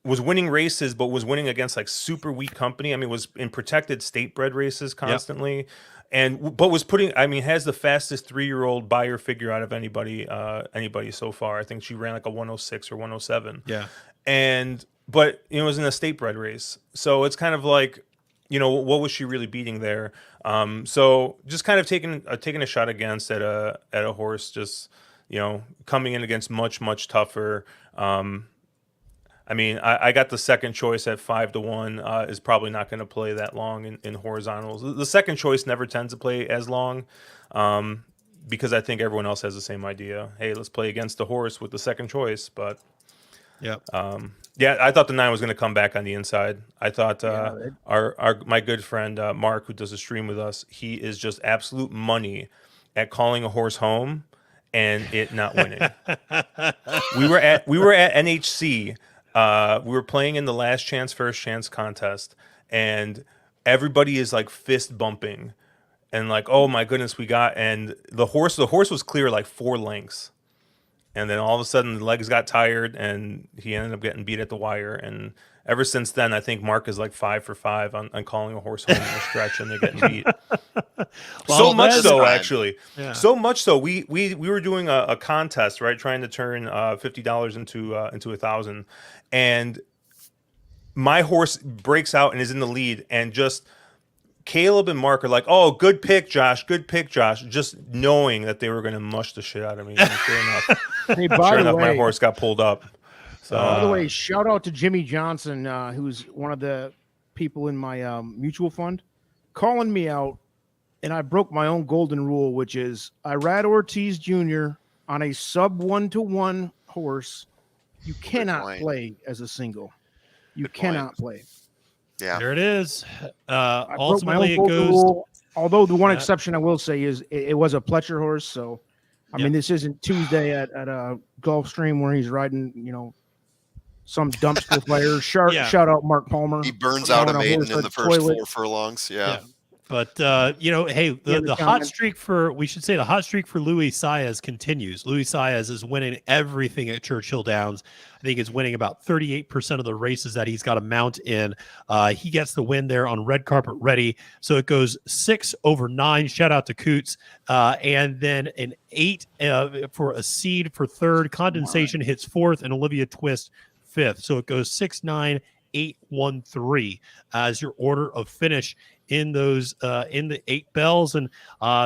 Was winning races, but was winning against like super weak company. I mean, was in protected state bred races constantly, but was has the fastest 3-year-old buyer figure out of anybody so far. I think she ran like a 106 or 107. But it was in a state bred race, so it's kind of like, what was she really beating there? So just kind of taking a shot against at a horse, just coming in against much tougher. I got the second choice at 5-1. Is probably not going to play that long in horizontals. The second choice never tends to play as long, because I think everyone else has the same idea. Hey, let's play against the horse with the second choice. But I thought the 9 was going to come back on the inside. I thought my good friend Mark, who does a stream with us, he is just absolute money at calling a horse home and it not winning. we were at NHC. We were playing in the last chance, first chance contest, and everybody is like fist bumping and like, oh my goodness, and the horse was clear like 4 lengths. And then all of a sudden the legs got tired and he ended up getting beat at the wire. And ever since then, I think Mark is like 5 for 5 on calling a horse home in the stretch and they're getting beat. So much so, actually. So much so, we were doing a contest, right? Trying to turn $50 into $1,000. And my horse breaks out and is in the lead, and just Caleb and Mark are like, "Oh, good pick, Josh. Good pick, Josh." Just knowing that they were going to mush the shit out of me. And sure enough, my horse got pulled up. So, by the way, shout out to Jimmy Johnson, who's one of the people in my mutual fund, calling me out, and I broke my own golden rule, which is Irad Ortiz Jr. on a sub 1-1 horse. You cannot play as a single. You cannot play. Yeah, there it is. Ultimately, it goes. Rule, although the one exception I will say is it was a Pletcher horse. So, I mean, this isn't Tuesday at a Gulfstream where he's riding, some dumpster player. Shout out Mark Palmer. He burns out a maiden in the first 4 furlongs. Yeah. But hey, the hot streak for Louis Saez continues. Louis Saez is winning everything at Churchill Downs. I think he's winning about 38% of the races that he's got a mount in. He gets the win there on Red Carpet Ready. So it goes 6/9. Shout out to Coots. And then an 8 for a Seed for 3rd. Condensation hits 4th, and Olivia Twist 5th. So it goes 6-9, 8-1-3 as your order of finish in those in the 8 bells. And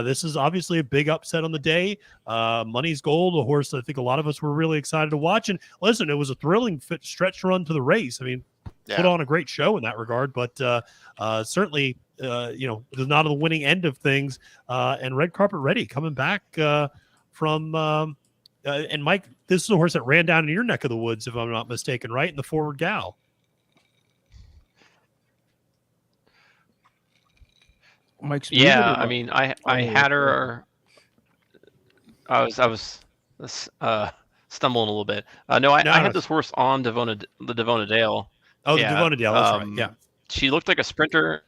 this is obviously a big upset on the day. Money's Gold, a horse I think a lot of us were really excited to watch. And listen, it was a thrilling stretch run to the race. I mean, put on a great show in that regard, but certainly was not on the winning end of things. And Red Carpet Ready coming back from And Mike, this is a horse that ran down in your neck of the woods, if I'm not mistaken, right? In the Forward Gal. Mike's yeah, I mean, I had her. I was stumbling a little bit. No, I had this horse on the Devona Dale. Oh, the Devona Dale, that's right. Yeah. She looked like a sprinter.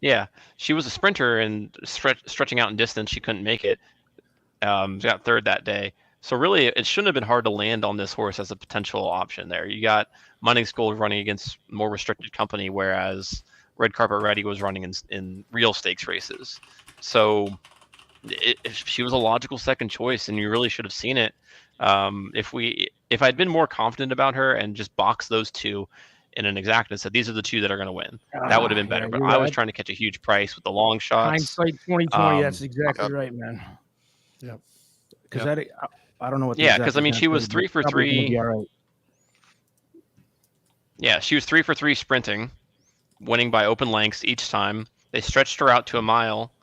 Yeah, she was a sprinter and stretching out in distance. She couldn't make it. She got third that day. So really, it shouldn't have been hard to land on this horse as a potential option there. You got Money's Gold running against more restricted company, whereas Red Carpet Ready was running in real stakes races. So she was a logical second choice, and you really should have seen it. If I'd been more confident about her and just boxed those two in an exact and said these are the two that are going to win, that would have been better. But I was trying to catch a huge price with the long shots. Hindsight 2020. That's exactly right, man. Yep. Because I don't know what. Yeah, because I mean, she was 3 for 3. Right. Yeah, she was 3 for 3 sprinting, winning by open lengths each time. They stretched her out to a mile,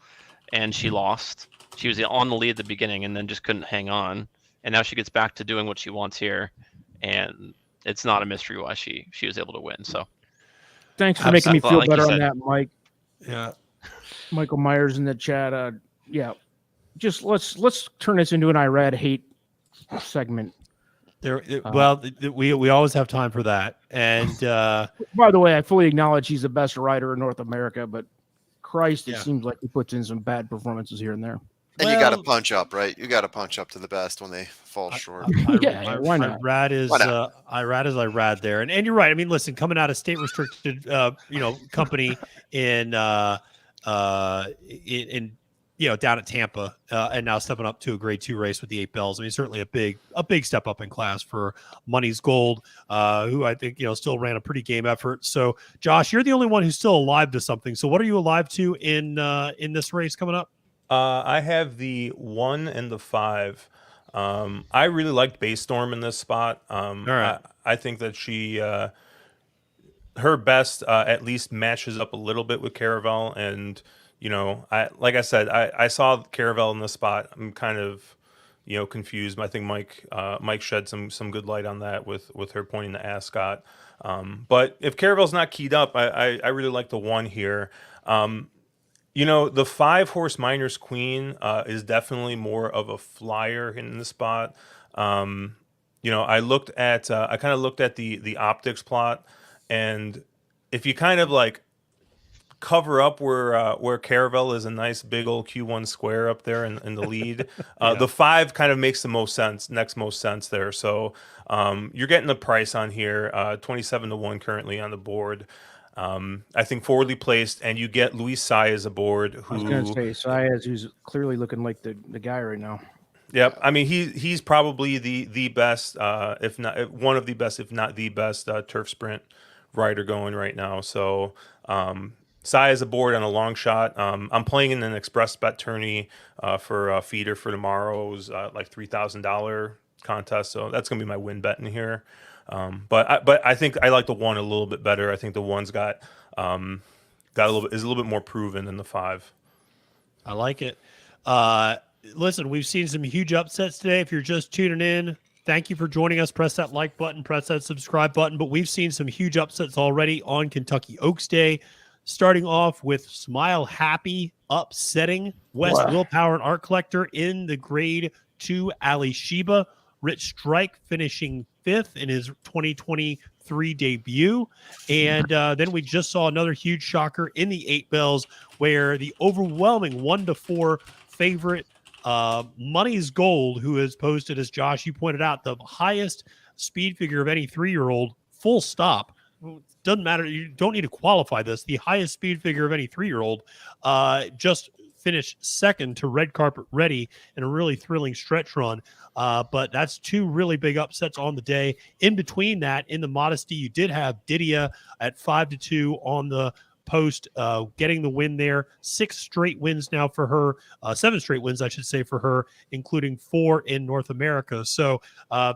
and she lost. She was on the lead at the beginning, and then just couldn't hang on. And now she gets back to doing what she wants here, and it's not a mystery why she was able to win. So, thanks for making me feel like better on that, Mike. Yeah, Michael Myers in the chat. Yeah, just let's turn this into an Irad hate segment. We always have time for that. And by the way, I fully acknowledge he's the best rider in North America, but Christ, it seems like he puts in some bad performances here and there. And you got to punch up, right? You got to punch up to the best when they fall short. Why not? Irad is Irad there, and you're right. I mean, listen, coming out of state restricted, company in down at Tampa, and now stepping up to a Grade 2 race with the 8 Bells. I mean, certainly a big step up in class for Money's Gold, who I think still ran a pretty game effort. So, Josh, you're the only one who's still alive to something. So, what are you alive to in this race coming up? I have the 1 and the 5. I really liked Baystorm in this spot. All right. I think that she, her best at least matches up a little bit with Caravel. And, I saw Caravel in this spot. I'm kind of, confused. I think Mike shed some good light on that with her pointing to Ascot. But if Caravel's not keyed up, I really like the 1 here. The 5-horse Miners Queen is definitely more of a flyer in the spot. I kind of looked at the optics plot, and if you kind of like cover up where Caravel is a nice big old Q1 square up there in the lead, the 5 kind of makes the most sense there. So you're getting the price on here, 27-1 currently on the board. I think forwardly placed, and you get Luis Saez aboard. Who, I was going to say Saez, who's clearly looking like the guy right now. Yep, I mean he's probably the best, if not one of the best, if not the best turf sprint rider going right now. So Saez aboard on a long shot. I'm playing in an express bet tourney for a feeder for tomorrow's like $3,000 contest. So that's gonna be my win bet in here. But I think I like the 1 a little bit better. I think the 1's got a little bit more proven than the 5. I like it. Listen, we've seen some huge upsets today. If you're just tuning in, thank you for joining us. Press that like button, press that subscribe button. But we've seen some huge upsets already on Kentucky Oaks Day, starting off with Smile Happy upsetting West Willpower and Art Collector in the Grade 2 Alley Sheba. Rich Strike finishing 5th in his 2023 debut. And then we just saw another huge shocker in the 8 Bells, where the overwhelming 1-4 favorite Money's Gold, who has posted, as Josh, you pointed out, the highest speed figure of any 3-year-old, full stop. Doesn't matter. You don't need to qualify this. The highest speed figure of any 3-year-old just finished 2nd to Red Carpet Ready in a really thrilling stretch run. But that's 2 really big upsets on the day. In between that, in the Modesty, you did have Didia at 5-2 on the post, getting the win there. 6 straight wins now for her, 7 straight wins, I should say, for her, including 4 in North America. So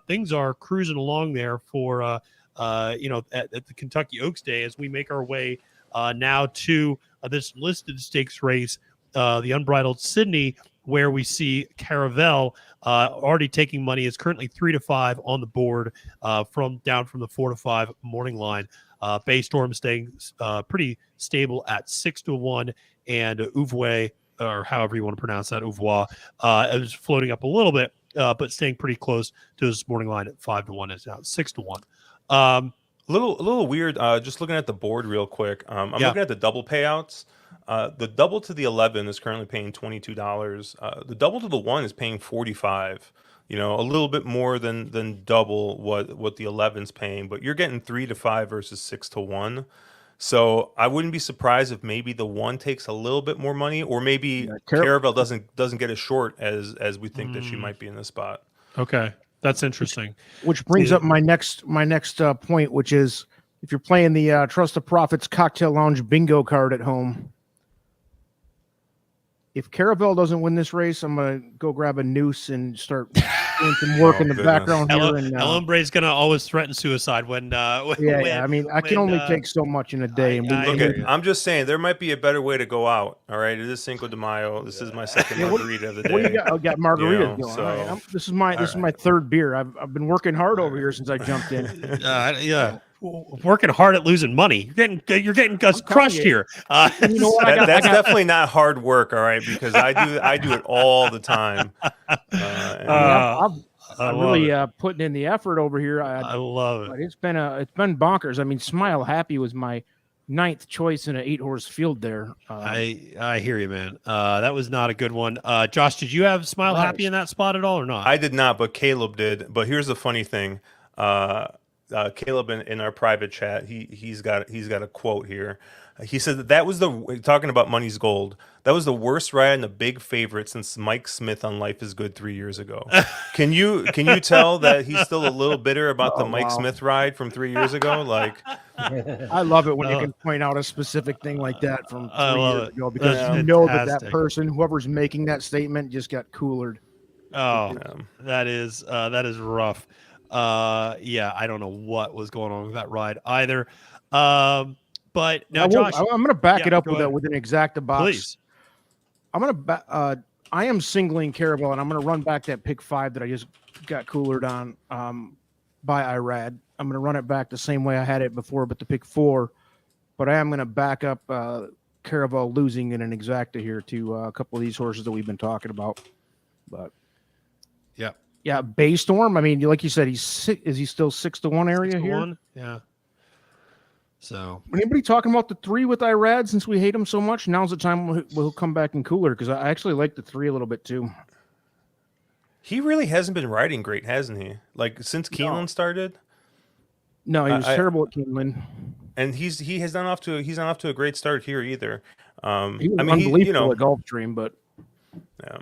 things are cruising along there for, at the Kentucky Oaks Day as we make our way now to this listed stakes race, the Unbridled Sidney, where we see Caravel already taking money, is currently 3-5 on the board from the 4-5 morning line. Baystorm staying pretty stable at 6-1, and Ouvoué, or however you want to pronounce that, Ouvoué, is floating up a little bit, but staying pretty close to his morning line at 5-1. It's now 6-1. A little weird. Just looking at the board real quick. I'm looking at the double payouts. The double to the 11 is currently paying $22. The double to the 1 is paying $45. You know, a little bit more than double what the 11's paying, but you're getting 3-5 versus 6-1. So I wouldn't be surprised if maybe the 1 takes a little bit more money, or maybe Caravel doesn't get as short as we think that she might be in this spot. Okay, that's interesting. Which brings up my next point, which is if you're playing the Trust the Profits Cocktail Lounge bingo card at home. If Caravel doesn't win this race, I'm going to go grab a noose and start doing some work in the background here. El Hombre is going to always threaten suicide when yeah. I mean, I can only take so much in a day. I'm just saying there might be a better way to go out. All right, it is Cinco de Mayo. This is my second margarita of the day. What do you got? I got margaritas going. So, this is my third beer. I've been working hard over here since I jumped in. Yeah. Working hard at losing money. You're getting crushed here. You know what? That's definitely not hard work, all right, because I do it all the time. I'm really putting in the effort over here. I love it. It's been bonkers. I mean, Smile Happy was my 9th choice in an 8-horse field there. I hear you, man. That was not a good one. Josh, did you have Smile Happy in that spot at all or not? I did not, but Caleb did. But here's the funny thing. Caleb in our private chat, he's got a quote here. He said that was talking about Money's Gold. That was the worst ride and the big favorite since Mike Smith on Life is Good 3 years ago. Can you tell that he's still a little bitter about the Mike Smith ride from 3 years ago? Like, I love it when you can point out a specific thing like that from 3 years ago, because you know that person, whoever's making that statement, just got coolered. Oh, that is rough. I don't know what was going on with that ride either. But now, Josh, I'm going to back it up with an exacta box. Please. I'm going to I am singling Caravel, and I'm going to run back that pick 5 that I just got coolered on by Irad. I'm going to run it back the same way I had it before, but the pick 4. But I am going to back up Caravel losing in an exacta here to a couple of these horses that we've been talking about. But yeah, Baystorm. I mean, like you said, is he still 6-1 area here? Yeah. So anybody talking about the 3 with Irad, since we hate him so much? Now's the time we'll come back and cooler, because I actually like the 3 a little bit too. He really hasn't been riding great, hasn't he? Like since Keeneland started. No, he was terrible at Keeneland. And he's not off to a great start here either. He was unbelievable at Gulfstream, but yeah.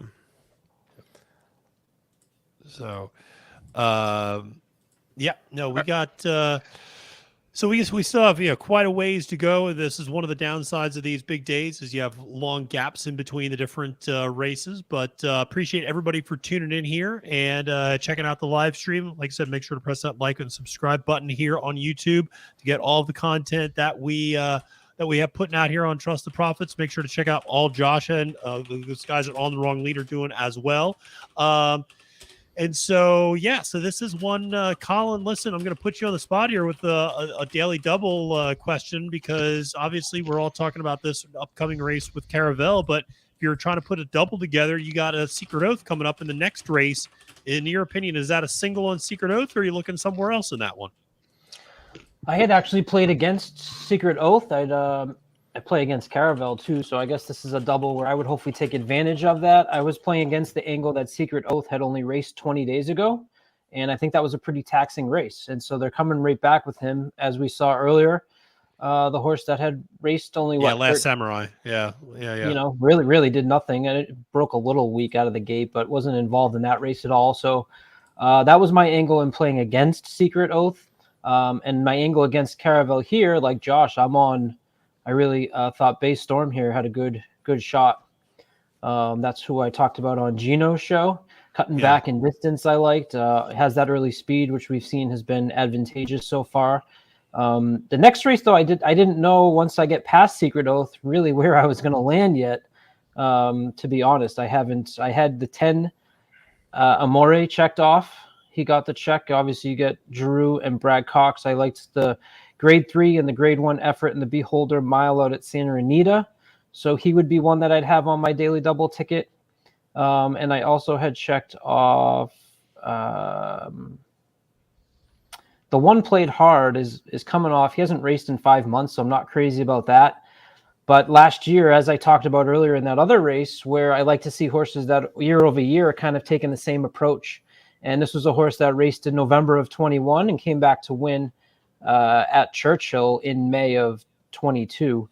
So, we got. So we still have quite a ways to go. This is one of the downsides of these big days, is you have long gaps in between the different races. But appreciate everybody for tuning in here and checking out the live stream. Like I said, make sure to press that like and subscribe button here on YouTube to get all of the content that we have putting out here on Trust the Profits. Make sure to check out all Josh and those guys at On the Wrong Lead are doing as well. And so this is one, Colin, listen, I'm going to put you on the spot here with a daily double question, because obviously we're all talking about this upcoming race with Caravel, but if you're trying to put a double together, you got a Secret Oath coming up in the next race. In your opinion, is that a single on Secret Oath, or are you looking somewhere else in that one? I had actually played against Secret Oath. I play against Caravel too, so I guess this is a double where I would hopefully take advantage of that. I was playing against the angle that Secret Oath had only raced 20 days ago, and I think that was a pretty taxing race. And so they're coming right back with him, as we saw earlier. The horse that had raced only Last Samurai. Yeah. Really did nothing, and it broke a little weak out of the gate, but wasn't involved in that race at all. So that was my angle in playing against Secret Oath, and my angle against Caravel here, like Josh, I really thought Baystorm here had a good shot. That's who I talked about on Gino's show. Cutting back in distance, I liked. Has that early speed, which we've seen has been advantageous so far. The next race, though, I didn't know once I get past Secret Oath really where I was going to land yet. To be honest, I haven't. I had the 10 Amore checked off. He got the check. Obviously, you get Giroux and Brad Cox. I liked the grade 3 and the grade 1 effort in the Beholder mile out at Santa Anita. So he would be one that I'd have on my daily double ticket. And I also had checked off the one played hard is coming off. He hasn't raced in 5 months, so I'm not crazy about that. But last year, as I talked about earlier in that other race, where I like to see horses that year over year kind of taking the same approach. And this was a horse that raced in November of 21 and came back to win at Churchill in May of 22.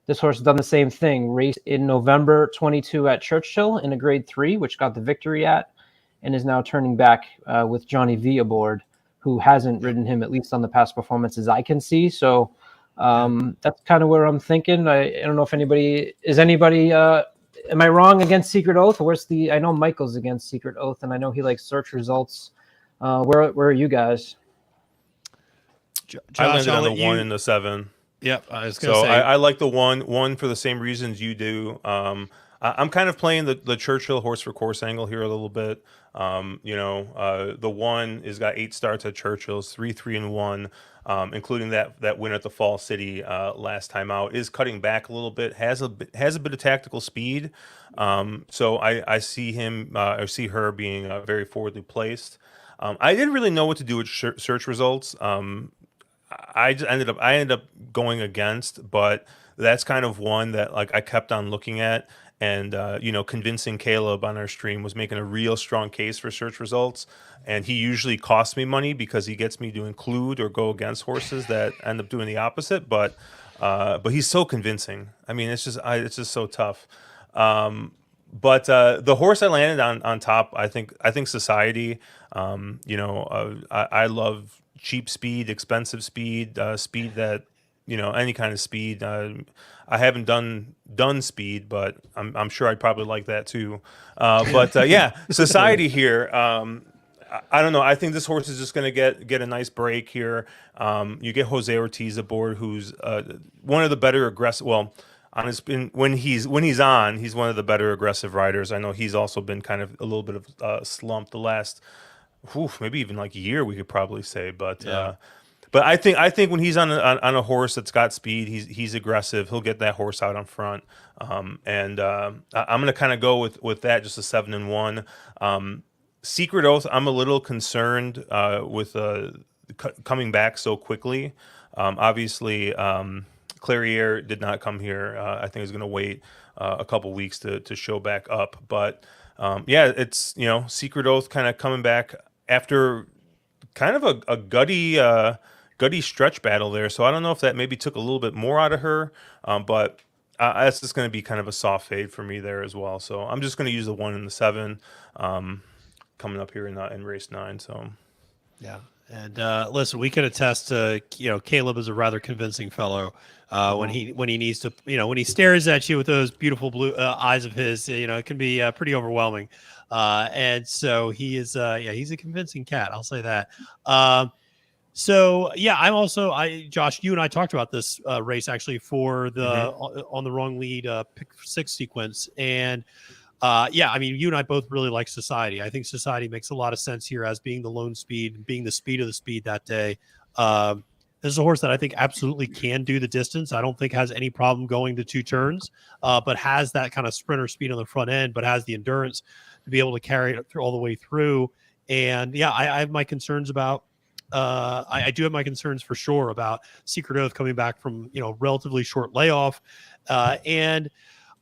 This horse has done the same thing, raced in November 22 at Churchill in a grade 3, which got the victory at, and is now turning back with Johnny V aboard, who hasn't ridden him, at least on the past performances I can see. So that's kind of where I'm thinking. I don't know if anybody, am I wrong against Secret Oath? I know Michael's against Secret Oath, and I know he likes search results. Where are you guys? Josh, I landed on the 1 and the 7. Yep, I was going to say. I like the one for the same reasons you do. I'm kind of playing the Churchill horse for course angle here a little bit. The 1 has got 8 starts at Churchill's, 3, 3, and 1, including that win at the Fall City last time out. Is cutting back a little bit, has a bit of tactical speed. So I see him or see her being very forwardly placed. I didn't really know what to do with search results. I ended up going against, but that's kind of one that like I kept on looking at, and convincing Caleb on our stream was making a real strong case for search results, and he usually costs me money because he gets me to include or go against horses that end up doing the opposite. But he's so convincing. I mean, it's just so tough. But the horse I landed on top, I think Society. I love cheap speed, expensive speed, speed that, any kind of speed. I haven't done speed, but I'm sure I'd probably like that too. Society here. I don't know. I think this horse is just going to get a nice break here. You get Jose Ortiz aboard, who's one of the better aggressive. Well, when he's on, he's one of the better aggressive riders. I know he's also been kind of a little bit of slump the last. Maybe even like a year, we could probably say, but I think when he's on a horse that's got speed, he's aggressive. He'll get that horse out on front, and I'm going to kind of go with that, just a 7 and 1. Secret Oath, I'm a little concerned with coming back so quickly. Obviously, Clairiere did not come here. I think he's going to wait a couple weeks to show back up, but it's Secret Oath kind of coming back after kind of a gutty stretch battle there. So I don't know if that maybe took a little bit more out of her, but that's just going to be kind of a soft fade for me there as well. So I'm just going to use the 1 and the 7 coming up here in race 9. So yeah. And listen, we can attest to Caleb is a rather convincing fellow when he needs to when he stares at you with those beautiful blue eyes of his. It can be pretty overwhelming, and so he is he's a convincing cat. I'll say that. Josh, you and I talked about this race actually for the on the wrong lead pick 6 sequence, and. You and I both really like Society. I think Society makes a lot of sense here as being the lone speed, being the speed of the speed that day. This is a horse that I think absolutely can do the distance. I don't think has any problem going to 2 turns, but has that kind of sprinter speed on the front end, but has the endurance to be able to carry it all the way through. And I have my concerns about. I do have my concerns for sure about Secret Oath coming back from relatively short layoff, and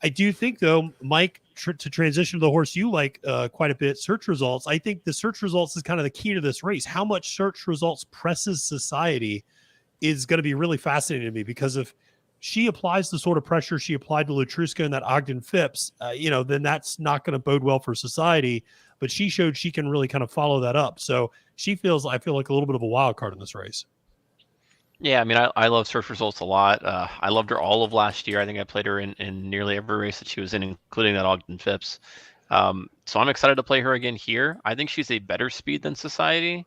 I do think though, Mike. To transition to the horse you like quite a bit, search results. I think the search results is kind of the key to this race. How much search results presses Society is going to be really fascinating to me, because if she applies the sort of pressure she applied to Latruska in that Ogden Phipps, then that's not going to bode well for Society. But she showed she can really kind of follow that up. So I feel like a little bit of a wild card in this race. Yeah, I mean, I love search results a lot. I loved her all of last year. I think I played her in nearly every race that she was in, including that Ogden Phipps. So I'm excited to play her again here. I think she's a better speed than Society.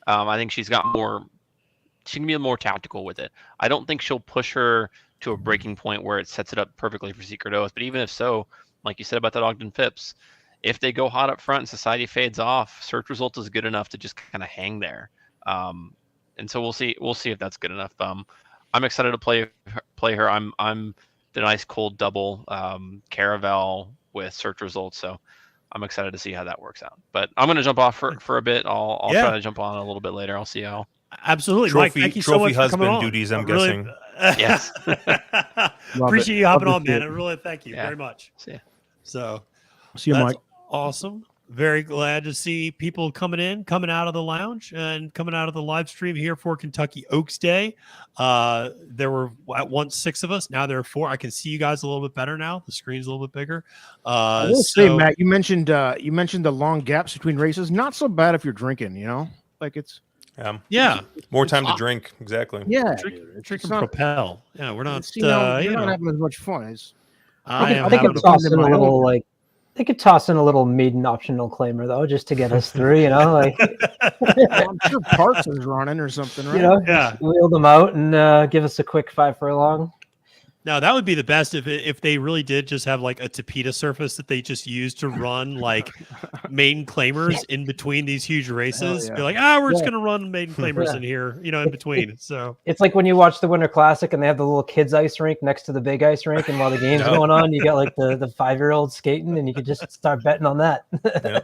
I think she can be more tactical with it. I don't think she'll push her to a breaking point where it sets it up perfectly for Secret Oath. But even if so, like you said about that Ogden Phipps, if they go hot up front and Society fades off, search result is good enough to just kind of hang there. And so we'll see if that's good enough. I'm excited to play her. I'm the nice cold double Caravel with search results. So I'm excited to see how that works out. But I'm going to jump off for a bit. I'll try to jump on a little bit later. I'll see how. Absolutely, Trophy, Mike. Thank you trophy so much husband for coming on. duties. I'm really, guessing. Yes. Appreciate you hopping on, man. I really thank you very much. See ya. So, see you, Mike. Awesome. Very glad to see people coming out of the lounge and coming out of the live stream here for Kentucky Oaks Day. There were at once 6 of us. Now there are 4. I can see you guys a little bit better now. The screen's a little bit bigger. I will say, Matt, you mentioned the long gaps between races. Not so bad if you're drinking. Like it's. More time to drink. Exactly. Yeah, drink and propel. Yeah, we're not. You're not having as much fun as. I think it's tossing a little like. They could toss in a little maiden optional claimer though, just to get us through. Like I'm sure Parks is running or something, right? Wheel them out and give us a quick 5 furlong. Now that would be the best if they really did just have like a Tapeta surface that they just use to run like maiden claimers in between these huge races. Be like, we're just gonna run maiden claimers in here, in between. So it's like when you watch the Winter Classic and they have the little kids ice rink next to the big ice rink, and while the game's going on, you got like the 5-year-old skating, and you could just start betting on that.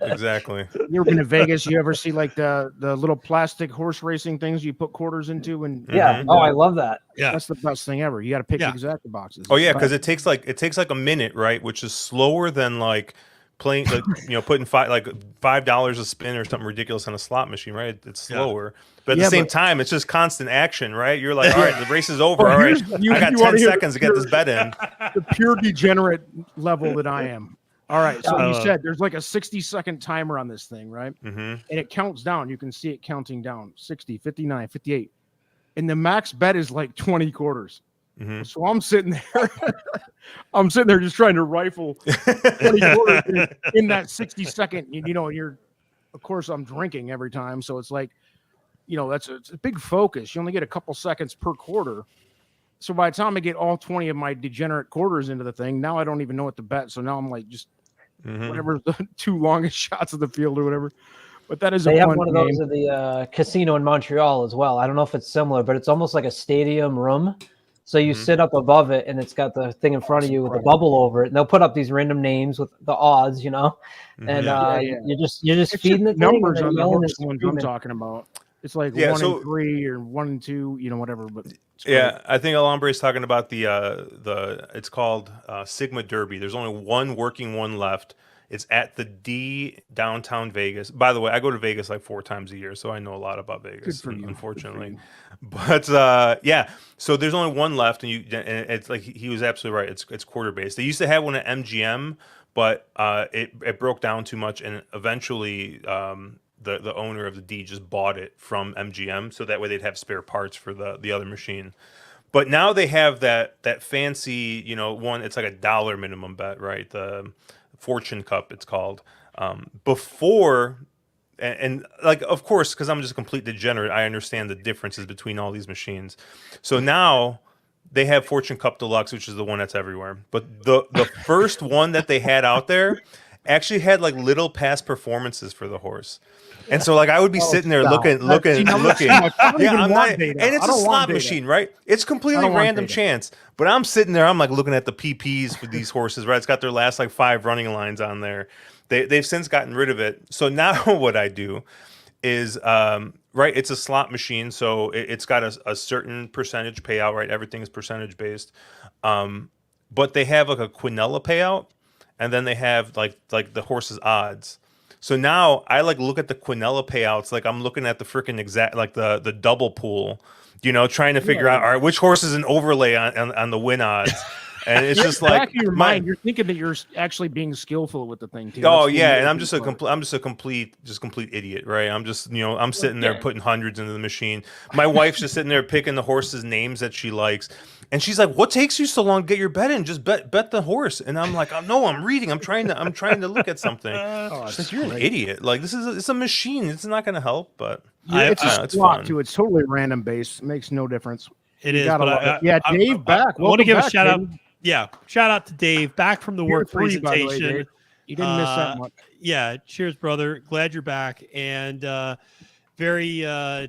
Exactly. You ever been to Vegas? You ever see like the little plastic horse racing things you put quarters into? And I love that. Yeah, that's the best thing ever. You got to pick exact boxes. Oh yeah, because it takes like a minute, right? Which is slower than like playing, like putting $5 a spin or something ridiculous on a slot machine, right? It's slower, but at the same time, it's just constant action, right? You're like, all right, the race is over. All right, I got 10 seconds to get this bet in. The pure degenerate level that I am. All right, so you said there's like a 60-second timer on this thing, right? Mm-hmm. And it counts down. You can see it counting down: 60, 59, 58. And the max bet is like 20 quarters. Mm-hmm. So I'm sitting there just trying to rifle 20 quarters in that 60-second. You're, of course, I'm drinking every time. So it's like, it's a big focus. You only get a couple seconds per quarter. So by the time I get all 20 of my degenerate quarters into the thing, now I don't even know what to bet. So now I'm like, just whatever the 2 longest shots of the field or whatever. But that is they a have fun one of those at the casino in Montreal as well. I don't know if it's similar, but it's almost like a stadium room. So you sit up above it, and it's got the thing in front of you with a bubble over it. And they'll put up these random names with the odds, and you're just feeding the numbers on the horse ones I'm talking about. It's like 1 and 3 or 1 and 2, whatever. But I think Alambre is talking about the it's called Sigma Derby. There's only one working one left. It's at the D downtown Vegas. By the way, I go to Vegas like 4 times a year, so I know a lot about Vegas, unfortunately. But so there's only one left, and it's like he was absolutely right. It's quarter based. They used to have one at MGM, but it broke down too much, and eventually the owner of the D just bought it from MGM, so that way they'd have spare parts for the other machine. But now they have that fancy, one. It's like $1 minimum bet, right? The Fortune Cup, it's called. Before, and like, of course, because I'm just a complete degenerate, I understand the differences between all these machines. So now they have Fortune Cup Deluxe, which is the one that's everywhere. But the first one that they had out there actually had like little past performances for the horse. And so, like, I would be sitting there looking. Yeah, I'm not, and it's a slot machine, right? It's completely random chance. But I'm sitting there, I'm like looking at the PPs for these horses, right? It's got their last like 5 running lines on there. They've since gotten rid of it. So now what I do is, right, it's a slot machine, so it's got a certain percentage payout, right? Everything is percentage based. But they have like a quinella payout, and then they have like the horse's odds. So now I like look at the quinella payouts like I'm looking at the freaking exact, like the double pool, trying to figure out, all right, which horse is an overlay on the win odds. And it's just like back of your mind, you're thinking that you're actually being skillful with the thing too. Oh yeah, and I'm just a complete idiot, right? I'm just I'm sitting there putting hundreds into the machine. My wife's just sitting there picking the horses' names that she likes, and she's like, "What takes you so long to get your bet in? Just bet the horse." And I'm like, "No, I'm reading. I'm trying to look at something." She's like, "You're an idiot. Like it's a machine. It's not going to help." But it's fun too. It's totally random based. It makes no difference. It is. But Dave back. I want to give a shout out. Yeah, shout out to Dave, back from the work presentation. Way, you didn't miss that much. Yeah, cheers, brother. Glad you're back, and very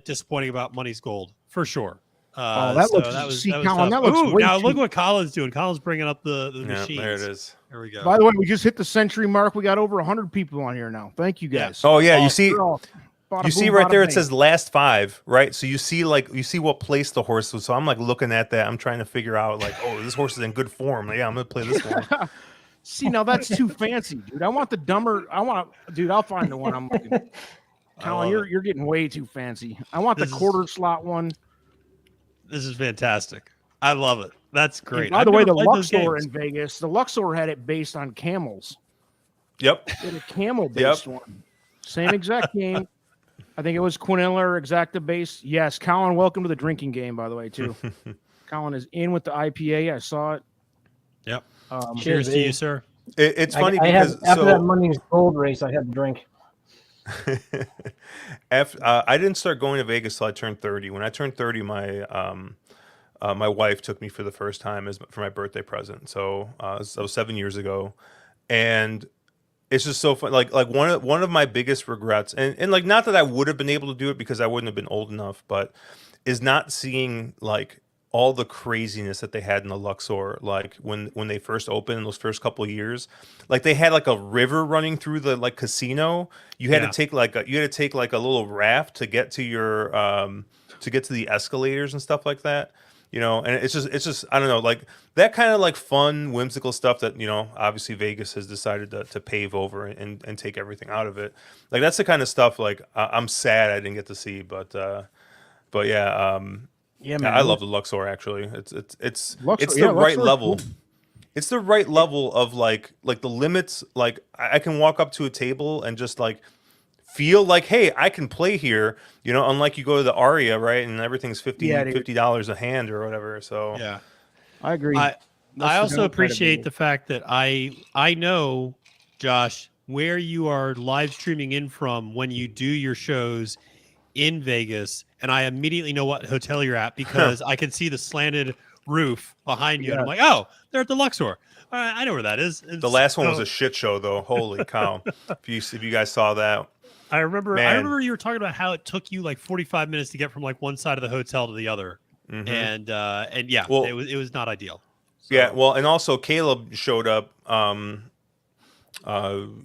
disappointing about Money's Gold for sure. That looks Ooh, now look what Colin's doing. Colin's bringing up the machines. There it is. There we go. By the way, we just hit the century mark. We got over 100 people on here now. Thank you guys. Yeah. Oh yeah, you see right there. It says last 5, right? So you see what place the horse was. So I'm like looking at that. I'm trying to figure out like, oh, this horse is in good form. Yeah, I'm gonna play this one. See, now that's too fancy, dude. I want the dumber. Dude. I'll find the one I'm looking. Colin, you're getting way too fancy. I want the quarter slot one. This is fantastic. I love it. That's great. And by the way, the Luxor in Vegas, the Luxor had it based on camels. Yep. It had a camel-based one. Same exact game. I think it was Quinella Exacta base. Yes, Colin, welcome to the drinking game, by the way, too. Colin is in with the IPA. I saw it. Yep. Cheers to you, sir. It's funny because after that Money's Gold race, I had to drink. I didn't start going to Vegas till I turned 30. When I turned 30, my wife took me for the first time for my birthday present. So that was 7 years ago, and it's just so fun. Like one of my biggest regrets, and like not that I would have been able to do it because I wouldn't have been old enough, but is not seeing like all the craziness that they had in the Luxor, like when they first opened in those first couple of years. Like they had like a river running through the like casino. You had to take like a little raft to get to your to get to the escalators and stuff like that. You know, and it's just I don't know, like that kind of like fun, whimsical stuff that, you know, obviously Vegas has decided to pave over and take everything out of it. Like that's the kind of stuff like I'm sad I didn't get to see, but yeah. Yeah, man. I love the Luxor. Actually, it's the right level. Cool. It's the right level of like the limits. Like I can walk up to a table and just like feel like, hey, I can play here. You know, unlike you go to the Aria, right, and everything's $50 a hand or whatever. So yeah, I agree. I also appreciate the fact that I know, Josh, where you are live streaming in from when you do your shows in Vegas, and I immediately know what hotel you're at because I can see the slanted roof behind you, and I'm like, oh, they're at the Luxor. I know where that is. The last one was a shit show, though. Holy cow! if you guys saw that, I remember you were talking about how it took you like 45 minutes to get from like one side of the hotel to the other, and yeah, well, it was not ideal. So. Yeah, well, and also Caleb showed up.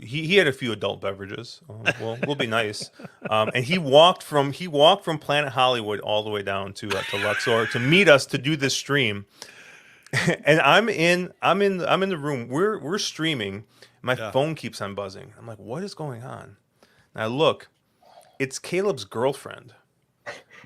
He had a few adult beverages. We'll be nice. And he walked from Planet Hollywood all the way down to Luxor to meet us to do this stream. And I'm in the room. We're streaming. My phone keeps on buzzing. I'm like, what is going on? And I look, it's Caleb's girlfriend.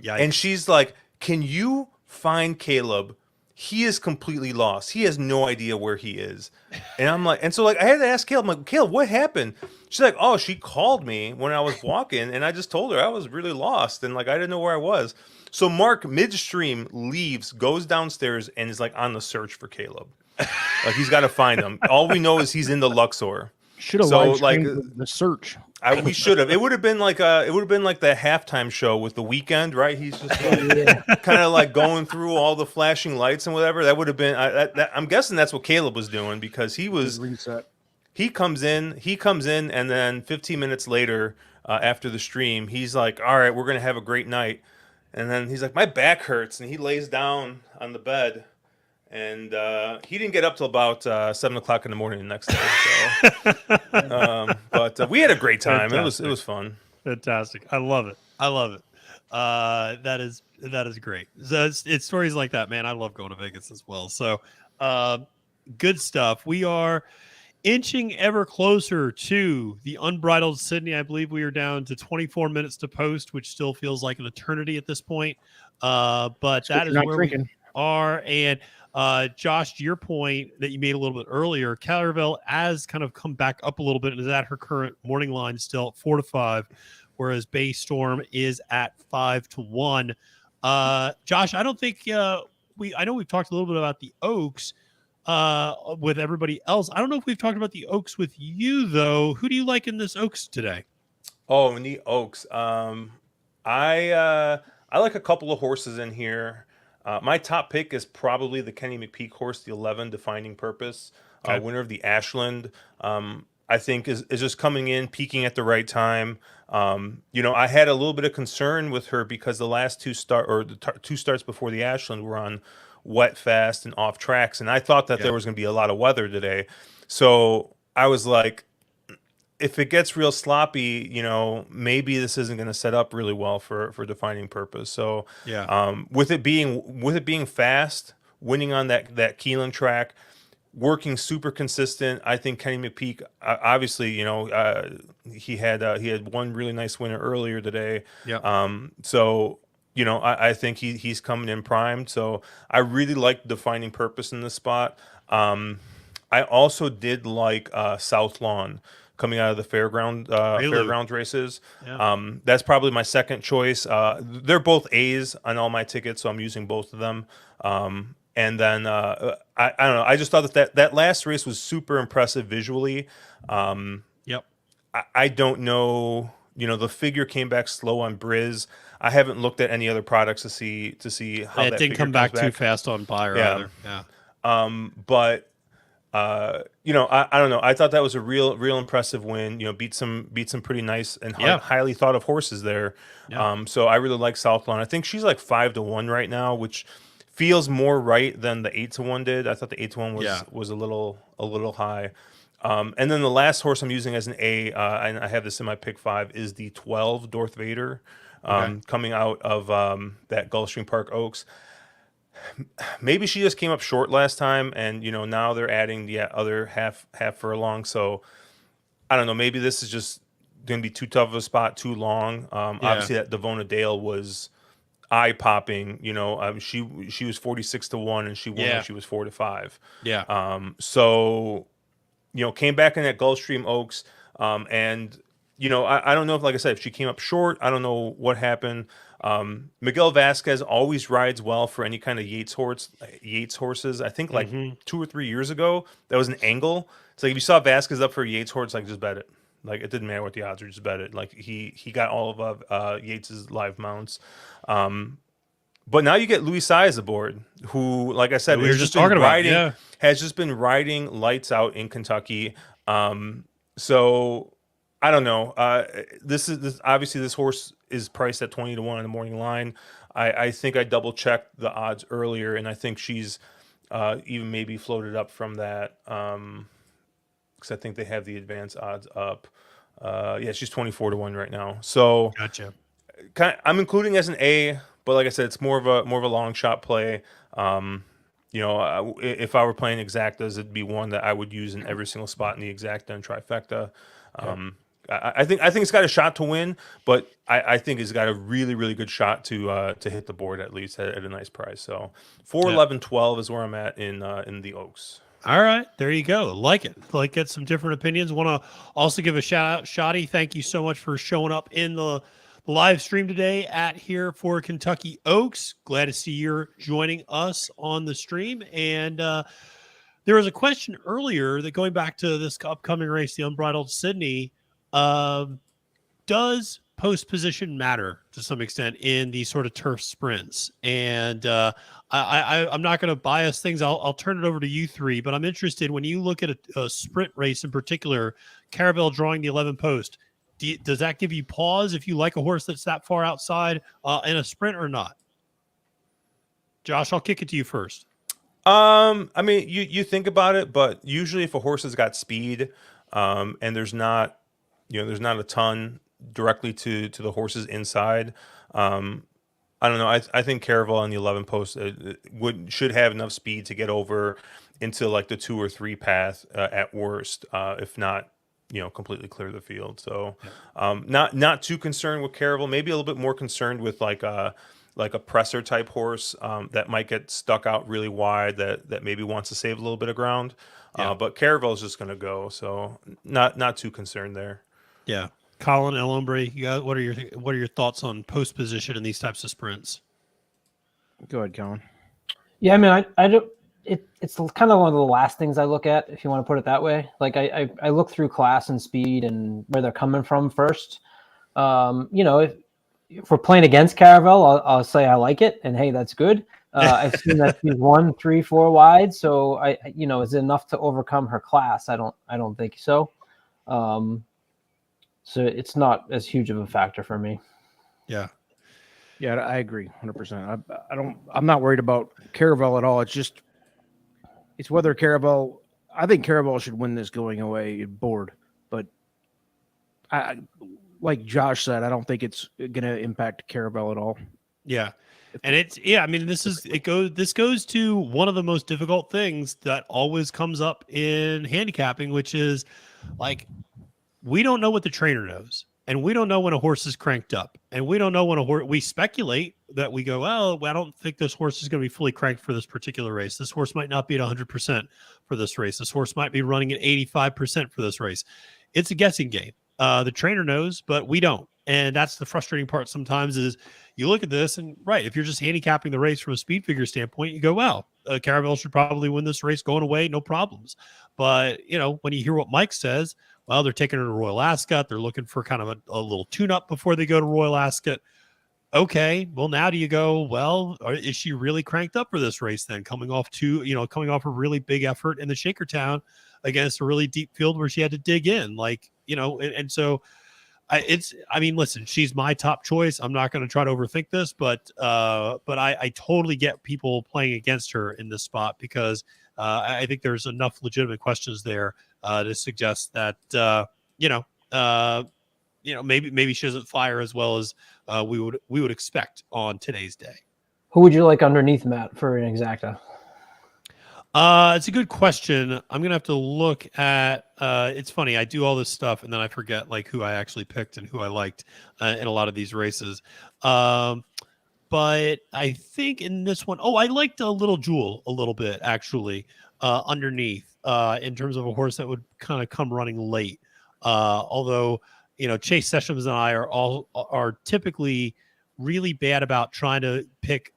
Yeah. And she's like, can you find Caleb? He is completely lost. He has no idea where he is. And I'm like, and so like I had to ask Caleb, I'm like, Caleb, what happened? She's like, oh, she called me when I was walking, and I just told her I was really lost and like I didn't know where I was. So Mark midstream leaves, goes downstairs, and is like on the search for Caleb. Like he's got to find him. All we know is he's in the Luxor. Should have like the search. We should have. It would have been like the halftime show with The Weeknd, right? He's just kind of like going through all the flashing lights and whatever. That would have been. I'm guessing that's what Caleb was doing because he was. Reset. He comes in, and then 15 minutes later, after the stream, he's like, "All right, we're gonna have a great night," and then he's like, "My back hurts," and he lays down on the bed. And he didn't get up till about 7 o'clock in the morning the next day. So. But we had a great time. Fantastic. It was fun. Fantastic. I love it. That is great. So it's stories like that, man. I love going to Vegas as well. So good stuff. We are inching ever closer to the Unbridled Sidney. I believe we are down to 24 minutes to post, which still feels like an eternity at this point. But that is where we are. And Josh, to your point that you made a little bit earlier, Caravel has kind of come back up a little bit and is at her current morning line still at 4-5, whereas Bay Storm is at 5-1. Josh, I don't think I know we've talked a little bit about the Oaks with everybody else. I don't know if we've talked about the Oaks with you though. Who do you like in this Oaks today? Oh, in the Oaks, I like a couple of horses in here. My top pick is probably the Kenny McPeak horse, the 11, Defining Purpose, winner of the Ashland. I think is just coming in, peaking at the right time. I had a little bit of concern with her because the last two starts before the Ashland were on wet, fast, and off tracks, and I thought that there was going to be a lot of weather today. So I was like, if it gets real sloppy, maybe this isn't going to set up really well for Defining Purpose. So with it being fast, winning on that Keeneland track, working super consistent, I think Kenny McPeak, obviously, he had one really nice winner earlier today. So I think he's coming in primed. So I really like Defining Purpose in this spot. I also did like South Lawn coming out of the fairgrounds races. That's probably my second choice. They're both A's on all my tickets, so I'm using both of them. And then I don't know. I just thought that last race was super impressive visually. I don't know. The figure came back slow on Briz. I haven't looked at any other products to see how that didn't come back too fast on Buyer either. But I don't know. I thought that was a real impressive win. Beat some pretty nice and highly thought of horses there. So I really like South Lawn. I think she's like 5-1 right now, which feels more right than the 8-1 did. I thought the 8-1 was a little high. And then the last horse I'm using as an A, and I have this in my pick 5, is the 12 Darth Vader, coming out of that Gulfstream Park Oaks. Maybe she just came up short last time, and now they're adding the other half furlong. So I don't know. Maybe this is just going to be too tough of a spot, too long. Obviously, that Devona Dale was eye popping. She was 46-1, and she won when she was 4-5. So came back in that Gulfstream Oaks, and I don't know if, like I said, if she came up short. I don't know what happened. Miguel Vasquez always rides well for any kind of Yates horses. I think 2 or 3 years ago, that was an angle. It's like if you saw Vasquez up for a Yates horse, just bet it. Like it didn't matter what the odds were, just bet it. Like he got all of Yates's live mounts. But now you get Louis Saez aboard, who, like I said, we were just talking about, has just been riding lights out in Kentucky. So I don't know. This obviously this horse is priced at 20-1 in the morning line. I think I double checked the odds earlier, and I think she's even maybe floated up from that, because I think they have the advanced odds up. She's 24-1 right now. So gotcha. I'm including as an A, but like I said, it's more of a long shot play. If I were playing exactas, it'd be one that I would use in every single spot in the exacta and trifecta. I think it's got a shot to win, but I think it's got a really, really good shot to hit the board at least at a nice price. So 4-11-12 is where I'm at in the Oaks. All right, there you go. Like it. Get some different opinions. Want to also give a shout out, Shoddy. Thank you so much for showing up in the live stream today at Here for Kentucky Oaks. Glad to see you're joining us on the stream. And there was a question earlier that going back to this upcoming race, the Unbridled Sidney, does post position matter to some extent in these sort of turf sprints? And I'm not going to bias things. I'll turn it over to you three, but I'm interested when you look at a sprint race in particular, Caravel drawing the 11 post. Does that give you pause if you like a horse that's that far outside in a sprint or not? Josh, I'll kick it to you first. I mean, you think about it, but usually if a horse has got speed, and there's not a ton directly to the horses inside, I don't know. I think Caravel on the 11 post should have enough speed to get over into like the 2 or 3 path at worst, if not, completely clear the field. So, not too concerned with Caravel. Maybe a little bit more concerned with like a presser type horse that might get stuck out really wide that maybe wants to save a little bit of ground. But Caravel is just going to go. So not too concerned there. Yeah. Colin, El Hombre, what are your thoughts on post position in these types of sprints? Go ahead, Colin. Yeah, I mean, I don't. It's kind of one of the last things I look at, if you want to put it that way. Like I look through class and speed and where they're coming from first. If we're playing against Caravel, I'll say I like it, and hey, that's good. I've seen that she's 1, 3, 4 wide. So is it enough to overcome her class? I don't think so. So it's not as huge of a factor for me. Yeah. Yeah, I agree 100%. I'm not worried about Caravel at all. It's whether Caravel. I think Caravel should win this going away board, but like Josh said, I don't think it's going to impact Caravel at all. Yeah. And I mean, this goes to one of the most difficult things that always comes up in handicapping, which is like, we don't know what the trainer knows, and we don't know when a horse is cranked up, and we don't know when a horse, we speculate that we go, well, I don't think this horse is going to be fully cranked for this particular race. This horse might not be at 100% for this race. This horse might be running at 85% for this race. It's a guessing game. The trainer knows, but we don't. And that's the frustrating part sometimes is you look at this and right, if you're just handicapping the race from a speed figure standpoint, you go, well, Caravel should probably win this race going away, no problems. But, when you hear what Mike says, well, they're taking her to Royal Ascot. They're looking for kind of a little tune-up before they go to Royal Ascot. Okay, well, now do you go, well, is she really cranked up for this race then? Coming off a really big effort in the Shakertown against a really deep field where she had to dig in. So listen, she's my top choice. I'm not going to try to overthink this, but I totally get people playing against her in this spot because I think there's enough legitimate questions there to suggest that maybe she doesn't fire as well as we would expect on today's day. Who would you like underneath Matt for an exacta? It's a good question. I'm gonna have to look at. It's funny. I do all this stuff and then I forget like who I actually picked and who I liked in a lot of these races. But I think in this one, I liked a Little Jewel a little bit actually underneath in terms of a horse that would kind of come running late. Although Chase Sessions and I are typically really bad about trying to pick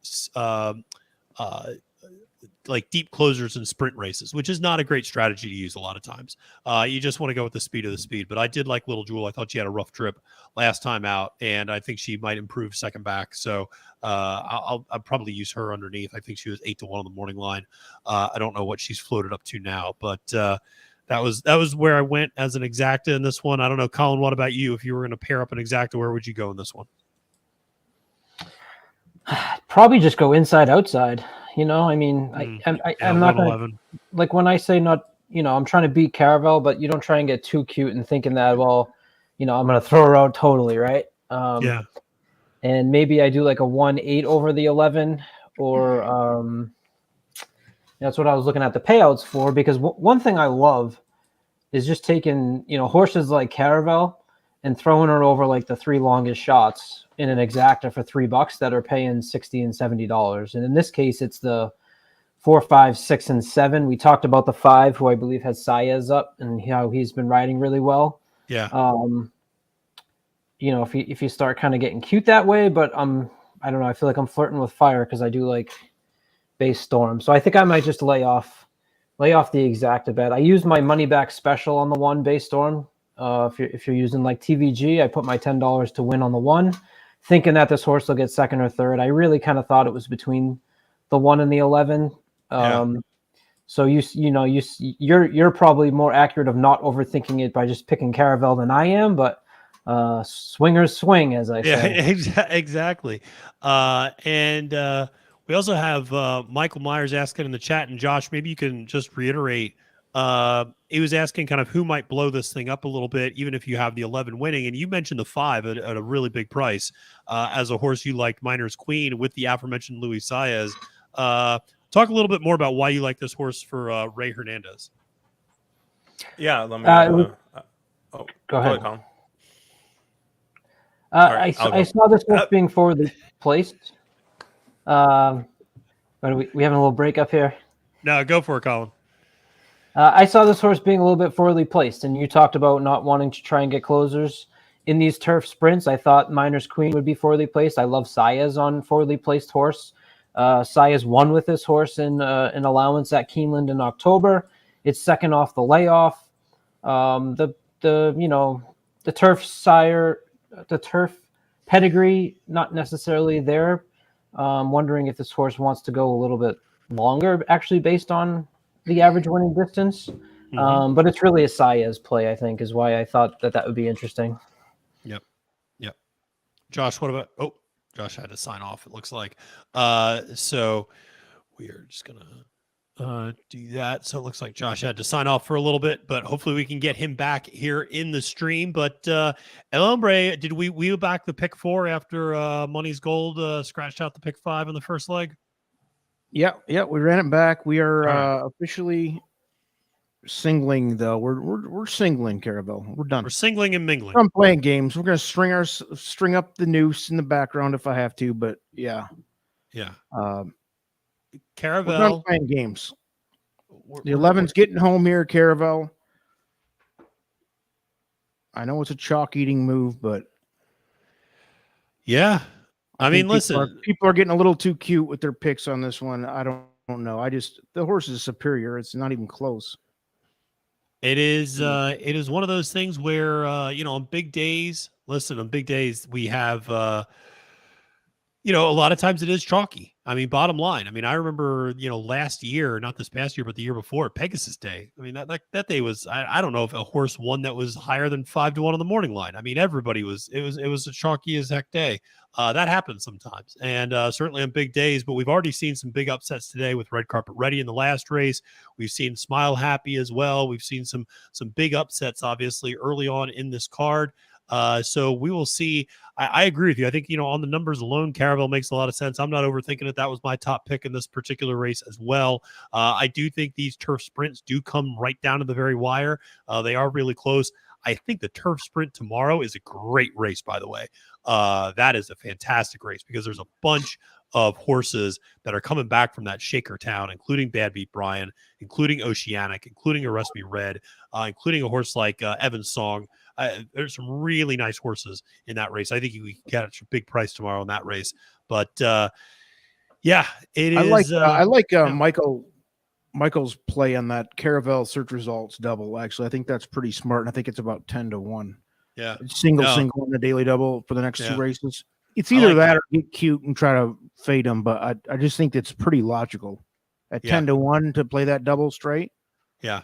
like deep closers in sprint races, which is not a great strategy to use a lot of times. You just want to go with the speed of the speed. But I did like Little Jewel. I thought she had a rough trip last time out, and I think she might improve second back. So I'll probably use her underneath. I think she was 8-1 on the morning line. I don't know what she's floated up to now, but that was where I went as an exacta in this one. I don't know, Colin, what about you? If you were going to pair up an exacta, where would you go in this one? Probably just go inside outside. I'm not gonna, like when I say not, I'm trying to beat Caravel, but you don't try and get too cute and thinking that, well, I'm going to throw her out totally. Right. Yeah. And maybe I do like a 1-8 over the 11 or that's what I was looking at the payouts for, because one thing I love is just taking, horses like Caravel and throwing her over like the 3 longest shots in an exacta for $3 that are paying $60 and $70. And in this case, it's the 4, 5, 6, and 7. We talked about the 5, who I believe has Saez up and how he's been riding really well. Yeah. If you start kind of getting cute that way, but I don't know. I feel like I'm flirting with fire because I do like base Storm. So I think I might just lay off the exacta bet. I used my money back special on the 1 base Storm. If you're using like TVG, I put my $10 to win on the 1, thinking that this horse will get second or third. I really kind of thought it was between the 1 and the 11. So you're probably more accurate of not overthinking it by just picking Caravel than I am, but swingers swing, as I say. Yeah, exactly. And we also have Michael Myers asking in the chat, and Josh, maybe you can just reiterate. He was asking kind of who might blow this thing up a little bit, even if you have the 11 winning. And you mentioned the 5 at a really big price as a horse you liked, Miner's Queen, with the aforementioned Luis Saez. Talk a little bit more about why you like this horse for Ray Hernandez. Yeah, let me. Go ahead, Colin. I saw this horse being forwardly placed. But we having a little break up here? No, go for it, Colin. I saw this horse being a little bit forwardly placed, and you talked about not wanting to try and get closers in these turf sprints. I thought Miner's Queen would be forwardly placed. I love Saez on forwardly placed horse. Saez won with this horse in an allowance at Keeneland in October. It's second off the layoff. The turf sire, the turf pedigree, not necessarily there. Wondering if this horse wants to go a little bit longer, actually, based on the average winning distance. But it's really a Saez play, I think, is why I thought that would be interesting. Yep. Josh, what about? Oh, Josh had to sign off, it looks like. So we are just gonna do that. So it looks like Josh had to sign off for a little bit, but hopefully we can get him back here in the stream. But El Hombre, did we wheel back the pick 4 after Money's Gold scratched out the pick 5 in the first leg? Yeah, we ran it back. We are officially singling, though. We're singling, Caravel. We're done. We're singling and mingling. I'm playing games. We're gonna string up the noose in the background if I have to, but yeah. Caravel. We're done playing games. The 11's getting home here, Caravel. I know it's a chalk eating move, but yeah. I mean, listen, people are getting a little too cute with their picks on this one. I don't know. The horse is superior. It's not even close. It is one of those things where on big days, on big days we have a lot of times it is chalky. I mean, bottom line. I mean, I remember, last year, not this past year, but the year before, Pegasus Day. I mean, that day was, I don't know if a horse won that was higher than 5-1 on the morning line. I mean, everybody was a chalky as heck day. That happens sometimes, and certainly on big days. But we've already seen some big upsets today with Red Carpet Ready in the last race. We've seen Smile Happy as well. We've seen some big upsets, obviously, early on in this card. So we will see. I agree with you. I think, on the numbers alone, Caravel makes a lot of sense. I'm not overthinking it. That was my top pick in this particular race as well. I do think these turf sprints do come right down to the very wire. They are really close. I think the turf sprint tomorrow is a great race, by the way. That is a fantastic race because there's a bunch of horses that are coming back from that Shaker Town, including Bad Beat Brian, including Oceanic, including Arrest Me Red, including a horse like Evan's Song. There's some really nice horses in that race. I think we get a big price tomorrow in that race. But yeah, it is. I like Michael's play on that Caravel search results double. Actually, I think that's pretty smart, and I think it's about 10-1. Yeah, single in the daily double for the next 2 races. It's either that or get cute and try to fade them, but I just think it's pretty logical at 10-1 to play that double straight. Yeah,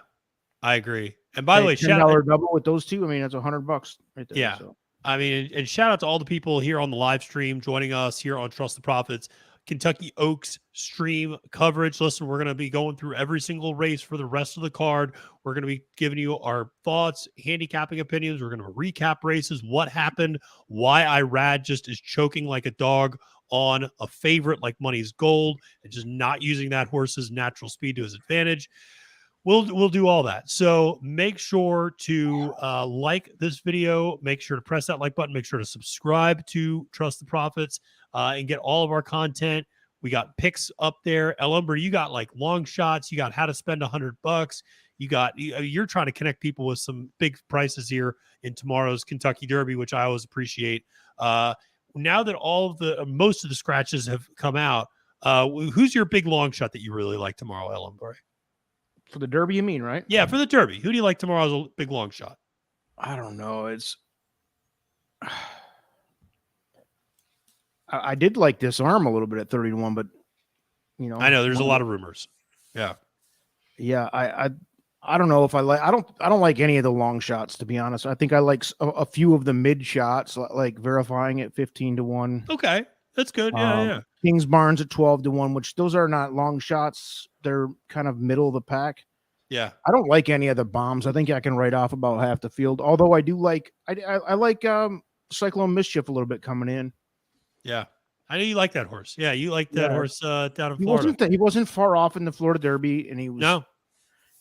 I agree. And by the way, $10 double with those two. I mean, that's $100 right there. Yeah. So. I mean, and shout out to all the people here on the live stream joining us here on Trust the Profits, Kentucky Oaks stream coverage. Listen, we're going to be going through every single race for the rest of the card. We're going to be giving you our thoughts, handicapping opinions. We're going to recap races, what happened, why Irad just is choking like a dog on a favorite like Money's Gold and just not using that horse's natural speed to his advantage. We'll do all that. So make sure to like this video. Make sure to press that like button. Make sure to subscribe to Trust the Profits and get all of our content. We got picks up there. El Hombre, you got like long shots. You got how to spend $100. You're trying to connect people with some big prices here in tomorrow's Kentucky Derby, which I always appreciate. Now that most of the scratches have come out, who's your big long shot that you really like tomorrow, El Hombre? For the Derby, you mean, right? Yeah, for the Derby. Who do you like tomorrow as a big long shot? I don't know. I did like this arm a little bit at 30-1, but I know there's a lot of rumors. Yeah. Yeah, I don't know if I don't like any of the long shots, to be honest. I think I like a few of the mid shots, like Verifying at 15-1. Okay. That's good. Yeah. Kings Barnes at 12-1, which those are not long shots. They're kind of middle of the pack. Yeah. I don't like any of the bombs. I think I can write off about half the field. Although I do like, I like Cyclone Mischief a little bit coming in. Yeah. I know you like that horse. Yeah. You like that horse down in Florida. He wasn't far off in the Florida Derby, and he was. No.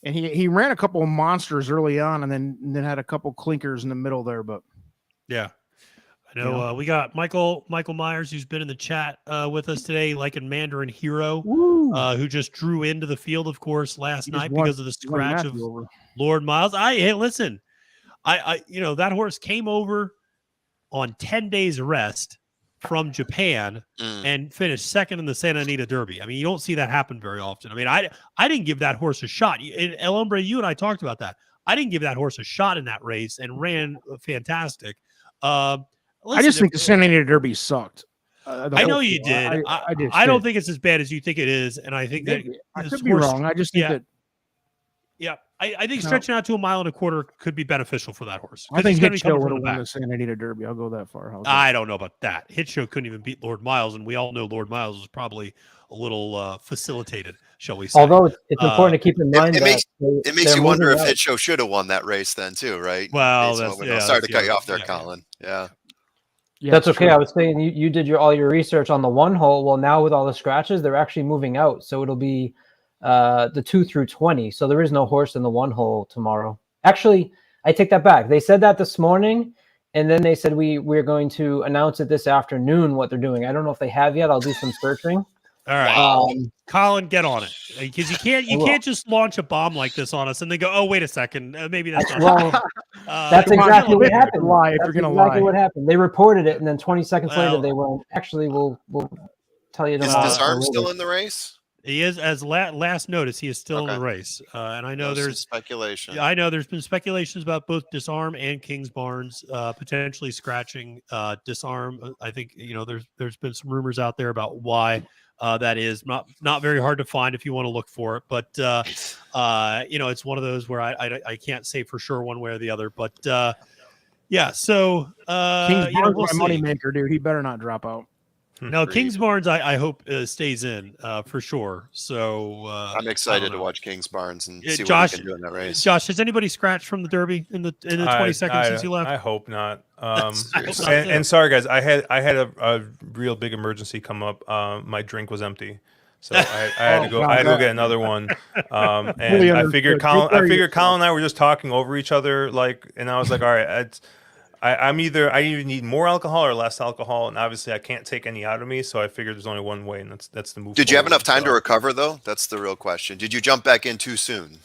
And he ran a couple of monsters early on, and then had a couple clinkers in the middle there. But yeah. I know we got Michael Myers, who's been in the chat with us today, like a Mandarin Hero, who just drew into the field, of course, last night because of the scratch of Lord Miles. Listen, that horse came over on 10 days rest from Japan and finished second in the Santa Anita Derby. I mean, you don't see that happen very often. I mean, I didn't give that horse a shot. El Hombre, you and I talked about that. I didn't give that horse a shot in that race and ran fantastic. Listen, I just think the Santa Anita Derby sucked. I know you did. I don't think it's as bad as you think it is, and I think that I could be wrong. I just think that. Yeah, I think stretching out to 1.25 miles could be beneficial for that horse. I think Hit Show would have won the Santa Anita Derby. I'll go that far. I don't know about that. Hit Show couldn't even beat Lord Miles, and we all know Lord Miles was probably a little facilitated, shall we say. Although it's important to keep in mind it makes you wonder if Hit Show should have won that race then too, right? Well, sorry to cut you off there, Colin. Yeah. That's okay. True. I was saying you did all your research on the 1 hole. Well, now with all the scratches, they're actually moving out, so it'll be the 2 through 20. So there is no horse in the 1 hole tomorrow. Actually, I take that back. They said that this morning, and then they said we're going to announce it this afternoon what they're doing. I don't know if they have yet. I'll do some searching. All right, Colin, get on it, because you can't just launch a bomb like this on us and then go, oh, wait a second, maybe that's not. That's exactly what happened. If you're gonna lie, what happened. They reported it, and then 20 seconds later they went. Actually, we'll tell you. Is Disarm still in the race? He is, as last notice, he is still in the race, and I know there's speculation. I know there's been speculations about both Disarm and Kings Barnes potentially scratching Disarm. I think there's been some rumors out there about why. That is not very hard to find if you want to look for it, but it's one of those where I can't say for sure one way or the other, but yeah. So Kings Barnes, my moneymaker, dude. He better not drop out. No, Kings Barnes, I hope stays in for sure. So I'm excited to watch Kings Barnes and see Josh, what he can do in that race. Josh, has anybody scratched from the Derby in the 20 seconds since you left? I hope not. And sorry guys, I had a real big emergency come up. My drink was empty, so I had to go. I had to go get another one. And I figured Colin and I were just talking over each other, and I was like, all right, I either need more alcohol or less alcohol, and obviously I can't take any out of me, so I figured there's only one way, and that's the move. Did you have enough time to recover though? That's the real question. Did you jump back in too soon?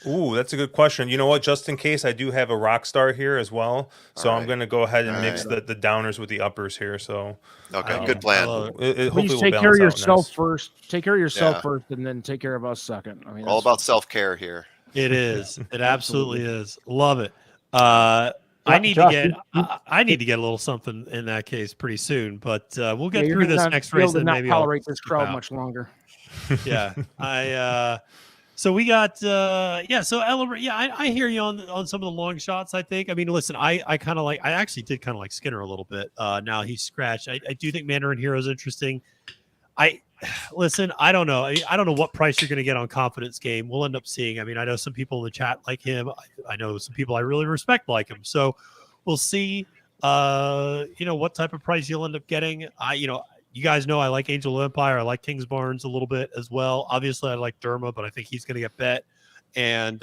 Ooh, that's a good question. You know what? Just in case, I do have a rock star here as well, so I'm going to go ahead and mix the downers with the uppers here. So okay, good plan. Please take care of yourself first. Take care of yourself first, and then take care of us second. I mean, all about self-care here. It is. It absolutely is. Love it. I need to get a little something in that case pretty soon, but we'll get through this next race and maybe tolerate this crowd much longer. Yeah, so we got so Ellen, I hear you on some of the long shots. I think. I mean, listen, I actually did kind of like Skinner a little bit. Now he's scratched. I do think Mandarin Hero is interesting. Listen, I don't know. I don't know what price you're going to get on Confidence Game. We'll end up seeing. I mean, I know some people in the chat like him. I know some people I really respect like him. So we'll see, what type of price you'll end up getting. You guys know I like Angel Empire. I like Kings Barnes a little bit as well. Obviously, I like Derma, but I think he's going to get bet. And,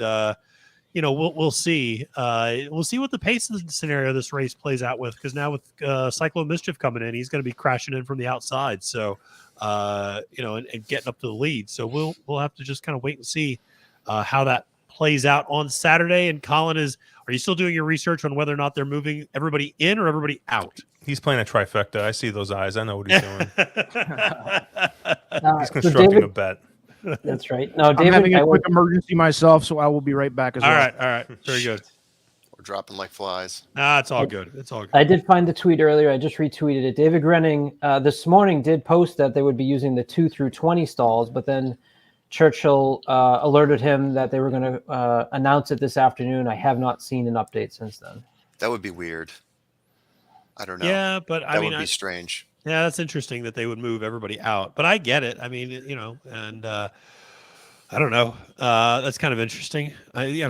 we'll see. We'll see what the pace scenario this race plays out with, because now with Cyclone Mischief coming in, he's going to be crashing in from the outside. So, and getting up to the lead. So we'll have to just kind of wait and see how that plays out on Saturday. And Colin, are you still doing your research on whether or not they're moving everybody in or everybody out? He's playing a trifecta. I see those eyes. I know what he's doing. He's constructing a bet. That's right. No, David, I'm having a quick emergency myself, so I will be right back as well. All right. Very good. We're dropping like flies. It's all good. It's all good. I did find the tweet earlier. I just retweeted it. David Grenning this morning did post that they would be using the 2 through 20 stalls, but then Churchill alerted him that they were going to announce it this afternoon. I have not seen an update since then. That would be weird. I don't know. Yeah, but that would be strange. Yeah, that's interesting that they would move everybody out. But I get it. I mean, and I don't know. That's kind of interesting. You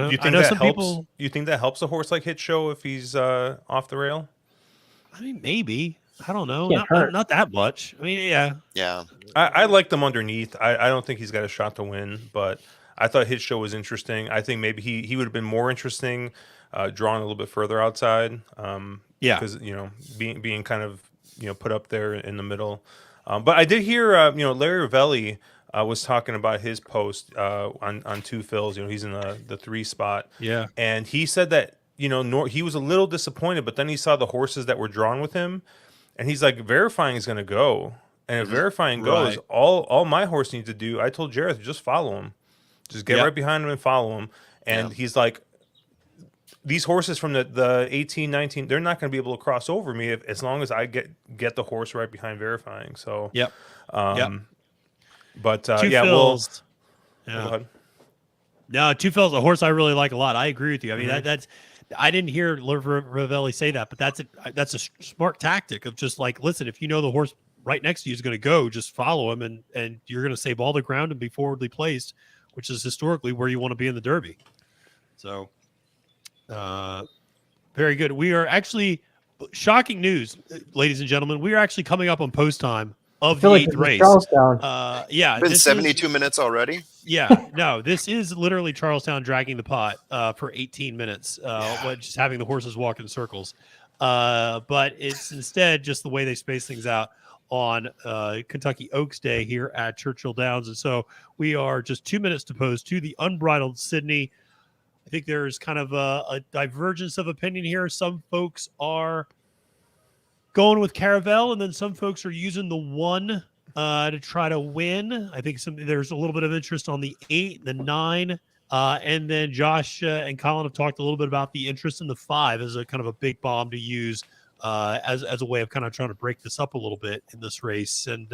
think that helps a horse like Hit Show if he's off the rail? I mean, maybe. I don't know. Not that much. I mean, yeah. Yeah. I like them underneath. I don't think he's got a shot to win, but I thought Hit Show was interesting. I think maybe he would have been more interesting drawn a little bit further outside. Because being kind of put up there in the middle. But I did hear Larry Ravelli was talking about his post on Two Fills. He's in the 3 spot. Yeah, and he said that he was a little disappointed, but then he saw the horses that were drawn with him, and he's like, Verifying is going to go, and if Verifying goes, all my horse needs to do. I told Jareth, just follow him, just get right behind him and follow him, and he's like, these horses from the 18, 19, they're not going to be able to cross over me as long as I get the horse right behind verifying. So, yep. But Two yeah, Phils. Go Yeah. ahead. No, Two Phils, a horse I really like a lot. I agree with you. I mean, that's I didn't hear Ravelli say that, but that's a smart tactic of just like, listen, if you know the horse right next to you is going to go, just follow him, and you're going to save all the ground and be forwardly placed, which is historically where you want to be in the Derby. So, very good. We are actually, shocking news, ladies and gentlemen, we are actually coming up on post time of the 8th race. Yeah, been 72 minutes already. Yeah, no, this is literally Charlestown dragging the pot for 18 minutes, just having the horses walk in circles. But it's instead just the way they space things out on Kentucky Oaks Day here at Churchill Downs. And so we are just 2 minutes to post to the Unbridled Sidney. I think there's kind of a divergence of opinion here. Some folks are going with Caravel, and then some folks are using the 1 to try to win. I think there's a little bit of interest on the 8, the 9, and then Josh and Colin have talked a little bit about the interest in the 5 as a kind of a big bomb to use as a way of kind of trying to break this up a little bit in this race. And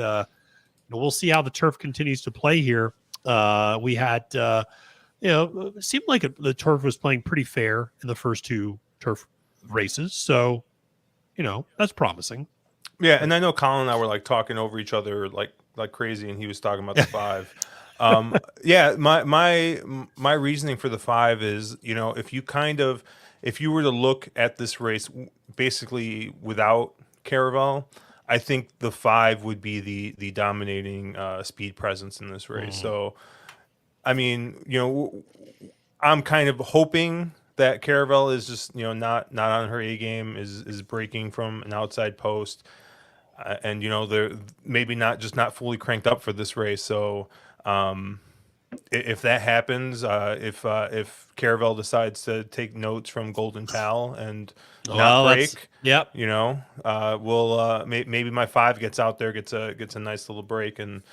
we'll see how the turf continues to play here. We had, it seemed like the turf was playing pretty fair in the first 2 turf races. So, that's promising. Yeah, and I know Colin and I were like talking over each other like crazy, and he was talking about the 5. Yeah, my reasoning for the 5 is, if you were to look at this race basically without Caravel, I think the 5 would be the dominating speed presence in this race. So, I mean, I'm kind of hoping that Caravel is just not on her A game, is breaking from an outside post. And they're maybe not fully cranked up for this race. So if that happens, if Caravel decides to take notes from Golden Pal and not break, we'll maybe my 5 gets out there, gets a nice little break, and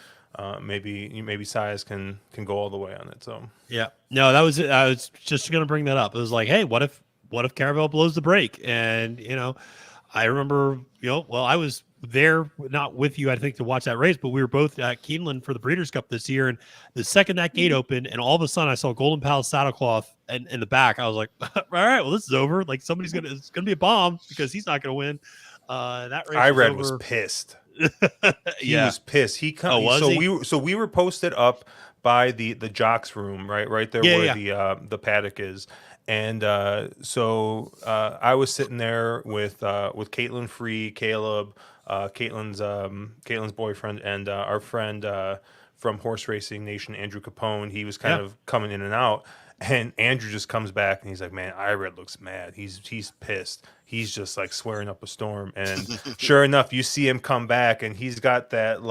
maybe Sias can go all the way on it. So no, that was it. I was just going to bring that up. It was like, hey, what if Caravel blows the break? And I remember, I was there, not with you, I think, to watch that race, but we were both at Keeneland for the Breeders' Cup this year. And the second that gate opened, and all of a sudden I saw Golden Pal's saddlecloth in the back, I was like, all right, well, this is over. Like, it's going to be a bomb because he's not going to win. That race was pissed. He was pissed. We were posted up by the jocks room, right there where the paddock is. And so I was sitting there with Caitlin Free, Caleb, Caitlin's boyfriend, and our friend from Horse Racing Nation, Andrew Capone. He was kind of coming in and out, and Andrew just comes back and he's like, "Man, Ired looks mad. He's pissed. He's just like swearing up a storm." And sure enough, you see him come back, and he's got that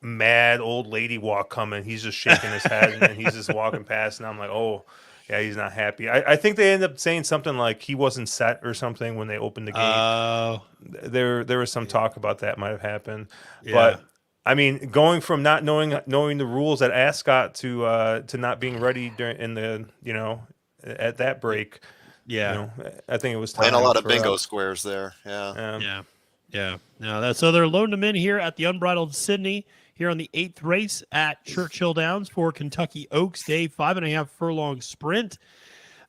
mad old lady walk coming. He's just shaking his head, and he's just walking past, and I'm like, oh. Yeah, he's not happy. I think they ended up saying something like he wasn't set or something when they opened the gate. There was some talk about that might have happened. Yeah. But I mean, going from not knowing the rules at Ascot to not being ready during at that break. Yeah, I think it was time playing a lot of bingo squares there. Yeah. No, so they're loading them in here at the Unbridled Sidney. Here on the 8th race at Churchill Downs for Kentucky Oaks Day, 5.5 furlong sprint.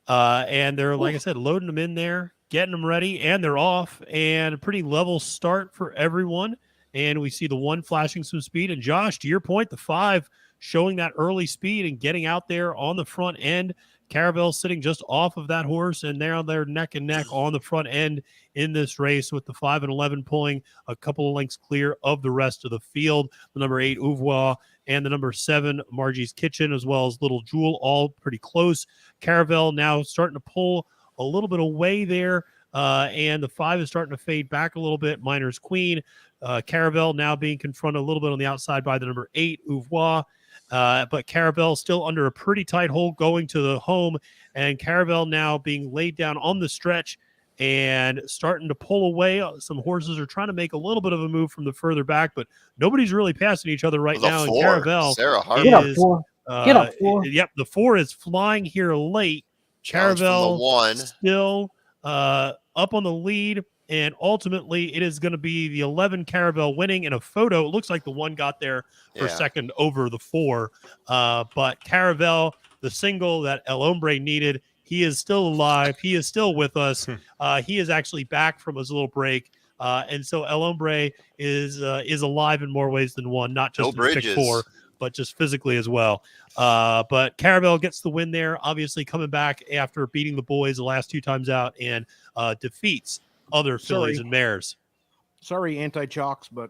And they're, like I said, loading them in there, getting them ready, and they're off. And a pretty level start for everyone. And we see the 1 flashing some speed. And Josh, to your point, the 5 showing that early speed and getting out there on the front end. Caravel sitting just off of that horse, and they're neck and neck on the front end in this race, with the 5 and 11 pulling a couple of lengths clear of the rest of the field. The number 8 Ouvroir and the number 7 Margie's Kitchen, as well as Little Jewel, all pretty close. Caravel now starting to pull a little bit away there, and the 5 is starting to fade back a little bit. Miner's Queen. Caravel now being confronted a little bit on the outside by the number 8 Ouvroir. But Caravel still under a pretty tight hold going to the home, and Caravel now being laid down on the stretch and starting to pull away. Some horses are trying to make a little bit of a move from the further back, but nobody's really passing each other right now. And Caravel Sarah Hart is, get up, 4. Yep, the 4 is flying here late. Caravel the one. still up on the lead, and ultimately it is going to be the 11 Caravel winning in a photo. It looks like the one got there for second over the 4, but Caravel, the single that El Hombre needed, he is still alive. He is still with us. He is actually back from his little break. And so El Hombre is alive in more ways than one, not just in pick 4, but just physically as well. But Caravel gets the win there, obviously coming back after beating the boys the last 2 times out, and defeats other fillies and mares. Sorry, anti-chalks, but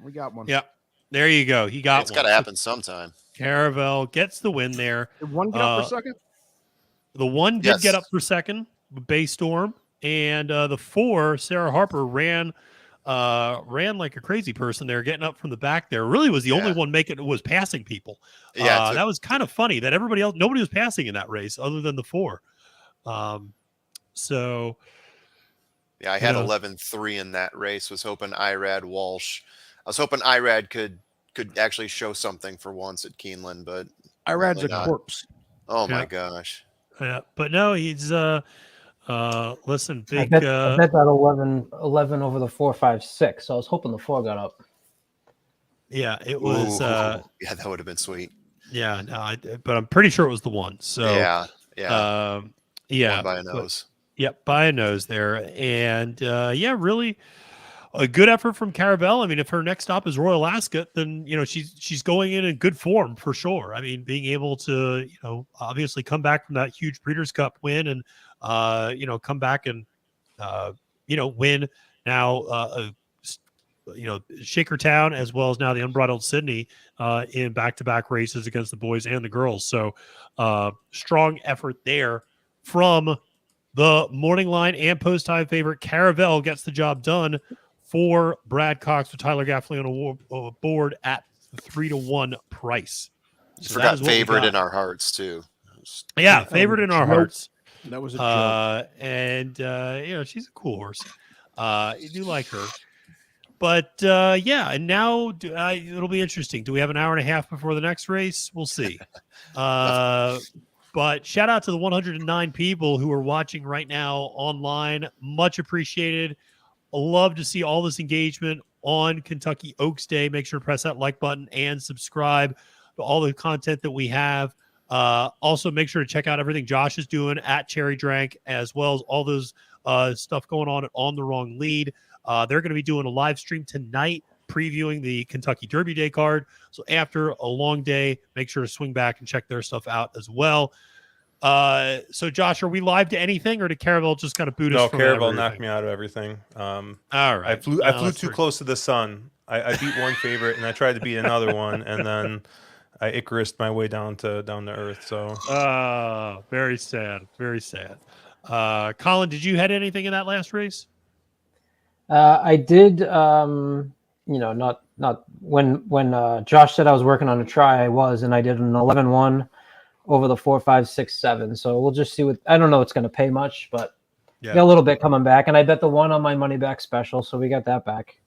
we got one. Yeah, there you go. He got It's got to happen sometime. Caravel gets the win there. Did one get up for second? The one did get up for second, Bay Storm, and the 4, Sarah Harper, ran like a crazy person there, getting up from the back there. Really was the only one was passing people. That was kind of funny that nobody was passing in that race other than the 4. So yeah, I had 11-3 in that race. Was hoping Irad Walsh. I was hoping Irad could actually show something for once at Keeneland, but Irad's a corpse. Oh my gosh. Yeah, but no, he's listen, big. I bet that 11 over the 4, 5, 6. So I was hoping the 4 got up. Yeah, it was. Yeah, that would have been sweet. Yeah, no, but I'm pretty sure it was the 1. So yeah. One by a nose. Yep, by a nose there, and really a good effort from Caravel. I mean, if her next stop is Royal Ascot, then she's going in good form for sure. I mean, being able to obviously come back from that huge Breeders' Cup win and come back and win now Shakertown, as well as now the Unbridled Sidney in back-to-back races against the boys and the girls. So strong effort there from the morning line and post time favorite. Caravel gets the job done for Brad Cox with Tyler Gaffley on a board at the 3-1 price. So forgot favorite in our hearts too. Yeah, favorite in our hearts. That was a joke. And she's a cool horse. You do like her. But and now it'll be interesting. Do we have an hour and a half before the next race? We'll see. But shout out to the 109 people who are watching right now online. Much appreciated. Love to see all this engagement on Kentucky Oaks Day. Make sure to press that like button and subscribe to all the content that we have. Also, make sure to check out everything Josh is doing at Cherry Drank, as well as all those stuff going on the Wrong Lead. They're going to be doing a live stream tonight previewing the Kentucky Derby Day card. So after a long day, make sure to swing back and check their stuff out as well. So Josh, are we live to anything, or did Caravel just kind of boot us? No, Caravel knocked me out of everything. All right. I flew too close to the sun. I beat one favorite and I tried to beat another one, and then I Icarused my way down to earth. So very sad. Very sad. Colin, did you head anything in that last race? I did. Not when Josh said I was working on a try, I was, and I did an 11-1 over the 4, 5, 6, 7. So we'll just see I don't know it's going to pay much, but got a little bit coming back, and I bet the 1 on my money back special, so we got that back.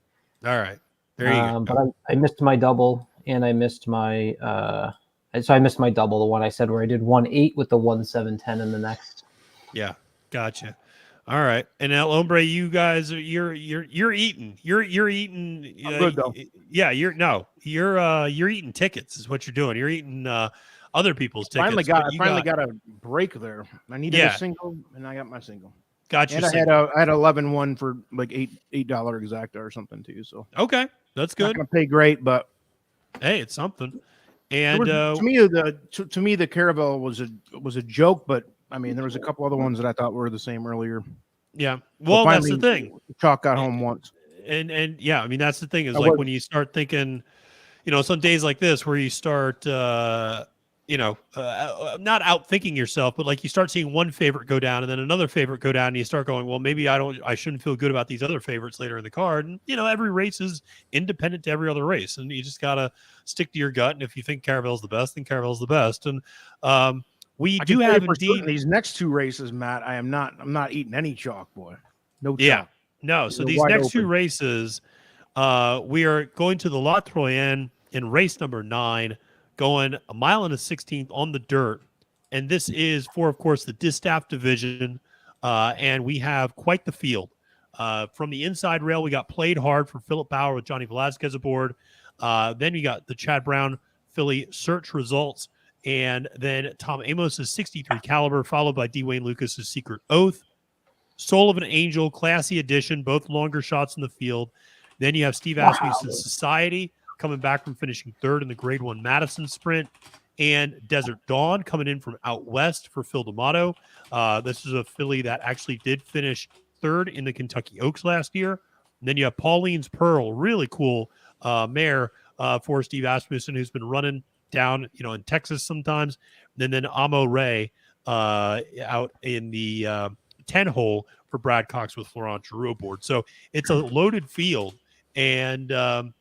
All right, there you go. But I missed my double, and I missed my so I missed my double, the one I said where I did 1-8 with the 1, 7, 10 in the next. Yeah, gotcha. All right, and El Hombre, you guys you're eating. You're eating. I'm good though. Yeah, you're eating tickets is what you're doing. You're eating other people's tickets. I finally got a break there. I needed a single, and I got my single. Gotcha. And I had 11-1 for like $8 exacta or something too. So okay, that's good. Not gonna pay great, but hey, it's something. And to me, the Caravel was a joke, but I mean, there was a couple other ones that I thought were the same earlier. Yeah. Well, that's the thing. Chalk got home once. And yeah, I mean, that's the thing is like when you start thinking, some days like this where you start, not outthinking yourself, but like you start seeing one favorite go down and then another favorite go down, and you start going, well, maybe I shouldn't feel good about these other favorites later in the card. And, every race is independent to every other race, and you just got to stick to your gut. And if you think Caravel's the best, then Caravel's the best. And, we do have indeed these next 2 races, Matt. I'm not eating any chalk, boy. No chalk. Yeah, no. So these next 2 races, we are going to the La Troienne in race number 9, going 1 16 on the dirt. And this is for, of course, the Distaff division. And we have quite the field. From the inside rail, we got Played Hard for Philip Bauer with Johnny Velazquez aboard. Then you got the Chad Brown Philly Search Results. And then Tom Amos's 63 Caliber, followed by Dwayne Lucas's Secret Oath. Soul of an Angel, Classy Edition, both longer shots in the field. Then you have Steve Asmussen's Society coming back from finishing third in the Grade 1 Madison Sprint. And Desert Dawn coming in from out west for Phil D'Amato. This is a filly that actually did finish third in the Kentucky Oaks last year. And then you have Pauline's Pearl, really cool mare for Steve Asmussen, who's been running down, in Texas sometimes. And then Amo Ray out in the 10 hole for Brad Cox with Florent Giroux aboard. So it's a loaded field and an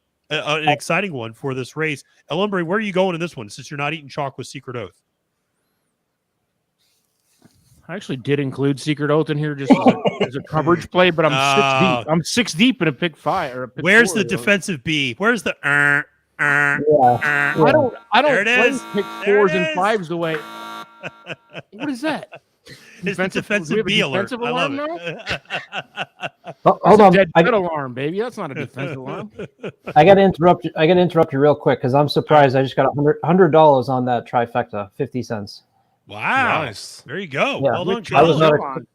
exciting one for this race. El Hombre, where are you going in this one since you're not eating chalk with Secret Oath? I actually did include Secret Oath in here just as a coverage play, but I'm 6 deep. I'm 6 deep in a pick 5 or a pick Where's 4, the defensive B? Where's the I don't play is. pick 4s and 5s the way. What is that? It's the defensive B alert. I love it. Hold on. Dead alarm, baby. That's not a defensive alarm. I got to interrupt you real quick because I'm surprised. I just got $100 on that trifecta, 50 cents. Wow. Nice. There you go. Yeah. Well done, I was not Colin.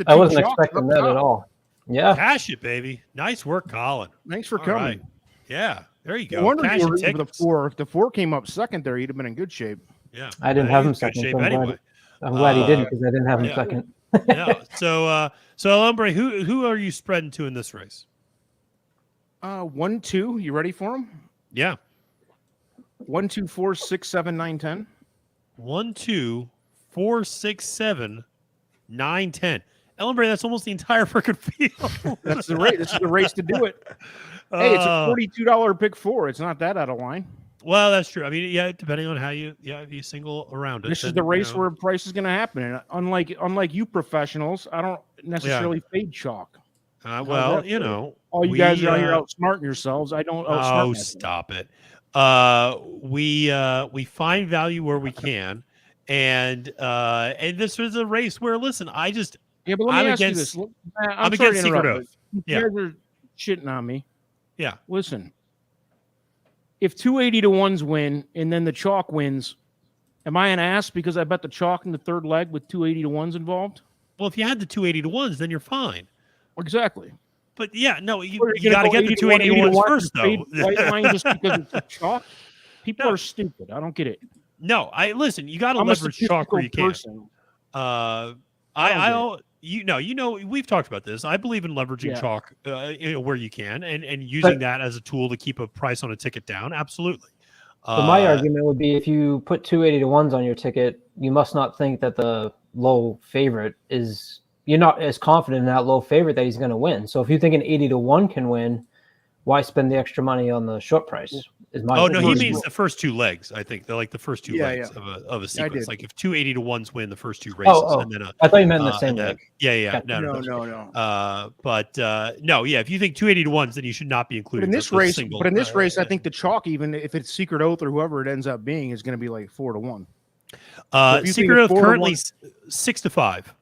I wasn't expecting that at all. Yeah. Cash it, baby. Nice work, Colin. Thanks for All coming. right. Yeah. There you go. I wonder Cash if you your were in for the tickets. 4. If the 4 came up second there, he'd have been in good shape. Yeah. I didn't have him He's in good second. shape So anyway. I'm glad he didn't because I didn't have him Yeah. second. Yeah. So El Hombre, who are you spreading to in this race? 1, 2. You ready for him? Yeah. 1, 2, 4, 6, 7, 9, 10. 1, 2, 4, 6, 7, 9, 10. El Hombre, that's almost the entire freaking field. That's the race. This is the race to do it. Hey, it's a $42 pick 4. It's not that out of line. Well, that's true. I mean, yeah, depending on how you single around it. This is the race where price is going to happen. And unlike you professionals, I don't necessarily fade chalk. Well, all you guys are out here outsmarting yourselves. I don't. Oh, stop it. We find value where we can, and this is a race where, listen, but let me ask you this. I'm against Secret Oath. You guys are shitting on me. Yeah. Listen, if 280 to 1s win and then the chalk wins, am I an ass because I bet the chalk in the third leg with 280 to 1s involved? Well, if you had the 280 to 1s, then you're fine. Exactly. But yeah, no, you got to get the 280 to 1s first, though. White line just because it's a chalk. People are stupid. I don't get it. No, listen. You got to leverage chalk where you can. We've talked about this. I believe in leveraging chalk where you can and using that as a tool to keep a price on a ticket down. Absolutely. So my argument would be if you put 280 to 1s on your ticket, you must not think that the low favorite is. You're not as confident in that low favorite that he's going to win. So if you think an 80 to 1 can win, why spend the extra money on the short price? Is my no, he means the first 2 legs. I think they're like the first 2 legs of a sequence. Like if 280 to 1s win the first 2 races, and then I thought you meant in the same leg. Yeah. No. If you think 280 to 1s, then you should not be included in this race. But in this race, I think the chalk, even if it's Secret Oath or whoever it ends up being, is going to be like 4 to 1. Secret Oath currently 6 to 5.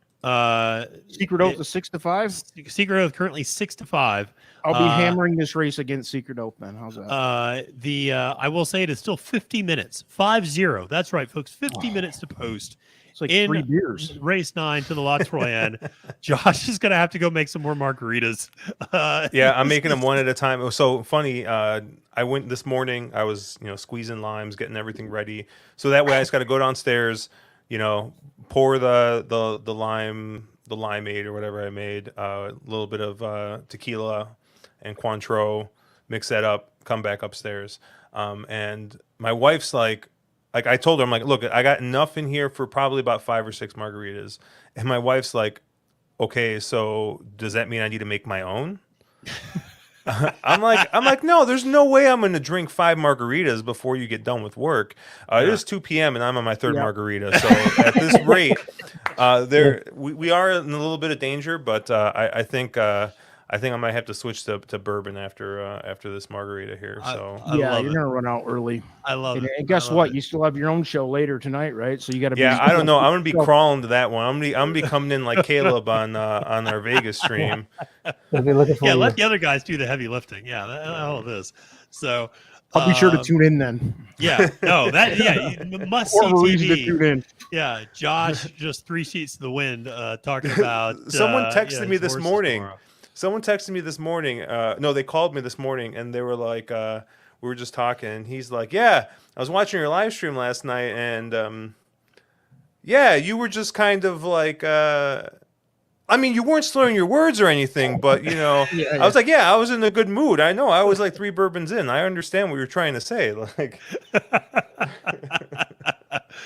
Secret Oath is 6 to 5. Secret Oath currently 6 to 5. I'll be hammering this race against Secret Oath, then. How's that? I will say it is still 50 minutes. 5-0. That's right, folks. 50 minutes to post. It's like 3 beers. Race 9 to the La Troienne. Josh is gonna have to go make some more margaritas. I'm making them one at a time. It was so funny. I went this morning. I was squeezing limes, getting everything ready. So that way I just got to go downstairs. Pour the limeade or whatever I made, a little bit of tequila and Cointreau, mix that up, come back upstairs. And my wife's like I told her, I'm like, look, I got enough in here for probably about 5 or 6 margaritas. And my wife's like, okay, so does that mean I need to make my own? I'm like, no, there's no way I'm going to drink 5 margaritas before you get done with work. It is 2 p.m. and I'm on my 3rd margarita. So at this rate, we are in a little bit of danger, but I think I think I might have to switch to bourbon after this margarita here. So you're gonna run out early. I love it. And guess what? You still have your own show later tonight, right? So you got to. Yeah, I don't know. I'm gonna be crawling to that one. I'm gonna be coming in like Caleb on our Vegas stream. Let the other guys do the heavy lifting. Yeah, all of this. So I'll be sure to tune in then. Yeah, no, you must see TV. To tune in. Yeah, Josh, just 3 sheets to the wind, talking about. Someone texted me this morning. Tomorrow. Someone texted me this morning. No, they called me this morning, and they were like, we were just talking, and he's like, yeah, I was watching your live stream last night, and yeah, you were just kind of like. I mean, you weren't slurring your words or anything, but, you know, I was like, yeah, I was in a good mood. I know. I was like 3 bourbons in. I understand what you're trying to say. Like, it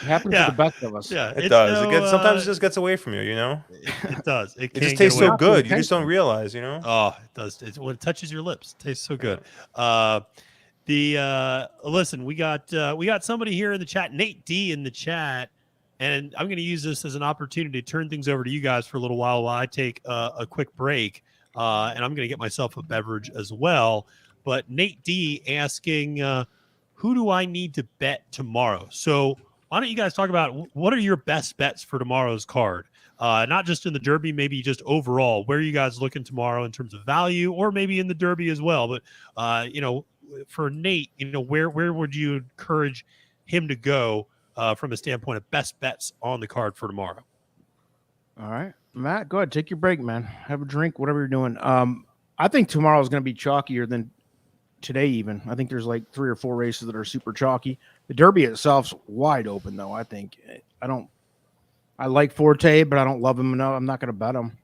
happens to the best of us. Yeah, it does. Sometimes it just gets away from you, you know? It does. It just tastes so good. You just don't realize, you know? Oh, it does. When it touches your lips, it tastes so good. Listen, we got somebody here in the chat, Nate D in the chat. And I'm going to use this as an opportunity to turn things over to you guys for a little while I take a quick break. And I'm going to get myself a beverage as well. But Nate D asking, who do I need to bet tomorrow? So why don't you guys talk about what are your best bets for tomorrow's card? Not just in the Derby, maybe just overall. Where are you guys looking tomorrow in terms of value, or maybe in the Derby as well? But, for Nate, where would you encourage him to go? From a standpoint of best bets on the card for tomorrow. All right, Matt, go ahead, take your break, man. Have a drink, whatever you're doing. I think tomorrow is going to be chalkier than today. Even I think there's like 3 or 4 races that are super chalky. The Derby itself's wide open, though. I think I like Forte, but I don't love him enough. I'm not going to bet him.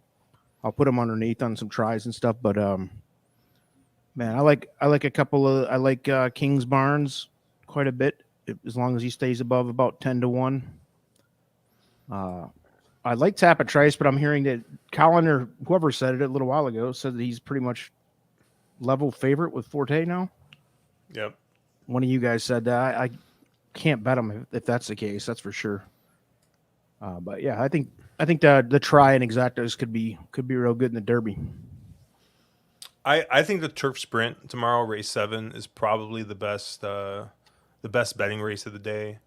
I'll put him underneath on some tries and stuff. But man, I like a couple of Kings Barnes quite a bit. As long as he stays above about 10-1. I like Tappa Trice, but I'm hearing that Colin or whoever said it a little while ago said that he's pretty much level favorite with Forte now. Yep. One of you guys said that. I can't bet him if that's the case. That's for sure. But yeah, I think the try and exactas could be real good in the Derby. I think the Turf Sprint tomorrow, race 7, is probably the best betting race of the day.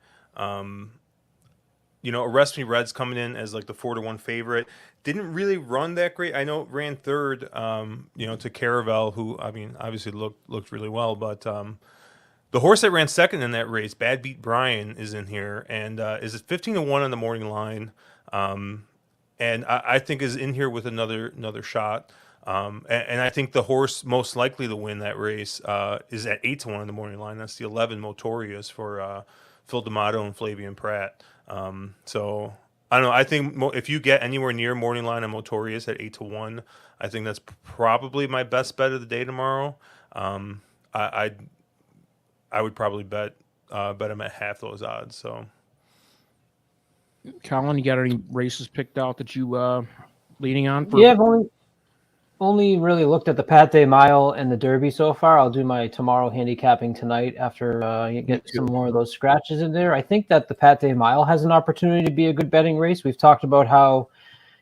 Arrest Me Red's coming in as like the 4-1 favorite. Didn't really run that great. I know it ran third, to Caravel, who, I mean, obviously looked really well. But the horse that ran second in that race, Bad Beat Brian, is in here and is at 15-1 on the morning line. And I think is in here with another shot. And I think the horse most likely to win that race is at 8-1 in the morning line. That's the 11 Motorius for Phil D'Amato and Flavian Pratt. So I don't know. I think if you get anywhere near morning line and Motorius at 8-1, I think that's probably my best bet of the day tomorrow. I would probably bet him at half those odds. So, Colin, you got any races picked out that you leaning on? Yeah, I've only really looked at the Pate Mile and the Derby so far. I'll do my tomorrow handicapping tonight after you get some more of those scratches in there. I think that the Pate Mile has an opportunity to be a good betting race. We've talked about how,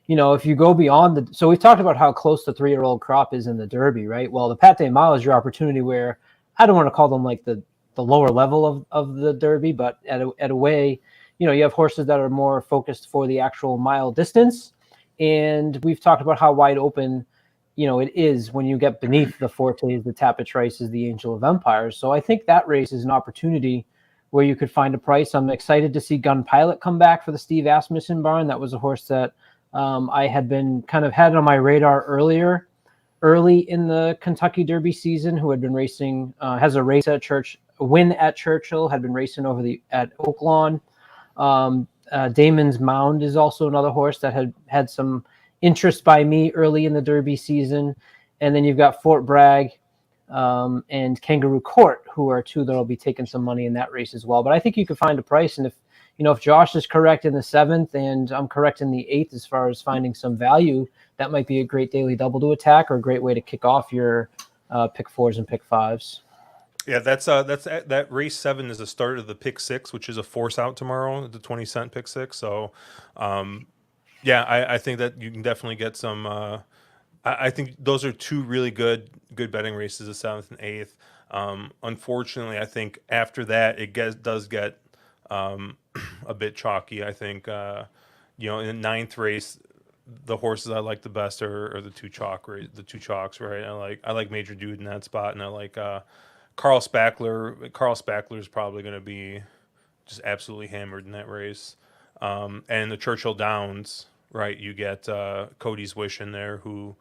if you go beyond so we've talked about how close the 3-year-old crop is in the Derby, right? Well, the Pate Mile is your opportunity where I don't want to call them like the lower level of the Derby, but at a way, you have horses that are more focused for the actual mile distance. And we've talked about how wide open it is when you get beneath the Fortes, the Tappa Trices, the Angel of Empires. So I think that race is an opportunity where you could find a price. I'm excited to see Gun Pilot come back for the Steve Asmussen barn. That was a horse that I had been kind of had on my radar early in the Kentucky Derby season, who had been racing, has a win at Churchill, had been racing at Oaklawn. Damon's Mound is also another horse that had some interest by me early in the Derby season. And then you've got Fort Bragg and Kangaroo Court, who are 2 that will be taking some money in that race as well. But I think you could find a price. And if Josh is correct in the 7th and I'm correct in the 8th, as far as finding some value, that might be a great daily double to attack or a great way to kick off your pick 4s and pick 5s. Yeah, that race 7 is the start of the pick 6, which is a force out tomorrow, the 20-cent pick 6. So, yeah, I think that you can definitely get some I think those are two really good betting races, the 7th and 8th. Unfortunately, I think after that it does get a bit chalky. I think in the 9th race, the horses I like the best are the two chalks, right? I like Major Dude in that spot, and I like Carl Spackler. Carl Spackler is probably going to be just absolutely hammered in that race. And the Churchill Downs, right? You get Cody's Wish in there, who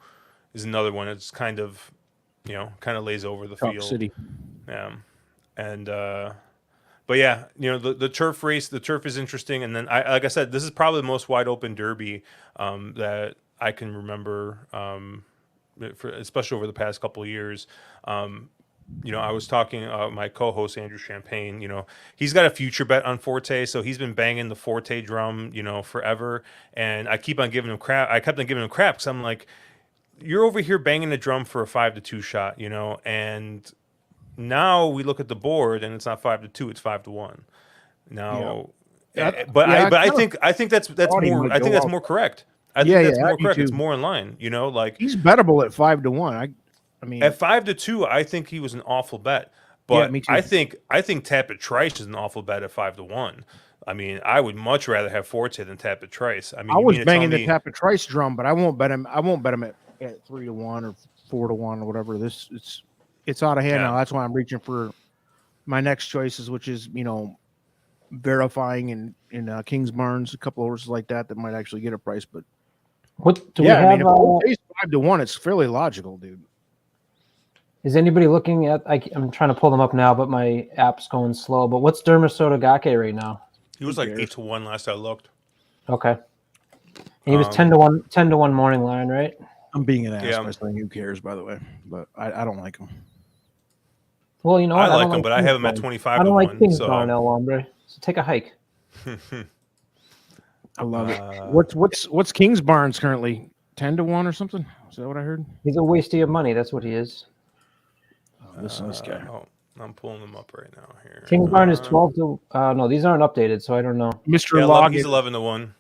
is another one that's kind of lays over the field. City. Yeah. And but yeah, the turf race, the turf is interesting. And then like I said, this is probably the most wide open Derby that I can remember, especially over the past couple of years. I was talking my co-host Andrew Champagne. He's got a future bet on Forte, so he's been banging the Forte drum, forever. And I keep on giving him crap. I kept on giving him crap because I'm like, you're over here banging the drum for a 5-2 shot, and now we look at the board and it's not 5-2, it's 5-1. Now, I think that's more. I think that's more correct. I think that's more correct. It's more in line. Like he's bettable at 5-1. I mean, at 5-2, I think he was an awful bet. But me too. I think Tapit Trice is an awful bet at 5-1. I mean, I would much rather have Forte than Tapit Trice. I mean, I was banging the Tapit Trice drum, but I won't bet him. I won't bet him at 3-1 or 4-1 or whatever. It's out of hand now. That's why I'm reaching for my next choices, which is verifying in Kings Barnes, a couple of horses like that might actually get a price. But what do we have? If 5-1, it's fairly logical, dude. Is anybody looking at? I'm trying to pull them up now, but my app's going slow. But what's Dermis Sotogake right now? He was like 8-1 last I looked. Okay. And he was 10-1, 10-1 morning line, right? I'm being an ass by saying who cares, by the way, but I don't like him. Well, you know what? I like him, but I have him at 25-1. I don't like Kings Barn, El Hombre. So take a hike. I love it. What's Kings Barnes currently? 10-1 or something? Is that what I heard? He's a waste of money. That's what he is. Listen to this guy. I'm pulling them up right now here. Kings Barn is 12 to. No, these aren't updated, so I don't know. Mr. Loggins. He's 11-1.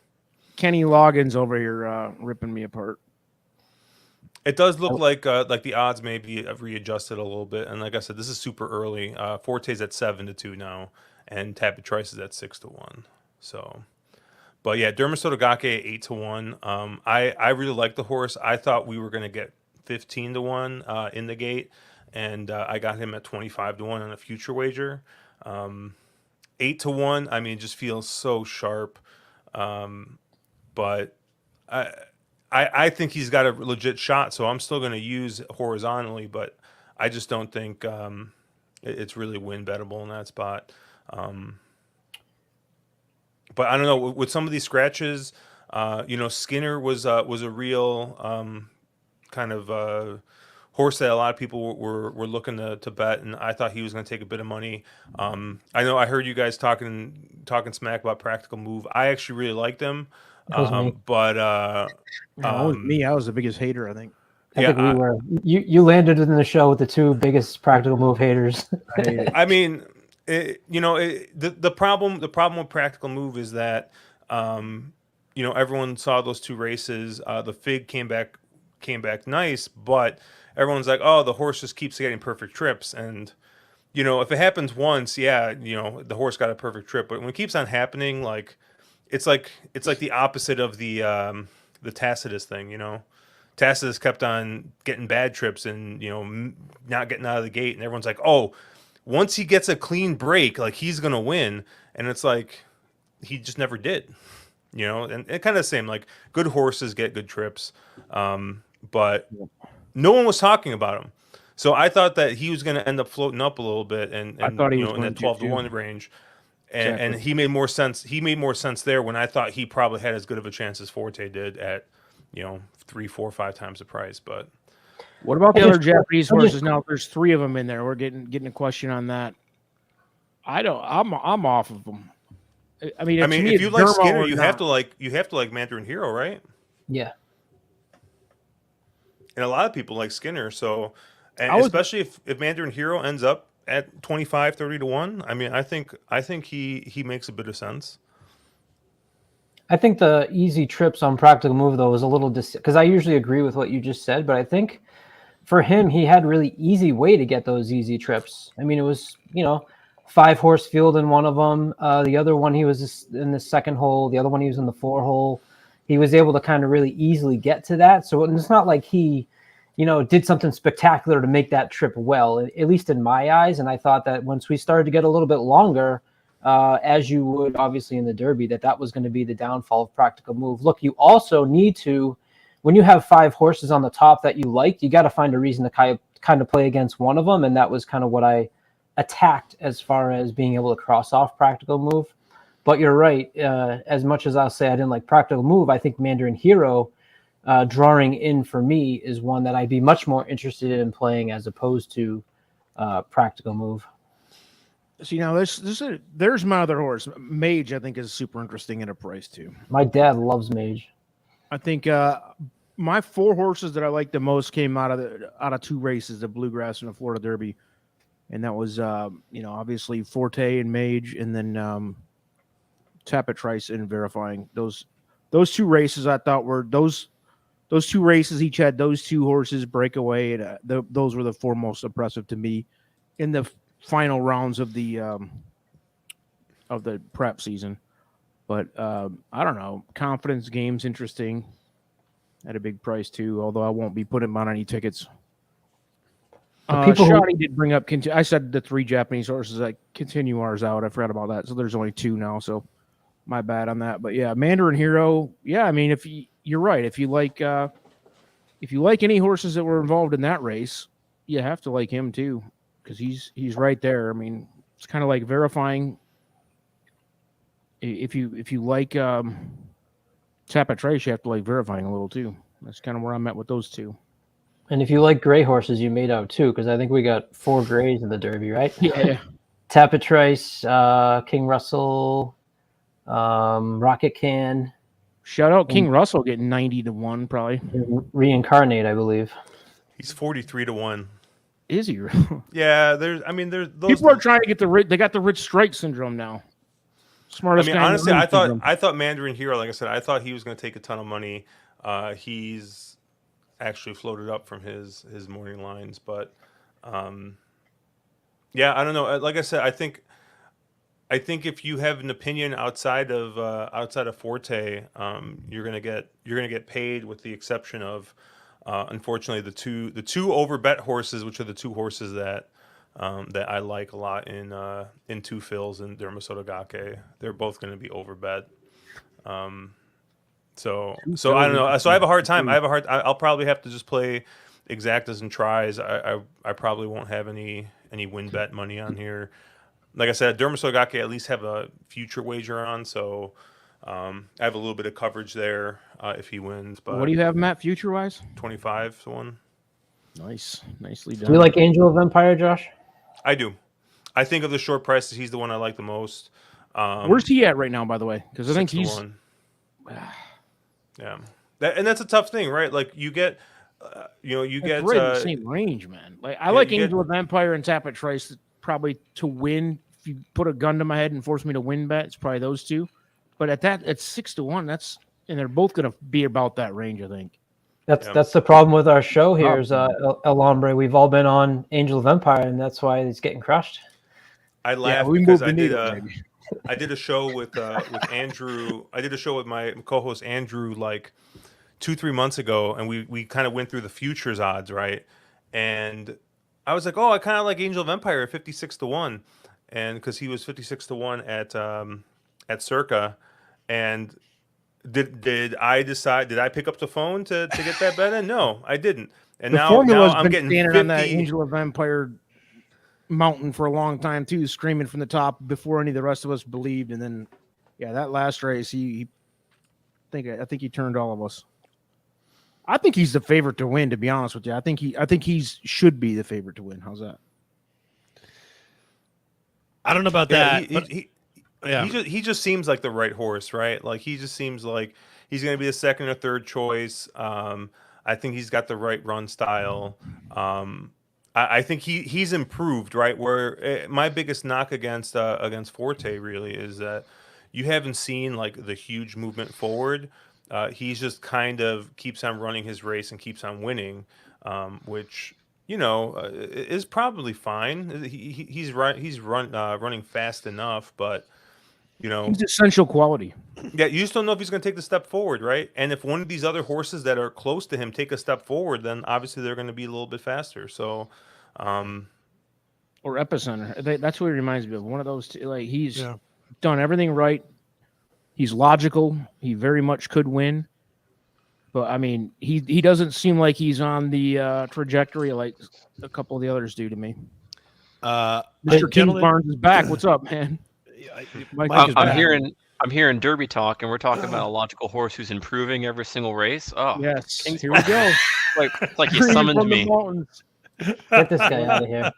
Kenny Loggins over here ripping me apart. It does look like the odds may be readjusted a little bit, and like I said, this is super early. Forte's at 7-2 now, and Tapit Trice is at 6-1. So, but yeah, Dermis Sotogake 8-1. I really like the horse. I thought we were going to get 15-1 in the gate, and I got him at 25-1 on a future wager. 8-1. I mean, it just feels so sharp, but I think he's got a legit shot, so I'm still going to use horizontally, but I just don't think it's really win bettable in that spot. But I don't know, with some of these scratches, Skinner was a real kind of horse that a lot of people were looking to bet, and I thought he was going to take a bit of money. I know I heard you guys talking smack about Practical Move. I actually really liked him. But was me. I was the biggest hater, I think. I think we were. You landed in the show with the two biggest Practical Move haters. I mean, the problem with Practical Move is that everyone saw those two races. The Fig came back nice, but everyone's like, oh, the horse just keeps getting perfect trips, and if it happens once, the horse got a perfect trip, but when it keeps on happening, like. It's like the opposite of the Tacitus thing, Tacitus kept on getting bad trips and not getting out of the gate, and everyone's like, oh, once he gets a clean break, like he's gonna win, and it's like he just never did, and it kind of the same. Like good horses get good trips, but no one was talking about him, so I thought that he was gonna end up floating up a little bit, and I thought he was in that 12-1 range. And he made more sense. He made more sense there when I thought he probably had as good of a chance as Forte did at, 3, 4, 5 times the price. But what about the other Japanese horses? Now there's 3 of them in there. We're getting a question on that. I'm off of them. I mean, if you like Skinner, you have to like Mandarin Hero, right? Yeah. And a lot of people like Skinner, so especially if Mandarin Hero ends up at 25-30 to 1, I mean, I think he makes a bit of sense. I think the easy trips on Practical Move, though, was a little because I usually agree with what you just said, but I think for him, he had really easy way to get those easy trips. I mean, it was, 5-horse field in one of them. The other one, he was in the second hole. The other one, he was in the 4-hole. He was able to kind of really easily get to that. So it's not like he, did something spectacular to make that trip well, at least in my eyes. And I thought that once we started to get a little bit longer, as you would obviously in the Derby, that was going to be the downfall of Practical Move. Look, you also need to, when you have 5 horses on the top that you liked, you got to find a reason to kind of play against one of them. And that was kind of what I attacked as far as being able to cross off Practical Move. But you're right. As much as I'll say I didn't like Practical Move, I think Mandarin Hero drawing in for me is one that I'd be much more interested in playing as opposed to Practical Move. See, now there's my other horse. Mage, I think, is super interesting at a price too. My dad loves Mage. I think my 4 horses that I like the most came out of 2 races, the Bluegrass and the Florida Derby. And that was, obviously Forte and Mage, and then Tapit Trice and Verifying. Those 2 races I thought were those 2 races each had those 2 horses break away, and those were the 4 most impressive to me in the final rounds of the prep season. But I don't know. Confidence Game's interesting at a big price too, although I won't be putting him on any tickets. Shotty did bring up. I said the 3 Japanese horses that continue ours out. I forgot about that. So there's only 2 now. So my bad on that. But yeah, Mandarin Hero. Yeah, I mean, you're right. If you like any horses that were involved in that race, you have to like him too, because he's right there. I mean, it's kind of like Verifying. If you like Tapit Trice, you have to like Verifying a little too. That's kind of where I'm at with those 2. And if you like gray horses, you made out too, because I think we got 4 grays in the Derby, right? Yeah. Tapit Trice, King Russell, Rocket Can. Shout out King Russell getting 90-1 probably. Reincarnate, I believe. He's 43-1. Is he? Yeah, there's those people are trying to get they got the Rich Strike syndrome now. Smartest. I mean, honestly, I thought Mandarin Hero, like I said, I thought he was going to take a ton of money. He's actually floated up from his morning lines, but yeah, I don't know. Like I said, I think if you have an opinion outside of Forte, you're gonna get paid, with the exception of unfortunately the two overbet horses, which are the 2 horses that I like a lot in 2 fills and Dermasotogake. They're both going to be overbet. So I don't know. So I have a hard time. I'll probably have to just play exactas and tries. I probably won't have any win bet money on here. Like I said, Dermasogake at least have a future wager on, so I have a little bit of coverage there if he wins. But what do you have, Matt, future wise? 25-1. Nicely done. Do you like Angel of Empire, Josh? I do. I think of the short prices, he's the one I like the most. Where's he at right now, by the way? Because I think he's. Yeah, that's a tough thing, right? Like you get, you get right in the same range, man. Like I like Angel of Empire and Tapit Trice probably to win. If you put a gun to my head and force me to win bet, it's probably those 2. But at 6-1, and they're both going to be about that range, I think. That's the problem with our show here is El Hombre. We've all been on Angel of Empire, and that's why it's getting crushed. I laugh because I did a show with Andrew. I did a show with my co-host Andrew like 2-3 months ago, and we kind of went through the futures odds, right? And I was like, oh, I kind of like Angel of Empire at 56-1, and because he was 56-1 at Circa, and did I pick up the phone to get that bet in? No, I didn't. And now I'm getting standing 50... on that Angel of Empire mountain for a long time too, screaming from the top before any of the rest of us believed. And then, yeah, that last race, I think he turned all of us. I think he's the favorite to win. To be honest with you, I think he should be the favorite to win. How's that? I don't know about that. He just seems like the right horse, right? Like he just seems like he's going to be the second or third choice. I think he's got the right run style. I think he's improved, right? Where my biggest knock against Forte really is that, you haven't seen like the huge movement forward. He's just kind of keeps on running his race and keeps on winning, which is probably fine. He's running fast enough, but he's essential quality. Yeah, you just don't know if he's going to take the step forward, right? And if one of these other horses that are close to him take a step forward, then obviously they're going to be a little bit faster. So, or Epicenter. That's what he reminds me of. One of those two. Like he's done everything right. He's logical. He very much could win. But I mean, he doesn't seem like he's on the trajectory like a couple of the others do to me. Mr. King Barnes is back. What's up, man? I'm hearing Derby talk, and we're talking about a logical horse who's improving every single race. Oh, yes, here we go. like he summoned me. Get this guy out of here.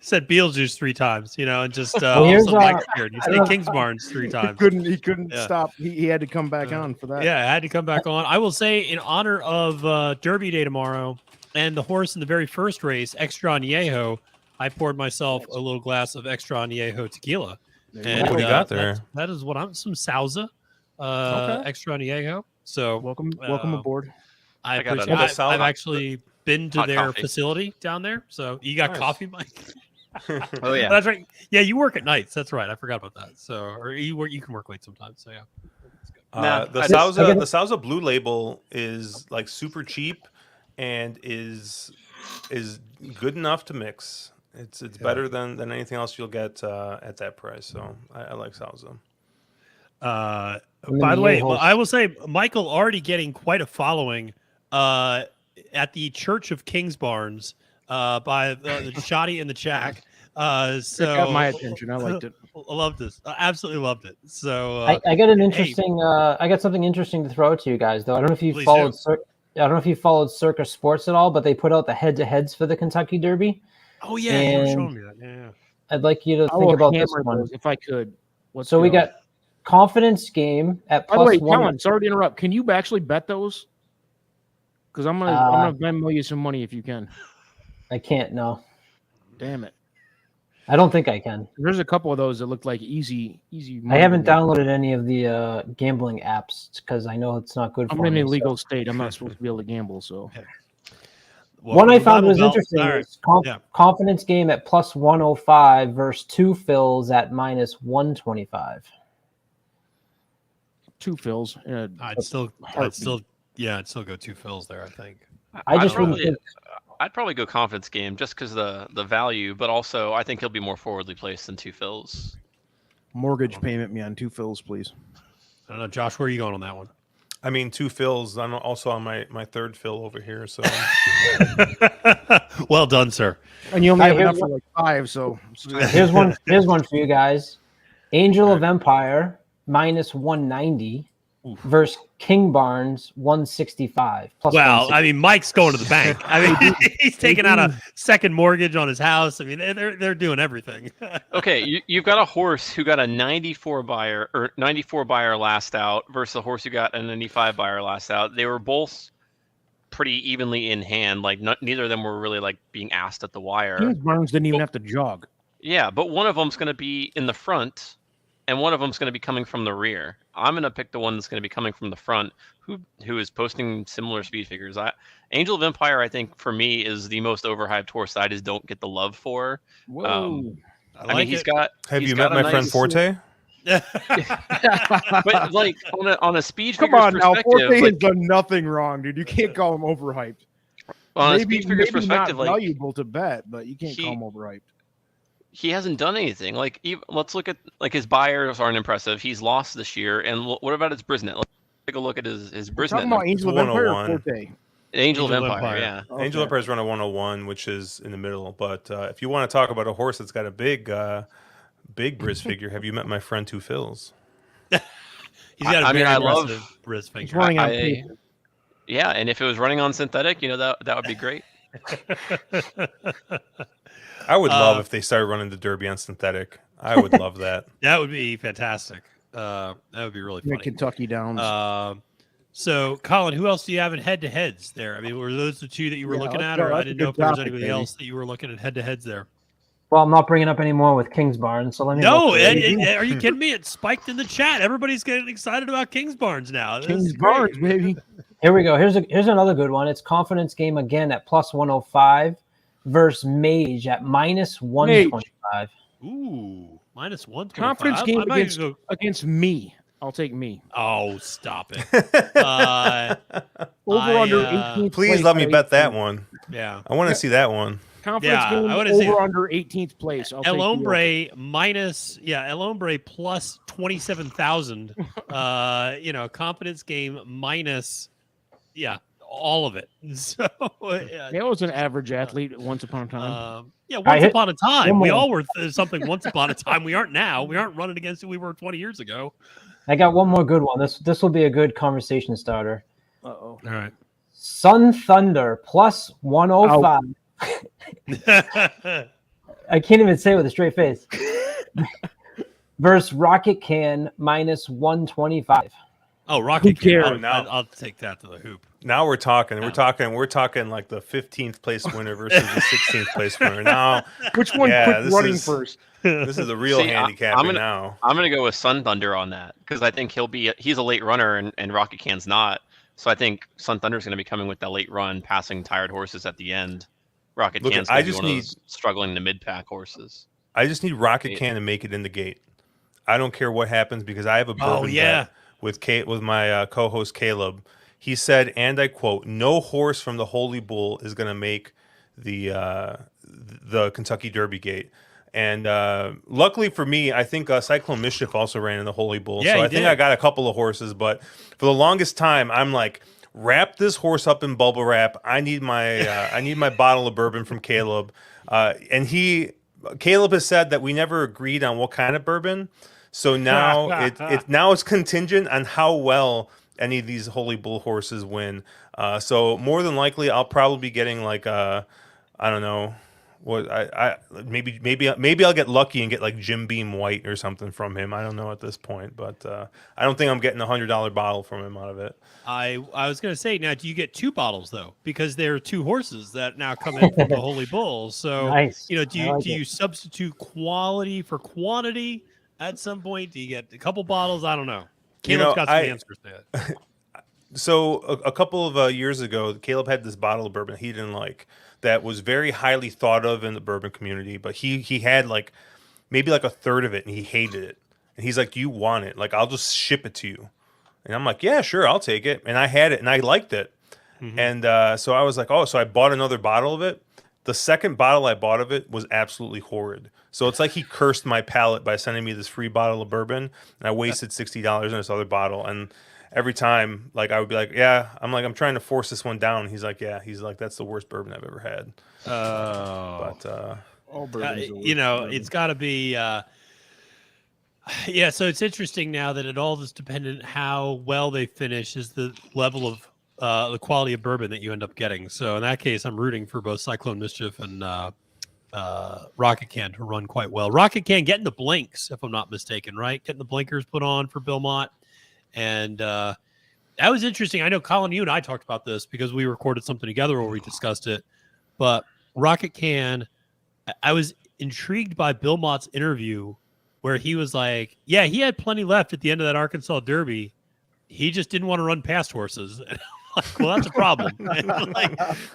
Said Beetlejuice 3 times, and just also Mike scared. You said Kingsbarns 3 times. He couldn't stop. He had to come back on for that. Yeah, I had to come back on. I will say, in honor of Derby Day tomorrow and the horse in the very first race, Extra Añejo, I poured myself a little glass of Extra Añejo tequila. And what do you got there? That is what I'm some Sauza, Extra Añejo. So welcome aboard. I've actually been to their facility down there. So you got coffee, Mike? Oh yeah, that's right. Yeah, you work at nights. That's right. I forgot about that. So, or you can work late sometimes. So yeah. The Sauza Blue Label is like super cheap and is good enough to mix. It's better than anything else you'll get at that price. So I like Sauza. By the way, I will say Michael already getting quite a following at the Church of Kingsbarns by the Shoddy and the Jack. So it got my attention. I liked it. I loved this. I absolutely loved it. So I got an interesting. I got something interesting to throw to you guys, though. I don't know if you followed. I don't know if you followed Circus Sports at all, but they put out the head-to-heads for the Kentucky Derby. Oh yeah, you were showing me that. Yeah. I'd like you to think about this one if I could. We got confidence game at plus By the way, one. Colin, sorry to interrupt. Can you actually bet those? Because I'm gonna Venmo you some money if you can. I can't. No. Damn it. I don't think I can. There's a couple of those that look like easy. I haven't downloaded any of the gambling apps because I know it's not good for me. I'm in a legal state. I'm not supposed to be able to gamble. So. Well, one I found was interesting. Confidence game at plus 105 versus 2 fills at minus 125. 2 fills. I'd still go 2 fills there. I think. I'd probably go confidence game just because the value, but also I think he'll be more forwardly placed than 2 fills. Mortgage payment me on 2 fills, please. I don't know, Josh. Where are you going on that one? I mean, 2 fills. I'm also on my third fill over here. So, well done, sir. And you only have enough for like 5. So here's one for you guys. Angel of Empire minus 190 versus King Barnes 165. Well, I mean, Mike's going to the bank. I mean, he's taking out a second mortgage on his house. I mean, they're doing everything. Okay, you've got a horse who got a 94 buyer last out versus a horse who got a 95 buyer last out. They were both pretty evenly in hand. Like neither of them were really like being asked at the wire. King Barnes didn't even have to jog. Yeah, but one of them's going to be in the front, and one of them's going to be coming from the rear. I'm going to pick the one that's going to be coming from the front, who is posting similar speed figures. Angel of Empire, I think, for me, is the most overhyped horse that I just don't get the love for. Whoa. I mean, he's got. Have you met my friend Forte? But like on a speed Come figures on now, perspective, Forte has done nothing wrong, dude. You can't call him overhyped. On a speed figures perspective, not valuable to bet, but you can't call him overhyped. He hasn't done anything. Like, let's look at like his buyers aren't impressive. He's lost this year. And what about his Brisnet? Let's take a look at his Brisnet. Talking about Angel of Empire, Forte. Angel of Empire, yeah. Okay. Angel of Empire's run a 101, which is in the middle. But if you want to talk about a horse that's got a big Briz figure, have you met my friend 2 Fills? He's got a very impressive Briz figure. Yeah, and if it was running on synthetic, that would be great. I would love if they started running the Derby on synthetic. I would love that. That would be fantastic. That would be really funny. Kentucky Downs. So, Colin, who else do you have in head-to-heads there? I mean, were those the 2 that you were looking at, or I didn't know if there was anybody else that you were looking at head-to-heads there? Well, I'm not bringing up any more with Kingsbarn, so let me. No, are you kidding me? It spiked in the chat. Everybody's getting excited about Kingsbarns now. Kingsbarns, baby. Here we go. Here's another good one. It's confidence game again at plus 105 versus Mage at minus 125. Ooh, minus 125. Confidence game against me. I'll take me. Oh, stop it. Over under 18th. Please let me bet that one. Yeah. I want to see that one. Confidence game over under 18th place. El Hombre minus, El Hombre plus 27,000. Confidence game minus, all of it. So it was an average athlete once upon a time. Once upon a time. We all were something once upon a time. We aren't now. We aren't running against who we were 20 years ago. I got one more good one. This will be a good conversation starter. All right. Sun Thunder plus 105. I can't even say it with a straight face. Versus Rocket Can minus 125. Oh, Rocket Can. I'll take that to the hoop. Now we're talking. We're talking like the 15th place winner versus the 16th place winner. Now, which one quit running first? This is a real handicapping now. I'm gonna go with Sun Thunder on that because I think he's a late runner and Rocket Can's not. So I think Sun Thunder's gonna be coming with that late run, passing tired horses at the end. Rocket Can's gonna be one of those struggling to mid-pack horses. I just need Rocket Can to make it in the gate. I don't care what happens because I have a bourbon bet with my co-host Caleb. He said, and I quote, "No horse from the Holy Bull is going to make the Kentucky Derby gate." And luckily for me, I think Cyclone Mischief also ran in the Holy Bull. Yeah, so I think I got a couple of horses. But for the longest time, I'm like, wrap this horse up in bubble wrap. I need my bottle of bourbon from Caleb. And Caleb has said that we never agreed on what kind of bourbon. So now it's contingent on how well any of these Holy Bull horses win. So more than likely, I'll probably be getting like I don't know what maybe I'll get lucky and get like Jim Beam White or something from him. I don't know at this point, but I don't think I'm getting $100 bottle from him out of it. I was going to say, now do you get two bottles though? Because there are two horses that now come in from the Holy Bull. So nice. Do you substitute quality for quantity? At some point, do you get a couple bottles? I don't know. Caleb's got some answers to that. So a couple of years ago, Caleb had this bottle of bourbon he didn't like that was very highly thought of in the bourbon community, but he had like maybe like a third of it and he hated it. And he's like, "Do you want it? Like, I'll just ship it to you." And I'm like, "Yeah, sure, I'll take it." And I had it and I liked it. Mm-hmm. And so I was like, "Oh," so I bought another bottle of it. The second bottle I bought of it was absolutely horrid. So it's like he cursed my palate by sending me this free bottle of bourbon, and I wasted $60 on this other bottle. And every time, like, I would be like, I'm trying to force this one down. He's like, that's the worst bourbon I've ever had. But all bourbons it's got to be. So it's interesting now that it all is dependent how well they finish is the level of the quality of bourbon that you end up getting. So in that case, I'm rooting for both Cyclone Mischief and Rocket Can to run quite well. Rocket Can getting the blinks, if I'm not mistaken, right? Getting the blinkers put on for Bill Mott. And that was interesting. I know, Colin, you and I talked about this because we recorded something together where we discussed it. But Rocket Can, I was intrigued by Bill Mott's interview where he was like, yeah, he had plenty left at the end of that Arkansas Derby. He just didn't want to run past horses. Like, well, that's a problem.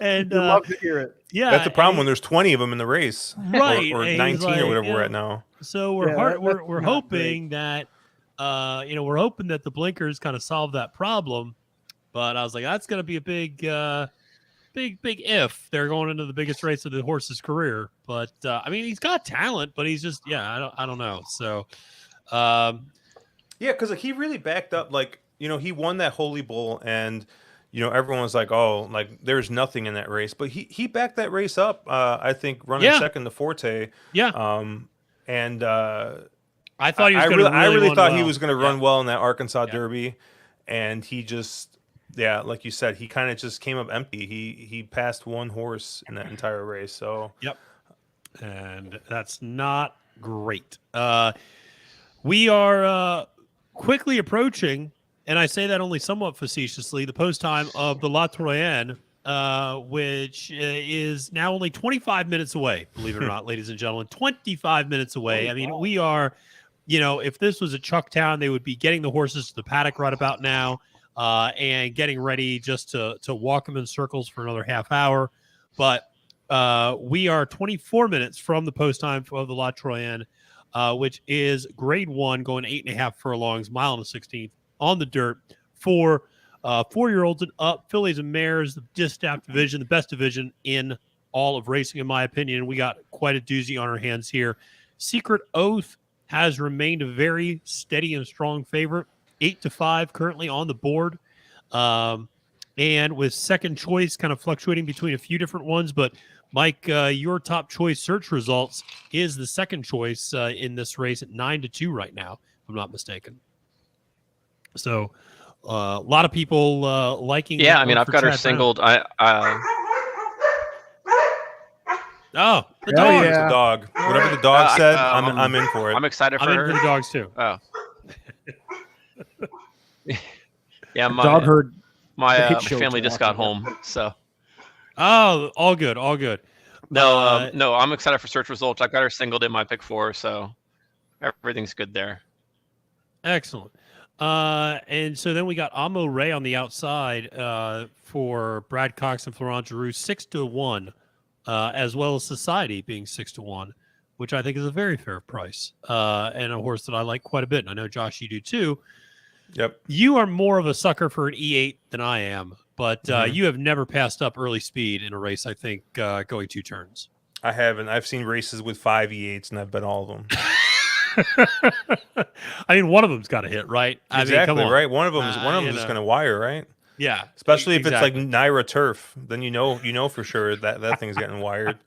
And you love to hear it. Yeah, that's the problem when there's 20 of them in the race, right? Or 19 or whatever we're at now. So we're hoping that we're hoping that the blinkers kind of solve that problem. But I was like, that's going to be a big if they're going into the biggest race of the horse's career. But I mean, he's got talent, but he's just I don't know. So because he really backed up. Like, he won that Holy Bull and. Everyone was like, "Oh, like there's nothing in that race," but he backed that race up. I think running second to Forte. Yeah. And I thought he was. I really thought he was going to run well in that Arkansas Derby, and he just, like you said, he kind of just came up empty. He passed one horse in that entire race. So. Yep. And that's not great. We are quickly approaching. And I say that only somewhat facetiously, the post time of the La Troienne. which is now only 25 minutes away, believe it or not, ladies and gentlemen, 25 minutes away. I mean, we are, if this was at Chucktown, they would be getting the horses to the paddock right about now and getting ready just to walk them in circles for another half hour. But we are 24 minutes from the post time of the La Troienne, which is grade 1, going 8.5 furlongs, mile and a 16th on the dirt for 4-year-olds and up, fillies and mares, the distaff division, the best division in all of racing, in my opinion. We got quite a doozy on our hands here. Secret Oath has remained a very steady and strong favorite, 8-5 currently on the board. And with second choice kind of fluctuating between a few different ones. But Mike, your top choice search results is the second choice in this race at 9-2 right now, if I'm not mistaken. So a lot of people liking. Yeah, I mean, I've got her singled. Oh, the dog. Yeah. The dog. Whatever the dog said, I'm in for it. I'm excited for I'm her. in for the dogs too. Oh. Yeah, dog heard my family just got home, so. Oh, all good. No, I'm excited for search results. I've got her singled in my pick 4, so everything's good there. Excellent. And so then we got Amo Ray on the outside for Brad Cox and Florent Giroux, 6-1, as well as Society being 6-1, which I think is a very fair price, and a horse that I like quite a bit. And I know, Josh, you do too. Yep. You are more of a sucker for an E8 than I am, but you have never passed up early speed in a race, I think, going 2 turns. I haven't. I've seen races with 5 E8s, and I've bet all of them. I mean, one of them's got to hit, right? Exactly, I mean, come on. right? One of them is just going to wire, right? Yeah. Especially if it's like Naira Turf, then you know for sure that thing's getting wired.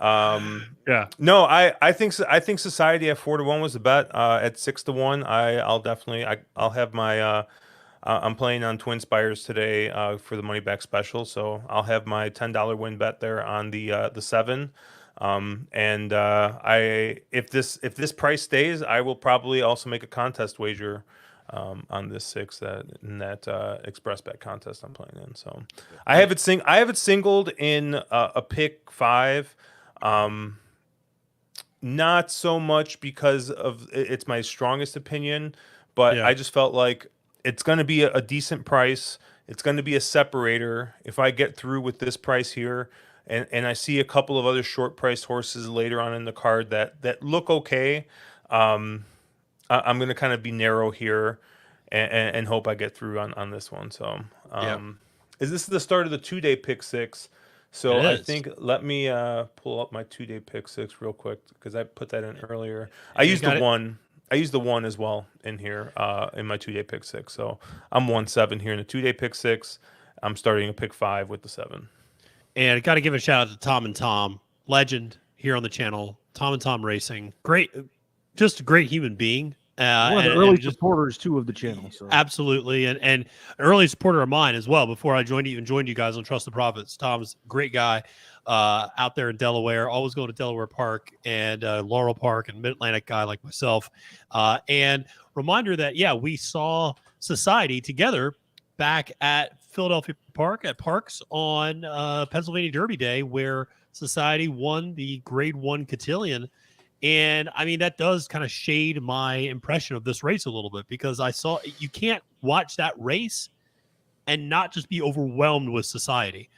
Yeah. No, I think Society at 4-1 was the bet. At 6-1, I'll have my I'm playing on Twin Spires today for the money back special, so I'll have my $10 win bet there on the 7. If this price stays, I will probably also make a contest wager on this 6 in that express bet contest I'm playing in. So I have it singled in a pick 5. Not so much because of it's my strongest opinion, but I just felt like it's going to be a decent price. It's going to be a separator. If I get through with this price here, and I see a couple of other short priced horses later on in the card that look okay, I'm going to kind of be narrow here and hope I get through on this one. So is this the start of the 2-day pick 6? So I think let me pull up my 2-day pick 6 real quick because I put that in earlier. I used the 1. I used the 1 as well in here in my 2-day pick 6. So I'm 1-7 here in the 2-day pick 6. I'm starting a pick 5 with the 7. And I got to give a shout out to Tom and Tom, legend here on the channel. Tom and Tom Racing, great, just a great human being. One of the early supporters too of the channel. So. Absolutely, and an early supporter of mine as well. Before I joined you guys on Trust the Profits, Tom's a great guy out there in Delaware. Always going to Delaware Park and Laurel Park, and Mid Atlantic guy like myself. And reminder that we saw Society together back at Philadelphia Park at Parks on Pennsylvania Derby Day, where Society won the Grade 1 Cotillion. And I mean, that does kind of shade my impression of this race a little bit, because I saw you can't watch that race and not just be overwhelmed with Society,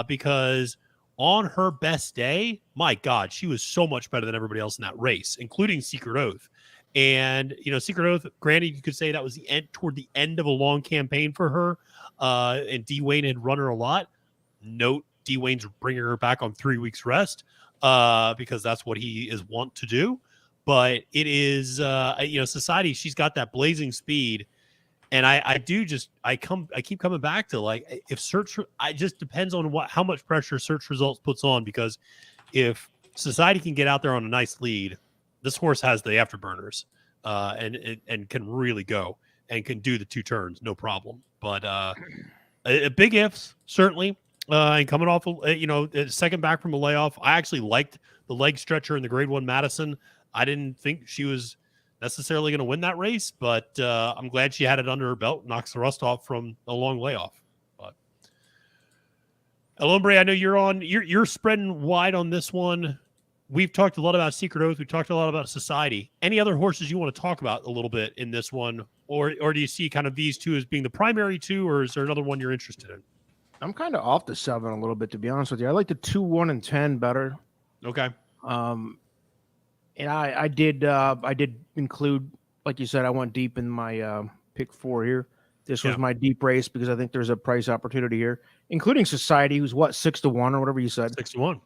because on her best day, my God, she was so much better than everybody else in that race, including Secret Oath. And, Secret Oath, granted, you could say that was toward the end of a long campaign for her. And D. Wayne had run her a lot. Note, D. Wayne's bringing her back on 3 weeks rest. Because that's what he is wont to do. But it is, Society, she's got that blazing speed. And I keep coming back to, like, if it just depends on how much pressure search results puts on, because if Society can get out there on a nice lead, this horse has the afterburners, and can really go and can do the 2 turns, no problem. But big ifs, certainly. And coming off, second back from a layoff, I actually liked the leg stretcher in the Grade 1 Madison. I didn't think she was necessarily going to win that race, but I'm glad she had it under her belt, knocks the rust off from a long layoff. But El Hombre, I know you're on. You're spreading wide on this one. We've talked a lot about Secret Oath. We've talked a lot about Society. Any other horses you want to talk about a little bit in this one, or do you see kind of these two as being the primary two, or is there another one you're interested in? I'm kind of off the 7 a little bit, to be honest with you. I like the 2, 1, and 10 better. Okay. And I did include, like you said, I went deep in my pick 4 here. This was my deep race because I think there's a price opportunity here, including Society, who's what, 6-1 or whatever you said. 6-1.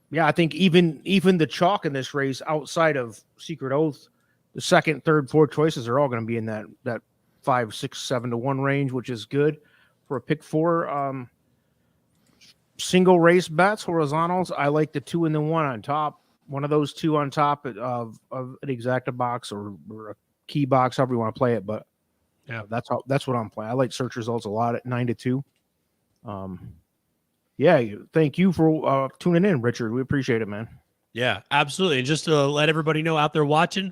Yeah, I think even the chalk in this race, outside of Secret Oath, the second, third, fourth choices are all going to be in that 5, 6, 7-1 range, which is good for a pick 4. Single race bets, horizontals. I like the 2 and the 1 on top. One of those 2 on top of an exacta box or a key box, however you want to play it. But yeah, that's what I'm playing. I like search results a lot at 9-2. Yeah, thank you for tuning in, Richard. We appreciate it, man. Yeah, absolutely. And just to let everybody know out there watching,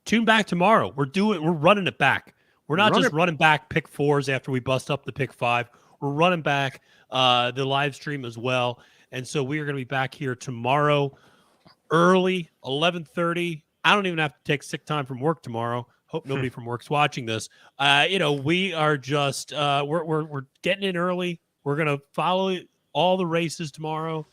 tune back tomorrow. We're running it back. We're not just running back pick 4s after we bust up the pick 5. We're running back the live stream as well. And so we are going to be back here tomorrow early, 11:30. I don't even have to take sick time from work tomorrow. Hope nobody from work's watching this. We are just we're getting in early. We're going to follow all the races tomorrow.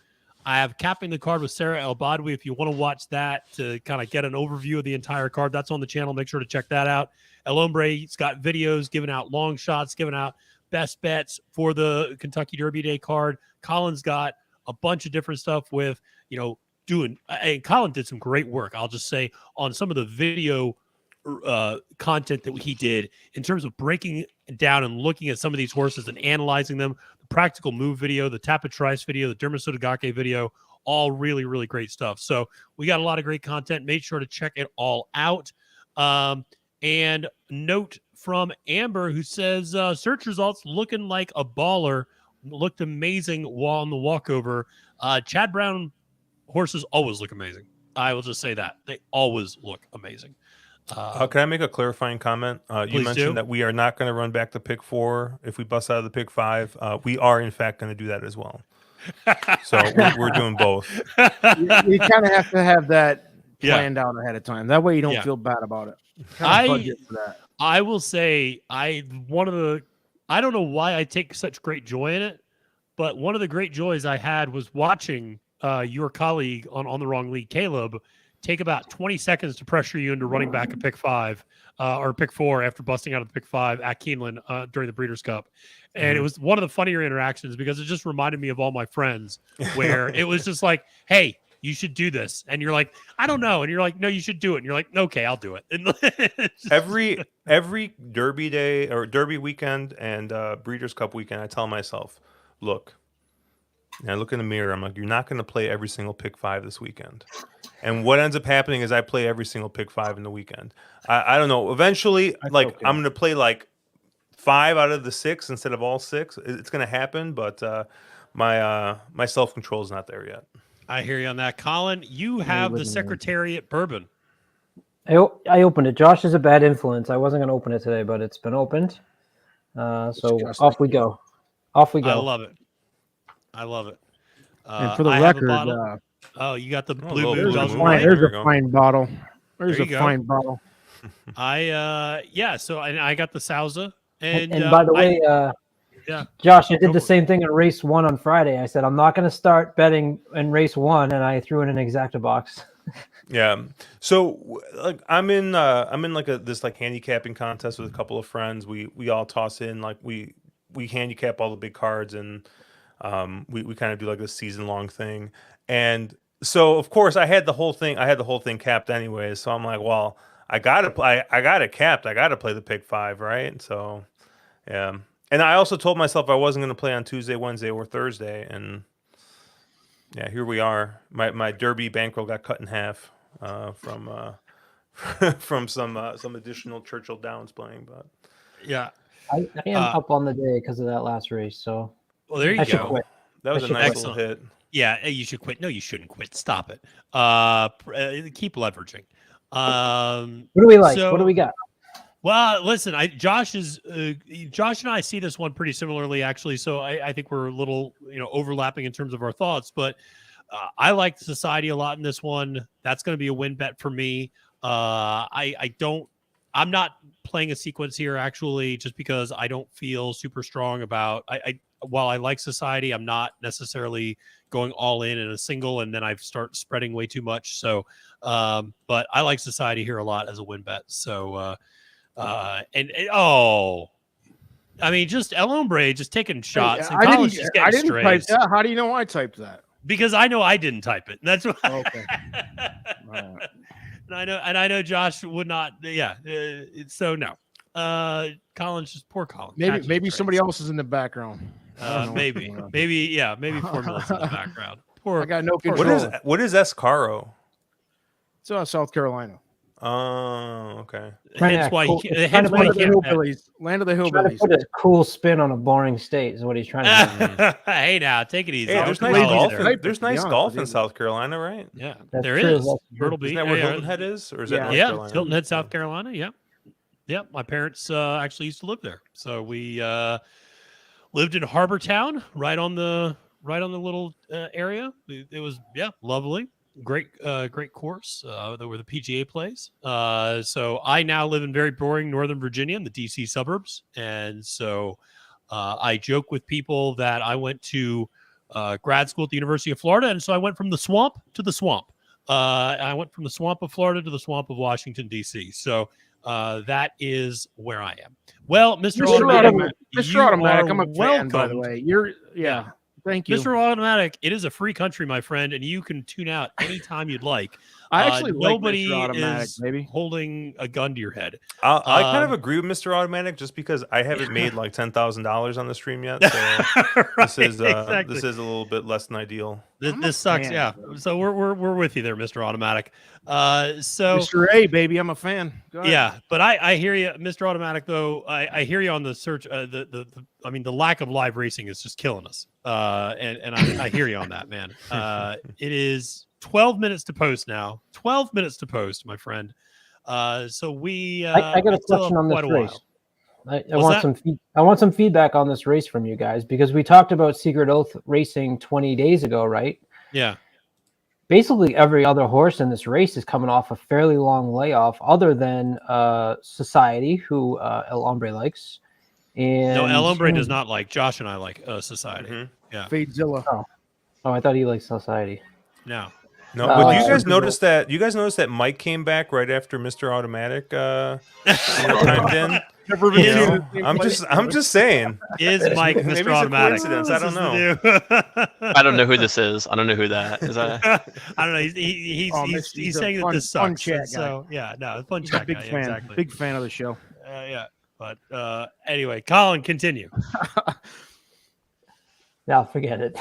I have Capping the Card with Sarah El Badwi. If you want to watch that to kind of get an overview of the entire card, that's on the channel. Make sure to check that out. El Hombre's got videos giving out long shots, giving out best bets for the Kentucky Derby Day card. Colin's got a bunch of different stuff with, and Colin did some great work, I'll just say, on some of the video content that he did in terms of breaking down and looking at some of these horses and analyzing them. The practical move video, the Tapatrice video, the Dermasotogake video, all really, really great stuff. So we got a lot of great content. Make sure to check it all out. And note from Amber, who says search results looking like a baller, looked amazing while on the walkover. Chad Brown horses always look amazing. I will just say that they always look amazing. Can I make a clarifying comment? You mentioned that we are not going to run back to pick 4 if we bust out of the pick 5. We are, in fact, going to do that as well. So we're doing both. You kind of have to have that planned out ahead of time. That way you don't feel bad about it. I will say I don't know why I take such great joy in it, but one of the great joys I had was watching your colleague on the wrong league, Caleb, take about 20 seconds to pressure you into running back a pick 5 or pick 4 after busting out of the pick 5 at Keeneland during the Breeders' Cup. And it was one of the funnier interactions because it just reminded me of all my friends where it was just like, hey, you should do this. And you're like, I don't know. And you're like, no, you should do it. And you're like, okay, I'll do it. And every Derby day or Derby weekend and Breeders' Cup weekend, I tell myself, look, and I look in the mirror, I'm like, you're not going to play every single pick 5 this weekend. And what ends up happening is I play every single pick 5 in the weekend. I don't know. Eventually, I'm going to play like 5 out of the 6 instead of all 6. It's going to happen, but my self-control is not there yet. I hear you on that. Colin, you have the Secretariat Bourbon. I opened it. Josh is a bad influence. I wasn't going to open it today, but it's been opened. So off we go. Off we go. I love it. And for the record, you got the blue moon. There's a fine bottle. There's a fine bottle. So I got the Sauza. And by the way, Josh, I did the same thing in race 1 on Friday. I said, I'm not going to start betting in race 1, and I threw in an exacta box. Yeah. So like I'm in this handicapping contest with a couple of friends. We all toss in, like we handicap all the big cards, and we kind of do like this season-long thing. And so of course I had the whole thing capped anyways. So I'm like, well, I got it capped. I got to play the pick 5, right? So yeah. And I also told myself I wasn't going to play on Tuesday, Wednesday, or Thursday, and yeah, here we are. My Derby bankroll got cut in half from some additional Churchill Downs playing, but yeah, I am up on the day because of that last race. So well, there you go. That was a nice little hit. Yeah, you should quit. No, you shouldn't quit. Stop it. Keep leveraging. What do we like? What do we got? Well, listen, Josh and I see this one pretty similarly, actually. So I think we're a little, overlapping in terms of our thoughts. But I like the Society a lot in this one. That's going to be a win bet for me. I'm not playing a sequence here, actually, just because I don't feel super strong about. While I like Society, I'm not necessarily going all in a single, and then I start spreading way too much. So, but I like Society here a lot as a win bet. So. Just El Hombre just taking shots. And Colin's just getting strays. Type that. How do you know I typed that? Because I know I didn't type it. That's why. Okay. Right. And I know Josh would not. Yeah. So no. Colin's just poor Colin. Maybe somebody else is in the background. Maybe Formula's in the background. Poor. I got no control. What is Escaro? It's South Carolina. Oh, okay. Hence why he can't. Land of the hillbillies. Trying to put a cool spin on a boring state is what he's trying to do. Hey, now take it easy. Hey, there's nice golf. There's nice golf in South Carolina, right? Yeah, That's there true. is. Myrtle Beach. Isn't that where Hilton Head is, or is that North Carolina? Hilton Head, South Carolina. Yeah. My parents actually used to live there, so we lived in Harbor Town, right on the little area. It was lovely. Great course. Where the PGA plays. So I now live in very boring Northern Virginia in the DC suburbs, and so I joke with people that I went to grad school at the University of Florida, and so I went from the swamp to the swamp. I went from the swamp of Florida to the swamp of Washington DC. So that is where I am. Well, Mr. Automatic, I'm a fan, by the way. Thank you, Mr. Automatic. It is a free country, my friend, and you can tune out anytime you'd like. I actually nobody like Mr. Automatic, is holding a gun to your head. I kind of agree with Mr. Automatic, just because I haven't made like $10,000 on the stream yet. So this is a little bit less than ideal. This sucks. Yeah. So we're with you there, Mr. Automatic. So Mr. A, baby, I'm a fan. Yeah, but I hear you, Mr. Automatic. Though I hear you on the search. The lack of live racing is just killing us. And I hear you on that, man. It is 12 minutes to post now. 12 minutes to post, my friend. So we. I got a question on this race. I want some feedback on this race from you guys, because we talked about Secret Oath racing 20 days ago, right? Yeah. Basically, every other horse in this race is coming off a fairly long layoff, other than Society, who El Hombre likes. And no, El Hombre does not like. Josh and I like Society. Mm-hmm. Yeah. Fadezilla. Oh, I thought he liked Society. No. But you guys noticed that? You guys noticed that Mike came back right after Mr. Automatic timed in. I'm just saying. Is Mike Mr. Automatic? Coincidence. I don't know. I don't know who this is. I don't know who that is. I don't know. He's saying that this sucks. Fun chat so fun chat. Big fan. Exactly. Big fan of the show. Yeah. But anyway, Colin, continue. Now forget it.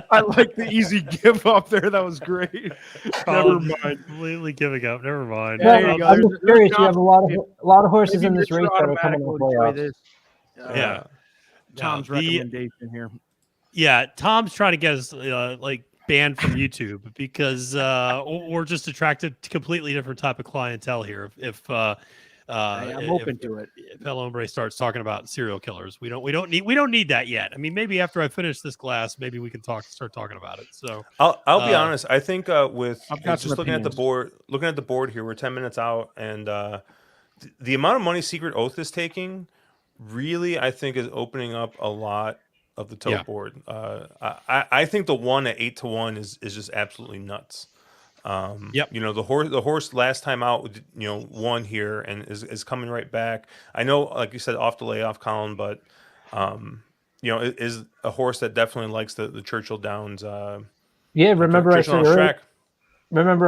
I like the easy give up there. That was great. Never mind. Completely giving up. Never mind. I'm just curious. You have a lot of horses in this race that are coming in playoffs. Yeah. Tom's recommendation here. Yeah, Tom's trying to get us banned from YouTube because we're just attracted to completely different type of clientele here. I'm open to it. If El Hombre starts talking about serial killers, we don't need that yet. I mean, maybe after I finish this glass, maybe we can start talking about it. So I'll be honest. I think with just looking at the board here, we're 10 minutes out, and the amount of money Secret Oath is taking, really, I think is opening up a lot of the tote board. I think the one at 8-1 is just absolutely nuts. The horse last time out, won here and is coming right back. I know, like you said, off the layoff, Colin, but it is a horse that definitely likes the Churchill Downs. Remember I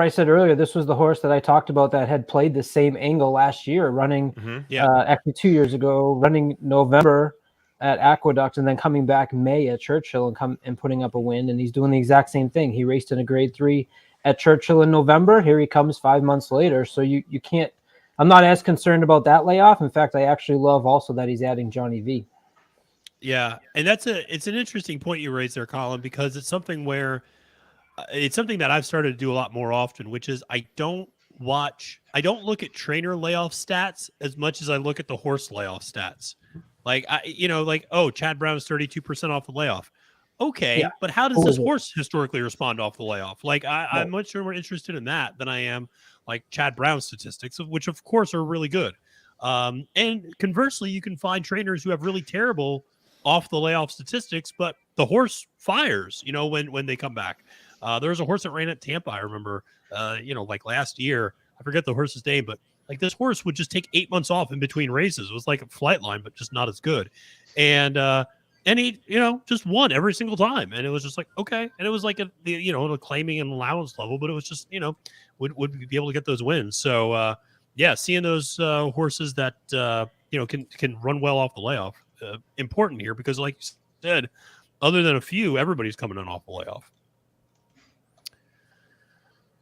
said earlier, this was the horse that I talked about that had played the same angle last year, running actually 2 years ago, running November at Aqueduct and then coming back May at Churchill and putting up a win. And he's doing the exact same thing. He raced in a grade 3 at Churchill in November. Here he comes 5 months later. So you can't, I'm not as concerned about that layoff. In fact, I actually love also that he's adding Johnny V. Yeah. And it's an interesting point you raised there, Colin, because it's something that I've started to do a lot more often, which is I don't watch. I don't look at trainer layoff stats as much as I look at the horse layoff stats. Like Chad Brown is 32% off the layoff. Okay, yeah. But how does this horse historically respond off the layoff? Like I'm much more interested in that than I am like Chad Brown's statistics, which of course are really good. And conversely, you can find trainers who have really terrible off the layoff statistics, but the horse fires, when they come back. There was a horse that ran at Tampa, I remember, like last year. I forget the horse's name, but like this horse would just take 8 months off in between races. It was like a flight line, but just not as good. And he, just won every single time. And it was just like, okay. And it was like a claiming an allowance level, but it was just, would be able to get those wins. So, seeing those horses that, can run well off the layoff, important here because like you said, other than a few, everybody's coming in off the layoff.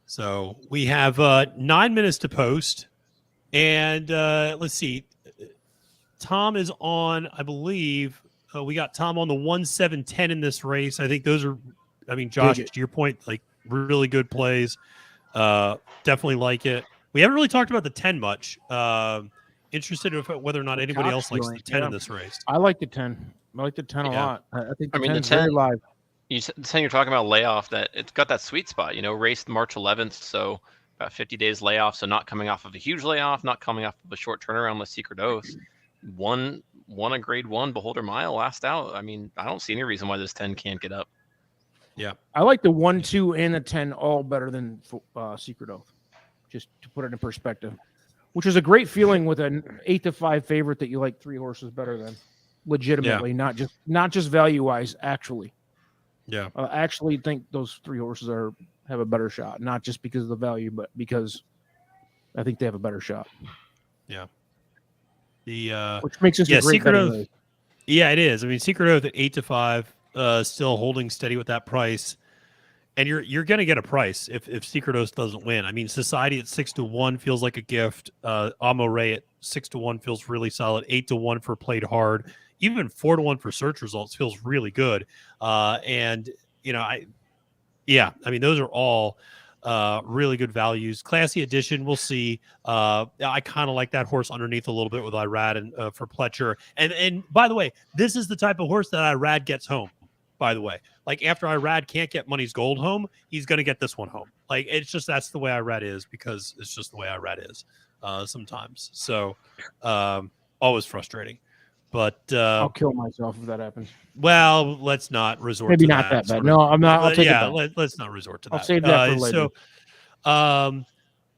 So we have 9 minutes to post. And let's see. Tom is on, I believe, we got Tom on the 1-7-10 in this race. I think those are, Josh, to your point, like really good plays. Definitely like it. We haven't really talked about the 10 much. Interested in whether or not anybody else likes the 10 in this race. I like the 10. I like the 10 a lot. I think the 10 is very live. The 10 you're talking about layoff, that it's got that sweet spot, raced March 11th, so about 50 days layoff, so not coming off of a huge layoff, not coming off of a short turnaround with Secret Oath. Won a grade 1 Beholder Mile last out. I don't see any reason why this 10 can't get up. Yeah. I like the 1, 2, and the 10 all better than Secret Oath, just to put it in perspective, which is a great feeling with an 8-5 favorite that you like 3 horses better than, legitimately, not just value-wise, actually. Yeah. I actually think those 3 horses have a better shot, not just because of the value, but because I think they have a better shot. Yeah. Which makes this a great Secret Oath. race. Yeah, it is. Secret Oath at 8-5, still holding steady with that price, and you're going to get a price if Secret Oath doesn't win. Society at 6-1 feels like a gift. Amo Ray at 6-1 feels really solid. 8-1 for Played Hard. Even 4-1 for Search Results feels really good. Those are all really good values. Classy Edition, we'll see. I kind of like that horse underneath a little bit with Irad and for Pletcher. And by the way, this is the type of horse that Irad gets home. By the way, like after Irad can't get Money's Gold home, he's going to get this one home. Like it's just that's the way Irad is because it's just the way Irad is sometimes. So always frustrating. But I'll kill myself if that happens. Well, let's not resort. Maybe to not that bad. No, I'm not. I'll take it back. Let's not resort to that. I'll save that for later. So,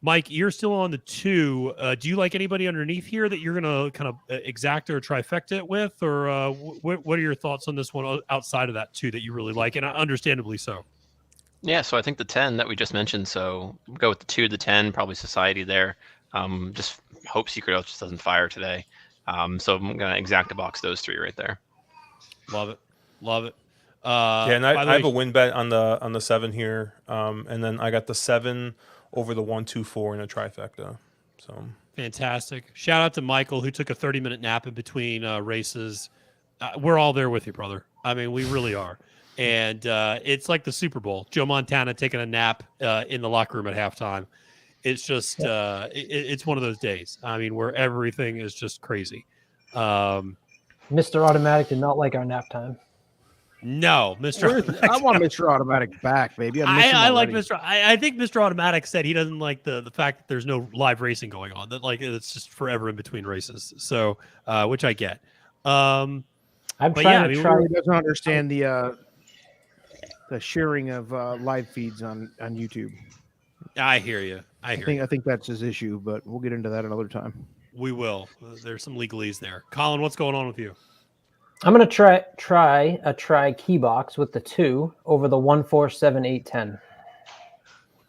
Mike, you're still on the 2. Do you like anybody underneath here that you're going to kind of exact or trifecta it with, or what are your thoughts on this one outside of that 2 that you really like, and understandably so? Yeah, so I think the 10 that we just mentioned. So we'll go with the 2, the 10, probably Society there. Just hope Secret Oath just doesn't fire today. So I'm going to exacta box those 3 right there. Love it. And I have a win bet on the 7 here, and then I got the 7 over the 1, 2, 4 in a trifecta. So fantastic! Shout out to Michael who took a 30-minute nap in between races. We're all there with you, brother. We really are. And it's like the Super Bowl. Joe Montana taking a nap in the locker room at halftime. It's just it's one of those days. Where everything is just crazy. Mr. Automatic did not like our nap time. No, Mr. I want Mr. Automatic back, baby. I like Mr. I think Mr. Automatic said he doesn't like the fact that there's no live racing going on. That like it's just forever in between races. So, which I get. I'm trying to try. He doesn't understand the sharing of live feeds on YouTube. I hear you. I think that's his issue, but we'll get into that another time. We will. There's some legalese there. Colin, what's going on with you? I'm going to try key box with the 2 over the 1, 4, 7, 8, 10.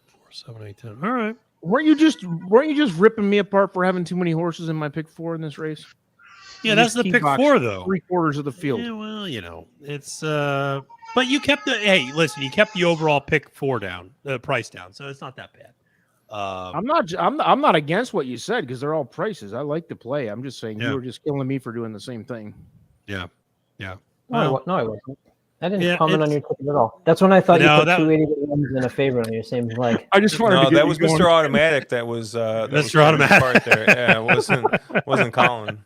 4, 7, 8, 10. All right. Weren't you just ripping me apart for having too many horses in my pick 4 in this race? Yeah, that's the pick 4 though. 3/4 of the field. Yeah, well, it's but you kept you kept the overall pick 4 down, the price down, so it's not that bad. I'm not against what you said because they're all prices. I like to play. I'm just saying you were just killing me for doing the same thing. Yeah. No, I wasn't. I didn't comment on your ticket at all. That's when I thought you put 280 in a favorite on your same leg. I just wanted to that was Mr. Automatic. That was Mr. Automatic there. Yeah, it wasn't Colin.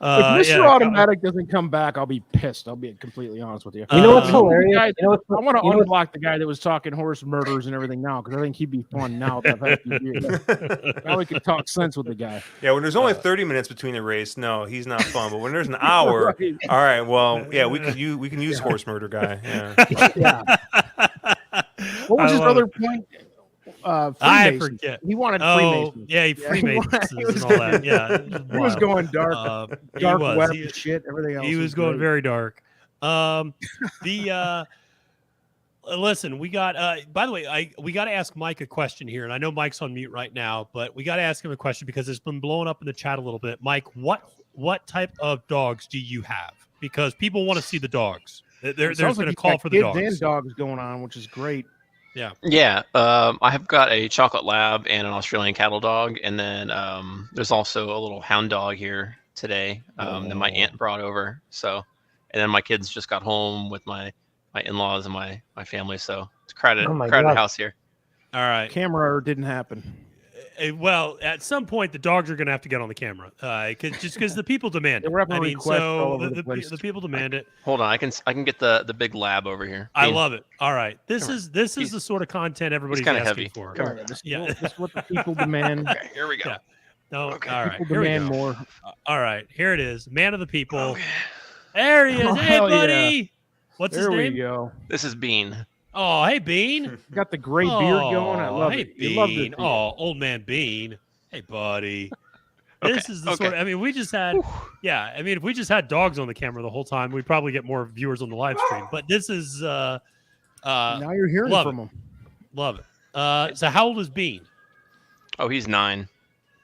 If Mr. Automatic doesn't come back, I'll be pissed. I'll be completely honest with you. You know what's hilarious? I want to unblock the guy that was talking horse murders and everything now, because I think he'd be fun now. That I've had a few years. Now we can talk sense with the guy. Yeah, when there's only 30 minutes between the race, no, he's not fun. But when there's an hour, right. All right, well, yeah, we can use horse murder guy. Yeah. What was his other point? I forget. He wanted Freemasons. Yeah, Freemasons and all that. Yeah, he was going dark, web shit, everything else. He was going very dark. Listen, we got. By the way, we got to ask Mike a question here, and I know Mike's on mute right now, but we got to ask him a question because it's been blowing up in the chat a little bit. Mike, what type of dogs do you have? Because people want to see the dogs. There's been a call for the dogs. And dogs going on, which is great. Yeah. I have got a chocolate lab and an Australian cattle dog, and then there's also a little hound dog here today that my aunt brought over. So, and then my kids just got home with my in-laws and my family. So it's crowded house here. All right. Camera didn't happen. Well, at some point, the dogs are going to have to get on the camera, just because the people demand it. The people demand it. Hold on, I can get the big lab over here. I love it. All right, this is the sort of content everybody's asking heavy. For. Come on. This is what the people demand. Okay, here we go. Yeah. No, okay. All right, people demand more. All right, here it is. Man of the people. Okay. There he is. Hey, buddy. Yeah. What's his name? There we go. This is Bean. Oh, hey, Bean. Got the gray beard going. I love it. Bean. Love this, old man Bean. Hey, buddy. This is the sort of, I mean, we just had, if we just had dogs on the camera the whole time, we'd probably get more viewers on the live stream. But this is, now you're hearing from them. Love it. So how old is Bean? Oh, he's 9.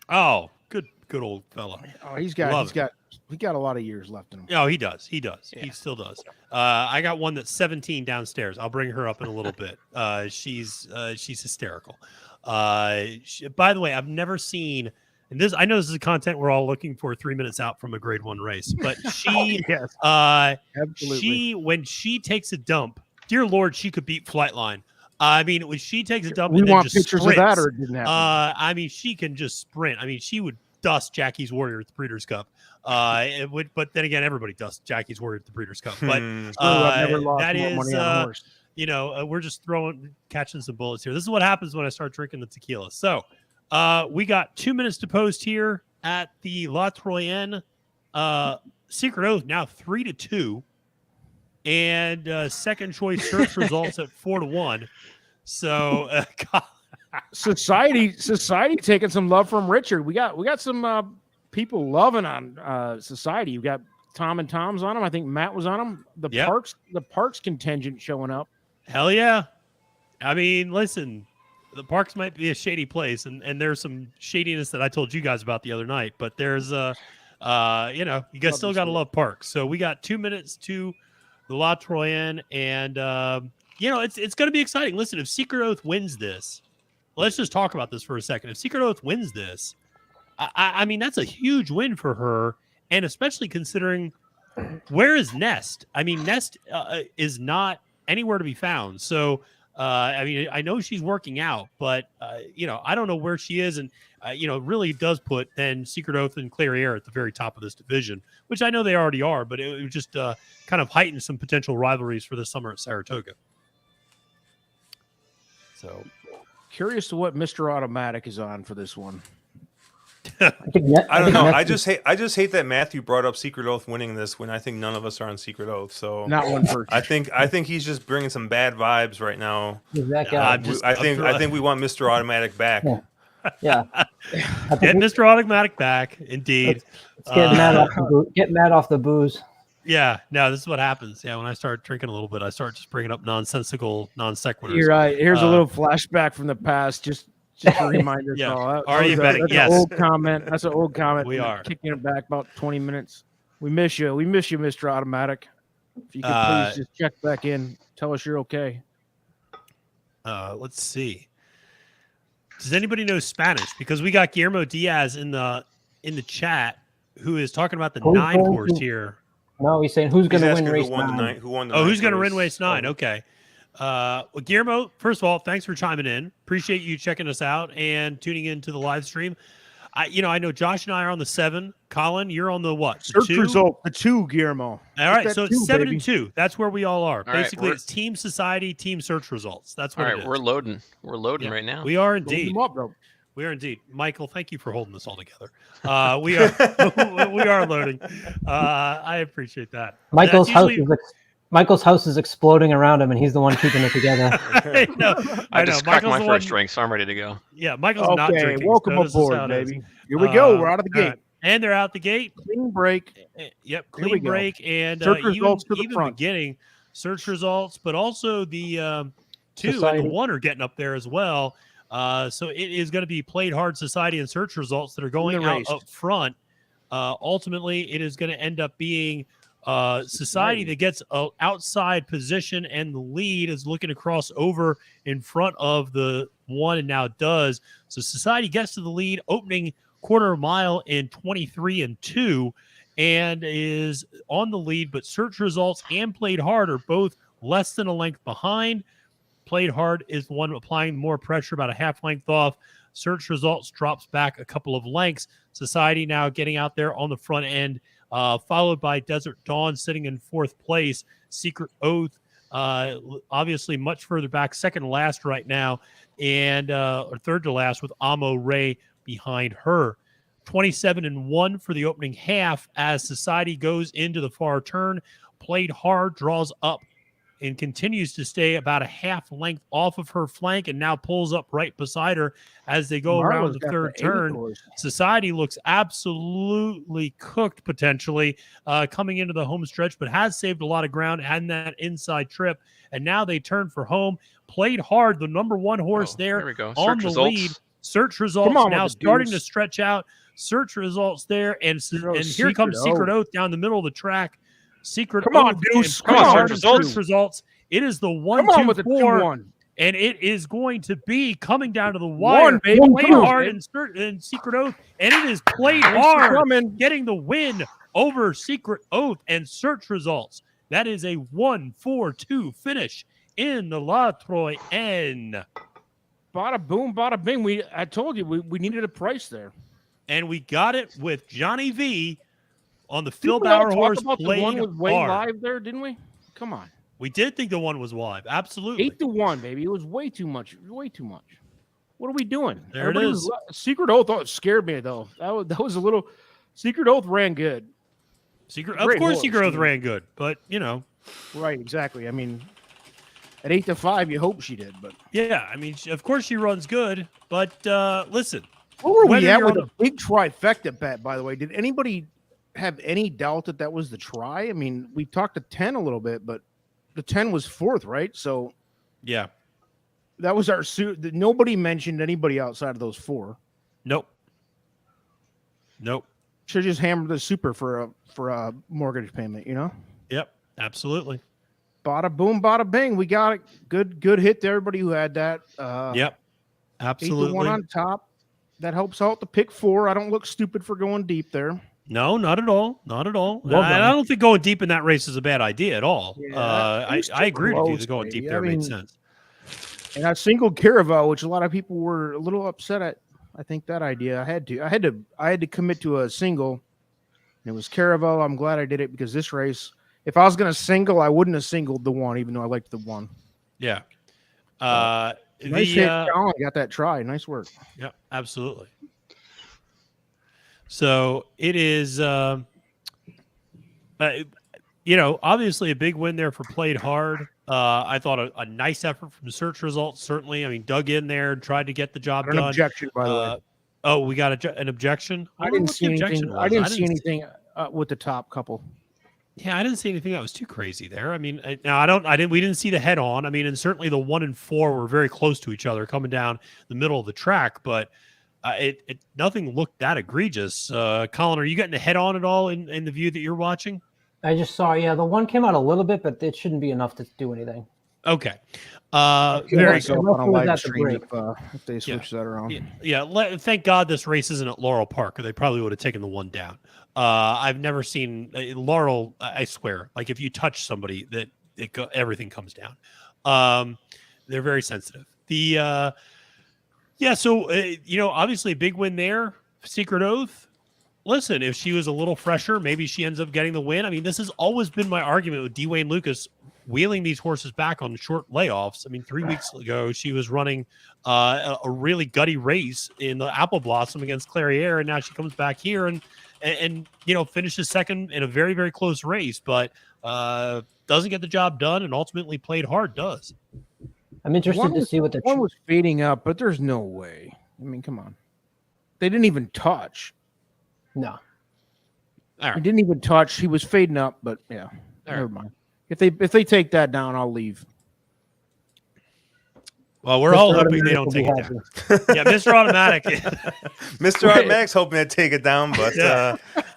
Oh, good old fella. Oh, he's got a lot of years left in him. Oh, he does. Yeah. He still does. I got one that's 17 downstairs. I'll bring her up in a little bit. She's hysterical. By the way, I've never seen, and this, I know this is content we're all looking for 3 minutes out from a grade 1 race, but she, absolutely. When she takes a dump, dear Lord, she could beat Flightline. I mean, when she takes a dump, we and want just pictures sprints, of that, or it didn't happen. I mean, she can just sprint. I mean, she would dust Jackie's Warrior at the Breeders' Cup. But then again, everybody dusts Jackie's Warrior at the Breeders' Cup. But I've never lost that is, money on a horse. We're just catching some bullets here. This is what happens when I start drinking the tequila. So we got 2 minutes to post here at the La Troienne. Secret Oath now 3-2. And second choice search results at 4-1. So Society taking some love from Richard. We got some people loving on Society. You got Tom and Tom's on them. I think Matt was on them. The Parks contingent showing up. Hell yeah. I mean, listen, the Parks might be a shady place, and there's some shadiness that I told you guys about the other night, but there's you guys still got to love Parks. So we got 2 minutes to the La Troienne, and it's going to be exciting. Listen, if Secret Oath wins this, let's just talk about this for a second. If Secret Oath wins this, I mean, that's a huge win for her, and especially considering where is Nest? I mean, Nest is not anywhere to be found. So, I mean, I know she's working out, but, I don't know where she is. And, really does put then Secret Oath and Clairiere at the very top of this division, which I know they already are, but it would just kind of heighten some potential rivalries for this summer at Saratoga. So curious to what Mr. Automatic is on for this one. I don't know. I just hate that Matthew brought up Secret Oath winning this when I think none of us are on Secret Oath. So not one person. I think he's just bringing some bad vibes right now. That guy. I think we want Mr. Automatic back. Yeah. Get Mr. Automatic back. Indeed. Let's get Matt off the booze. Yeah, no, this is what happens. Yeah, when I start drinking a little bit, I start just bringing up nonsensical non sequiturs. You're right. Here's a little flashback from the past. Just to remind us all. Are you betting? Yes. Old comment. That's an old comment. We are kicking it back about 20 minutes. We miss you. We miss you, Mr. Automatic. If you could please just check back in. Tell us you're okay. Let's see. Does anybody know Spanish? Because we got Guillermo Diaz in the chat who is talking about the 9 course here. No, he's saying who's going to win race who won 9. Who won the who's going to race? win race 9? Okay. Well, Guillermo, first of all, thanks for chiming in. Appreciate you checking us out and tuning into the live stream. I know Josh and I are on the 7. Colin, you're on the what? The Search 2? result, the 2, Guillermo. All right, so it's 7 baby. and 2. That's where we all are. All right, Basically, it's team society, team search results. That's what all it right, is. we're loading. We're loading right now. We are Load indeed. them up, bro. We are indeed. Michael, thank you for holding this all together. We are we are loading. I appreciate that. Michael's house is exploding around him, and he's the one keeping it together. I know. I just cracked Michael's my the first one, drink, so I'm ready to go. Yeah, Michael's not drinking. Welcome so this is how aboard, it is. baby. Here we go. We're out of the gate. Right. And they're out the gate. Clean break. Yep, Here we clean go. break. And Search results to the even front. beginning search results, but also the 2 Society. and the 1 are getting up there as well. So it is going to be played hard society and search results that are going out race. up front. Ultimately, it is going to end up being society that gets an outside position, and the lead is looking to cross over in front of the 1, and now does. So society gets to the lead, opening quarter mile in 23 and 2, and is on the lead. But search results and played hard are both less than a length behind. Played hard is the one applying more pressure, about a half length off. Search results drops back a couple of lengths. Society now getting out there on the front end, followed by Desert Dawn sitting in 4th place. Secret Oath, obviously much further back, second to last right now, and or third to last with Amo Ray behind her. 27 and 1 for the opening half as society goes into the far turn. Played hard, draws up, and continues to stay about a half length off of her flank, and now pulls up right beside her as they go around the third turn. Society looks absolutely cooked potentially coming into the home stretch, but has saved a lot of ground and that inside trip. And now they turn for home. Played hard, the number 1 horse there we go. on Search the results. lead. Search results now starting to stretch out. Search results there, and here comes Secret Oath down the middle of the track. Secret Come on, Oath. Deuce. Come on, search results. It is the 1, Come on 2, with the 4, 2-1. and it is going to be coming down to the wire. 1, baby. Played hard in Secret Oath, and it is played hard, getting the win over Secret Oath and search results. That is a 1-4-2 finish in the La Troienne. Bada boom, bada bing. I told you we needed a price there. And we got it with Johnny V on the Phil Bauer horse. About the one was way live there, didn't we? Come on. We did think the 1 was live. Absolutely. 8-1, baby. It was way too much. Way too much. What are we doing? There it is. Secret Oath scared me though. That was a little. Secret Oath ran good. Secret Oath ran good, but Right, exactly. I mean, at 8-5, you hope she did, but yeah, I mean, of course she runs good, but listen. What were we at with a big trifecta bet, by the way? Did anybody have any doubt that was the try? I mean, we talked to 10 a little bit, but the 10 was 4th, right? So yeah, that was our suit. Nobody mentioned anybody outside of those 4. Nope. Should just hammer the super for a mortgage payment, Yep, absolutely. Bada boom, bada bing. We got it. Good hit to everybody who had that. Yep, absolutely. 8-1 on top. That helps out the pick 4. I don't look stupid for going deep there. No, not at all. Not at all. Well I don't think going deep in that race is a bad idea at all. Yeah, I agree with you that going deep there made sense. And I singled Caravel, which a lot of people were a little upset at. I think that idea. I had to commit to a single. And it was Caravel. I'm glad I did it because this race, if I was going to single, I wouldn't have singled the 1, even though I liked the 1. Yeah. Nice hit, Colin. Got that try. Nice work. Yeah, absolutely. So it is, obviously a big win there for Played Hard. I thought a nice effort from search results, certainly. I mean, dug in there and tried to get the job done. An objection, by the way. Oh, we got an objection? I didn't see anything. I didn't see anything with the top couple. Yeah, I didn't see anything that was too crazy there. I mean, we didn't see the head on. I mean, and certainly the 1 and 4 were very close to each other coming down the middle of the track, but nothing looked that egregious. Colin, are you getting the head on at all in the view that you're watching? I just saw, the 1 came out a little bit, but it shouldn't be enough to do anything. Okay. Very good. On a live stream if they switch that around. Thank God this race isn't at Laurel Park, or they probably would have taken the one down. I've never seen Laurel. I swear, like if you touch somebody, that everything comes down. They're very sensitive. So obviously a big win there. Secret Oath. Listen, if she was a little fresher, maybe she ends up getting the win. I mean, this has always been my argument with Dwayne Lucas wheeling these horses back on short layoffs. I mean, 3 weeks ago, she was running a really gutty race in the Apple Blossom against Clairiere, and now she comes back here and finishes second in a very, very close race, but doesn't get the job done and ultimately played hard. Does. I'm interested to see what the one was fading up, but there's no way. I mean, come on. They didn't even touch. No. All right. He didn't even touch. He was fading up, but yeah, never mind. If they take that down, I'll leave. Well, we're all hoping they don't take it down. Yeah, Mr. Automatic. Mr. Automatic's hoping to take it down, but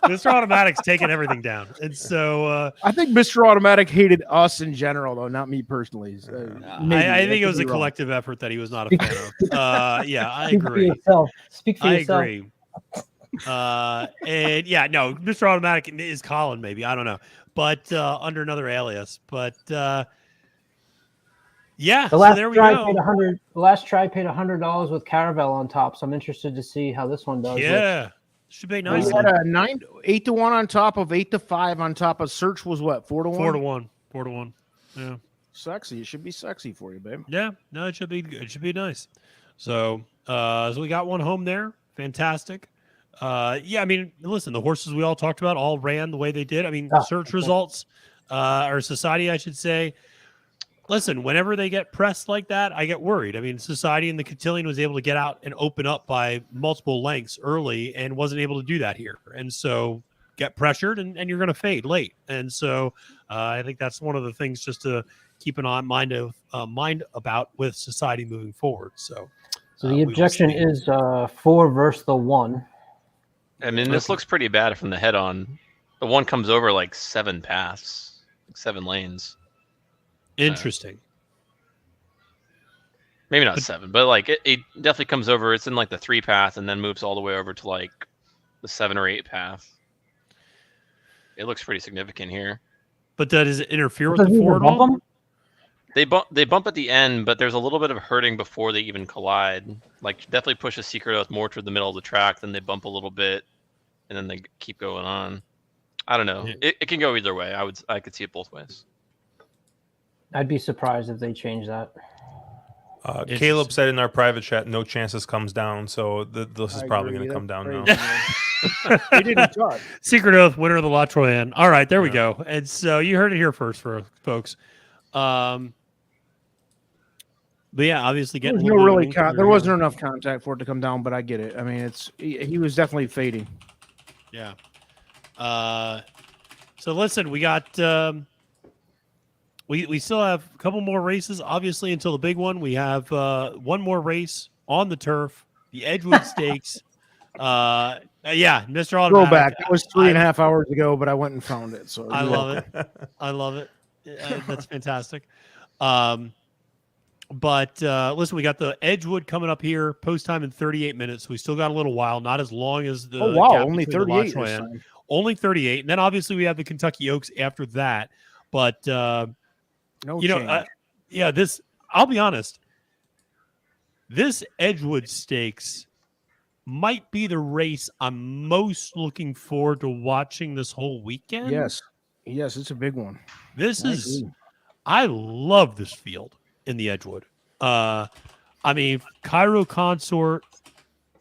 Mr. Automatic's taking everything down. And so I think Mr. Automatic hated us in general, though, not me personally. I think it was a collective effort that he was not a fan of. I agree. Speak for yourself. I agree. Mr. Automatic is Colin, maybe. I don't know. But under another alias. But the last there we try go. The last try paid $100 with Caravel on top, so I'm interested to see how this one does. Yeah, should be nice. We had a 8-1 on top of 8-5 on top of Search was what 4-1. 4-1. Yeah, sexy. It should be sexy for you, babe. Yeah, no, it should be. It should be nice. So we got one home there. Fantastic. I mean, listen, the horses we all talked about all ran the way they did. I mean, Search results, or Society, I should say. Listen, whenever they get pressed like that, I get worried. I mean, Society and the Cotillion was able to get out and open up by multiple lengths early and wasn't able to do that here. And so get pressured and you're going to fade late. And so I think that's one of the things just to keep an mind about with Society moving forward. So the objection is 4 versus the 1. I mean, this looks pretty bad from the head on. The 1 comes over like 7 paths, like 7 lanes. Interesting. Maybe not 7, but like it definitely comes over. It's in like the 3 path and then moves all the way over to like the 7 or 8 path. It looks pretty significant here. But does it interfere with the 4 at all? They bump at the end, but there's a little bit of hurting before they even collide. Like definitely pushes Secret Oath more toward the middle of the track, then they bump a little bit, and then they keep going on. I don't know. It can go either way. I could see it both ways. I'd be surprised if they change that. Caleb said in our private chat, no chance this comes down, so this is probably going to come down now. They didn't touch. Secret Oath, winner of the La Troienne. All right, there we go. And so you heard it here first, folks. But yeah, obviously getting there wasn't enough contact for it to come down, but I get it. I mean, he was definitely fading. Yeah. So listen, we got we still have a couple more races, obviously, until the big one. We have one more race on the turf, the Edgewood Stakes. Mr. Automatic. Throwback. That was 3.5 hours ago, but I went and found it. So I love it. I love it. That's fantastic. But listen, we got the Edgewood coming up here, post time in 38 minutes. We still got a little while, not as long as the only 38. Only 38. And then obviously we have the Kentucky Oaks after that. But I'll be honest. This Edgewood Stakes might be the race I'm most looking forward to watching this whole weekend. Yes, it's a big one. I love this field in the Edgewood. I mean, Cairo Consort.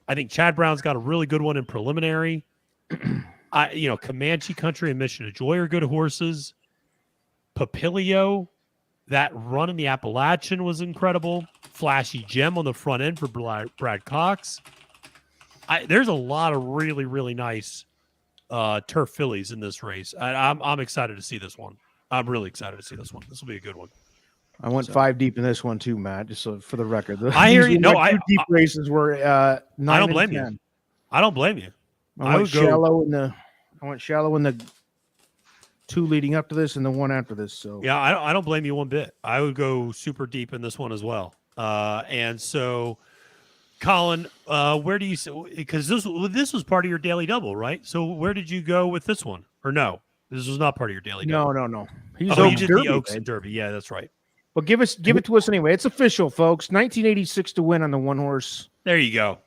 I think Chad Brown's got a really good one in preliminary. Comanche Country and Mission of Joy are good horses. Papilio, that run in the Appalachian was incredible. Flashy Gem on the front end for Brad Cox. There's a lot of really, really nice turf fillies in this race. I'm excited to see this one. I'm really excited to see this one. This will be a good one. I went 5 deep in this one too, Matt. Just so for the record, I hear you. No, deep races were 9 I don't blame 10. you. I don't blame you. I went shallow in the 2 leading up to this and the 1 after this. So yeah, I don't blame you one bit. I would go super deep in this one as well. And so, Colin, where do you, because this was part of your daily double, right? So where did you go with this one? Or no, this was not part of your daily double. No. You did Derby, the Oaks man. and Derby. Yeah, that's right. But give it to us anyway. It's official, folks. 1986 to win on the 1 horse. There you go.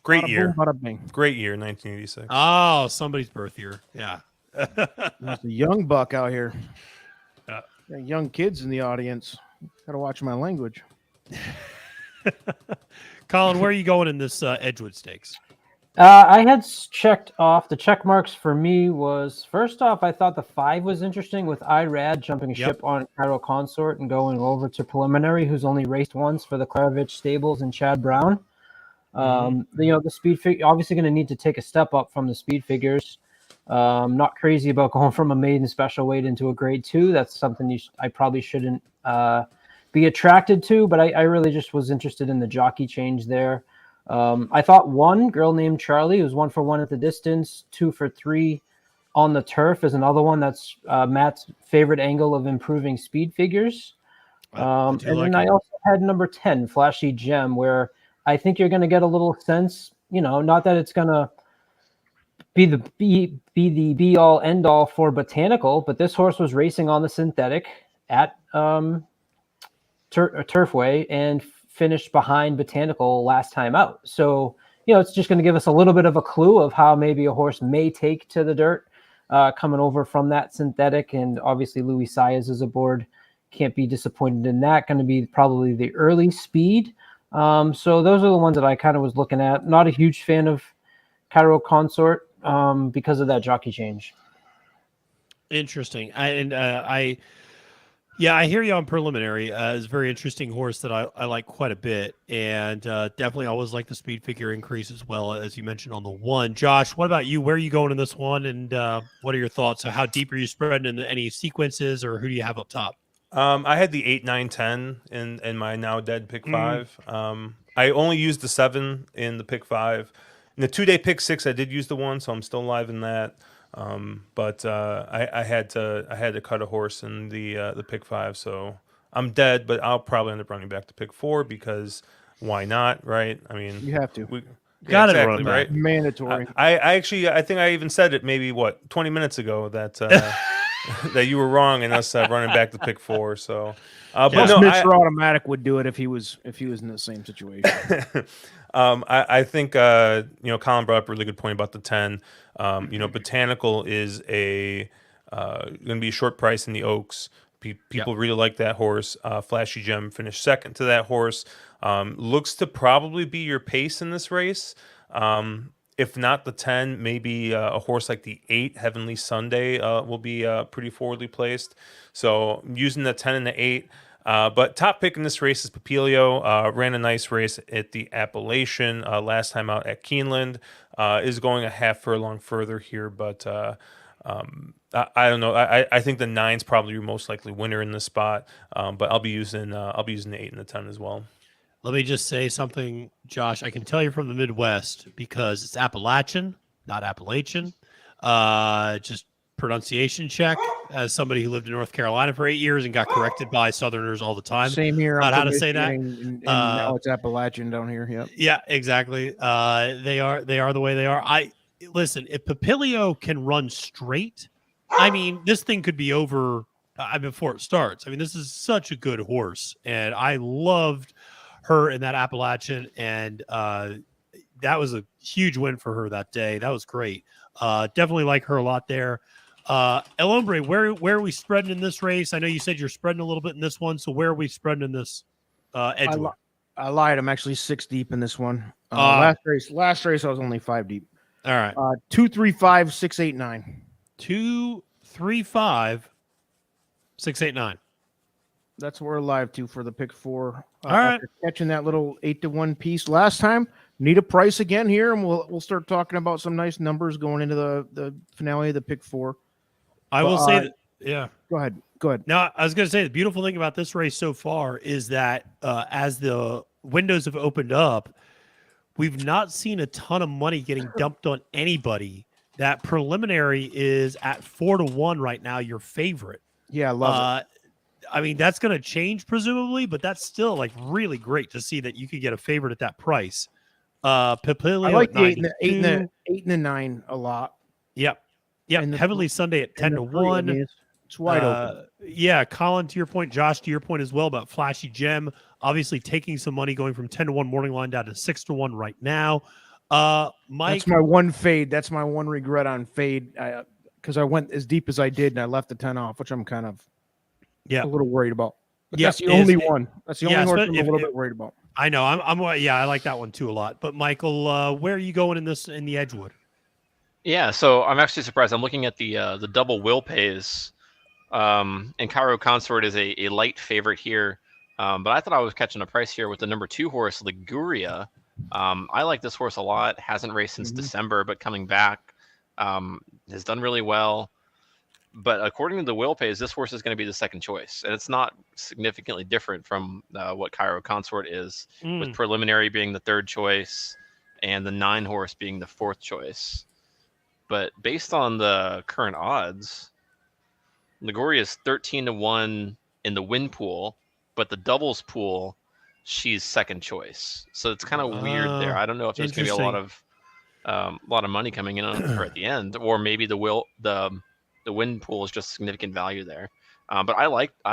Great Bada year. boom, bada bing. Great year, 1986. Oh, somebody's birth year. Yeah. There's a young buck out here. Yeah. Got young kids in the audience. Got to watch my language. Colin, where are you going in this Edgewood Stakes? I had checked off the check marks for me was first off, I thought the 5 was interesting with Irad jumping ship on Cairo Consort and going over to Preliminary, who's only raced once for the Klaravich Stables and Chad Brown. The speed figure obviously going to need to take a step up from the speed figures. Not crazy about going from a maiden special weight into a grade 2. That's something I probably shouldn't be attracted to, but I really just was interested in the jockey change there. I thought 1 girl named Charlie, who's 1 for 1 at the distance, 2 for 3 on the turf, is another one that's Matt's favorite angle of improving speed figures. And then I also had number 10, Flashy Gem, where I think you're going to get a little sense, not that it's going to be the be all end all for Botanical, but this horse was racing on the synthetic at Turfway and finished behind Botanical last time out. So, it's just going to give us a little bit of a clue of how maybe a horse may take to the dirt coming over from that synthetic. And obviously Louis Saez is aboard. Can't be disappointed in that. Going to be probably the early speed. So those are the ones that I kind of was looking at. Not a huge fan of Cairo Consort because of that jockey change. Interesting. I hear you on Preliminary. It's a very interesting horse that I like quite a bit, and definitely always like the speed figure increase as well, as you mentioned on the 1. Josh, what about you? Where are you going in this one, and what are your thoughts? So how deep are you spreading into any sequences, or who do you have up top? I had the 8, 9, 10 in my now dead pick 5. I only used the 7 in the pick 5. In the 2-day pick 6, I did use the 1, so I'm still alive in that. But I had to cut a horse in the pick 5, so I'm dead. But I'll probably end up running back to pick 4 because why not, right? I mean, you have to. Got it, exactly, right? Mandatory. I think I even said it maybe 20 minutes ago that that you were wrong in us running back to pick 4. So, but no, Mr. Automatic would do it if he was in the same situation. I think Colin brought up a really good point about the 10. Botanical is going to be a short price in the Oaks. People really like that horse. Flashy Gem finished second to that horse. Looks to probably be your pace in this race. If not the 10, maybe a horse like the 8, Heavenly Sunday, will be pretty forwardly placed. So I'm using the 10 and the 8. But top pick in this race is Papilio. Ran a nice race at the Appalachian last time out at Keeneland. Is going a half furlong further here, but I don't know. I think the 9's probably your most likely winner in this spot. But I'll be using the 8 and the 10 as well. Let me just say something, Josh. I can tell you're from the Midwest because it's Appalachian, not Appalachian. Just pronunciation check. As somebody who lived in North Carolina for 8 years and got corrected by Southerners all the time. Same here. About how to say that. And now it's Appalachian down here. Yep. Yeah, exactly. They are the way they are. Listen, if Papilio can run straight, I mean, this thing could be over before it starts. I mean, this is such a good horse, and I loved her in that Appalachian, and that was a huge win for her that day. That was great. Definitely like her a lot there. El Hombre, where are we spreading in this race? I know you said you're spreading a little bit in this one, so where are we spreading in this Edgewood? I lied. I'm actually 6 deep in this one. Last race I was only 5 deep. All right. 2, 3, 5, 6, 8, 9. 2, 3, 5, 6, 8, 9. That's what we're live to for the pick 4. All right. Catching that little 8-1 piece last time. Need a price again here, and we'll start talking about some nice numbers going into the finale of the pick 4. I will say that, yeah. Go ahead. Now, I was going to say the beautiful thing about this race so far is that as the windows have opened up, we've not seen a ton of money getting dumped on anybody that preliminary is at 4-1 right now. Your favorite. Yeah, I love it. I mean, that's going to change presumably, but that's still like really great to see that you could get a favorite at that price. Papilio, I like the 8 and the 9 a lot. Yep. And Heavenly Sunday at 10-1. I mean, it's wide open. Yeah, Colin, to your point, Josh, to your point as well about Flashy Gem, obviously taking some money going from 10-1 morning line down to 6-1 right now. Mike, that's my one fade. That's my one regret on fade, because I went as deep as I did and I left the 10 off, which I'm kind of a little worried about. But that's the only one. That's the only horse I'm a little bit worried about. I know. I like that one too a lot. But Michael, where are you going in the Edgewood? Yeah, so I'm actually surprised. I'm looking at the double will pays, and Cairo Consort is a light favorite here. But I thought I was catching a price here with the number 2 horse, Liguria. I like this horse a lot. Hasn't raced since December, but coming back, has done really well. But according to the will pays, this horse is going to be the second choice, and it's not significantly different from what Cairo Consort is, with preliminary being the third choice and the 9 horse being the 4th choice. But based on the current odds, Liguria is 13-1 in the win pool, but the doubles pool, she's second choice. So it's kind of weird there. I don't know if there's going to be a lot of money coming in on her at the end, or maybe the win pool is just significant value there. But I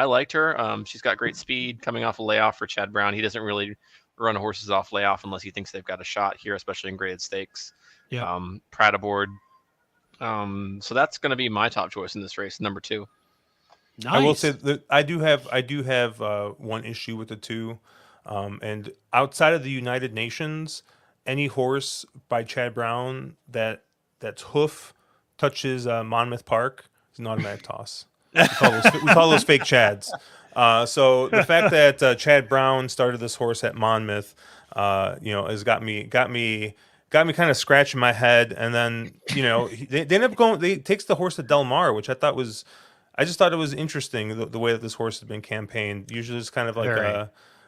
liked her. She's got great speed coming off a layoff for Chad Brown. He doesn't really run horses off layoff unless he thinks they've got a shot here, especially in graded stakes. Yeah. Prat aboard. So that's going to be my top choice in this race, number 2. Nice. I will say that I do have one issue with the 2, and outside of the United Nations, any horse by Chad Brown that's hoof touches Monmouth Park is an automatic toss. We call those fake Chads. So the fact that Chad Brown started this horse at Monmouth, has got me kind of scratching my head. And then they end up going. They takes the horse to Del Mar, which I just thought it was interesting the way that this horse has been campaigned. Usually it's kind of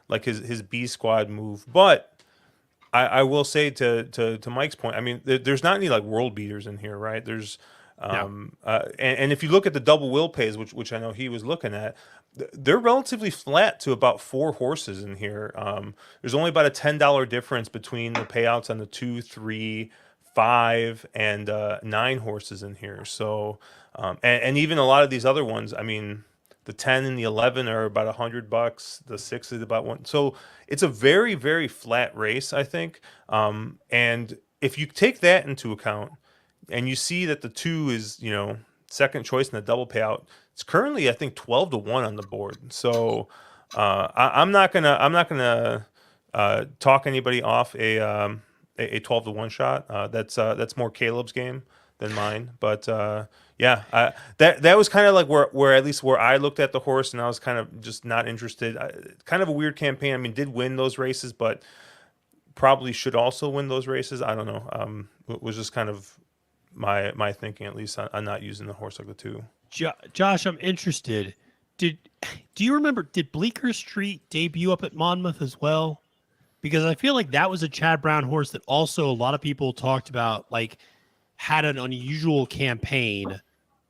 like his B squad move, but. I will say to Mike's point, I mean, there's not any like world beaters in here, right? There's, and if you look at the double will pays, which I know he was looking at, they're relatively flat to about 4 horses in here. There's only about a $10 difference between the payouts on the 2, 3, 5, and 9 horses in here. So, and even a lot of these other ones, I mean. The 10 and the 11 are about $100. The 6 is about 1. So it's a very, very flat race, I think. And if you take that into account, and you see that the 2 is, second choice in the double payout, it's currently, I think, 12-1 on the board. So I'm not gonna talk anybody off a 12-1 shot. That's more Caleb's game than mine, but. That was kind of like where at least where I looked at the horse and I was kind of just not interested. Kind of a weird campaign. I mean, did win those races, but probably should also win those races. I don't know. It was just kind of my thinking, at least on not using the horse like the 2. Josh, I'm interested. Do you remember? Did Bleecker Street debut up at Monmouth as well? Because I feel like that was a Chad Brown horse that also a lot of people talked about, like had an unusual campaign.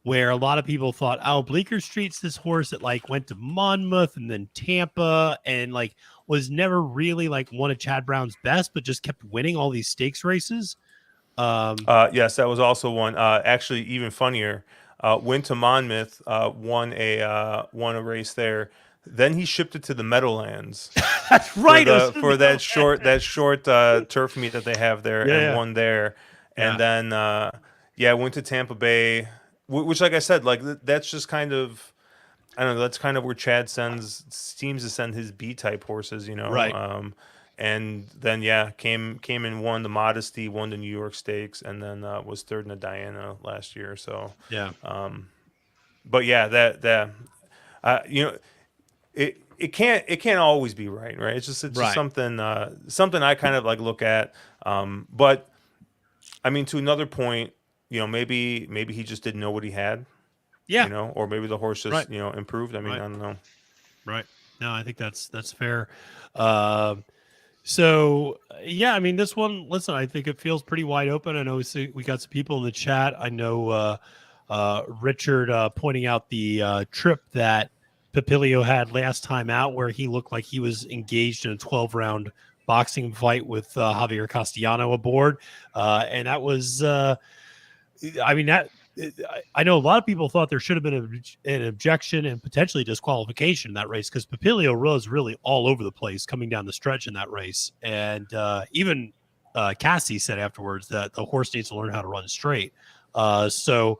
Where a lot of people thought, Bleecker Street's this horse that like went to Monmouth and then Tampa and like was never really like one of Chad Brown's best, but just kept winning all these stakes races. Yes, that was also one. Actually, even funnier. Went to Monmouth, won a race there. Then he shipped it to the Meadowlands. That's right. For that short turf meet that they have there and won there. And then went to Tampa Bay. Which, like I said, like that's just kind of, I don't know. That's kind of where Chad seems to send his B-type horses, Right. And then came and won the Modesty, won the New York Stakes, and then was third in the Diana last year. So but it can't always be right. It's just something I kind of like look at. But I mean, to another point. Maybe he just didn't know what he had. Yeah. Or maybe the horse just, improved. I mean, I don't know. Right. No, I think that's fair. So, yeah, I mean, this one, listen, I think it feels pretty wide open. I know we got some people in the chat. I know Richard pointing out the trip that Papilio had last time out where he looked like he was engaged in a 12-round boxing fight with Javier Castellano aboard. And that was, I mean, I know a lot of people thought there should have been an objection and potentially disqualification in that race because Papilio was really all over the place coming down the stretch in that race. And even Cassie said afterwards that the horse needs to learn how to run straight. So,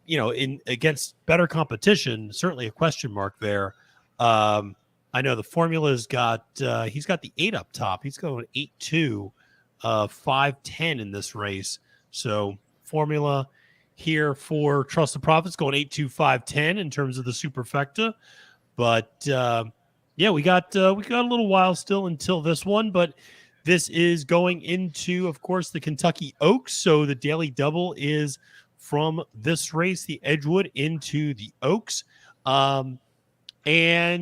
in against better competition, certainly a question mark there. I know the formula's got he's got the 8 up top. He's going 8-2, 5-10 in this race. So formula here for Trust the Profits going 8-2, 5-10 in terms of the superfecta. But we got a little while still until this one, but this is going into, of course, the Kentucky Oaks. So the daily double is from this race, the Edgewood into the Oaks. And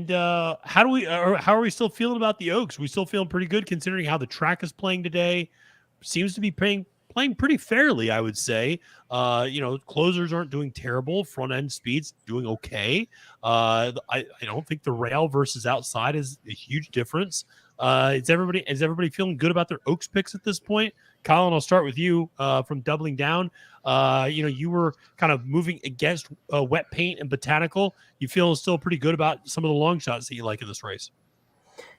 how are we still feeling about the Oaks? We still feeling pretty good considering how the track is playing today. Seems to be playing pretty fairly, I would say. Closers aren't doing terrible. Front end speed's doing okay. I don't think the rail versus outside is a huge difference. Is everybody feeling good about their Oaks picks at this point? Colin, I'll start with you from doubling down. You were kind of moving against Wet Paint and Botanical. You feel still pretty good about some of the long shots that you like in this race.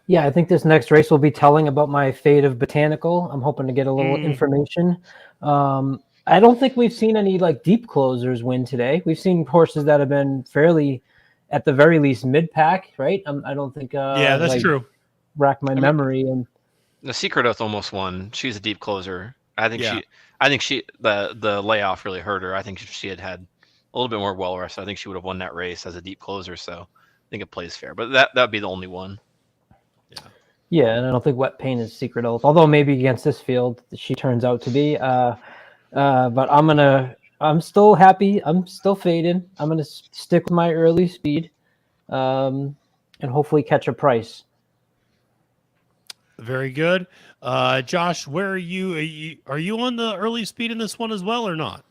Yeah, I think this next race will be telling about my fate of Botanical. I'm hoping to get a little information. I don't think we've seen any deep closers win today. We've seen horses that have been fairly, at the very least, mid-pack, right? I don't think. Yeah, that's true. Rack my memory and. The Secret Oath almost won. She's a deep closer. I think the layoff really hurt her. I think if she had a little bit more well rest, I think she would have won that race as a deep closer. So I think it plays fair. But that would be the only one. Yeah, and I don't think Wet Paint is Secret Oath, although maybe against this field she turns out to be. But I'm still happy. I'm still fading. I'm gonna stick with my early speed, and hopefully catch a price. Very good. Josh, where are you? Are you on the early speed in this one as well or not?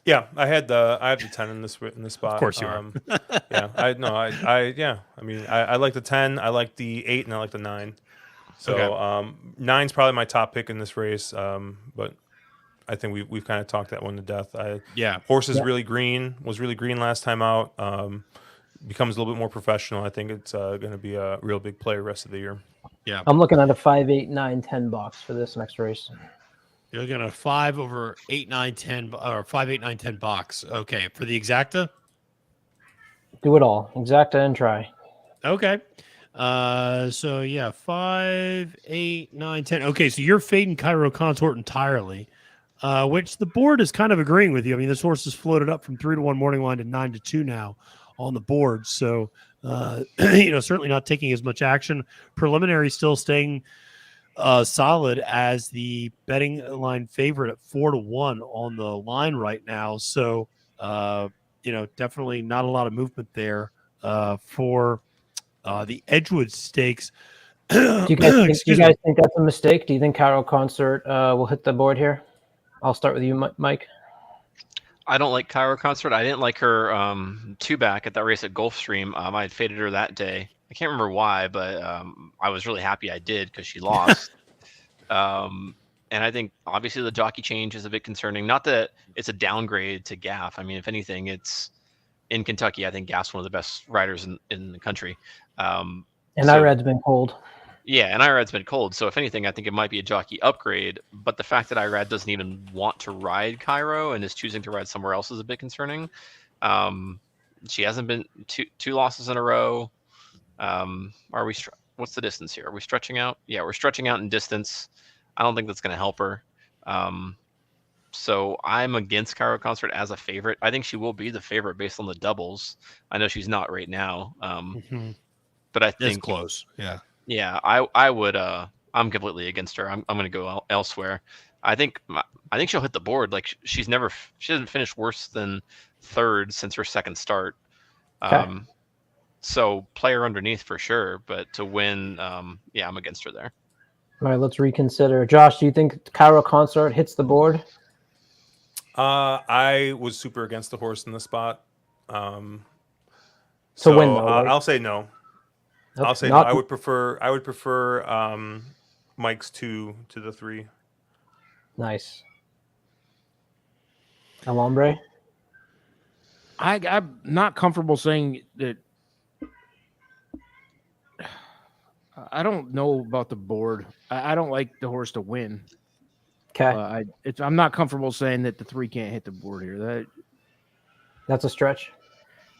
Yeah, I have the 10 in this spot. Of course you are. I mean, I like the 10, I like the 8, and I like the 9. So 9's probably my top pick in this race. But I think we've kind of talked that one to death. Horse is really green. Was really green last time out. Becomes a little bit more professional. I think it's going to be a real big play the rest of the year. Yeah, I'm looking at a 5, 8, 9, 10 box for this next race. You're looking at a 5 over 8, 9, 10, or 5, 8, 9, 10 box. Okay, for the exacta. Do it all, exacta, and try. Okay. 5, 8, 9, 10. Okay, so you're fading Cairo Consort entirely, which the board is kind of agreeing with you. I mean, this horse has floated up from 3-1 morning line to 9-2 now on the board. So, certainly not taking as much action. Preliminary still staying solid as the betting line favorite at 4-1 on the line right now. So, definitely not a lot of movement there for the Edgewood Stakes. Do you guys think that's a mistake? Do you think Cairo Consort will hit the board here? I'll start with you, Mike. I don't like Cairo Consort. I didn't like her 2-back at that race at Gulfstream. I had faded her that day. I can't remember why, but I was really happy I did because she lost. And I think obviously the jockey change is a bit concerning. Not that it's a downgrade to Gaff. I mean, if anything, it's in Kentucky. I think Gaff's one of the best riders in the country. Irad's been cold. Yeah, and Irad's been cold. So if anything, I think it might be a jockey upgrade. But the fact that Irad doesn't even want to ride Cairo and is choosing to ride somewhere else is a bit concerning. She hasn't been two losses in a row. What's the distance here? Are we stretching out? Yeah, we're stretching out in distance. I don't think that's going to help her. So I'm against Cairo Consort as a favorite. I think she will be the favorite based on the doubles. I know she's not right now. But I think it's close. Yeah. Yeah, I would. I'm completely against her. I'm going to go elsewhere. I think she'll hit the board. Like she hasn't finished worse than third since her second start. So play her underneath for sure. But to win, I'm against her there. All right, let's reconsider. Josh, do you think Cairo Consort hits the board? I was super against the horse in the spot. To win, though, right? I'll say no. Okay. I'll say no. I would prefer Mike's 2 to the 3. Nice. El Hombre? I'm not comfortable saying that. I don't know about the board. I don't like the horse to win. Okay. I'm not comfortable saying that the 3 can't hit the board here. That's a stretch.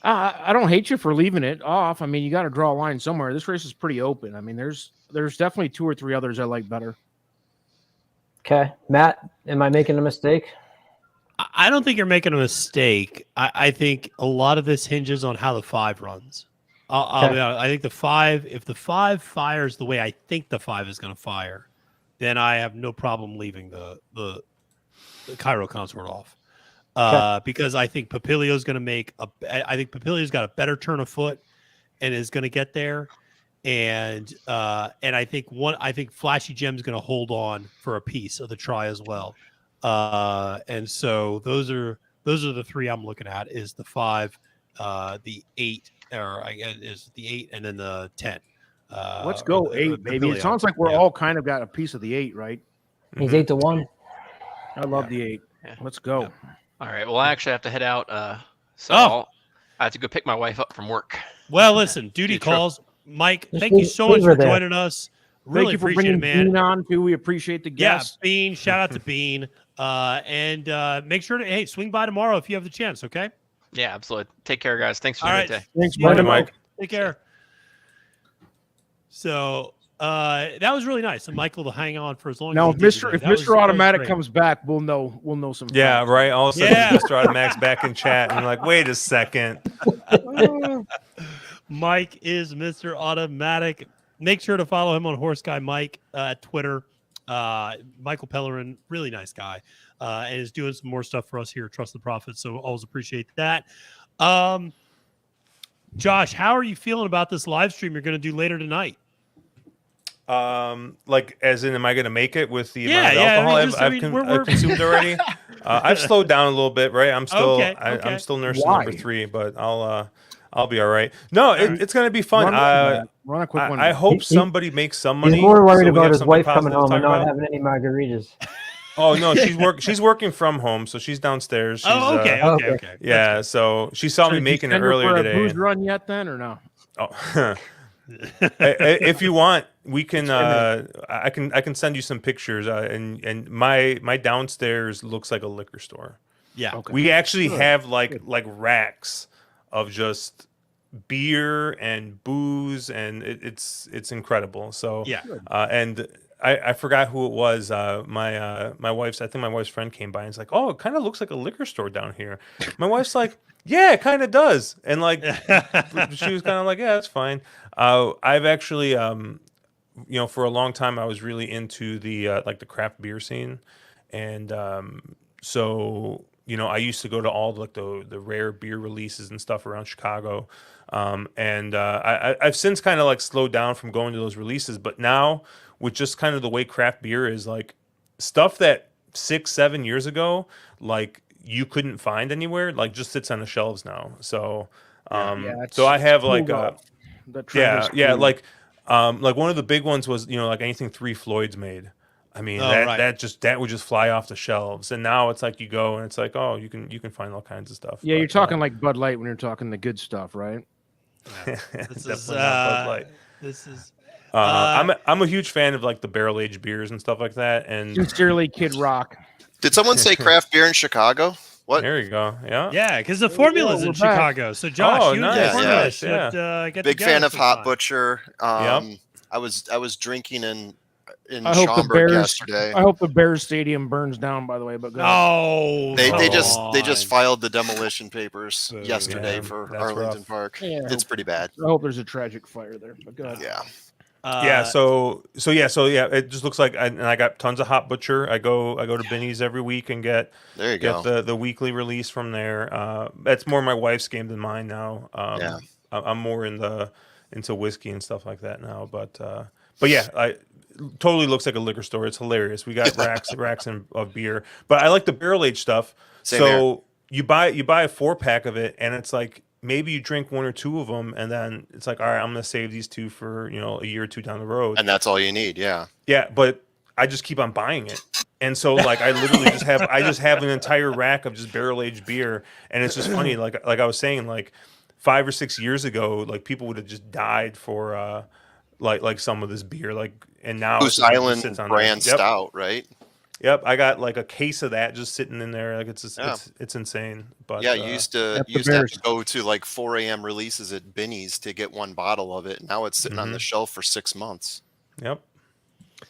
I don't hate you for leaving it off. I mean, you got to draw a line somewhere. This race is pretty open. I mean, there's definitely 2 or 3 others I like better. Okay. Matt, am I making a mistake? I don't think you're making a mistake. I think a lot of this hinges on how the 5 runs. I'll be honest, I think the 5, if the 5 fires the way I think the 5 is going to fire, then I have no problem leaving the Cairo Consort off. Because I think Papilio's going to Papilio's got a better turn of foot and is going to get there. And I think Flashy Gem's going to hold on for a piece of the try as well. And so those are the 3 I'm looking at, is the 5, the 8, or I guess is the 8 and then the 10. Let's go 8, baby. It sounds like we're all kind of got a piece of the 8, right? He's 8-1. I love the 8. Yeah. Let's go. Yeah. All right. Well, I actually have to head out. I have to go pick my wife up from work. Well, listen, duty calls. Mike, Just thank you so much for joining us. Really Thank you for appreciate bringing it, man. Bean on too. We appreciate the guests. Yeah, Bean. Shout out to Bean. And make sure to swing by tomorrow if you have the chance. Okay. Yeah, absolutely. Take care, guys. Thanks for All the right. day. Thanks, Mike. Take care. So that was really nice. And Michael to hang on for as long Now, as if Mr. Automatic comes back, we'll know some. Yeah, facts. right. All of a sudden, Mr. Automatic's back in chat, and you're like, wait a second. Mike is Mr. Automatic. Make sure to follow him on Horse Guy Mike at Twitter. Michael Pellerin, really nice guy, and is doing some more stuff for us here at Trust the Prophet. So always appreciate that. Josh, how are you feeling about this live stream you're going to do later tonight? Like, as in, am I going to make it with the amount of alcohol I've consumed already? I've slowed down a little bit, right? I'm still I'm still nursing number 3, but I'll be all right. No, it's going to be fun. Run a quick one. I hope somebody makes some money. He's more worried so about his wife coming positive to home and talk not about. having any margaritas. Oh no, she's working from home, so she's downstairs. She's, Okay. Yeah, so she saw me making it earlier today. Booze run yet then or no? Oh. If you want, we can. I can send you some pictures. And my downstairs looks like a liquor store. Yeah. Okay. We actually have like racks of just beer and booze, and it's incredible. So Yeah. And I forgot who it was. My wife's. I think my wife's friend came by and was like, "Oh, it kind of looks like a liquor store down here." My wife's like, "Yeah, it kind of does," and like she was kind of like, "Yeah, that's fine." I've actually, for a long time, I was really into the like the craft beer scene, and so I used to go to all like the rare beer releases and stuff around Chicago, and I've since kind of like slowed down from going to those releases, but now with just kind of the way craft beer is, like stuff that 6-7 years ago, like you couldn't find anywhere, like just sits on the shelves now. So, so I have like, like one of the big ones was, like anything Three Floyds made. I mean, that would just fly off the shelves. And now it's like you go and it's like, oh, you can find all kinds of stuff. Yeah, you're talking like Bud Light when you're talking the good stuff, right? This is not Bud Light. This is. I'm a huge fan of like the barrel aged beers and stuff like that. And sincerely, Kid Rock. Did someone say craft beer in Chicago? What? There you go. Yeah. Yeah, because the formula's in Chicago. So Josh, you nice. should big fan of Hot sometime. Butcher. Yep. I was drinking in I hope Schaumburg yesterday. I hope the Bears stadium burns down. By the way, but they just filed the demolition papers yesterday for Arlington Park. Yeah, it's pretty bad. I hope there's a tragic fire there. But go ahead. Yeah. So it just looks like, and I got tons of Hot Butcher. I go to Binny's every week and get the weekly release from there. That's more my wife's game than mine now. I'm more into whiskey and stuff like that now. But yeah, totally looks like a liquor store. It's hilarious. We got racks of beer, but I like the barrel aged stuff. Same so you buy a 4-pack of it, and it's like maybe you drink 1 or 2 of them, and then it's like, all right, I'm gonna save these 2 for a year or 2 down the road, and that's all you need. Yeah. But I just keep on buying it. And so like I literally just have an entire rack of just barrel aged beer, and it's just funny. Like I was saying, like 5 or 6 years ago, like people would have just died for like some of this beer. Like, and now Goose Island brand stout, right? Yep, I got like a case of that just sitting in there. Like it's insane. But yeah, you used to have to go to like 4 a.m. releases at Binny's to get 1 bottle of it. Now it's sitting on the shelf for 6 months. Yep.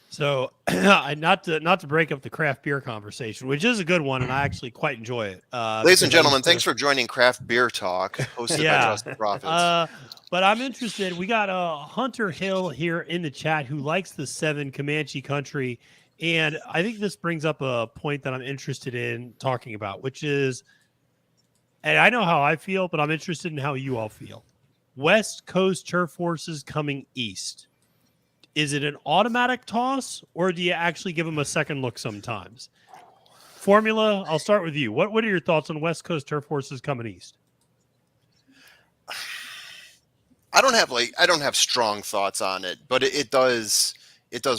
So not to break up the craft beer conversation, which is a good one, and I actually quite enjoy it. Ladies and gentlemen, thanks for joining Craft Beer Talk, hosted by Trusted Profits. But I'm interested. We got Hunter Hill here in the chat who likes the 7 Comanche Country, and I think this brings up a point that I'm interested in talking about, which is, and I know how I feel, but I'm interested in how you all feel. West Coast turf horses coming east. Is it an automatic toss, or do you actually give them a second look sometimes? Formula, I'll start with you. What are your thoughts on West Coast turf horses coming east? I don't have strong thoughts on it, but it does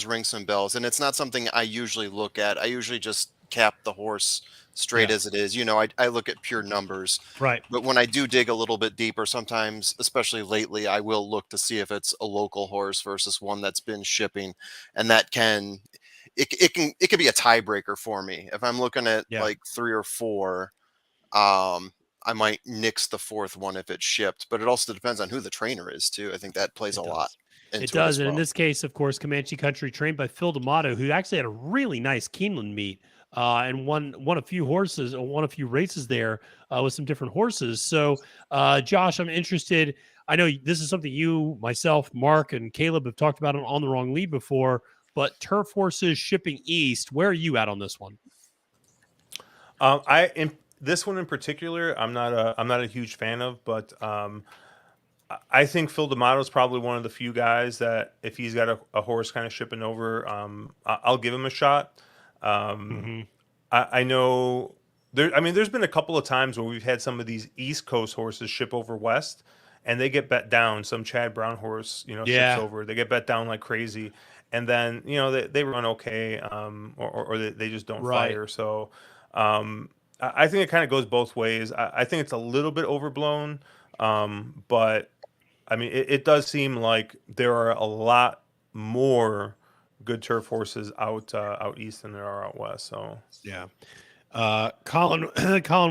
ring some bells, and it's not something I usually look at. I usually just cap the horse straight as it is. I look at pure numbers. Right. But when I do dig a little bit deeper, sometimes, especially lately, I will look to see if it's a local horse versus one that's been shipping. And that can be a tiebreaker for me. If I'm looking at like 3 or 4, I might nix the 4th one if it's shipped, but it also depends on who the trainer is too. I think that plays a lot. It does. And in this case, of course, Comanche Country trained by Phil D'Amato, who actually had a really nice Keeneland meet. And won a few races there with some different horses. So, Josh, I'm interested. I know this is something you, myself, Mark, and Caleb have talked about on the wrong lead before. But turf horses shipping east, where are you at on this one? This one in particular, I'm not a huge fan of, but I think Phil D'Amato is probably one of the few guys that if he's got a horse kind of shipping over, I'll give him a shot. I know there's been a couple of times where we've had some of these East Coast horses ship over west, and they get bet down. Some Chad Brown horse, ships over. They get bet down like crazy, and then they run okay, or they just don't fire. So I think it kind of goes both ways. I think it's a little bit overblown, but I mean it does seem like there are a lot more good turf horses out east than there are out west. So Colin,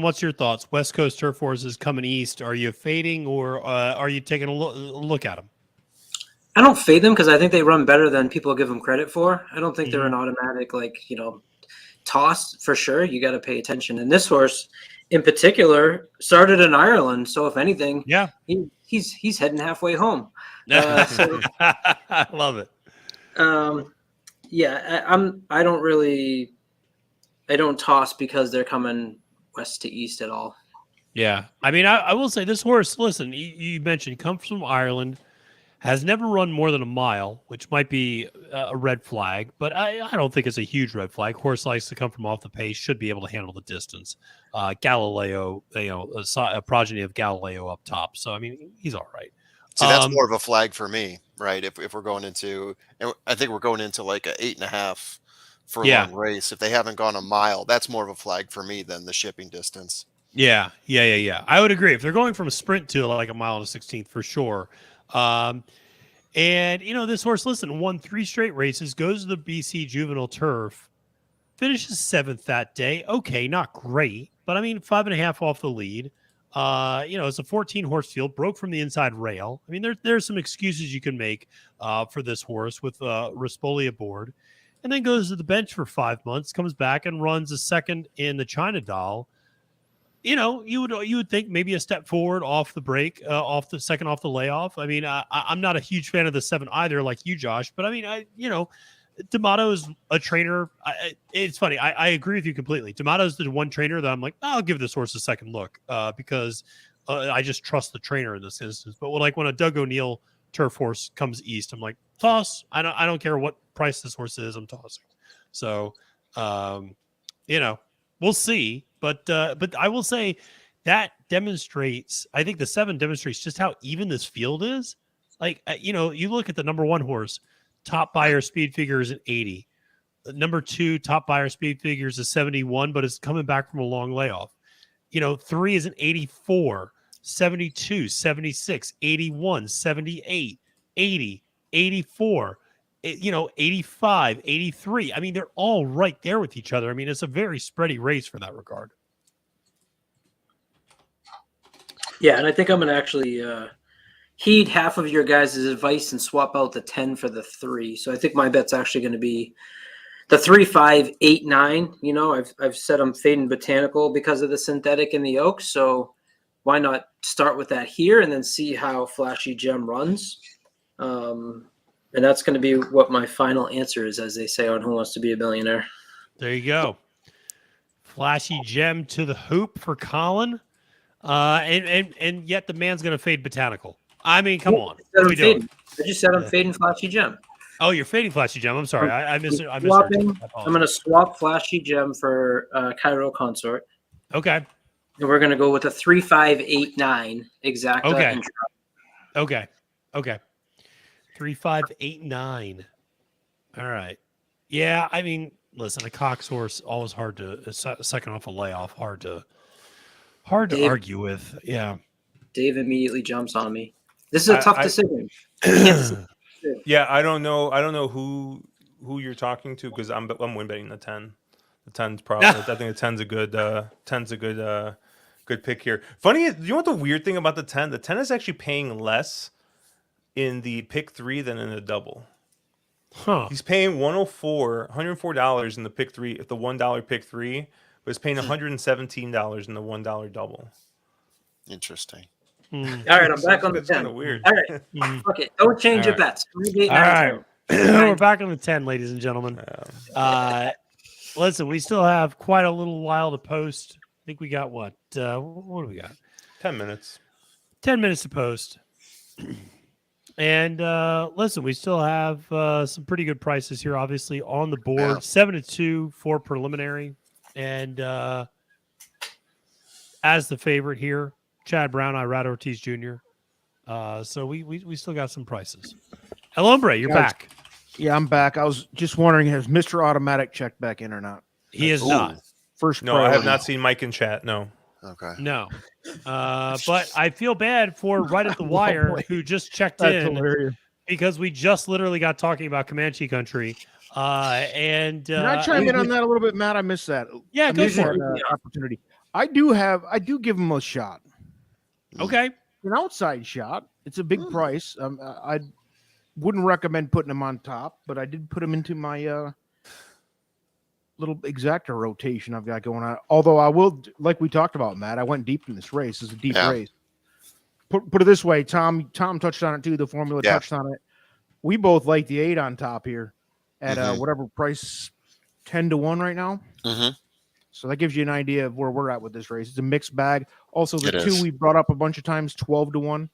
what's your thoughts? West Coast turf horses coming east. Are you fading, or are you taking a look at them? I don't fade them because I think they run better than people give them credit for. I don't think they're an automatic toss for sure. You got to pay attention. And this horse in particular started in Ireland, so if anything, he's heading halfway home. I love it. I don't toss because they're coming west to east at all. Yeah. I mean, I will say this horse, listen, you mentioned comes from Ireland, has never run more than a mile, which might be a red flag, but I don't think it's a huge red flag. Horse likes to come from off the pace, should be able to handle the distance. Galileo, a progeny of Galileo up top. So, I mean, he's all right. See, that's more of a flag for me, right? If we're going into, and I think we're going into like a 8.5 furlong race. If they haven't gone a mile, that's more of a flag for me than the shipping distance. Yeah. I would agree. If they're going from a sprint to like a mile and a 16th for sure. And this horse, listen, won 3 straight races, goes to the BC Juvenile Turf, finishes 7th that day. Okay, not great, but I mean 5.5 off the lead. It's a 14 horse field, broke from the inside rail. I mean, there's some excuses you can make for this horse with Rispoli aboard, and then goes to the bench for 5 months, comes back and runs a second in the China Doll. You would think maybe a step forward off the break, off the layoff. I mean, I'm not a huge fan of the 7 either, like you, Josh, but I mean, D'Amato is a trainer. It's funny. I agree with you completely. D'Amato's the one trainer that I'm like, I'll give this horse a second look because I just trust the trainer in this instance. But when a Doug O'Neill turf horse comes east, I'm like, toss. I don't care what price this horse is, I'm tossing. So, we'll see. But I will say that demonstrates, I think the 7 demonstrates just how even this field is. Like, you look at the number 1 horse, top buyer speed figure is an 80. Number 2, top buyer speed figures is 71, but it's coming back from a long layoff. 3 is an 84, 72, 76, 81, 78, 80, 84, 85, 83. I mean, they're all right there with each other. I mean, it's a very spready race for that regard. Yeah, and I think I'm going to actually heed half of your guys' advice and swap out the 10 for the 3. So I think my bet's actually going to be the 3, 5, 8, 9. I've said I'm fading Botanical because of the synthetic and the oak. So why not start with that here and then see how Flashy Gem runs? And that's going to be what my final answer is, as they say on Who Wants to Be a Billionaire. There you go. Flashy Gem to the hoop for Colin. And yet the man's going to fade Botanical. I mean, come on. What are we doing? I just said I'm fading Flashy Gem. Oh, you're fading Flashy Gem. I'm sorry. I'm going to swap Flashy Gem for Cairo Consort. Okay. And we're going to go with a 3, 5, 8, 9 exacta. Okay. 3, 5, 8, 9. All right. Yeah, I mean, listen, a Cox horse always hard to second off a layoff, hard to argue with. Yeah. Dave immediately jumps on me. This is a tough decision. Yeah, I don't know who you're talking to because I'm win betting the 10. The 10's probably. I think the 10's a good pick here. Funny, you know what the weird thing about the 10? The 10 is actually paying less in the pick 3 than in the double. Huh. He's paying $104 in the pick 3, the $1 pick 3, but he's paying $117 in the $1 double. Interesting. All right, I'm back on the 10. It's kind of weird. All right. Okay, don't change your bets. All right. We're back on the 10, ladies and gentlemen. Listen, we still have quite a little while to post. I think we got what do we got? 10 minutes. 10 minutes to post. And listen, we still have some pretty good prices here, obviously, on the board. 7-2 for preliminary. And as the favorite here, Chad Brown, Irad Ortiz Jr. So we still got some prices. El Hombre, you're back. Yeah, I'm back. I was just wondering, has Mr. Automatic checked back in or not? He is not. First, no, I have not seen Mike in chat. No. Okay. No. But I feel bad for Right at the Wire who just checked in hilarious. Because we just literally got talking about Comanche country. And can I chime in on that a little bit, Matt? I missed that. Yeah, go for it. Opportunity. I do give him a shot. Okay. An outside shot. It's a big price. I wouldn't recommend putting him on top, but I did put him into my little exacta rotation I've got going on. Although I will, like we talked about, Matt, I went deep in this race. It's a deep race. Put it this way, Tom touched on it too. The formula touched on it. We both like the 8 on top here at whatever price, 10-1 right now. Mm-hmm. So that gives you an idea of where we're at with this race. It's a mixed bag. Also, the 2 we brought up a bunch of times, 12-1.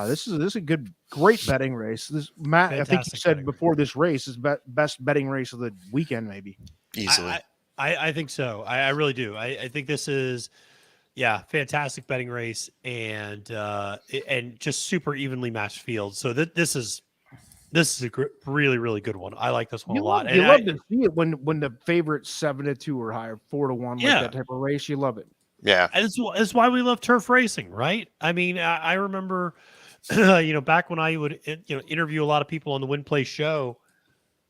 This is a great betting race. This Matt, fantastic. I think you said before this race is best betting race of the weekend, maybe easily. I think so. I really do. I think this is, fantastic betting race and just super evenly matched field. So this is a really, really good one. I like this one a lot. You love to see it when the favorites 7-2 or higher, 4-1, like that type of race. You love it. Yeah, it's why we love turf racing, right? I mean, I remember, back when I would interview a lot of people on the Win Play show,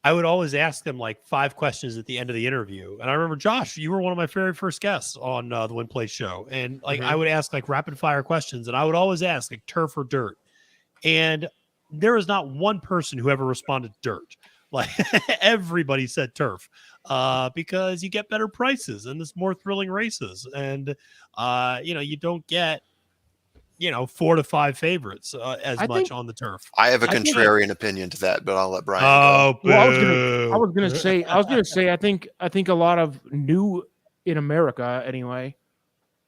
I would always ask them like 5 questions at the end of the interview. And I remember, Josh, you were one of my very first guests on the Win Play show, and I would ask like rapid fire questions, and I would always ask like turf or dirt, and there is not one person who ever responded dirt. Like everybody said turf, because you get better prices and there's more thrilling races, and you don't get 4 to 5 favorites as much on the turf. I have a contrarian opinion to that, but I'll let Brian go. Well, I was gonna say I think a lot of new in America anyway.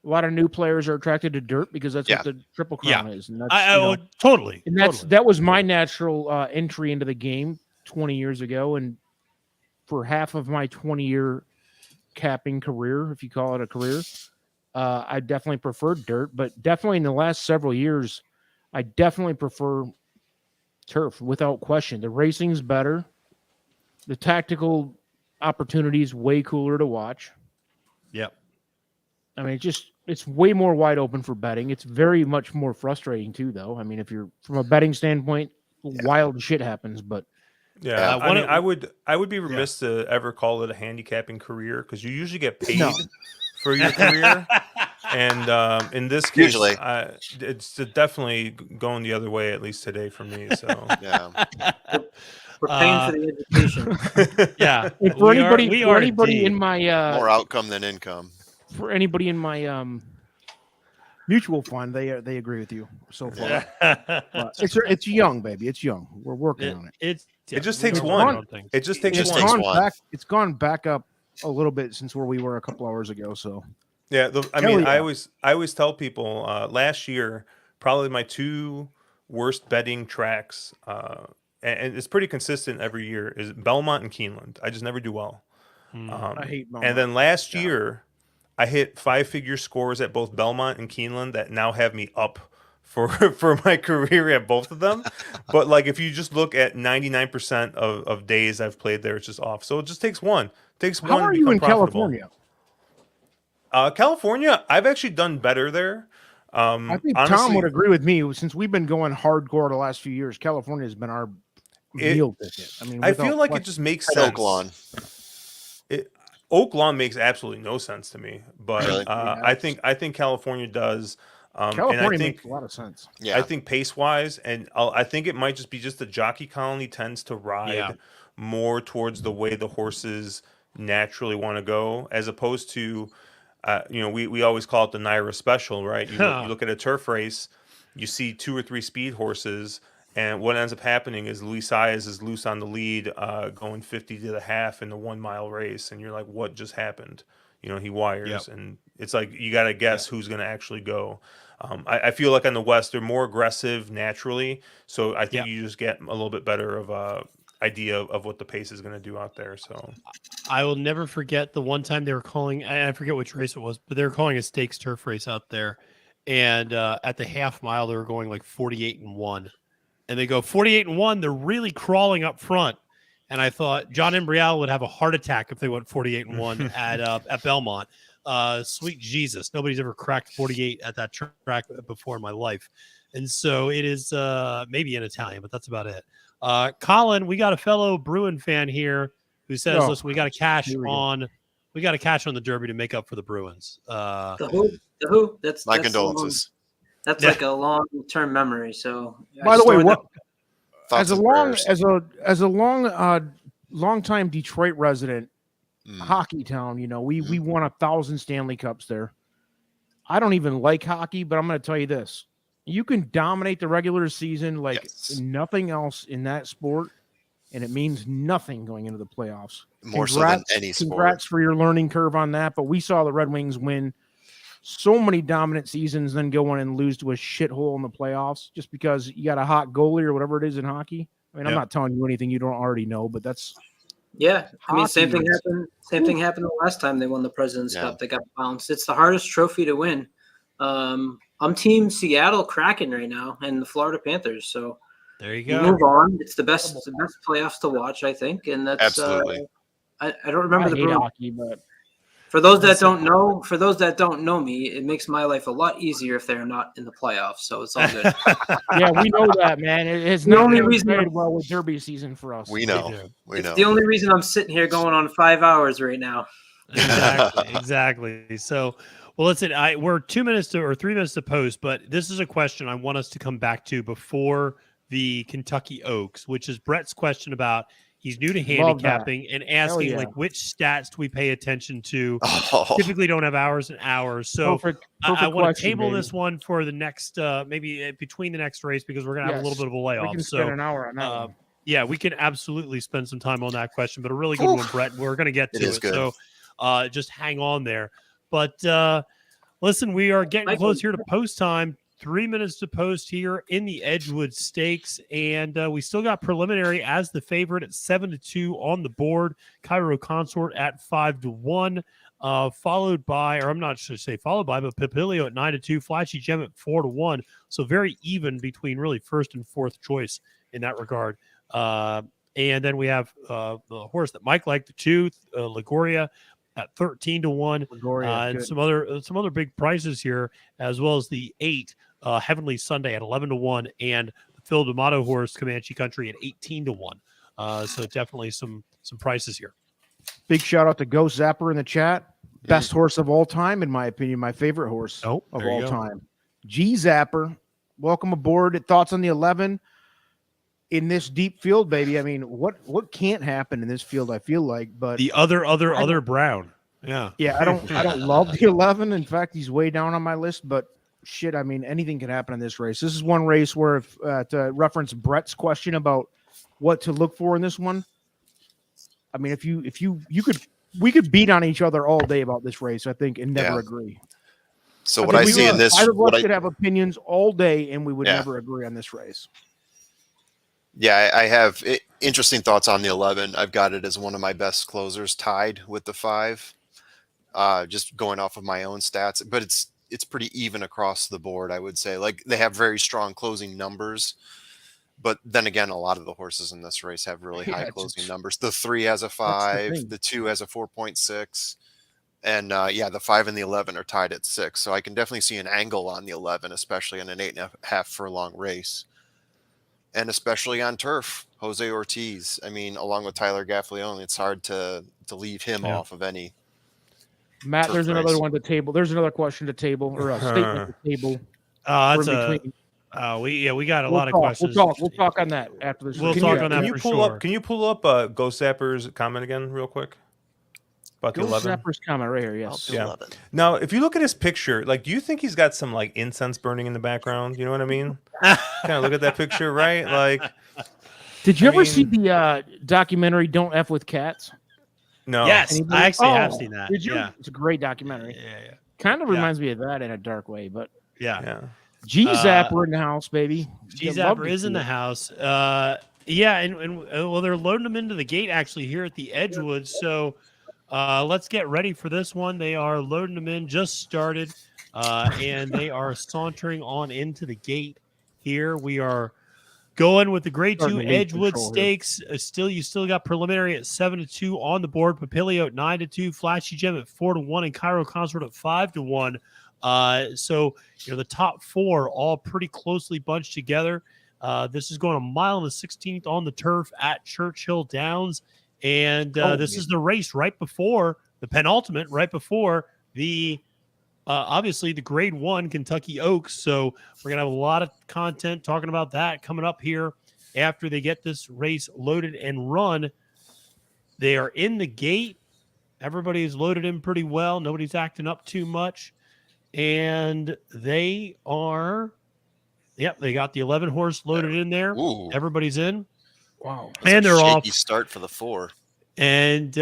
A lot of new players are attracted to dirt because that's what the Triple Crown is, and that's totally. And that was my natural entry into the game. 20 years ago, and for half of my 20-year capping career, if you call it a career, I definitely preferred dirt, but definitely in the last several years, I definitely prefer turf without question. The racing's better. The tactical opportunities way cooler to watch. Yep. I mean, it's way more wide open for betting. It's very much more frustrating too, though. I mean, if you're from a betting standpoint, wild shit happens, but yeah, I would be remiss to ever call it a handicapping career because you usually get paid for your career. And in this case, Usually. It's definitely going the other way, at least today for me. So Yeah. We're paying for the education. Yeah. For anybody in my more outcome than income. For anybody in my mutual fund, they agree with you so far. But it's young, baby. It's young. We're working on it. It just takes one. It just takes one. It's gone back up a little bit since where we were a couple hours ago. So yeah, I always tell people last year probably my two worst betting tracks, and it's pretty consistent every year, is Belmont and Keeneland. I just never do well. I hate Belmont. And then last year, I hit 5-figure scores at both Belmont and Keeneland that now have me up for my career at both of them. But like if you just look at 99% of days I've played there, it's just off. So it just takes one. It takes one. How are you in profitable. California? California, I've actually done better there. I think honestly, Tom would agree with me. Since we've been going hardcore the last few years, California has been our meal ticket. I mean, I feel like it just makes sense. Oak Lawn. Oak Lawn makes absolutely no sense to me, but really? I think California does. California makes a lot of sense. Yeah, I think pace wise, and I think it might just be the jockey colony tends to ride more towards the way the horses naturally want to go, as opposed to, we always call it the Naira Special, right? You look at a turf race, you see 2 or 3 speed horses, and what ends up happening is Luis Saez is loose on the lead, going 50 to the half in the 1 mile race, and you're like, what just happened? He wires, and it's like you got to guess who's going to actually go. I feel like on the West they're more aggressive naturally, so I think you just get a little bit better of a idea of what the pace is going to do out there. So I will never forget the one time they were calling, I forget which race it was, but they were calling a stakes turf race out there, and at the half mile they were going like 48-1, and they go 48-1. They're really crawling up front. And I thought John Embrial would have a heart attack if they went 48-1 at Belmont. Sweet Jesus, nobody's ever cracked 48 at that track before in my life, and so it is maybe in Italian, but that's about it. Colin, we got a fellow Bruin fan here who says, "Listen, we got to cash on the Derby to make up for the Bruins." The who? That's my condolences. That's like a long-term memory. So, by the way, what? As a long-time Detroit resident, hockey town, we won 1,000 Stanley Cups there. I don't even like hockey, but I'm going to tell you this: you can dominate the regular season like nothing else in that sport, and it means nothing going into the playoffs. More so than any sport. Congrats for your learning curve on that. But we saw the Red Wings win so many dominant seasons, then go on and lose to a shithole in the playoffs just because you got a hot goalie or whatever it is in hockey. I mean, I'm not telling you anything you don't already know, but that's I mean, same thing happened the last time they won the President's Cup. They got bounced. It's the hardest trophy to win. I'm team Seattle Kraken right now and the Florida Panthers. So there you go. Move on. It's the best playoffs to watch, I think, and that's absolutely. I don't remember the Bruins hockey, but. For those that don't know me, it makes my life a lot easier if they're not in the playoffs. So it's all good. Yeah, we know that, man. It's the only reason played well with Derby season for us. We know. It's the only reason I'm sitting here going on 5 hours right now. Exactly. So, well, listen, we're 2 minutes or 3 minutes to post, but this is a question I want us to come back to before the Kentucky Oaks, which is Brett's question about. He's new to handicapping and asking like which stats do we pay attention to? Typically don't have hours and hours. So I want to table this one for the next maybe between the next race because we're gonna have a little bit of a layoff. We can spend an hour on that. Yeah, we can absolutely spend some time on that question, but a really good one, Brett. We're gonna get to it. So just hang on there. But listen, we are getting close here to post time. 3 minutes to post here in the Edgewood Stakes, and we still got preliminary as the favorite at 7-2 on the board. Cairo Consort at 5-1, followed by, or I'm not sure to say followed by, but Papilio at 9-2, Flashy Gem at 4-1. So very even between really first and fourth choice in that regard. And then we have the horse that Mike liked, the 2, Liguria, at 13-1, and some other big prices here, as well as the 8 Heavenly Sunday at 11-1, and the Phil D'Amato horse Comanche Country at 18-1. So definitely some prices here. Big shout out to Ghost Zapper in the chat. Best horse of all time, in my opinion. My favorite horse of all time. G Zapper, welcome aboard. Thoughts on the 11 in this deep field, baby? I mean, what can't happen in this field? I feel like, but the other Brown. Yeah. I don't love the 11. In fact, he's way down on my list, but shit, I mean, anything can happen in this race. This is one race where, if to reference Brett's question about what to look for in this one, I mean, we could beat on each other all day about this race, I think, and never agree. So what I see in this, either of us could have opinions all day, and we would never agree on this race. Yeah, I have interesting thoughts on the 11. I've got it as one of my best closers, tied with the 5. Just going off of my own stats, but it's pretty even across the board, I would say. Like, they have very strong closing numbers, but then again, a lot of the horses in this race have really high closing numbers. The 3 has a 5, the 2 has a 4.6, and the 5 and the 11 are tied at 6. So I can definitely see an angle on the 11, especially in an 8.5 furlong race, and especially on turf. Jose Ortiz, I mean, along with Tyler Gaffalione, it's hard to leave him off of any. Matt, there's another one to table. There's another question to table, or a statement to table. We got a lot of questions. We'll talk on that after this. We'll talk on that for sure. Can you pull up Ghost Zapper's comment again real quick? About the 11? Zapper's comment right here, yes. Yeah. Now, if you look at his picture, like, do you think he's got some, like, incense burning in the background? You know what I mean? Kind of look at that picture, right? Like, did you ever see the documentary Don't F with Cats? No. Yes, I actually have seen that. Did you? Yeah. It's a great documentary. Yeah. Kind of reminds me of that in a dark way, but yeah. G Zapper in the house, baby. G Zapper is in the house. And they're loading them into the gate actually here at the Edgewood. So let's get ready for this one. They are loading them in, just started, and they are sauntering on into the gate here. We are going with the grade 2 Edgewood Stakes. You still got preliminary at 7-2 on the board. Papilio at 9-2, Flashy Gem at 4-1, and Cairo Consort at 5-1. So the top 4 all pretty closely bunched together. This is going 1 mile and the 16th on the turf at Churchill Downs, and this is the race right before the penultimate, right before the obviously the grade 1 Kentucky Oaks. So we're gonna have a lot of content talking about that coming up here after they get this race loaded and run. They are in the gate. Everybody's loaded in pretty well. Nobody's acting up too much. And they are, they got the 11 horse loaded in there. Ooh. Everybody's in. Wow. And they're off. Shaky start for the 4. And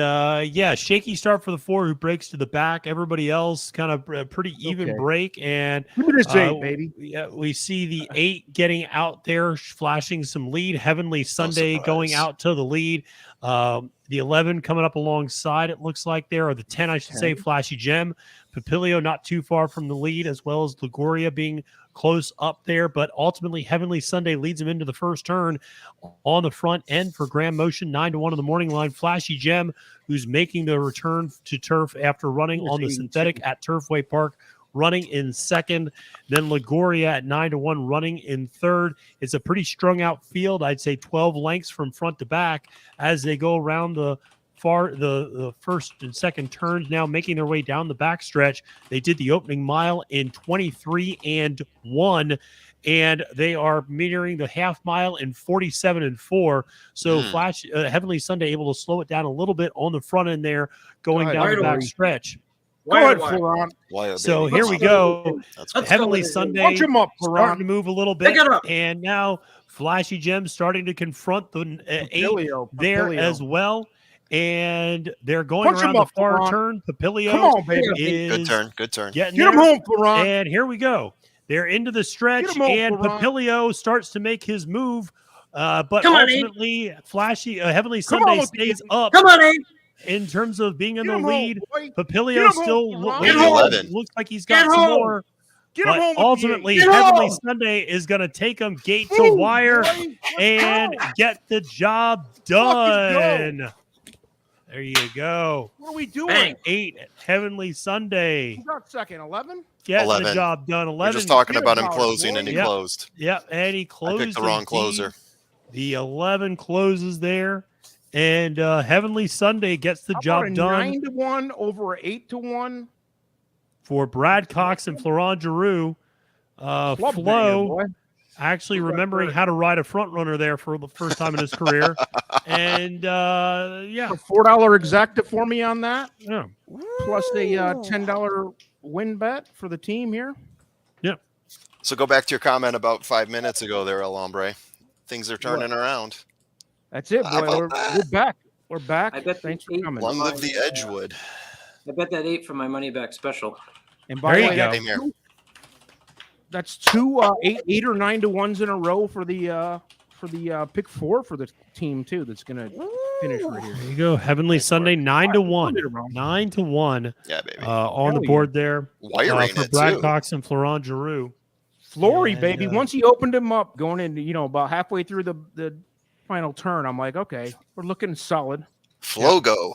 shaky start for the 4 who breaks to the back. Everybody else kind of a pretty even break. And look at this 8, baby. Yeah, we see the 8 getting out there, flashing some lead. Heavenly Sunday going out to the lead. The 11 coming up alongside, it looks like there, or the 10, I should say, Flashy Gem. Papilio not too far from the lead, as well as Liguria being close up there, but ultimately Heavenly Sunday leads him into the first turn on the front end for Grand Motion, 9-1 on the morning line. Flashy Gem, who's making the return to turf after running on the synthetic at Turfway Park, running in second. Then Liguria at 9-1 running in third. It's a pretty strung out field. I'd say 12 lengths from front to back as they go around the first and second turns, now making their way down the backstretch. They did the opening mile in 23-1, and they are metering the half mile in 47-4. So Heavenly Sunday able to slow it down a little bit on the front end there, going down the backstretch. Go ahead, Florent. So here we go. Heavenly Sunday punch him up, starting to move a little bit, and now Flashy Gem starting to confront the 8 there as well. And they're going around the far turn. Papilio come on, baby. Good turn. Get him home, Florent. And here we go. They're into the stretch, and Papilio starts to make his move. But ultimately, Heavenly Sunday stays up. Come on, Abe. In terms of being in the lead. Home, Papilio still looks like he's got some more. But ultimately, Heavenly Sunday is going to take him gate to wire and get the job done. There you go. What are we doing? Bang. 8 Heavenly Sunday. Who got second? 11? Getting the job done. 11. We're just talking about him closing, and he closed. Yep, and he closed. I picked the wrong closer. The 11 closes there. And Heavenly Sunday gets the job done. 9-1 over 8-1 for Brad Cox and Florent Giroux. Flo actually remembering how to ride a front runner there for the first time in his career. And a $4 exacta for me on that. Yeah. Plus a $10 win bet for the team here. Yeah. So go back to your comment about 5 minutes ago there, El Hombre. Things are turning around. That's it, boy. We're back. We're back. I bet Thanks for coming. Long live the Edgewood. I bet that 8 for my money back special. And by there the you go. That's two 8 or 9-1s in a row for the pick 4 for the team too. That's gonna finish right here. There you go. Heavenly Sunday 9-1. 9-1. Yeah, baby. On the board there. Wiring for it Brad too. Cox and Florent Giroux. Flory, baby. Once he opened him up, going into about halfway through the final turn, I'm like, okay, we're looking solid. Flogo.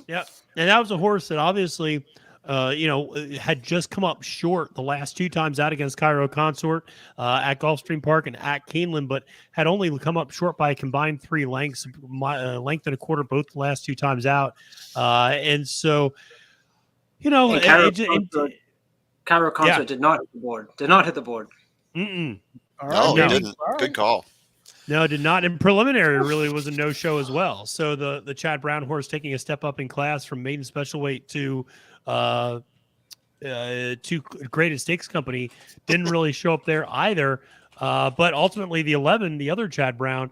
Yeah, and that was a horse that obviously, had just come up short the last 2 times out against Cairo Consort at Gulfstream Park and at Keeneland, but had only come up short by a combined 3 lengths, length and a quarter both the last 2 times out. And so, Cairo Consort did not hit the board. Did not hit the board. Mm-mm. No, he didn't. Good call. No, it did not. In preliminary, really was a no-show as well. So the Chad Brown horse taking a step up in class from maiden special weight to Graded Stakes Company didn't really show up there either. But ultimately, the 11, the other Chad Brown,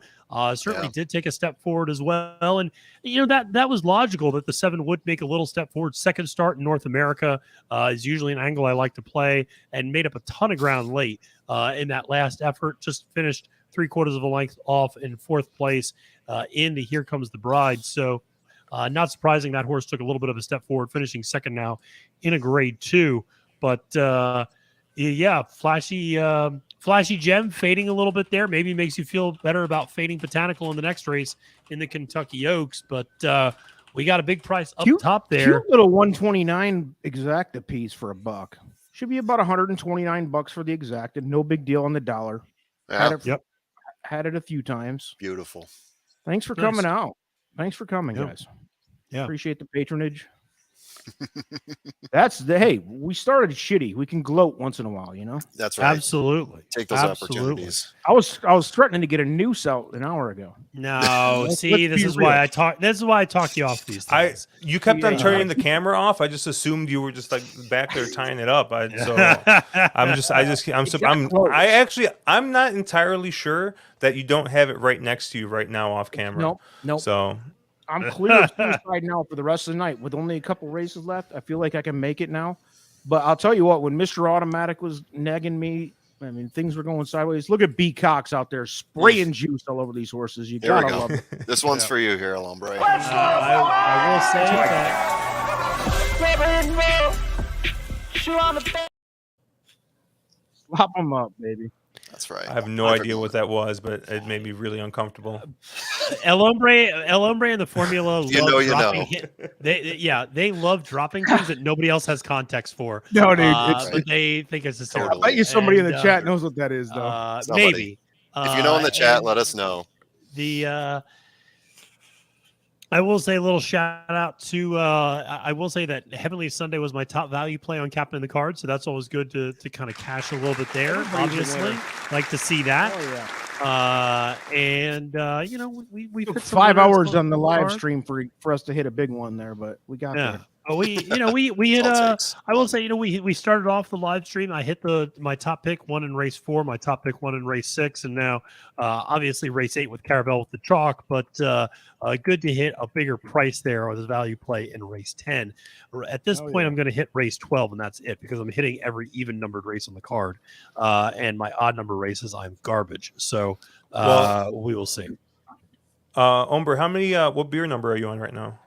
certainly did take a step forward as well. And that was logical that the 7 would make a little step forward. Second start in North America is usually an angle I like to play, and made up a ton of ground late in that last effort. Just finished 3/4 of a length off in 4th place in the Here Comes the Bride. So not surprising that horse took a little bit of a step forward, finishing second now in a grade 2. But flashy gem fading a little bit there. Maybe makes you feel better about fading Botanical in the next race in the Kentucky Oaks. But we got a big price up top there. Cute little 129 exacta piece for $1. Should be about $129 for the exacta. No big deal on the dollar. Yeah. Had it a few times. Beautiful. Thanks for coming out. Thanks for coming, guys. Yeah. Appreciate the patronage. Hey, we started shitty. We can gloat once in a while, That's right. Absolutely. Take those opportunities. I was threatening to get a noose out an hour ago. No, see, this is why I talk you off these things. You kept on turning the camera off. I just assumed you were just like back there tying it up. I'm not entirely sure that you don't have it right next to you right now off camera. Nope. So I'm clear of suicide now for the rest of the night. With only a couple races left, I feel like I can make it now. But I'll tell you what, when Mr. Automatic was nagging me, I mean, things were going sideways. Look at B. Cox out there spraying juice all over these horses. You gotta love it. This one's for you here, El Hombre. I will say that. Slop them up, baby. That's right. I have no idea what that was, but it made me really uncomfortable. El Hombre and the formula they love dropping things that nobody else has context for. No, dude, but they think it's hysterical. I bet you somebody in the chat knows what that is, though. Maybe. If you know in the chat, let us know. I will say a little shout out to I will say that Heavenly Sunday was my top value play on Captain the Card, so that's always good to kind of cash a little bit there. Obviously, like to see that. We took 5 hours on the live stream for us to hit a big one there, but we got there. We hit I will say, we started off the live stream. I hit my top pick 1 in race 4, my top pick 1 in race 6, and now obviously race 8 with Caravel with the chalk, but good to hit a bigger price there or the value play in race 10. At this point, I'm going to hit race 12, and that's it because I'm hitting every even numbered race on the card, and my odd number races I'm garbage. So we will see. Umber, how many? What beer number are you on right now?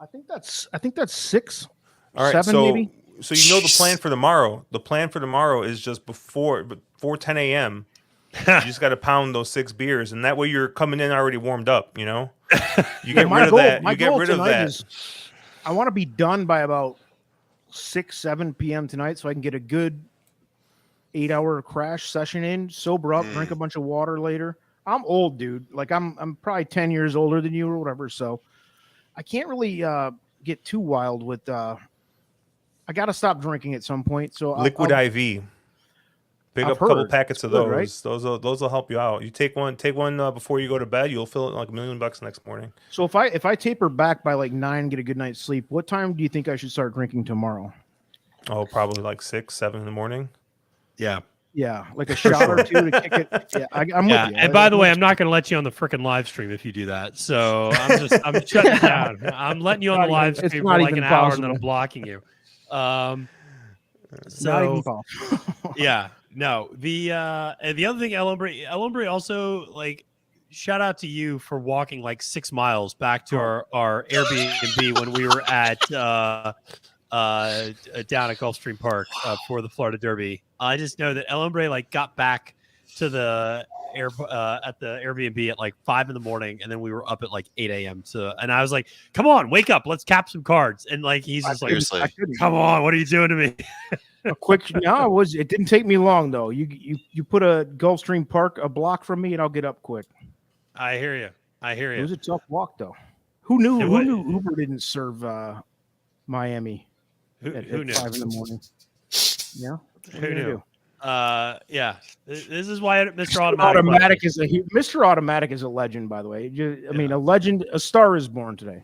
I think that's 6. All right, 7 maybe. So you know the plan for tomorrow. The plan for tomorrow is just before 10 a.m. You just got to pound those 6 beers, and that way you're coming in already warmed up. You get rid of that. You get rid of that. I want to be done by about 7 p.m. tonight, so I can get a good 8-hour crash session in, sober up, drink a bunch of water later. I'm old, dude. Like I'm probably 10 years older than you or whatever, so I can't really get too wild with. I got to stop drinking at some point. So Liquid IV. Pick up a couple packets of those. Right? Those will help you out. You take one before you go to bed. You'll feel it like $1 million next morning. So if I taper back by like 9, get a good night's sleep, what time do you think I should start drinking tomorrow? Oh, probably like 6, 7 in the morning. Yeah. Yeah, like a shot or two to kick it. Yeah, I'm with you. And by the way, I'm not going to let you on the freaking live stream if you do that. So I'm shutting down. I'm letting you on the live stream for like an hour, and then I'm blocking you. Yeah, no. The other thing, El Hombre also, like, shout out to you for walking like 6 miles back to our Airbnb when we were at down at Gulfstream Park for the Florida Derby. I just know that El Hombre like got back to the at the Airbnb at like 5 in the morning, and then we were up at like 8 a.m. And I was like, "Come on, wake up, let's cap some cards." And like he's just like, "Come on, what are you doing to me?" A quick, no, it didn't take me long though. You put a Gulfstream Park a block from me, and I'll get up quick. I hear you. It was a tough walk though. Who knew Uber didn't serve Miami? Who knew? 5 in the morning. Yeah. Who knew? Yeah. This is why Mr. Mr. Automatic is a legend, by the way. I mean, a legend. A star is born today.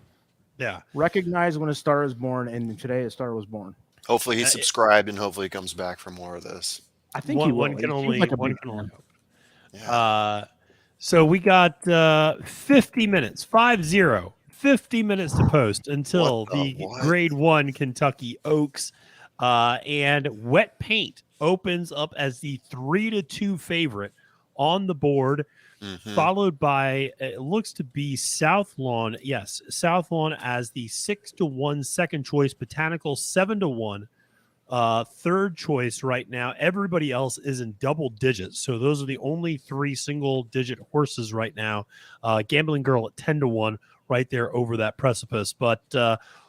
Yeah. Recognize when a star is born, and today a star was born. Hopefully he subscribed, and hopefully he comes back for more of this. I think one can only hope. Yeah. So we got 50 minutes, 50 minutes to post until the Grade 1 Kentucky Oaks, and Wet Paint opens up as the 3-2 favorite on the board, followed by it looks to be South Lawn. Yes, South Lawn as the 6-1 second choice, Botanical 7-1 third choice right now. Everybody else is in double digits, so those are the only 3 single digit horses right now. Gambling Girl at 10-1. Right there over that precipice. But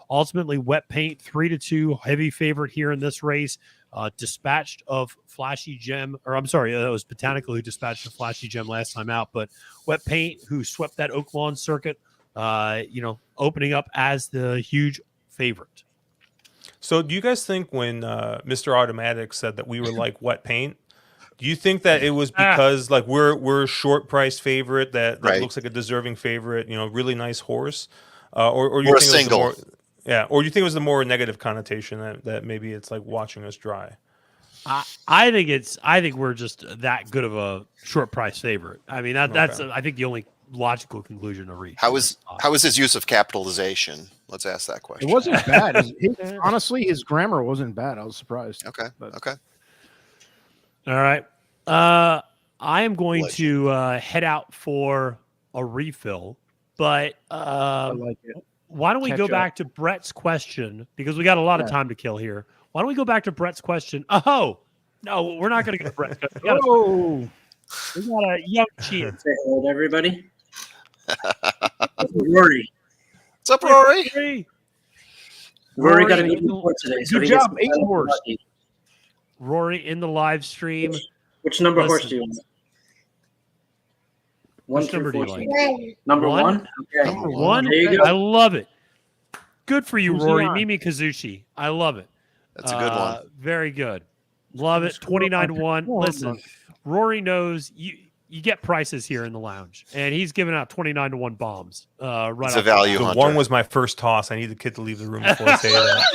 ultimately, Wet Paint, 3-2, heavy favorite here in this race. Dispatched of Flashy Gem, or I'm sorry, it was Botanical who dispatched of Flashy Gem last time out. But Wet Paint, who swept that Oak Lawn circuit, opening up as the huge favorite. So do you guys think when Mr. Automatic said that we were like Wet Paint, do you think that it was because like we're a short price favorite that looks like a deserving favorite, really nice horse, or you think it was or you think it was the more negative connotation that maybe it's like watching us dry? I think we're just that good of a short price favorite. I mean that's I think the only logical conclusion to reach. How was his use of capitalization? Let's ask that question. It wasn't bad. Honestly, his grammar wasn't bad. I was surprised. Okay. All right. I am going to head out for a refill, but I like it. Why don't we go back to Brett's question, because we got a lot of time to kill here. Why don't we go back to Brett's question? Oh, no, we're not going to go to Brett's question. We got a young cheater. Say hello to everybody. Rory. What's up, Rory? Rory got an 8 horse today. So good job, 8 horse. Rory in the live stream. Which number horse do you want? Which number do you like? Number 1? Okay. Number 1? There you go. I love it. Good for you, Rory. Mimi Kazushi. I love it. That's a good one. Very good. Love it. 29-1. Listen, Rory knows you get prices here in the lounge, and he's giving out 29-1 bombs. Right, it's a value the hunter. One was my first toss. I need the kid to leave the room before I say that.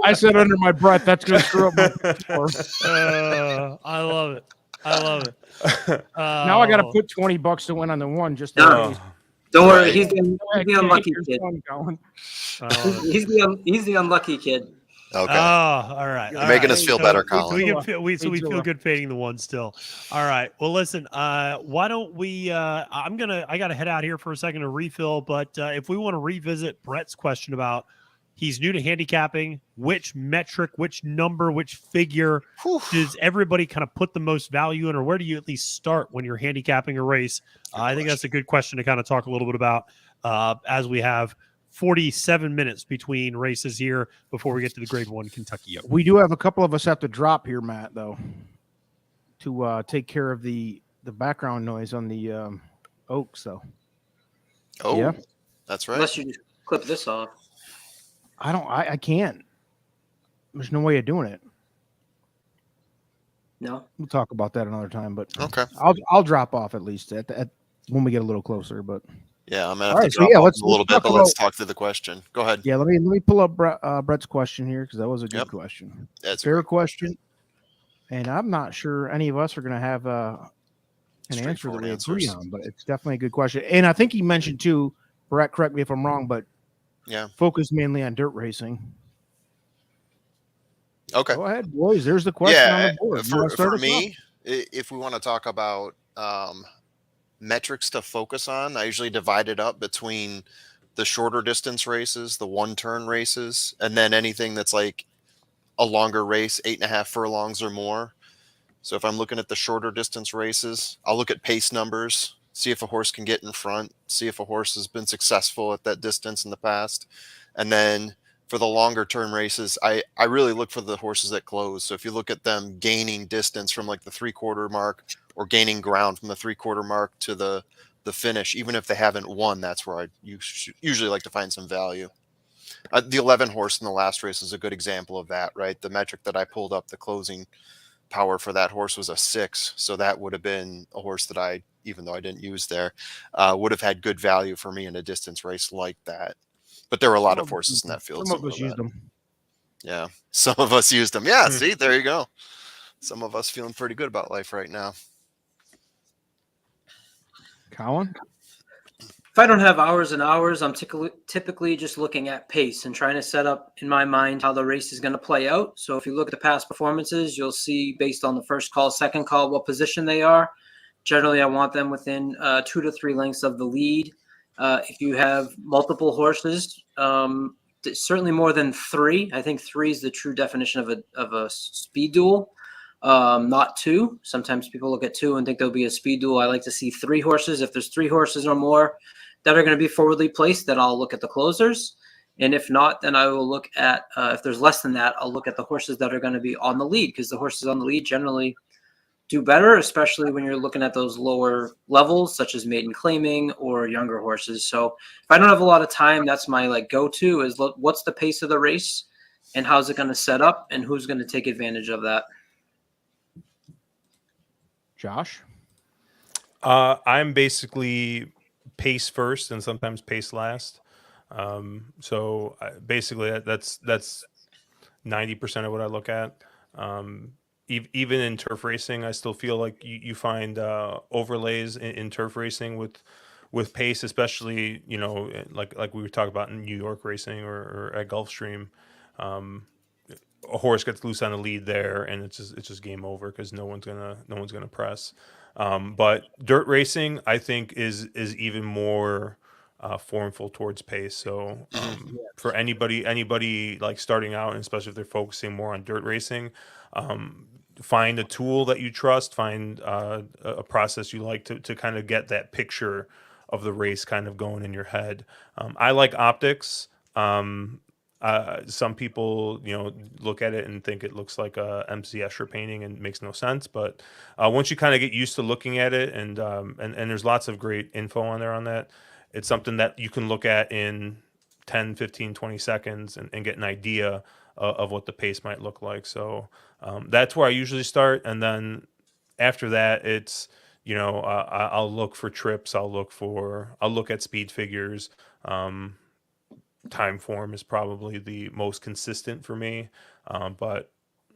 I said under my breath, that's going to screw up my I love it. Now I got to put $20 to win on the one. Just in case. Don't worry, Right. he's the unlucky kid. He's the unlucky kid. Okay. Oh, all right. You're making us feel better, Colin. We feel good fading the one still. All right. Well, listen. Why don't we? I got to head out here for a second to refill. But if we want to revisit Brett's question about he's new to handicapping, which metric, which number, which figure does everybody kind of put the most value in, or where do you at least start when you're handicapping a race? I think that's a good question to kind of talk a little bit about as we have 47 minutes between races here before we get to the Grade 1 Kentucky Oaks. We do have a couple of us have to drop here, Matt, though, to take care of the background noise on the Oaks, though. Oh, yeah, that's right. Unless you just clip this off. I can't. There's no way of doing it. No. We'll talk about that another time, but Okay. I'll drop off at least at when we get a little closer, but. Yeah, I'm gonna All have right, to so drop yeah, off let's a little bit, talk but let's talk through the question. Go ahead. Yeah, let me pull up Brett's question here because that was a good Yep. question. That's Fair question, and I'm not sure any of us are going to have an answer that Straightforward we agree answers. on, but it's definitely a good question. And I think he mentioned too, Brett, correct me if I'm wrong, but Yeah. focus mainly on dirt racing. Okay. Go ahead, boys. There's the question on Yeah, the board. You wanna start for us me, if we want to talk about metrics to focus on, I usually divide it up between the shorter distance races, the one-turn races, and then anything that's like a longer race, 8.5 furlongs or more. So if I'm looking at the shorter distance races, I'll look at pace numbers, see if a horse can get in front, see if a horse has been successful at that distance in the past. And then for the longer term races, I really look for the horses that close. So if you look at them gaining distance from like the 3/4 mark or gaining ground from the 3/4 mark to the finish, even if they haven't won, that's where I usually like to find some value. The 11 horse in the last race is a good example of that, right? The metric that I pulled up, the closing power for that horse was a 6. So that would have been a horse that I, even though I didn't use there, would have had good value for me in a distance race like that. But there were a lot of horses in that field. Some of us used them. Yeah, some of us used them. Yeah, see, there you go. Some of us feeling pretty good about life right now. Colin? If I don't have hours and hours, I'm typically just looking at pace and trying to set up in my mind how the race is going to play out. So if you look at the past performances, you'll see based on the first call, second call, what position they are. Generally, I want them within 2 to 3 lengths of the lead. If you have multiple horses, certainly more than 3. I think 3 is the true definition of a speed duel, not 2. Sometimes people look at 2 and think there'll be a speed duel. I like to see 3 horses. If there's 3 horses or more that are going to be forwardly placed, then I'll look at the closers. And if not, then I will look at, if there's less than that, I'll look at the horses that are going to be on the lead, because the horses on the lead generally do better, especially when you're looking at those lower levels, such as maiden claiming or younger horses. So if I don't have a lot of time, that's my go-to is look, what's the pace of the race and how's it going to set up and who's going to take advantage of that. Josh? I'm basically pace first and sometimes pace last. So basically that's 90% of what I look at. Even in turf racing, I still feel like you find overlays in turf racing with pace, especially, like we were talking about in New York racing or at Gulfstream. A horse gets loose on the lead there, and it's just game over because no one's gonna press. But dirt racing, I think, is even more formful towards pace. So for anybody like starting out, and especially if they're focusing more on dirt racing, find a tool that you trust, find a process you like to kind of get that picture of the race kind of going in your head. I like optics. Some people, look at it and think it looks like a MC Escher painting and makes no sense. But once you kind of get used to looking at it, and there's lots of great info on there on that, it's something that you can look at in 10, 15, 20 seconds and get an idea of what the pace might look like. So that's where I usually start, and then after that, it's I'll look for trips. I'll look at speed figures. Time form is probably the most consistent for me, but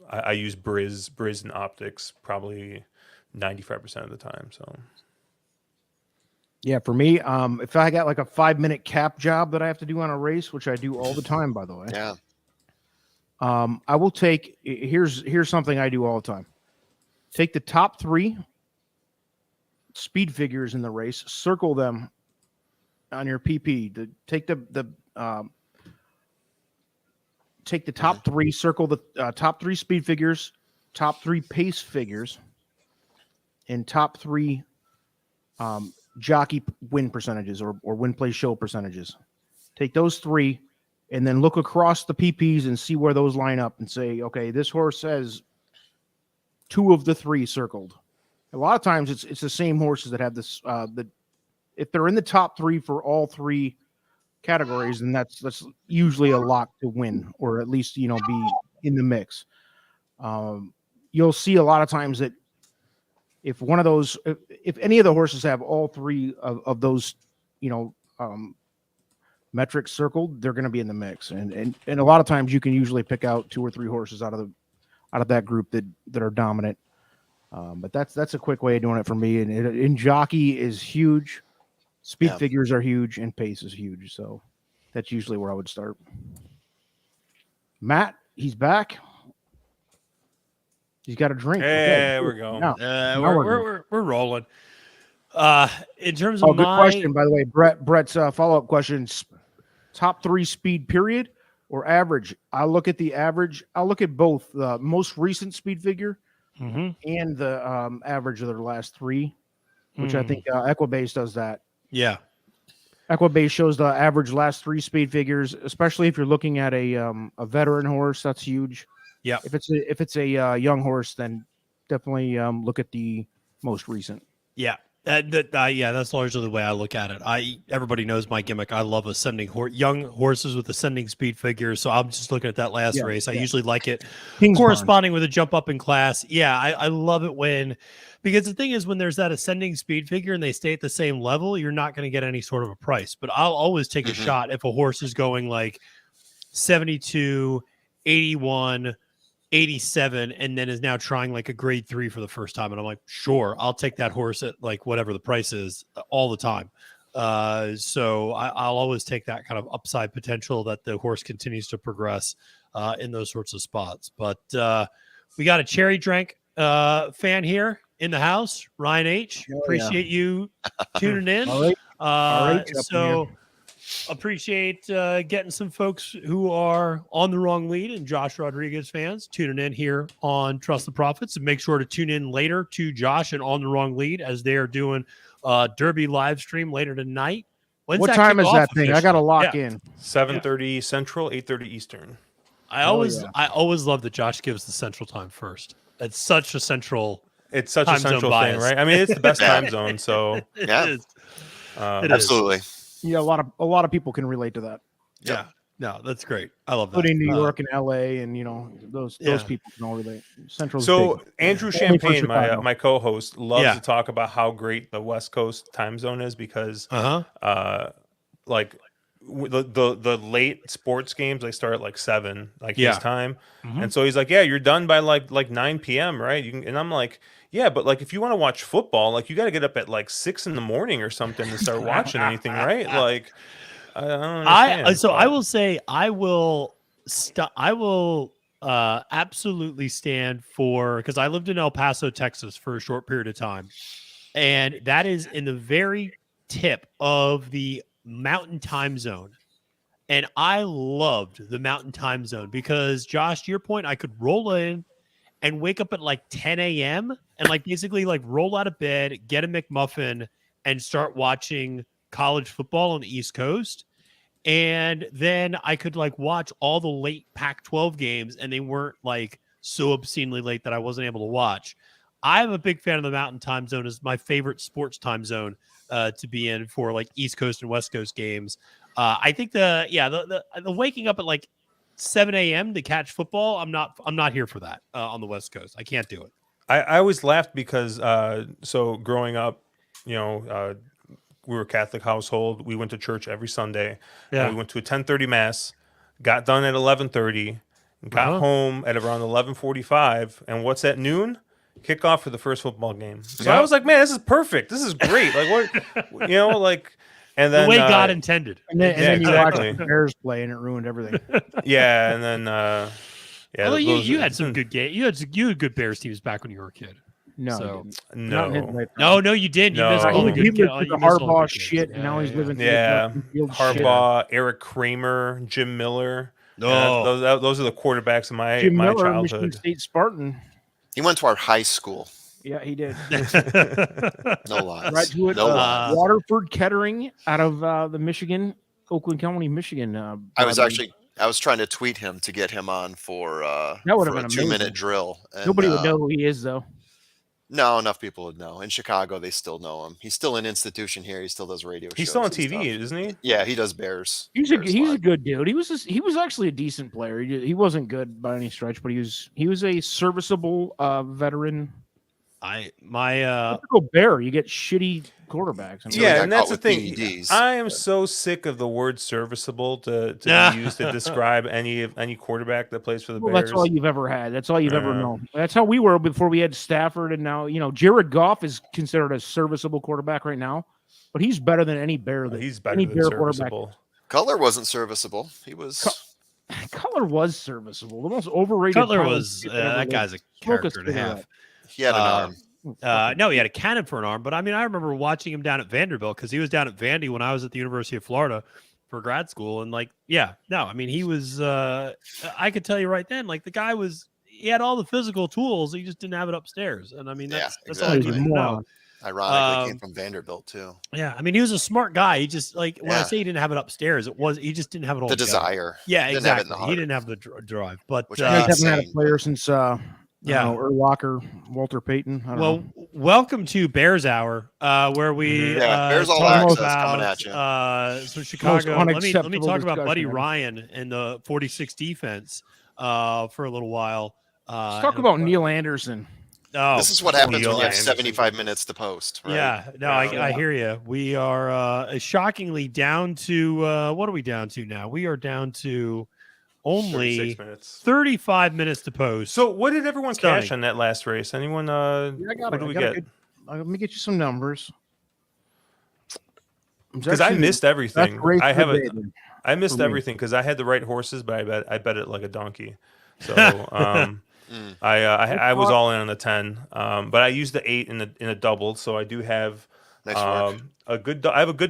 I use Briz and optics probably 95% of the time. So yeah, for me, if I got like a 5-minute cap job that I have to do on a race, which I do all the time, by the way. Yeah. I will take, here's something I do all the time. Take the top 3 speed figures in the race, circle them on your PP. Take the top 3, circle the top 3 speed figures, top 3 pace figures, and top 3 jockey win percentages or win play show percentages. Take those 3 and then look across the PPs and see where those line up and say, okay, this horse has 2 of the 3 circled. A lot of times it's the same horses that have this. If they're in the top 3 for all 3 categories, then that's usually a lock to win, or at least be in the mix. You'll see a lot of times that if one of those, if any of the horses have all 3 of those, metrics circled, they're going to be in the mix. And a lot of times you can usually pick out 2 or 3 horses out of that group that are dominant. But that's a quick way of doing it for me. And jockey is huge. Speed figures are huge, and pace is huge. So that's usually where I would start. Matt, he's back. He's got a drink. Hey, there we go. We're rolling. In terms of good question, by the way. Brett's follow-up questions. Top 3 speed period or average? I'll look at the average. I'll look at both the most recent speed figure and the average of their last 3, which I think Equibase does that. Yeah. Equibase shows the average last 3 speed figures, especially if you're looking at a veteran horse. That's huge. Yeah. If it's a young horse, then definitely look at the most recent. Yeah. That's largely the way I look at it. Everybody knows my gimmick. I love ascending young horses with ascending speed figures. So I'm just looking at that last race. I usually like it corresponding with a jump up in class. Yeah, I love it because the thing is, when there's that ascending speed figure and they stay at the same level, you're not going to get any sort of a price. But I'll always take a shot if a horse is going like 72, 81, 87, and then is now trying like a grade 3 for the first time. And I'm like, sure, I'll take that horse at like whatever the price is all the time. So I'll always take that kind of upside potential that the horse continues to progress in those sorts of spots. But we got a cherry drink fan here in the house, Ryan H. Appreciate you tuning in. All right. So appreciate getting some folks who are on the wrong lead and Josh Rodriguez fans tuning in here on Trust the Profits, and make sure to tune in later to Josh and On the Wrong Lead as they are doing Derby live stream later tonight. What time is that thing? I got to lock in. 7:30 Central, 8:30 Eastern. I always love that Josh gives the Central Time first. It's such a central. It's such a central thing, right? I mean, it's the best time zone. So absolutely. Yeah, a lot of people can relate to that. Yeah. No, that's great. I love that. Including New York and LA, and those people can all relate. Central. So Andrew Champagne, my co-host, loves to talk about how great the West Coast time zone is because like the late sports games, they start at like 7, like his time. And so he's like, yeah, you're done by like 9 p.m. right? And I'm like, yeah, but like if you want to watch football, like you got to get up at like 6 in the morning or something to start watching anything, right? Like I don't understand. I will say I will absolutely stand for, because I lived in El Paso, Texas for a short period of time, and that is in the very tip of the Mountain Time Zone. And I loved the Mountain Time Zone because, Josh, to your point, I could roll in and wake up at like 10 a.m. and like basically like roll out of bed, get a McMuffin, and start watching college football on the East Coast. And then I could like watch all the late Pac-12 games, and they weren't like so obscenely late that I wasn't able to watch. I'm a big fan of the Mountain Time Zone. It's my favorite sports time zone to be in for like East Coast and West Coast games. I think the waking up at like 7 a.m. to catch football, I'm not here for that on the West Coast. I can't do it. I always laughed because so growing up, we were a Catholic household. We went to church every Sunday. Yeah. And we went to a 10:30 mass, got done at 11:30, and got home at around 11:45. And what's at noon? Kickoff for the first football game. So I was like, man, this is perfect. This is great. Like what, and then the way God intended. And then exactly. You watched the Bears play, and it ruined everything. Yeah, and then Although you had some good game. You had good Bears teams back when you were a kid. No, so, no, you didn't. You No. missed all the He good lived through the Harbaugh shit, and now he's living through the Field Harbaugh, Eric Kramer, Jim Miller. No, those are the quarterbacks of my Jim Miller, childhood. Michigan State Spartan. He went to our high school. Yeah, he did. No lies. Graduate No lies. Waterford Kettering out of the Michigan, Oakland County, Michigan. I was trying to tweet him to get him on for that would have a been 2-minute drill. And, nobody would know who he is, though. No, enough people would know. In Chicago, they still know him. He's still an institution here. He still does radio shows. He's still on TV, isn't he? Yeah, he does Bears. He's a good dude. He was actually a decent player. He wasn't good by any stretch, but he was a serviceable veteran. Typical Bear. You get shitty quarterbacks. And that's the thing. I am so sick of the word serviceable to be used to describe any quarterback that plays for the Bears. That's all you've ever had. That's all you've ever known. That's how we were before we had Stafford, and now Jared Goff is considered a serviceable quarterback right now, but he's better than any Bear. He's better than serviceable. Cutler wasn't serviceable. He was. Cutler was serviceable. The most overrated. Cutler was that guy's a character and a half. He had an arm. No, he had a cannon for an arm. But I mean, I remember watching him down at Vanderbilt because he was down at Vandy when I was at the University of Florida for grad school. And he was. I could tell you right then, like the guy he had all the physical tools. He just didn't have it upstairs. And I mean, that's all you need to know. Ironically, came from Vanderbilt too. Yeah, I mean, he was a smart guy. He just when I say he didn't have it upstairs, he just didn't have it all. The desire. Yeah, exactly. He didn't have the drive. But I haven't had a player since. Urlacher, Walter Payton. Welcome to Bears Hour, where we Bears all access coming at you. So Chicago. Let me talk about Buddy Ryan and the 46 defense for a little while. Let's talk about Neil Anderson. Oh, this is what happens when you have 75 minutes to post. Right? Yeah, no, I hear you. We are shockingly down to what are we down to now? We are down to only 35 minutes to post. So what did everyone cash on that last race? Anyone? What do we get? Let me get you some numbers. Because I missed everything. I missed everything because I had the right horses, but I bet it like a donkey. So I was all in on the 10, but I used the 8 in a double, so I do have I have a good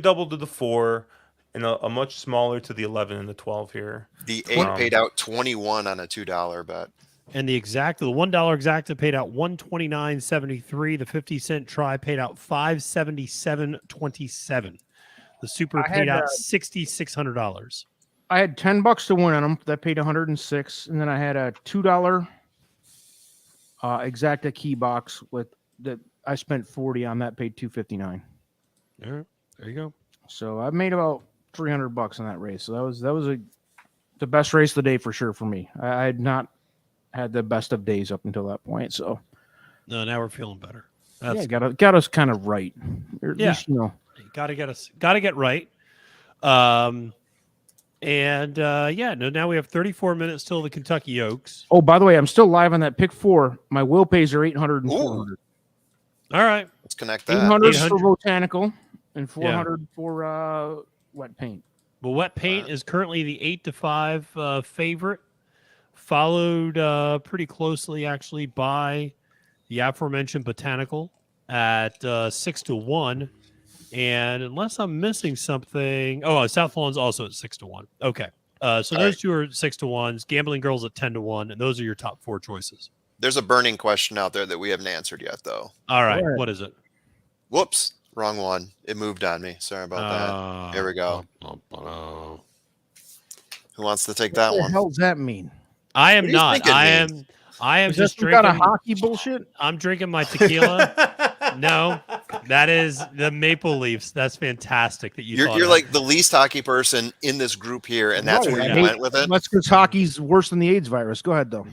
double to the 4. And a much smaller to the 11 and the 12 here. The 8 paid out 21 on a $2 bet. And the $1 exacta paid out $129.73. The 50-cent try paid out $577.27. The super paid out $6,600. I had $10 to win on them. That paid $106, and then I had a $2 exacta key box with that. I spent $40 on that. Paid $259. All right, there you go. So I made about $300 on that race. So that was the best race of the day for sure for me. I had not had the best of days up until that point. So no, now we're feeling better. Got us kind of right. At least, got to get right. Now we have 34 minutes till the Kentucky Oaks. Oh, by the way, I'm still live on that pick 4. My will pays are 800 and 400. All right, let's connect that. 800 for botanical and 400 for wet paint. Well, wet paint is currently the 8-5 favorite, followed pretty closely actually by the aforementioned botanical at 6-1. And unless I'm missing something, South Lawn's also at 6-1. Okay, so those two are 6-1s. Gambling Girls at 10-1, and those are your top 4 choices. There's a burning question out there that we haven't answered yet, though. All right, what is it? Whoops. Wrong one. It moved on me. Sorry about that. Here we go. Who wants to take that one? What the hell does that mean? I am not. I am is just drinking. Got a hockey bullshit. I'm drinking my tequila. No, That is the Maple Leafs. That's fantastic that you're like the least hockey person in this group here, and that's where you went with it. That's because hockey's worse than the AIDS virus. Go ahead, though.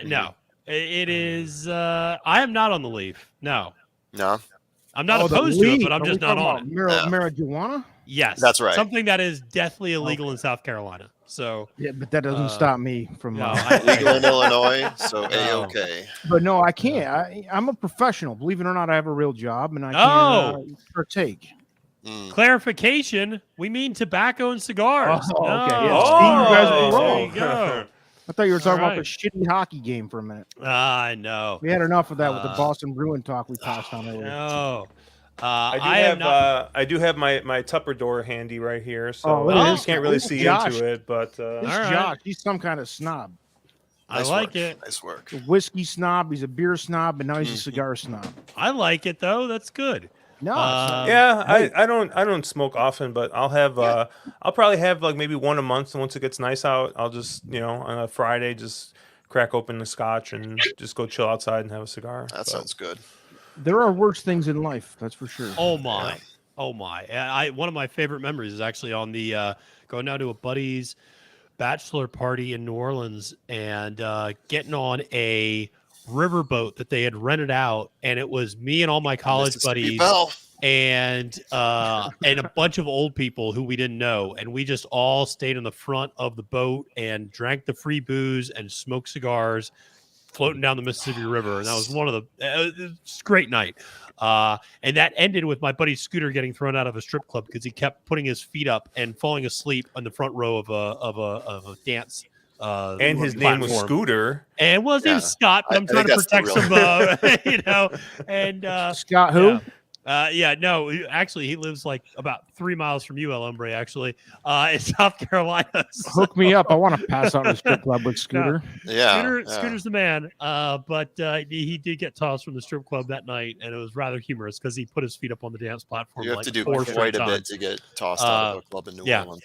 No, it is. I am not on the Leaf. No, I'm not opposed to it, but I'm just not on it. Marijuana? Yes, that's right. Something that is deathly illegal in South Carolina. So yeah, but that doesn't stop me from legal in Illinois. So A-okay. But no, I can't. I'm a professional. Believe it or not, I have a real job, and I can't partake. Clarification: we mean tobacco and cigars. Oh, okay. No. Yeah. You guys were wrong. There you go. I thought you were talking about the shitty hockey game for a minute. I know. We had enough of that with the Boston Bruin talk we passed on earlier. No. I do have my Tupperware handy right here, so I can't really see into it. But Josh, he's some kind of snob. I like it. Nice work. A whiskey snob. He's a beer snob, and now he's a cigar snob. I like it though. That's good. No, I don't smoke often, but I'll probably have like maybe one a month. And once it gets nice out, I'll just on a Friday just crack open the scotch and just go chill outside and have a cigar. That sounds good. There are worse things in life, that's for sure. Oh my. One of my favorite memories is actually on the going down to a buddy's bachelor party in New Orleans and getting on a riverboat that they had rented out, and it was me and all my college buddies and a bunch of old people who we didn't know, and we just all stayed in the front of the boat and drank the free booze and smoked cigars floating down the Mississippi River. And that was one of the great night. And that ended with my buddy Scooter getting thrown out of a strip club because he kept putting his feet up and falling asleep on the front row of a dance. And his name was Scooter. And his name Scott, but I'm trying to protect some, and Scott who? Actually, he lives like about 3 miles from you, El Hombre, actually, in South Carolina. Hook me up. I want to pass out a strip club with Scooter. Scooter's the man. But he did get tossed from the strip club that night, and it was rather humorous because he put his feet up on the dance platform. You have to do quite a bit to get tossed out of a club in New Orleans.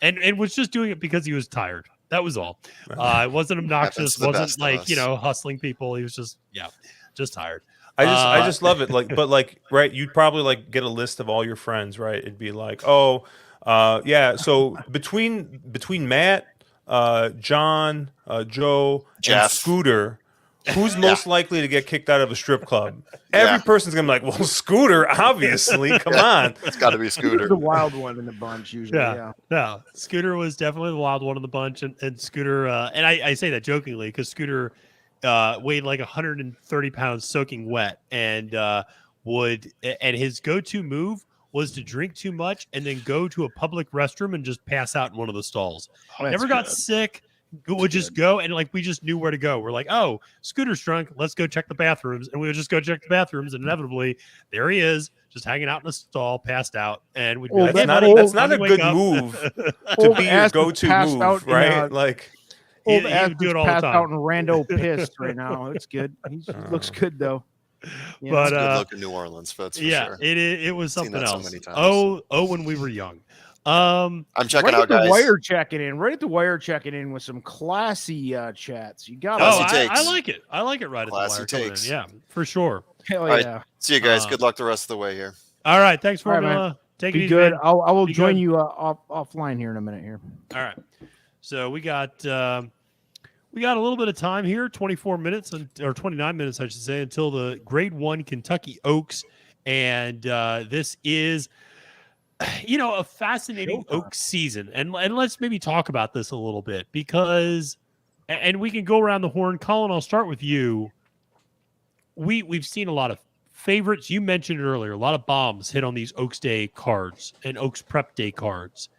And was just doing it because he was tired. That was all. It wasn't obnoxious. Wasn't like hustling people. He was just tired. I just love it. Right? You'd probably get a list of all your friends, right? It'd be like, so between Matt, John, Joe, Jeff, and Scooter, who's most likely to get kicked out of a strip club? Every person's gonna be like, well, Scooter, obviously. Come on, it's got to be Scooter, the wild one in the bunch usually. No, Scooter was definitely the wild one in the bunch, and Scooter, and I say that jokingly because Scooter weighed like 130 pounds soaking wet, and his go-to move was to drink too much and then go to a public restroom and just pass out in one of the stalls. Never got sick. Would just go, and we just knew where to go. We're like, oh, Scooter's drunk. Let's go check the bathrooms, and we would just go check the bathrooms, and inevitably there he is, just hanging out in a stall, passed out, and we'd be like, that's not a good move to be your go-to move, right? Old ass do it all passed the time. Out in rando pissed right now. It's good. He looks good though. Yeah, but good look in New Orleans, that's for sure. It was something else. So when we were young. I'm checking out, guys. Right at the wire checking in with some classy chats. You got I like it. I like it right classy at the wire. Takes. Yeah, for sure. Hell yeah. Right, see you guys. Good luck the rest of the way here. All right. Thanks for taking it easy. Good. I will join you offline here in a minute here. All right. So we got a little bit of time here, 24 minutes or 29 minutes, I should say, until the Grade 1 Kentucky Oaks. And this is, a fascinating Oaks season. And let's maybe talk about this a little bit because, and we can go around the horn. Colin, I'll start with you. We've seen a lot of favorites. You mentioned it earlier, a lot of bombs hit on these Oaks Day cards and Oaks Prep Day cards.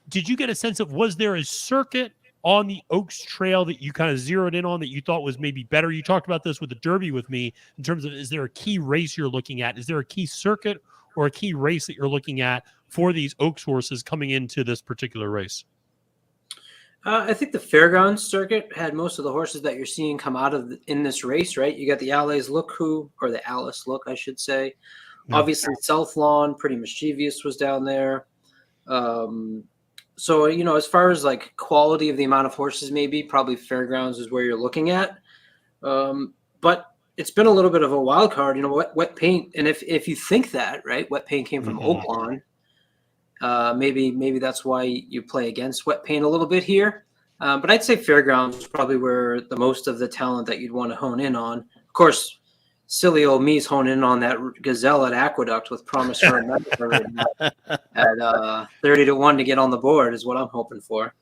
Did you get a sense of, was there a circuit on the Oaks Trail that you kind of zeroed in on that you thought was maybe better? You talked about this with the Derby with me in terms of, is there a key race you're looking at? Is there a key circuit or a key race that you're looking at for these Oaks horses coming into this particular race? I think the Fairgrounds circuit had most of the horses that you're seeing come out of in this race, right? You got the Alice Look, I should say. Yeah. Obviously, South Lawn, Pretty Mischievous was down there. So, as far as quality of the amount of horses, maybe probably Fairgrounds is where you're looking at. But it's been a little bit of a wild card, wet paint. And if you think that, right, wet paint came from Oaklawn, maybe that's why you play against wet paint a little bit here. But I'd say Fairgrounds is probably where the most of the talent that you'd want to hone in on. Of course, silly old me's honing in on that Gazelle at Aqueduct with Promise for America at 30-1 to get on the board is what I'm hoping for.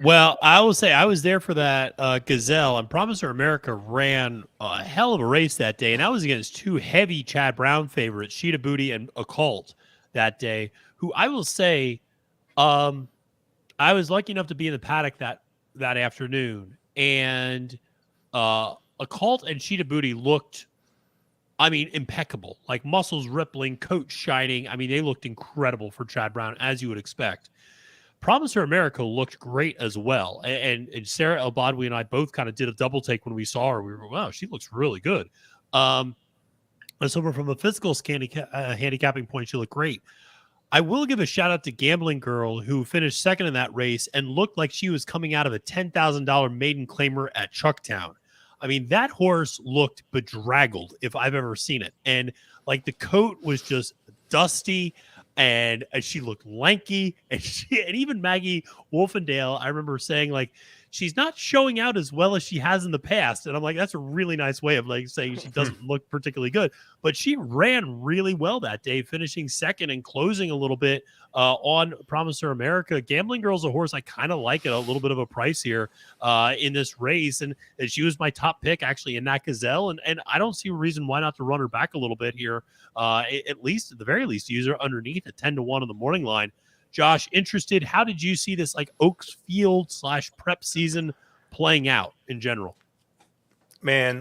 Well, I will say I was there for that Gazelle, and Promise America ran a hell of a race that day, and I was against two heavy Chad Brown favorites, Sheeta Booty and Occult, that day, who I will say I was lucky enough to be in the paddock that afternoon, and Occult and Sheeta Booty looked, I mean, impeccable, like muscles rippling, coat shining. I mean, they looked incredible for Chad Brown, as you would expect. Promise America looked great as well. And Sarah Elbadwi and I both kind of did a double take when we saw her. We were, wow, she looks really good. And so from a physical handicapping point, she looked great. I will give a shout out to Gambling Girl, who finished second in that race and looked like she was coming out of a $10,000 maiden claimer at Chucktown. I mean, that horse looked bedraggled if I've ever seen it. And like the coat was just dusty, and she looked lanky, and even Maggie Wolfendale, I remember saying, like, she's not showing out as well as she has in the past. And I'm like, that's a really nice way of like saying she doesn't look particularly good, but she ran really well that day, finishing second and closing a little bit on Promise America. Gambling Girl's a horse I kind of like at a little bit of a price here in this race. And she was my top pick actually in that Gazelle. And I don't see a reason why not to run her back a little bit here. At least at the very least, use her underneath at 10-1 on the morning line. Josh, interested, how did you see this like Oaks Field / prep season playing out in general? Man,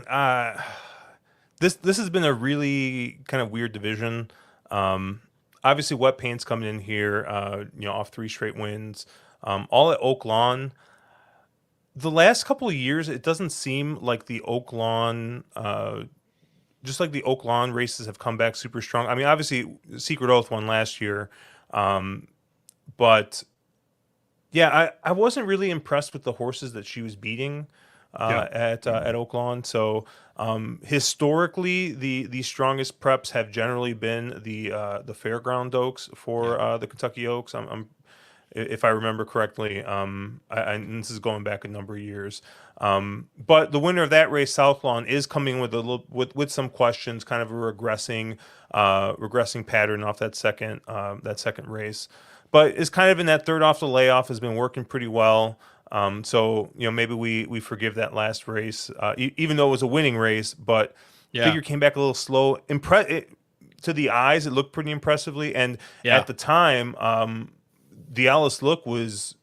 this has been a really kind of weird division. Obviously, wet paint's coming in here, off 3 straight wins, all at Oak Lawn. The last couple of years, it doesn't seem like the Oak Lawn, just like the Oak Lawn races have come back super strong. I mean, obviously, Secret Oath won last year. But yeah, I wasn't really impressed with the horses that she was beating at Oaklawn. So historically, the strongest preps have generally been the Fairground Oaks for the Kentucky Oaks. If I remember correctly, and this is going back a number of years. But the winner of that race, Southlawn, is coming with some questions, kind of a regressing pattern off that second race. But is kind of in that third off the layoff, has been working pretty well. So maybe we forgive that last race, even though it was a winning race. But figure came back a little slow. To the eyes, it looked pretty impressively, and at the time, the Alice Look was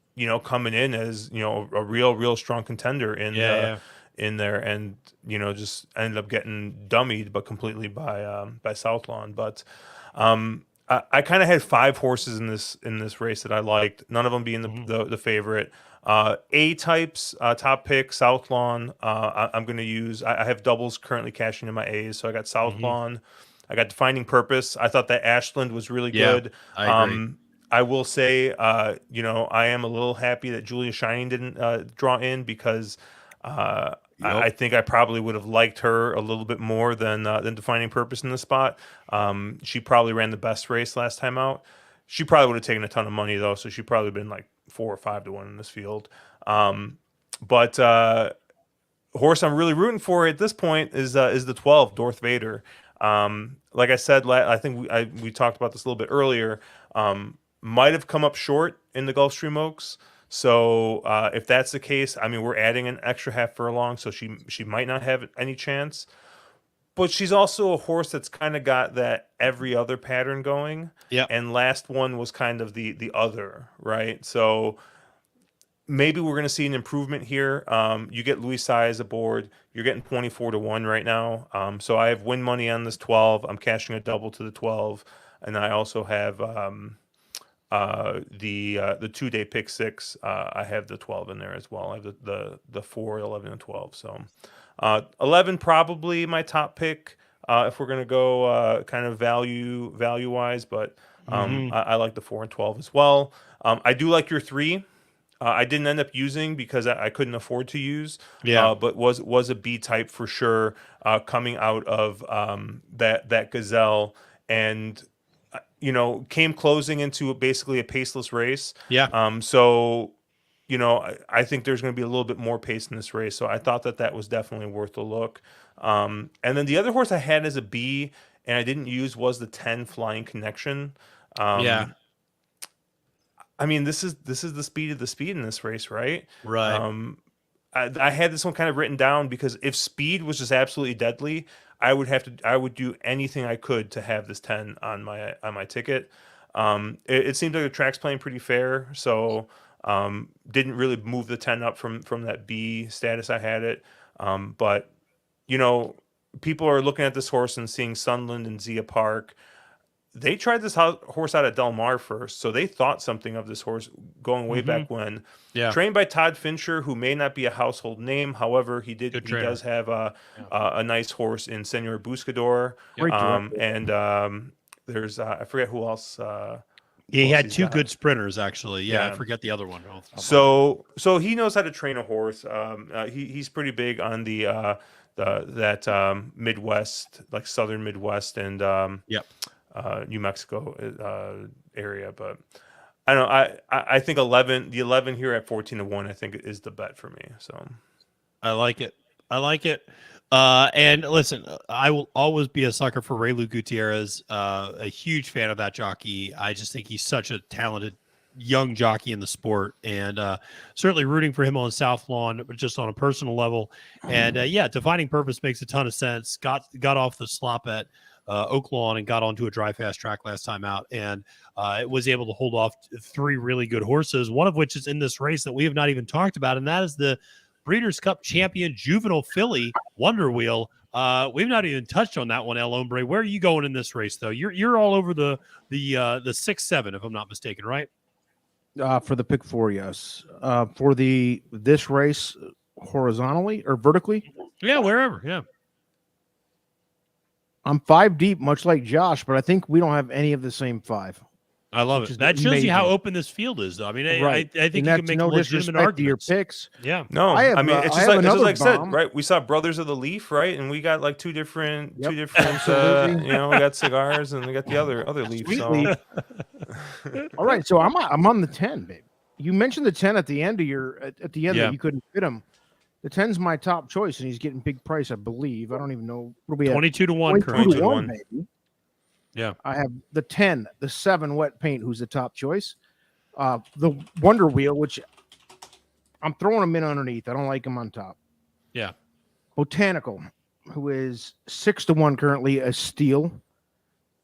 coming in as a real strong contender in there, and just ended up getting dummied, but completely by Southlawn. But I kind of had 5 horses in this race that I liked, none of them being the favorite. A types, top pick, Southlawn. I'm going to use. I have doubles currently cashing in my A's, so I got Southlawn. I got Defining Purpose. I thought that Ashland was really good. I agree. I will say, I am a little happy that Julia Shining didn't draw in, because I think I probably would have liked her a little bit more than Defining Purpose in this spot. She probably ran the best race last time out. She probably would have taken a ton of money though, so she probably been like 4 or 5 to 1 in this field. But horse I'm really rooting for at this point is the 12, Darth Vader. Like I said, I think we talked about this a little bit earlier. Might have come up short in the Gulfstream Oaks. So if that's the case, I mean, we're adding an extra half furlong, so she might not have any chance. But she's also a horse that's kind of got that every other pattern going. Yeah. And last one was kind of the other, right? So maybe we're going to see an improvement here. You get Louis Saez aboard. You're getting 24 to 1 right now. So I have win money on this 12. I'm cashing a double to the 12. And I also have the 2-day pick 6. I have the 12 in there as well. I have the 4, 11, and 12. So 11 probably my top pick if we're going to go kind of value wise. But I like the 4 and 12 as well. I do like your 3. I didn't end up using because I couldn't afford to use. Yeah. But was a B type for sure, coming out of that gazelle, and came closing into basically a paceless race. Yeah. So I think there's going to be a little bit more pace in this race. So I thought that was definitely worth a look. And then the other horse I had as a B and I didn't use was the 10 Flying Connection. Yeah. I mean, this is the speed of the speed in this race, right? Right. I had this one kind of written down because if speed was just absolutely deadly, I would do anything I could to have this 10 on my ticket. It seemed like the track's playing pretty fair, so didn't really move the 10 up from that B status I had it. But people are looking at this horse and seeing Sunland and Zia Park. They tried this horse out at Del Mar first, so they thought something of this horse going way back when. Yeah. Trained by Todd Fincher, who may not be a household name. However, he does have a nice horse in Senor Buscador. And there's I forget who else. He had two good sprinters, actually. Yeah, I forget the other one. So he knows how to train a horse. He's pretty big on that Midwest, like Southern Midwest, and New Mexico area. But I don't know. I think the 11 here at 14-1, I think is the bet for me. So I like it. And listen, I will always be a sucker for Raylu Gutierrez. A huge fan of that jockey. I just think he's such a talented young jockey in the sport, and certainly rooting for him on South Lawn, but just on a personal level. And Defining Purpose makes a ton of sense. Got off the slop at Oak Lawn and got onto a dry fast track last time out, and it was able to hold off three really good horses, one of which is in this race that we have not even talked about, and that is the Breeders' Cup champion juvenile filly Wonder Wheel. We've not even touched on that one, El Hombre. Where are you going in this race, though? You're all over the 6-7, if I'm not mistaken, right? For the pick four, yes. For this race, horizontally or vertically? Yeah, wherever. Yeah. I'm 5 deep, much like Josh, but I think we don't have any of the same 5. I love it. That shows you how open this field is, though. I mean, right. I think you can make no legitimate arguments. To your picks. Yeah. No, I mean, it's just like I said, right? We saw Brothers of the Leaf, right? And we got like two different, we got cigars and we got the other leaf. So. All right, so I'm on the 10, babe. You mentioned the 10 at the end of that you couldn't fit him. The 10's my top choice, and he's getting big price, I believe. I don't even know. 22-1 currently. 22-1, baby. Yeah. I have the 10, the 7 Wet Paint, who's the top choice. The Wonder Wheel, which I'm throwing him in underneath. I don't like him on top. Yeah. Botanical, who is 6-1 currently, a steal.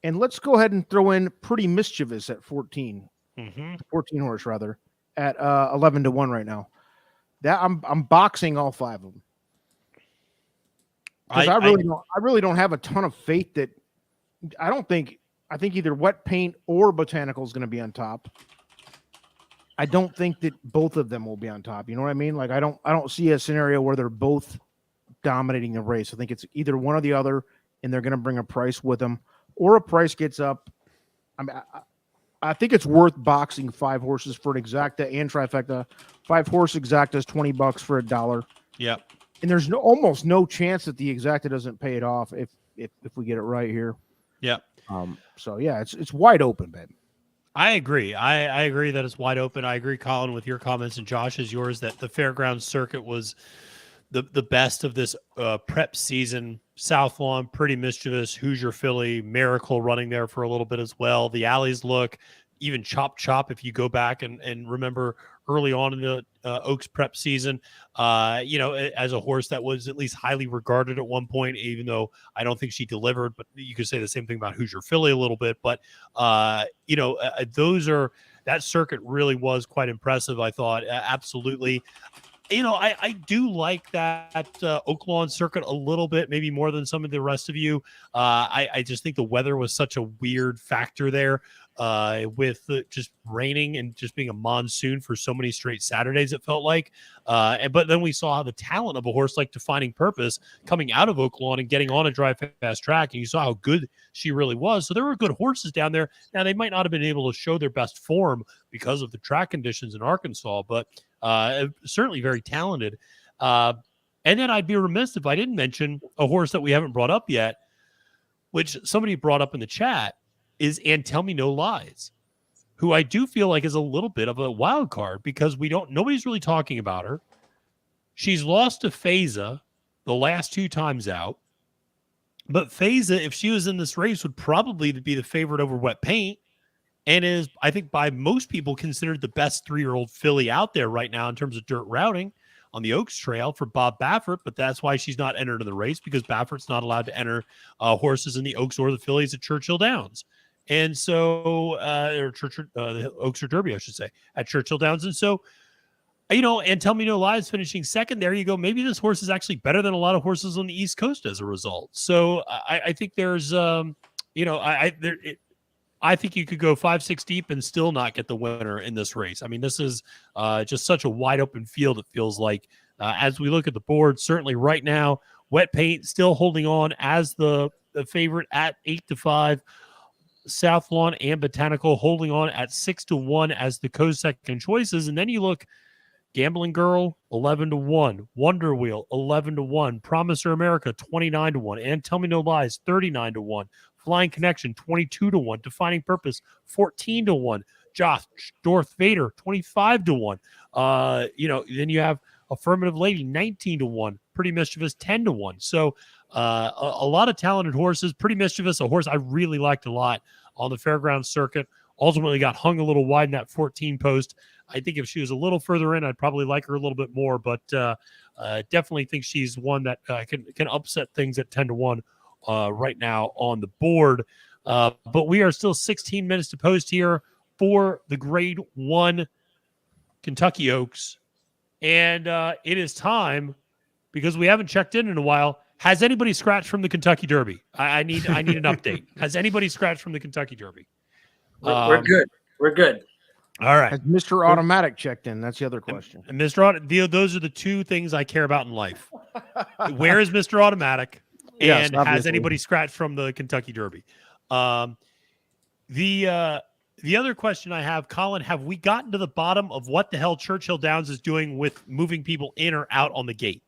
And let's go ahead and throw in Pretty Mischievous at 14. 14 horse, rather, at 11-1 right now. That I'm boxing all 5 of them. Because I really don't have a ton of faith that I think either Wet Paint or Botanical is going to be on top. I don't think that both of them will be on top. You know what I mean? Like I don't see a scenario where they're both dominating the race. I think it's either one or the other, and they're going to bring a price with them, or a price gets up. I mean, I think it's worth boxing 5 horses for an exacta and trifecta. 5 horse exacta is $20 for $1. Yeah, and there's almost no chance that the exacta doesn't pay it off if we get it right here. Yeah. So yeah, it's wide open, babe. I agree. I agree that it's wide open. I agree, Colin, with your comments, and Josh is yours, that the fairground circuit was the best of this prep season. South Lawn, Pretty Mischievous, Hoosier Philly, Miracle running there for a little bit as well. The alleys look, even Chop Chop, if you go back and remember early on in the Oaks prep season, as a horse that was at least highly regarded at one point, even though I don't think she delivered, but you could say the same thing about Hoosier Philly a little bit. But, that circuit really was quite impressive, I thought. Absolutely. I do like that Oak Lawn circuit a little bit, maybe more than some of the rest of you. I just think the weather was such a weird factor there. with just raining and just being a monsoon for so many straight Saturdays, it felt like. But then we saw the talent of a horse like Defining Purpose coming out of Oaklawn and getting on a dry fast track, and you saw how good she really was. So there were good horses down there. Now, they might not have been able to show their best form because of the track conditions in Arkansas, but certainly very talented. And then I'd be remiss if I didn't mention a horse that we haven't brought up yet, which somebody brought up in the chat, is And Tell Me No Lies, who I do feel like is a little bit of a wild card because nobody's really talking about her. She's lost to Feza the last 2 times out. But Feza, if she was in this race, would probably be the favorite over Wet Paint, and is, I think, by most people considered the best 3-year-old filly out there right now in terms of dirt routing on the Oaks Trail for Bob Baffert. But that's why she's not entered in the race, because Baffert's not allowed to enter horses in the Oaks or the fillies at Churchill Downs. And so, the Oaks or Derby, I should say, at Churchill Downs. And so, And Tell Me No Lies finishing second. There you go. Maybe this horse is actually better than a lot of horses on the East Coast as a result. So I think there's, I think you could go 5-6 deep and still not get the winner in this race. I mean, this is just such a wide open field. It feels like as we look at the board, certainly right now, Wet Paint still holding on as the favorite at 8-5. South Lawn and Botanical holding on at 6-1 as the co-second choices. And then you look, Gambling Girl 11-1, Wonder Wheel 11-1, Promiser America 29-1, and Tell Me No Lies 39-1, Flying Connection 22-1, Defining Purpose 14-1, Josh Darth Vader 25-1. Then you have Affirmative Lady 19-1, Pretty Mischievous 10-1. So a lot of talented horses. Pretty Mischievous, a horse I really liked a lot on the fairground circuit, ultimately got hung a little wide in that 14 post. I think if she was a little further in, I'd probably like her a little bit more, but definitely think she's one that can upset things at 10-1 right now on the board. But we are still 16 minutes to post here for the Grade 1 Kentucky Oaks. And it is time, because we haven't checked in a while. Has anybody scratched from the Kentucky Derby? I need an update. Has anybody scratched from the Kentucky Derby? We're good. We're good. All right. Has Mr. Automatic checked in? That's the other question. And Mr. Those are the 2 things I care about in life. Where is Mr. Automatic? And yes, has anybody scratched from the Kentucky Derby? The other question I have, Colin, have we gotten to the bottom of what the hell Churchill Downs is doing with moving people in or out on the gate?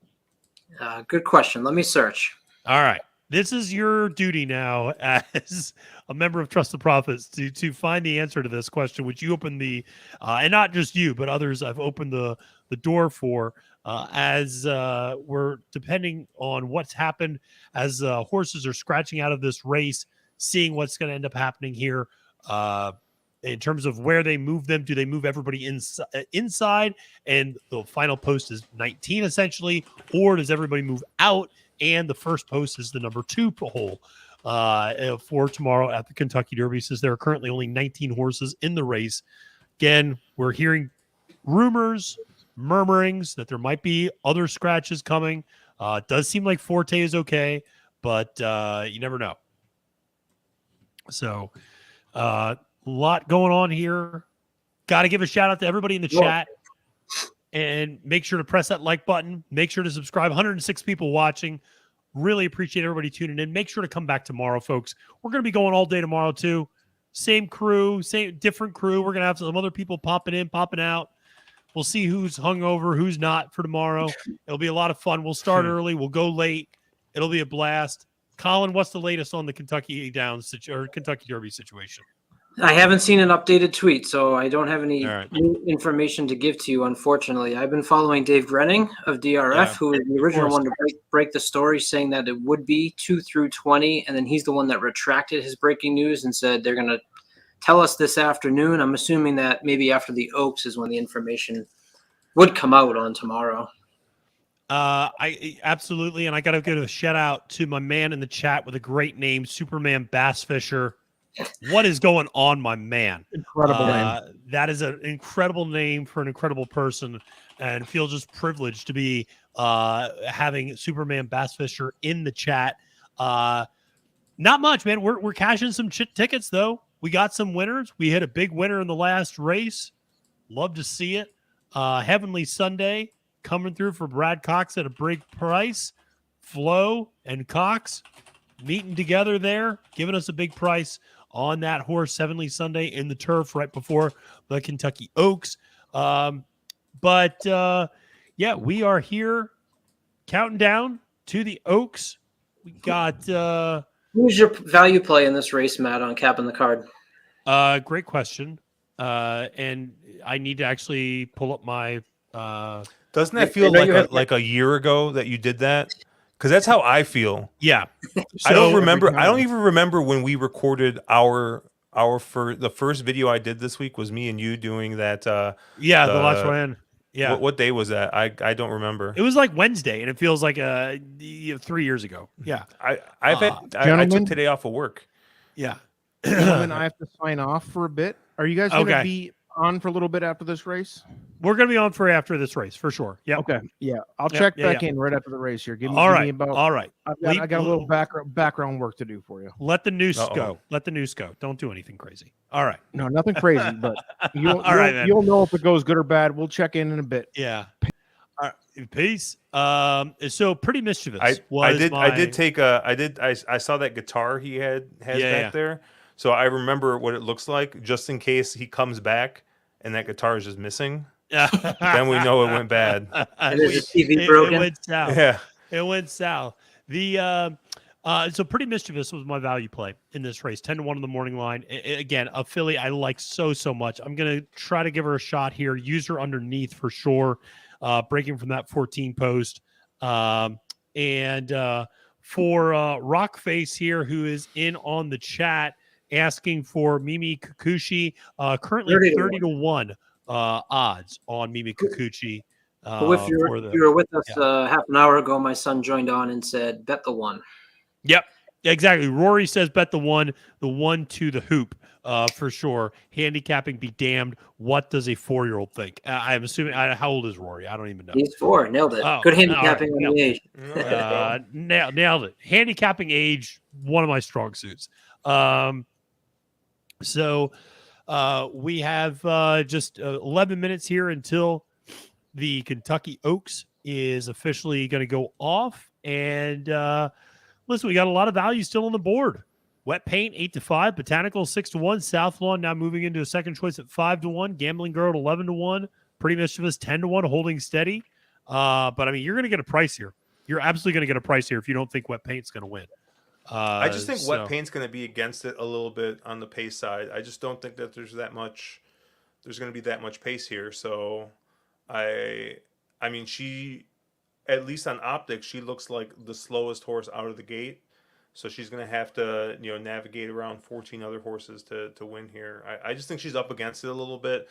Good question. Let me search. All right. This is your duty now as a member of Trust the Prophets to find the answer to this question, which you opened the, and not just you, but others I've opened the door for as we're depending on what's happened as horses are scratching out of this race, seeing what's going to end up happening here in terms of where they move them. Do they move everybody inside and the final post is 19 essentially, or does everybody move out? And the first post is the number 2 hole for tomorrow at the Kentucky Derby, since there are currently only 19 horses in the race. Again, we're hearing rumors, murmurings that there might be other scratches coming. It does seem like Forte is okay, but you never know. So a lot going on here. Got to give a shout out to everybody in the chat. And make sure to press that like button. Make sure to subscribe. 106 people watching. Really appreciate everybody tuning in. Make sure to come back tomorrow, folks. We're going to be going all day tomorrow, too. Same crew, different crew. We're going to have some other people popping in, popping out. We'll see who's hungover, who's not for tomorrow. It'll be a lot of fun. We'll start early. We'll go late. It'll be a blast. Colin, what's the latest on the Kentucky Downs or Kentucky Derby situation? I haven't seen an updated tweet, so I don't have any new information to give to you, unfortunately. I've been following Dave Grenning of DRF, who was the original one to break the story, saying that it would be 2 through 20, and then he's the one that retracted his breaking news and said they're going to tell us this afternoon. I'm assuming that maybe after the Oaks is when the information would come out on tomorrow. I absolutely, and I got to give a shout out to my man in the chat with a great name, Superman Bass Fisher. What is going on, my man? Incredible name. That is an incredible name for an incredible person, and feel just privileged to be having Superman Bass Fisher in the chat. Not much, man. We're cashing some tickets though. we got some winners. We hit a big winner in the last race. Love to see it. Heavenly Sunday coming through for Brad Cox at a big price. Flo and Cox meeting together there, giving us a big price on that horse, Heavenly Sunday in the turf right before the Kentucky Oaks. But we are here counting down to the Oaks. We got who's your value play in this race, Matt, on capping the card? Great question. And I need to actually pull up my doesn't that feel like a year ago that you did that? Because that's how I feel. Yeah. I don't remember. I don't even remember when we recorded the first video I did this week was me and you doing that. The La Troienne. Yeah. What day was that? I don't remember. It was like Wednesday, and it feels like 3 years ago. Yeah. I took today off of work. Yeah. Gentlemen, I have to sign off for a bit. Are you guys going to be on for a little bit after this race? We're going to be on for after this race for sure. Yeah. Okay. Yeah. I'll check back in right after the race here. Give me about. All right. I got a little background work to do for you. Let the noose go. Let the noose go. Don't do anything crazy. All right. No, nothing crazy, but you'll know if it goes good or bad. We'll check in a bit. Yeah. All right. Peace. So Pretty Mischievous. I saw that guitar he has back there. So I remember what it looks like, just in case he comes back and that guitar is just missing. Then we know it went bad. It went south. Yeah, it went south. So Pretty Mischievous was my value play in this race. 10-1 on the morning line. Again, a filly I like so much. I'm gonna try to give her a shot here. Use her underneath for sure. Breaking from that 14 post. And for Rockface here, who is in on the chat, asking for Mimi Kikuchi, currently 30-1 odds on Mimi Kikuchi. If you were with us half an hour ago, my son joined on and said, bet the one. Yep, exactly. Rory says bet the one to the hoop for sure. Handicapping be damned. What does a 4-year-old think? I'm assuming, how old is Rory? I don't even know. He's 4. Nailed it. Good handicapping on the age. Nailed it. Handicapping age, one of my strong suits. So we have just 11 minutes here until the Kentucky Oaks is officially going to go off. And listen, we got a lot of value still on the board. Wet Paint 8-5, Botanical 6-1, South Lawn now moving into a second choice at 5-1, Gambling Girl at 11-1, Pretty Mischievous 10-1, holding steady. But I mean, you're going to get a price here. You're absolutely going to get a price here if you don't think Wet Paint's going to win. I just think Wet Paint's going to be against it a little bit on the pace side. I just don't think that there's going to be that much pace here. So I mean, she, at least on optics, she looks like the slowest horse out of the gate. So she's going to have to, navigate around 14 other horses to win here. I just think she's up against it a little bit.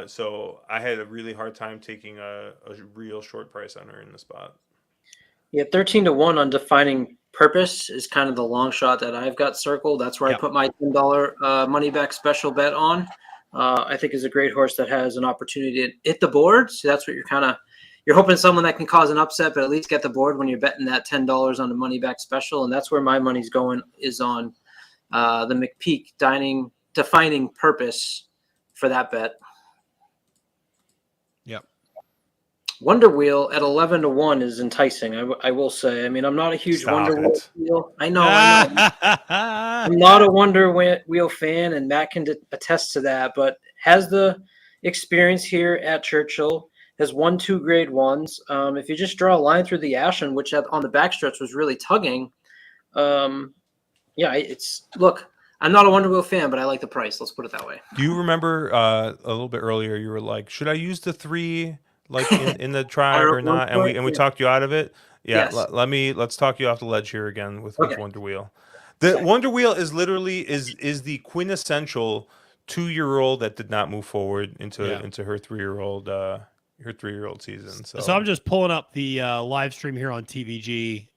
So I had a really hard time taking a real short price on her in the spot. Yeah, 13-1 on Defining Purpose is kind of the long shot that I've got circled. That's where I put my $10 money back special bet on. I think is a great horse that has an opportunity to hit the board. So that's what you're hoping someone that can cause an upset, but at least get the board when you're betting that $10 on the money back special. And that's where my money's going, is on the McPeak Defining Purpose for that bet. Wonder Wheel at 11-1 is enticing. I will say. I mean, I'm not a huge Wonder Wheel. I know. I'm not a Wonder Wheel fan, and Matt can attest to that. But has the experience here at Churchill, has won 2 Grade 1s. If you just draw a line through the Ashen, which on the backstretch was really tugging, look. I'm not a Wonder Wheel fan, but I like the price. Let's put it that way. Do you remember a little bit earlier? You were like, "Should I use the 3?" Like in the tribe or not, and we talked you out of it. Yeah, yes. Let's talk you off the ledge here again with Wonder Wheel. The Wonder Wheel is literally is the quintessential 2-year-old that did not move forward into her 3-year-old season. So I'm just pulling up the live stream here on TVG,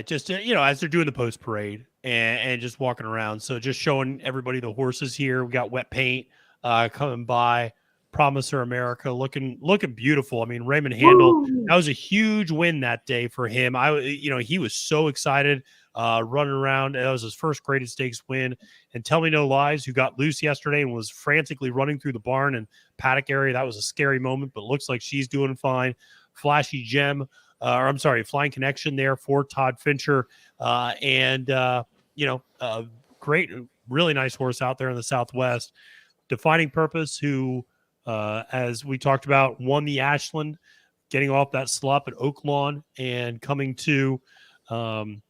just as they're doing the post parade and just walking around. So just showing everybody the horses here. We got Wet Paint coming by. Promiser America, looking beautiful. I mean, Raymond Handel, that was a huge win that day for him. He was so excited running around. That was his first graded stakes win. And Tell Me No Lies, who got loose yesterday and was frantically running through the barn and paddock area. That was a scary moment, but looks like she's doing fine. Flashy Gem, Flying Connection there for Todd Fincher. Great, really nice horse out there in the Southwest. Defining Purpose, who, as we talked about, won the Ashland, getting off that slop at Oaklawn and coming to Keeneland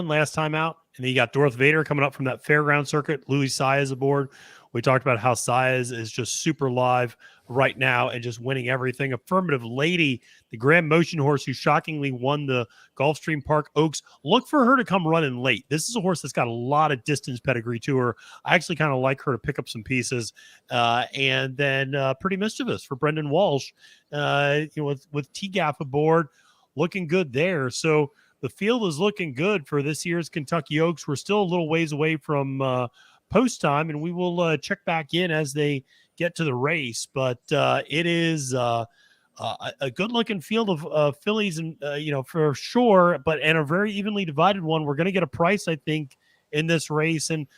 last time out. And then you got Darth Vader coming up from that fairground circuit. Louis Saez aboard. We talked about how Saez is just super live right now and just winning everything. Affirmative Lady, the Grand Motion horse who shockingly won the Gulfstream Park Oaks. Look for her to come running late. This is a horse that's got a lot of distance pedigree to her. I actually kind of like her to pick up some pieces. And then Pretty Mischievous for Brendan Walsh, with T-Gaff aboard, looking good there. So the field is looking good for this year's Kentucky Oaks. We're still a little ways away from post time, and we will check back in as they get to the race. But it is a good looking field of fillies, and for sure, and a very evenly divided one. We're going to get a price, I think, in this race. And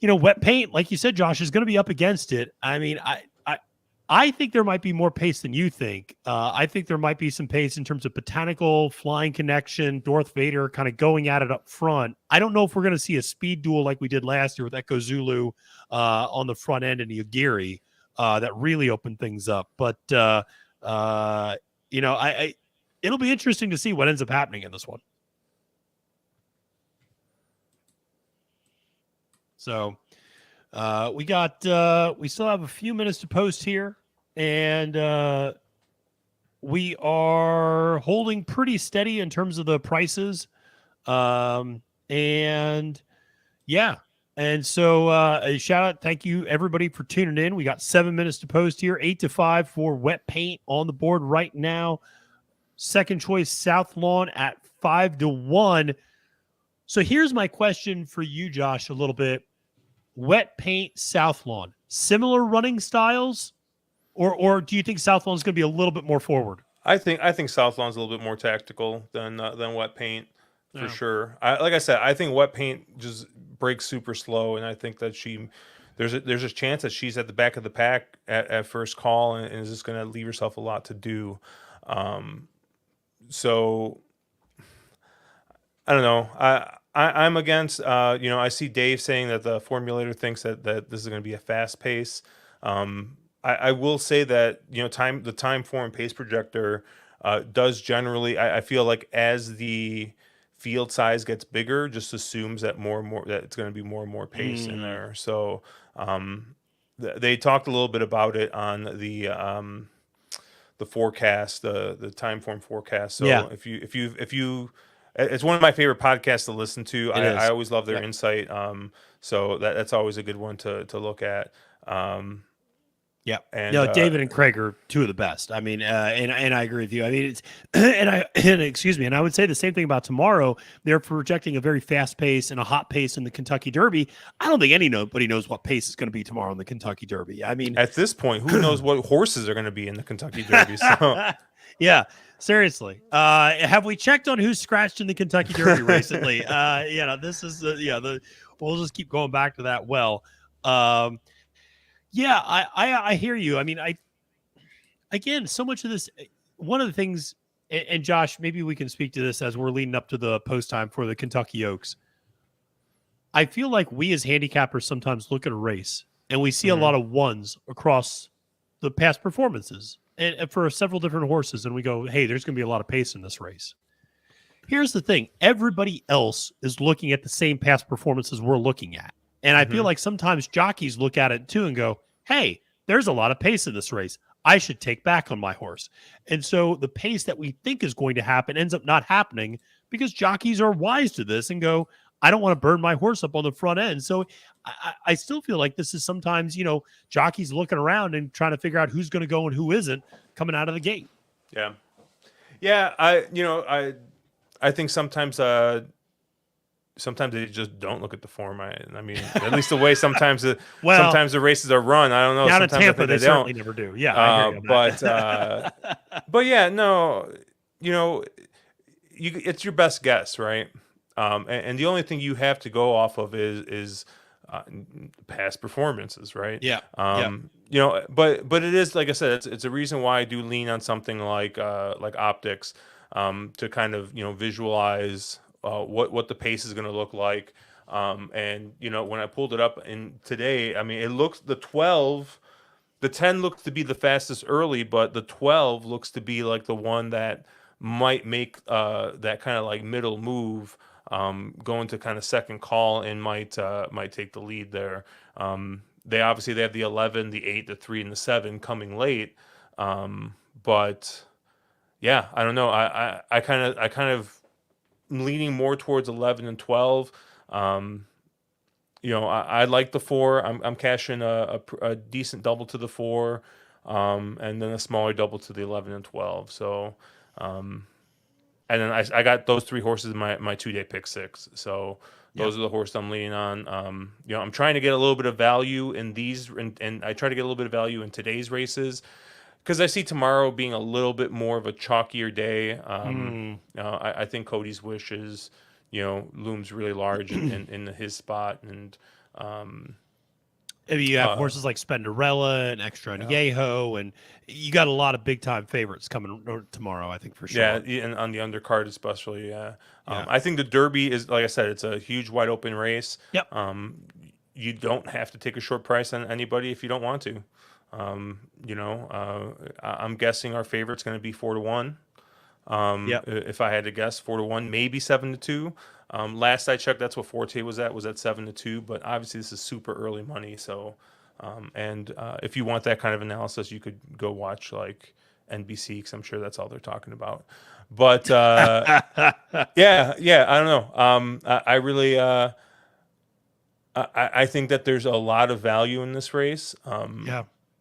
Wet Paint, like you said, Josh, is going to be up against it. I mean, I think there might be more pace than you think. I think there might be some pace in terms of Botanical, Flying Connection, Darth Vader kind of going at it up front. I don't know if we're going to see a speed duel like we did last year with Echo Zulu on the front end and Yagiri that really opened things up. But, it'll be interesting to see what ends up happening in this one. So... we still have a few minutes to post here, and we are holding pretty steady in terms of the prices. And so a shout out. Thank you everybody for tuning in. We got 7 minutes to post here, 8 to 5 for Wet Paint on the board right now. Second choice, South Lawn at 5 to 1. So here's my question for you, Josh, a little bit. Wet Paint, South Lawn, similar running styles, or do you think South Lawn is going to be a little bit more forward? I think South Lawn's a little bit more tactical than Wet Paint for sure. Like I said, I think Wet Paint just breaks super slow, and I think that there's a chance that she's at the back of the pack at first call and is just going to leave herself a lot to do. So I don't know. I'm against, I see Dave saying that the formulator thinks that this is going to be a fast pace. I will say that, the time form pace projector does generally, I feel like as the field size gets bigger, just assumes that more and more, that it's going to be more and more pace in there. So they talked a little bit about it on the forecast, the time form forecast. So if you it's one of my favorite podcasts to listen to. I always love their insight. So that's always a good one to look at. And David and Craig are two of the best. I mean, and I agree with you. I mean, it's excuse me. And I would say the same thing about tomorrow. They're projecting a very fast pace and a hot pace in the Kentucky Derby. I don't think anybody knows what pace is going to be tomorrow in the Kentucky Derby. I mean, at this point, who knows what horses are going to be in the Kentucky Derby? So. Yeah. Seriously, have we checked on who's scratched in the Kentucky Derby recently? This is we'll just keep going back to that. Well, I hear you. I mean, again, so much of this, one of the things, and Josh, maybe we can speak to this as we're leading up to the post time for the Kentucky Oaks. I feel like we as handicappers sometimes look at a race and we see a lot of ones across the past performances. And for several different horses, and we go, hey, there's going to be a lot of pace in this race. Here's the thing. Everybody else is looking at the same past performances we're looking at. And I feel like sometimes jockeys look at it too and go, hey, there's a lot of pace in this race. I should take back on my horse. And so the pace that we think is going to happen ends up not happening because jockeys are wise to this and go, I don't want to burn my horse up on the front end. So I still feel like this is sometimes, jockeys looking around and trying to figure out who's going to go and who isn't coming out of the gate. Yeah. I think sometimes sometimes they just don't look at the form. I mean, at least the way sometimes the Well, sometimes the races are run. I don't know. Down in Sometimes Tampa, they certainly don't. never do. Yeah, I hear you on that. But yeah, no, you know, it's your best guess, right? And the only thing you have to go off of is past performances, right? Yeah. You know, but it is, like I said, it's a reason why I do lean on something like optics, to kind of, you know, visualize what the pace is going to look like. And you know, when I pulled it up in today, I mean, it looks the 10 looks to be the fastest early, but the 12 looks to be like the one that might make that kind of like middle move, going to kind of second call, and might take the lead there. They have the 11, the 8, the 3, and the 7 coming late. But yeah, I don't know. I kind of leaning more towards 11 and 12. You know, I like the 4. I'm cashing a decent double to the 4, and then a smaller double to the 11 and 12. So, and then I got those 3 horses in my 2-day pick 6. So those are the horses I'm leaning on. You know, I'm trying to get a little bit of value in these, and I try to get a little bit of value in today's races, because I see tomorrow being a little bit more of a chalkier day. I think Cody's Wish is, you know, looms really large in his spot, and you have horses like Spenderella and Extra Añejo, and you got a lot of big time favorites coming tomorrow, I think, for sure. Yeah, and on the undercard especially. I think the Derby is, like I said, it's a huge wide open race. Yep. You don't have to take a short price on anybody if you don't want to. You know, I'm guessing our favorite's going to be 4-1. If I had to guess, 4-1, maybe 7-2. Last I checked, that's what Forte was at 7-2. But obviously, this is super early money. So, and if you want that kind of analysis, you could go watch like NBC, because I'm sure that's all they're talking about. But yeah, I don't know. I really, I think that there's a lot of value in this race.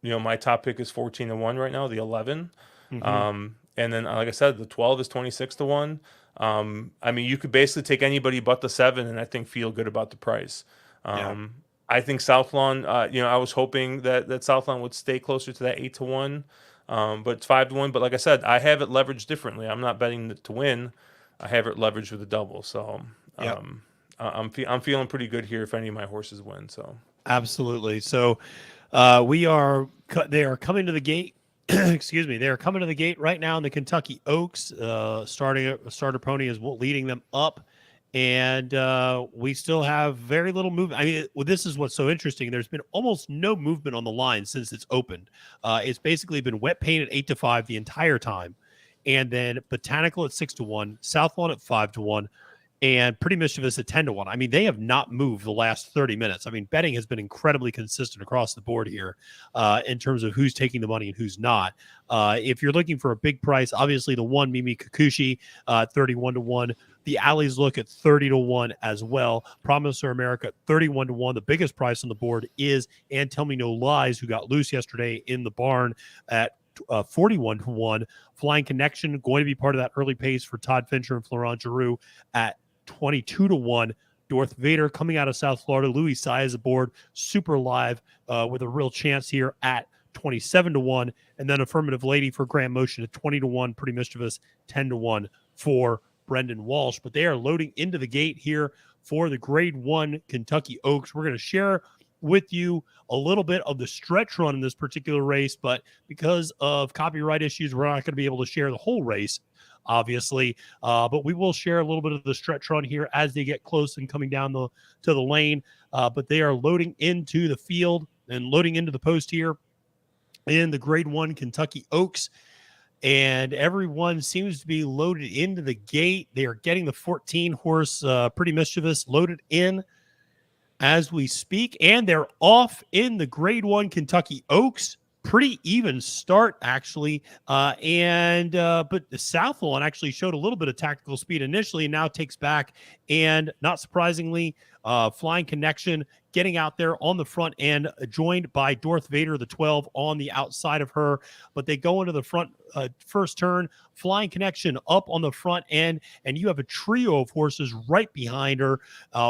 You know, my top pick is 14-1 right now, the 11. And then, like I said, the 12 is 26-1. I mean, you could basically take anybody but the 7, and I think feel good about the price. I think Southlawn, you know, I was hoping that Southlawn would stay closer to that 8-1, but it's 5-1. But like I said, I have it leveraged differently. I'm not betting to win. I have it leveraged with a double. So I'm feeling pretty good here if any of my horses win. So absolutely. So they are coming to the gate. Excuse me. They are coming to the gate right now in the Kentucky Oaks. Starter pony is leading them up, and we still have very little movement. I mean, this is what's so interesting. There's been almost no movement on the line since it's opened. It's basically been wet painted 8-5 the entire time, and then Botanical at 6-1, Southlawn at 5-1. And Pretty Mischievous at 10-1. I mean, they have not moved the last 30 minutes. I mean, betting has been incredibly consistent across the board here in terms of who's taking the money and who's not. If you're looking for a big price, obviously the one Mimi Kikuchi, 31-1. The Alleys look at 30-1 as well. Promiser America, 31-1. The biggest price on the board is And Tell Me No Lies, who got loose yesterday in the barn at 41-1. Flying Connection going to be part of that early pace for Todd Fincher and Florent Giroux at 22-1. Darth Vader coming out of South Florida. Louis Tsai is aboard, super live with a real chance here at 27-1. And then Affirmative Lady for Grand Motion at 20-1. Pretty Mischievous 10-1 for Brendan Walsh. But they are loading into the gate here for the Grade 1 Kentucky Oaks. We're going to share with you a little bit of the stretch run in this particular race, but because of copyright issues, we're not going to be able to share the whole race, obviously, but we will share a little bit of the stretch run here as they get close and coming down to the lane. But they are loading into the field and loading into the post here in the Grade 1 Kentucky Oaks, and everyone seems to be loaded into the gate. They are getting the 14 horse Pretty Mischievous loaded in as we speak, and they're off in the Grade 1 Kentucky Oaks. Pretty even start, actually. But the Southlawn actually showed a little bit of tactical speed initially and now takes back. And not surprisingly, Flying Connection getting out there on the front end, joined by Darth Vader, the 12, on the outside of her. But they go into the front first turn. Flying Connection up on the front end, and you have a trio of horses right behind her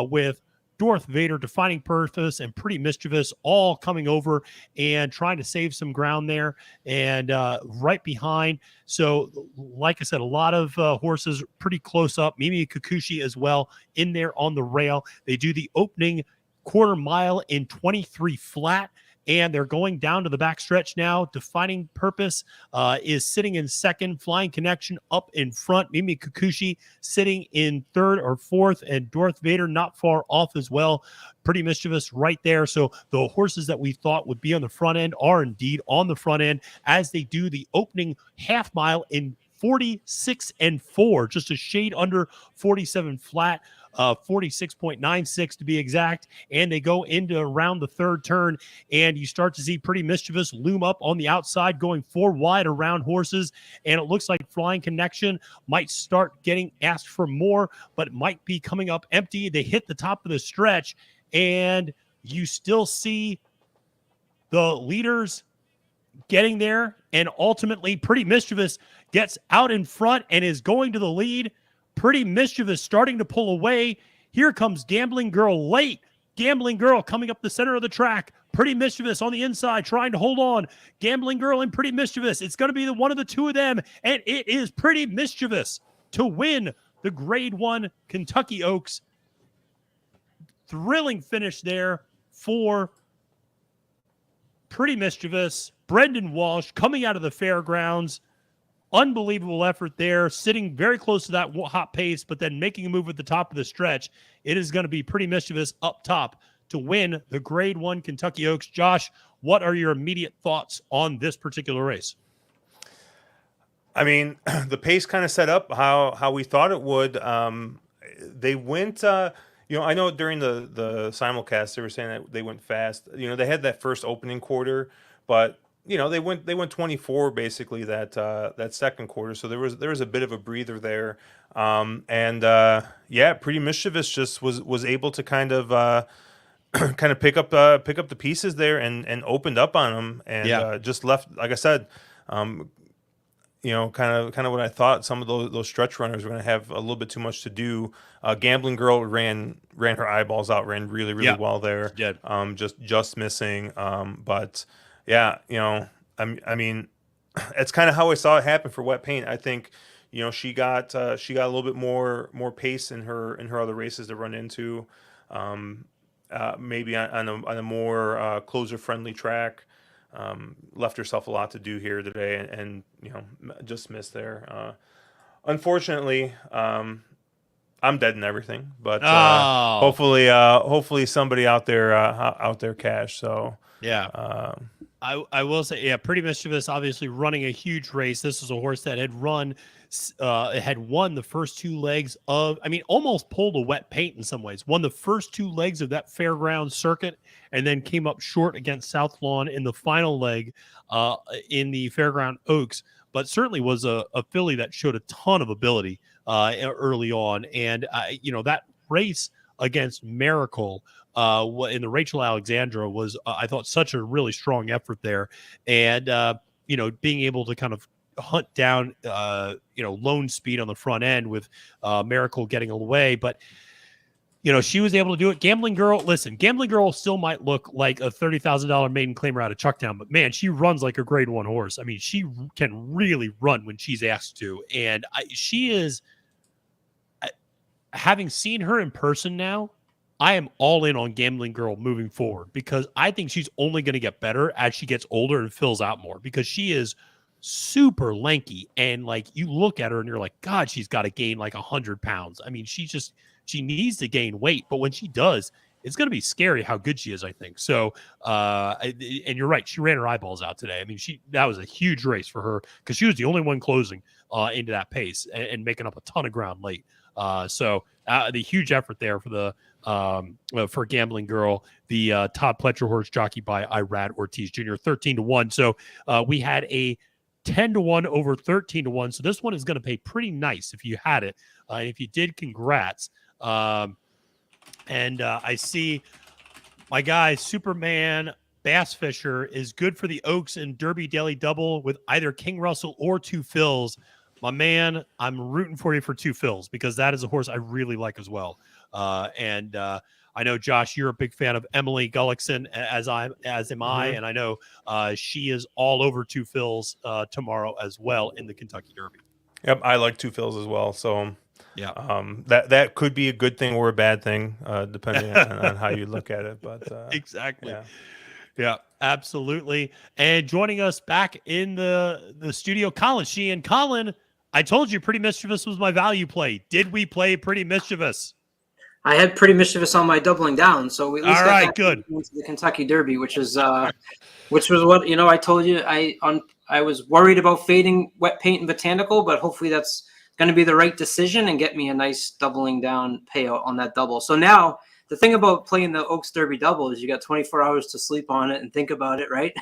with Darth Vader, Defining Purpose, and Pretty Mischievous all coming over and trying to save some ground there. And right behind, so like I said, a lot of horses pretty close up. Mimi Kikuchi as well in there on the rail. They do the opening quarter mile in 23 flat, and they're going down to the backstretch now. Defining Purpose is sitting in second. Flying Connection up in front. Mimi Kikuchi sitting in third or fourth, and Darth Vader not far off as well. Pretty Mischievous right there. So the horses that we thought would be on the front end are indeed on the front end as they do the opening half mile in 46 and 4, just a shade under 47 flat. 46.96 to be exact, and they go into around the third turn, and you start to see Pretty Mischievous loom up on the outside, going 4 wide around horses, and it looks like Flying Connection might start getting asked for more, but might be coming up empty. They hit the top of the stretch, and you still see the leaders getting there, and ultimately Pretty Mischievous gets out in front and is going to the lead. Pretty Mischievous starting to pull away. Here comes Gambling Girl late. Gambling Girl coming up the center of the track. Pretty Mischievous on the inside trying to hold on. Gambling Girl and Pretty Mischievous. It's going to be one of the two of them, and it is Pretty Mischievous to win the Grade 1 Kentucky Oaks. Thrilling finish there for Pretty Mischievous. Brendan Walsh coming out of the fairgrounds. Unbelievable effort there, sitting very close to that hot pace, but then making a move at the top of the stretch. It is going to be Pretty Mischievous up top to win the Grade 1 Kentucky Oaks. Josh, what are your immediate thoughts on this particular race? I mean, the pace kind of set up how we thought it would. They went, I know during the simulcast, they were saying that they went fast. They had that first opening quarter, but they went 24 basically that second quarter. So there was a bit of a breather there. Pretty Mischievous just was able to kind of pick up the pieces there and opened up on them and just left, like I said, kind of what I thought. Some of those stretch runners were going to have a little bit too much to do. Gambling Girl ran her eyeballs out, ran really well there. Just missing. But yeah, I mean, it's kind of how I saw it happen for Wet Paint. I think, she got a little bit more pace in her other races to run into, maybe on a more closer friendly track. Left herself a lot to do here today, and just missed there. Unfortunately, I'm dead in everything, but hopefully somebody out there cash. So yeah. I will say, Pretty Mischievous obviously running a huge race. This was a horse that had won the first 2 legs of, almost pulled a Wet Paint in some ways. Won the first 2 legs of that fairground circuit, and then came up short against South Lawn in the final leg in the Fairground Oaks. But certainly was a filly that showed a ton of ability early on, and that race against Miracle in the Rachel Alexandra was, I thought, such a really strong effort there. And, being able to kind of hunt down, lone speed on the front end with Miracle getting away. But, she was able to do it. Gambling Girl still might look like a $30,000 maiden claimer out of Chucktown, but man, she runs like a Grade 1 horse. She can really run when she's asked to. And she is, having seen her in person now, I am all in on Gambling Girl moving forward, because I think she's only going to get better as she gets older and fills out more, because she is super lanky. And you look at her and you're like, God, she's got to gain 100 pounds. She needs to gain weight, but when she does, it's going to be scary how good she is, I think. So, and you're right. She ran her eyeballs out today. That was a huge race for her, because she was the only one closing into that pace and making up a ton of ground late. So the huge effort there for Gambling Girl, the Todd Pletcher horse jockeyed by Irad Ortiz Jr., 13-1. So we had a 10-1 over 13-1. So this one is going to pay pretty nice if you had it. And if you did, congrats. And I see my guy, Superman Bass Fisher, is good for the Oaks and Derby Daily Double with either King Russell or Two Phils. My man, I'm rooting for you for Two Phils because that is a horse I really like as well. And I know, Josh, you're a big fan of Emily Gullickson, as am I, and I know she is all over Two Phils tomorrow as well in the Kentucky Derby. Yep, I like Two Phils as well. So yeah, that could be a good thing or a bad thing, depending on how you look at it. But exactly, yeah, absolutely. And joining us back in the studio, Colin Sheehan. Colin, I told you Pretty Mischievous was my value play. Did we play Pretty Mischievous? I had Pretty Mischievous on my doubling down, so we at least all right, good. Into the Kentucky Derby, which was what I told you. I was worried about fading Wet Paint and Botanical, but hopefully that's going to be the right decision and get me a nice doubling down payout on that double. So now the thing about playing the Oaks Derby double is you got 24 hours to sleep on it and think about it, right?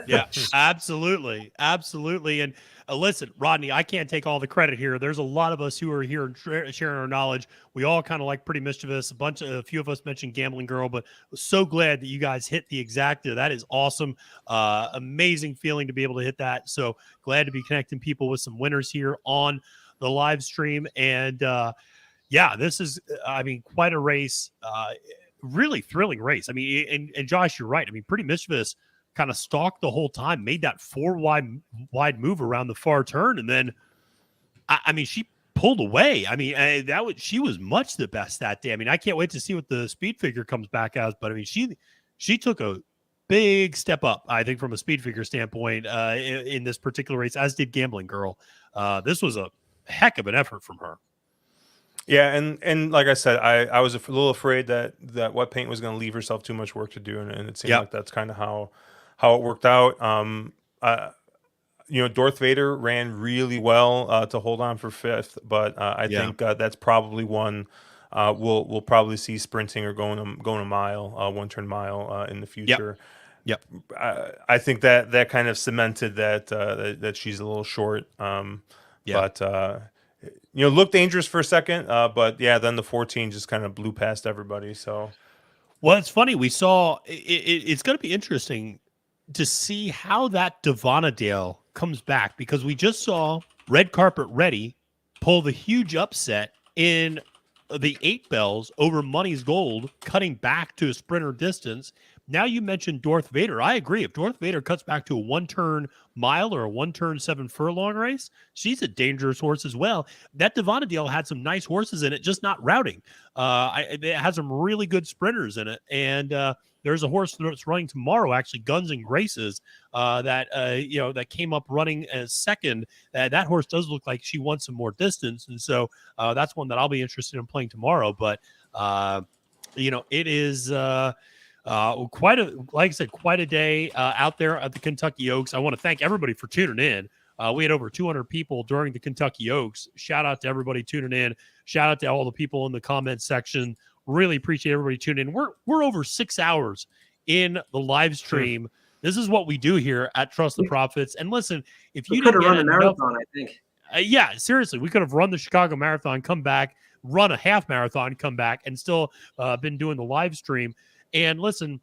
Yeah, absolutely. And listen, Rodney, I can't take all the credit here. There's a lot of us who are here sharing our knowledge. We all kind of like Pretty Mischievous. A few of us mentioned Gambling Girl, but so glad that you guys hit the exacta. That is awesome. Amazing feeling to be able to hit that. So glad to be connecting people with some winners here on the live stream. And yeah, this is, quite a race. Really thrilling race. I mean, and Josh, you're right. I mean, Pretty Mischievous kind of stalked the whole time, made that 4 wide move around the far turn, and then she pulled away. I mean, she was much the best that day. I mean, I can't wait to see what the speed figure comes back as, but I mean, she took a big step up, I think, from a speed figure standpoint in this particular race, as did Gambling Girl. This was a heck of an effort from her. Yeah, and like I said, I was a little afraid that Wet Paint was going to leave herself too much work to do, and it seemed like that's kind of how it worked out. Darth Vader ran really well to hold on for 5th, but I think that's probably one we'll probably see sprinting or going a mile, 1-turn mile in the future. Yep. I think that kind of cemented that she's a little short. But looked dangerous for a second, but then the 14 just kind of blew past everybody. So, well, it's funny. We saw it's going to be interesting to see how that Devonadale comes back, because we just saw Red Carpet Ready pull the huge upset in the 8 bells over Money's Gold, cutting back to a sprinter distance. Now you mentioned Darth Vader. I agree. If Darth Vader cuts back to a 1-turn mile or a 1-turn 7 furlong race, she's a dangerous horse as well. That Devonadale had some nice horses in it, just not routing. It has some really good sprinters in it. And there's a horse that's running tomorrow, actually, Guns and Graces, that came up running as second. That horse does look like she wants some more distance. And so that's one that I'll be interested in playing tomorrow. But, it is quite a day out there at the Kentucky Oaks. I want to thank everybody for tuning in. We had over 200 people during the Kentucky Oaks. Shout out to everybody tuning in. Shout out to all the people in the comments section. Really appreciate everybody tuning in. We're over 6 hours in the live stream. Sure. This is what we do here at Trust the Profits. And listen, if you could have run a marathon, I think. Yeah, seriously, we could have run the Chicago Marathon, come back, run a half marathon, come back, and still been doing the live stream. And listen,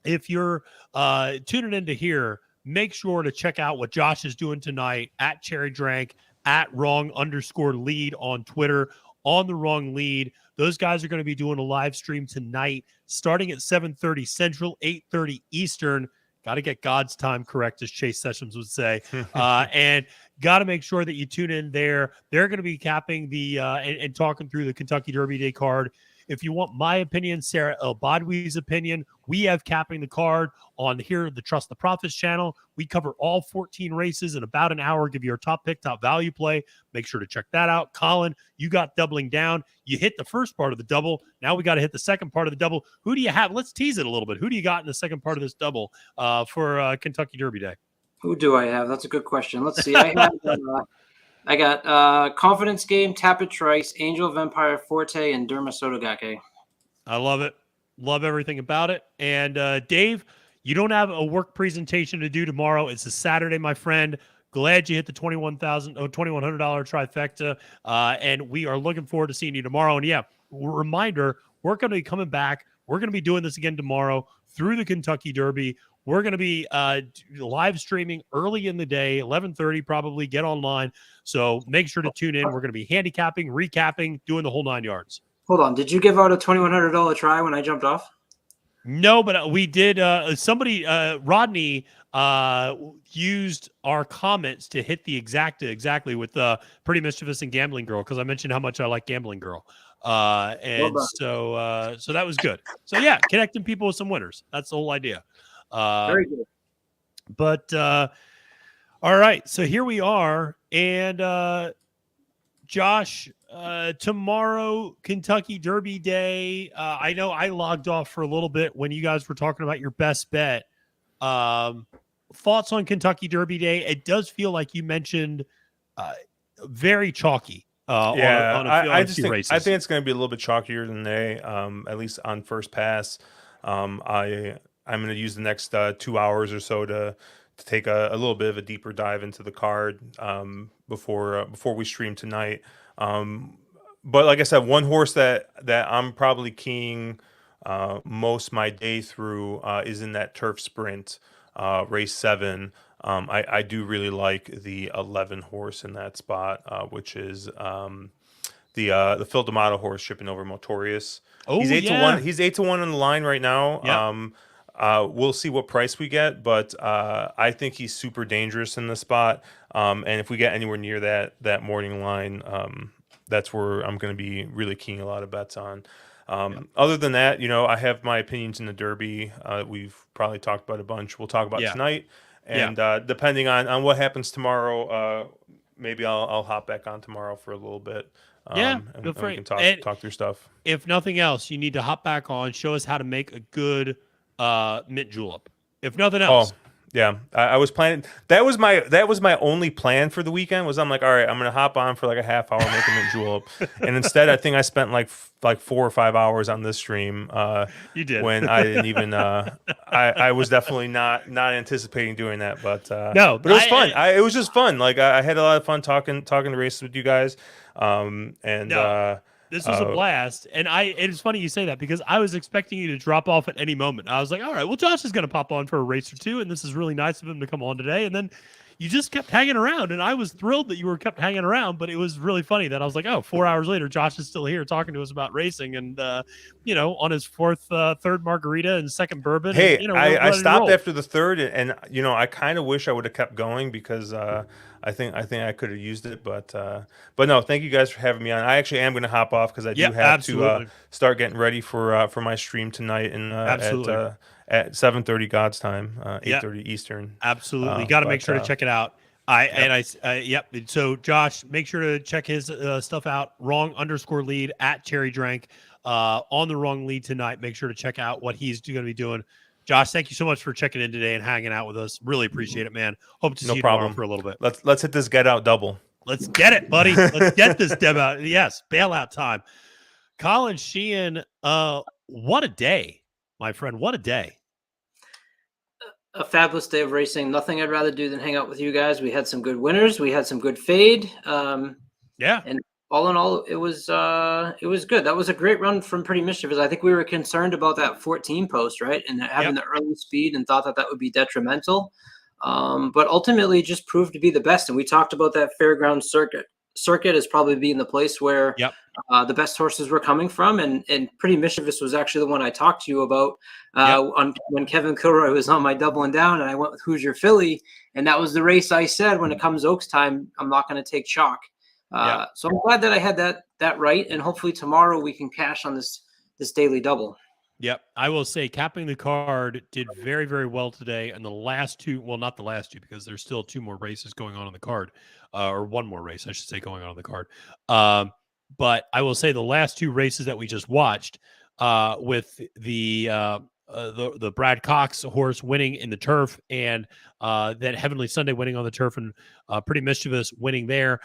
if you're tuning in to here, make sure to check out what Josh is doing tonight at Cherry Drank, at @wrong_lead on Twitter, on the Wrong Lead. Those guys are going to be doing a live stream tonight, starting at 7:30 Central, 8:30 Eastern. Got to get God's time correct, as Chase Sessions would say. And got to make sure that you tune in there. They're going to be capping the and talking through the Kentucky Derby Day card. If you want my opinion, Sarah El Badwi's opinion, we have capping the card on here, the Trust the Profits channel. We cover all 14 races in about an hour, give you our top pick, top value play. Make sure to check that out. Colin, you got doubling down. You hit the first part of the double. Now we got to hit the second part of the double. Who do you have? Let's tease it a little bit. Who do you got in the second part of this double for Kentucky Derby Day? Who do I have? That's a good question. Let's see. I got Confidence Game, Tapit Trice, Angel of Empire, Forte, and Derma Sotogake. I love it. Love everything about it. And Dave, you don't have a work presentation to do tomorrow. It's a Saturday, my friend. Glad you hit the $2,100 trifecta. And we are looking forward to seeing you tomorrow. And yeah, reminder, we're going to be coming back. We're going to be doing this again tomorrow through the Kentucky Derby. We're going to be live streaming early in the day, 11:30 probably. Get online. So make sure to tune in. We're going to be handicapping, recapping, doing the whole 9 yards. Hold on. Did you give out a $2,100 try when I jumped off? No, but we did. Somebody, Rodney, used our comments to hit the exactly with Pretty Mischievous and Gambling Girl, because I mentioned how much I like Gambling Girl. And so that was good. So yeah, connecting people with some winners. That's the whole idea. Very good. But all right, so here we are, and Josh, tomorrow, Kentucky Derby Day. I know I logged off for a little bit when you guys were talking about your best bet. Thoughts on Kentucky Derby Day? It does feel like you mentioned very chalky. I think it's going to be a little bit chalkier than they, at least on first pass. I'm going to use the next 2 hours or so to take a little bit of a deeper dive into the card before we stream tonight. But like I said, one horse that I'm probably keying most my day through is in that turf sprint, race 7. I do really like the 11 horse in that spot, which is the Phil D'Amato horse shipping over Motorious. Oh, he's 8-1. He's 8-1 on the line right now. Yep. We'll see what price we get, but I think he's super dangerous in the spot. And if we get anywhere near that morning line, that's where I'm going to be really keying a lot of bets on. Other than that, I have my opinions in the Derby. We've probably talked about a bunch. We'll talk about tonight. And depending on what happens tomorrow, maybe I'll hop back on tomorrow for a little bit. And we can talk through stuff. If nothing else, you need to hop back on, show us how to make a good mint julep. If nothing else. Oh, yeah. I was planning. That was my only plan for the weekend. I'm like, all right, I'm gonna hop on for like a half hour, make a mint julep, and instead, I think I spent like 4 or 5 hours on this stream. You did when I didn't even. I was definitely not anticipating doing that, but no, but it was fun. It was just fun. Like I had a lot of fun talking the races with you guys. This was a blast, and it's funny you say that because I was expecting you to drop off at any moment. I was like, all right, well, Josh is going to pop on for a race or two, and this is really nice of him to come on today. And then you just kept hanging around, and I was thrilled that you kept hanging around, but it was really funny that I was like, oh, 4 hours later, Josh is still here talking to us about racing and, on his third margarita and second bourbon. Hey, and, I stopped after the third, and I kind of wish I would have kept going because I think I could have used it, but no, thank you guys for having me on. I actually am going to hop off because I do have to start getting ready for my stream tonight and at 7:30 God's time, 8:30 Eastern. Absolutely, got to make sure to check it out. So Josh, make sure to check his stuff out. Wrong_lead at Cherry Drank on the wrong lead tonight. Make sure to check out what he's going to be doing. Josh, thank you so much for checking in today and hanging out with us. Really appreciate it, man. Hope to see you tomorrow for a little bit. Let's hit this get out double. Let's get it, buddy. Let's get this deb out. Yes, bailout time. Colin Sheehan, what a day, my friend. What a day. A fabulous day of racing. Nothing I'd rather do than hang out with you guys. We had some good winners. We had some good fade. And all in all, it was good. That was a great run from Pretty Mischievous. I think we were concerned about that 14 post, right? And having the early speed and thought that would be detrimental. But ultimately it just proved to be the best. And we talked about that fairground circuit as probably being the place where the best horses were coming from. And Pretty Mischievous was actually the one I talked to you about when Kevin Kilroy was on my doubling down and I went with Who's Your Filly. And that was the race I said, when it comes Oaks time, I'm not going to take chalk. So I'm glad that I had that right, and hopefully tomorrow we can cash on this daily double. Yep, I will say capping the card did very, very well today, and the last two, well, not the last two because there's still 2 more races going on the card, or 1 more race, I should say, going on the card. But I will say the last 2 races that we just watched, with the Brad Cox horse winning in the turf, and that Heavenly Sunday winning on the turf, and Pretty Mischievous winning there.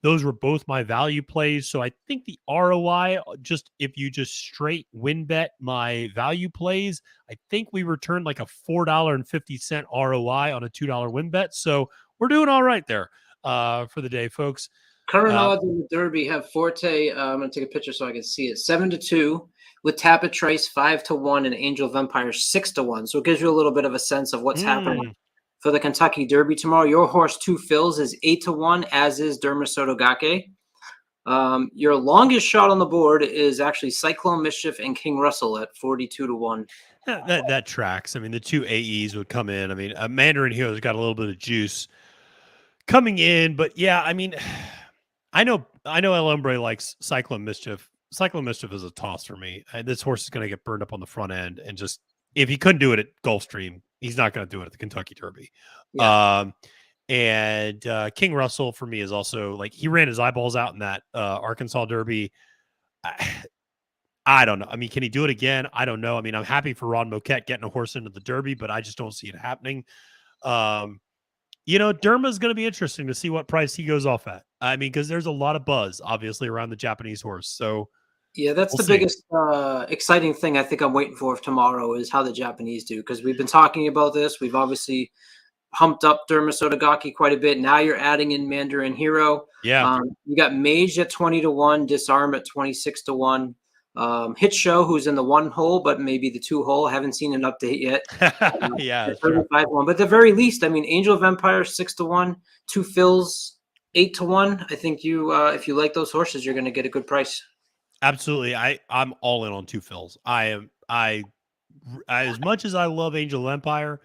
Those were both my value plays. So I think the ROI, if you just straight win bet my value plays, I think we returned like a $4.50 ROI on a $2 win bet. So we're doing all right there for the day, folks. Current odds in the Derby have Forte. I'm going to take a picture so I can see it. 7-2 with Tapit Trice 5-1 and Angel of Empire 6-1. So it gives you a little bit of a sense of what's happening for the Kentucky Derby tomorrow. Your horse Two Fills is 8-1, as is Derma Sotogake. Your longest shot on the board is actually Cyclone Mischief and King Russell at 42-1. That tracks. I mean, the two AEs would come in. I mean, Mandarin Hero's got a little bit of juice coming in, but yeah, I mean, I know El Hombre likes Cyclone Mischief. Cyclone Mischief is a toss for me. This horse is going to get burned up on the front end, and just if he couldn't do it at Gulfstream, he's not going to do it at the Kentucky Derby. Yeah. And King Russell for me is also like, he ran his eyeballs out in that Arkansas Derby. I don't know. I mean, can he do it again? I don't know. I mean, I'm happy for Ron Moquette getting a horse into the Derby, but I just don't see it happening. Derma is going to be interesting to see what price he goes off at. I mean, because there's a lot of buzz, obviously, around the Japanese horse. So, yeah, that's the biggest exciting thing I think I'm waiting for tomorrow is how the Japanese do. Because we've been talking about this. We've obviously pumped up Derma Sotogake quite a bit. Now you're adding in Mandarin Hero. Yeah. You got Mage at 20-1, Disarm at 26-1. Hit Show, who's in the 1 hole, but maybe the 2 hole. I haven't seen an update yet. Yeah, 35-1. But at the very least, I mean, Angel of Empire 6-1, Two Fills 8-1. I think you, if you like those horses, you're going to get a good price. Absolutely, I'm all in on Two Fills. I as much as I love Angel of Empire,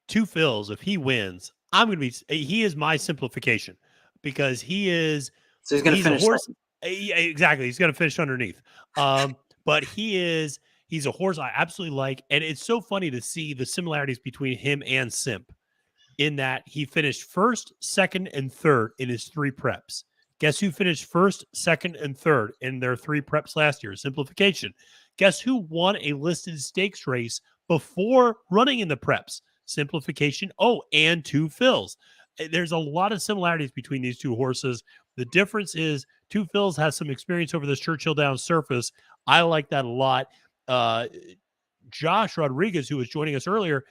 Two Fills, if he wins, he is my simplification because he is. So he's going to finish. Exactly. He's going to finish underneath. But he's a horse I absolutely like. And it's so funny to see the similarities between him and Simp in that he finished first, second, and third in his 3 preps. Guess who finished first, second, and third in their 3 preps last year? Simplification. Guess who won a listed stakes race before running in the preps? Simplification. Oh, and Two Fills. There's a lot of similarities between these two horses. The difference is Two Fills has some experience over this Churchill down surface. I like that a lot. Josh Rodriguez, who was joining us earlier,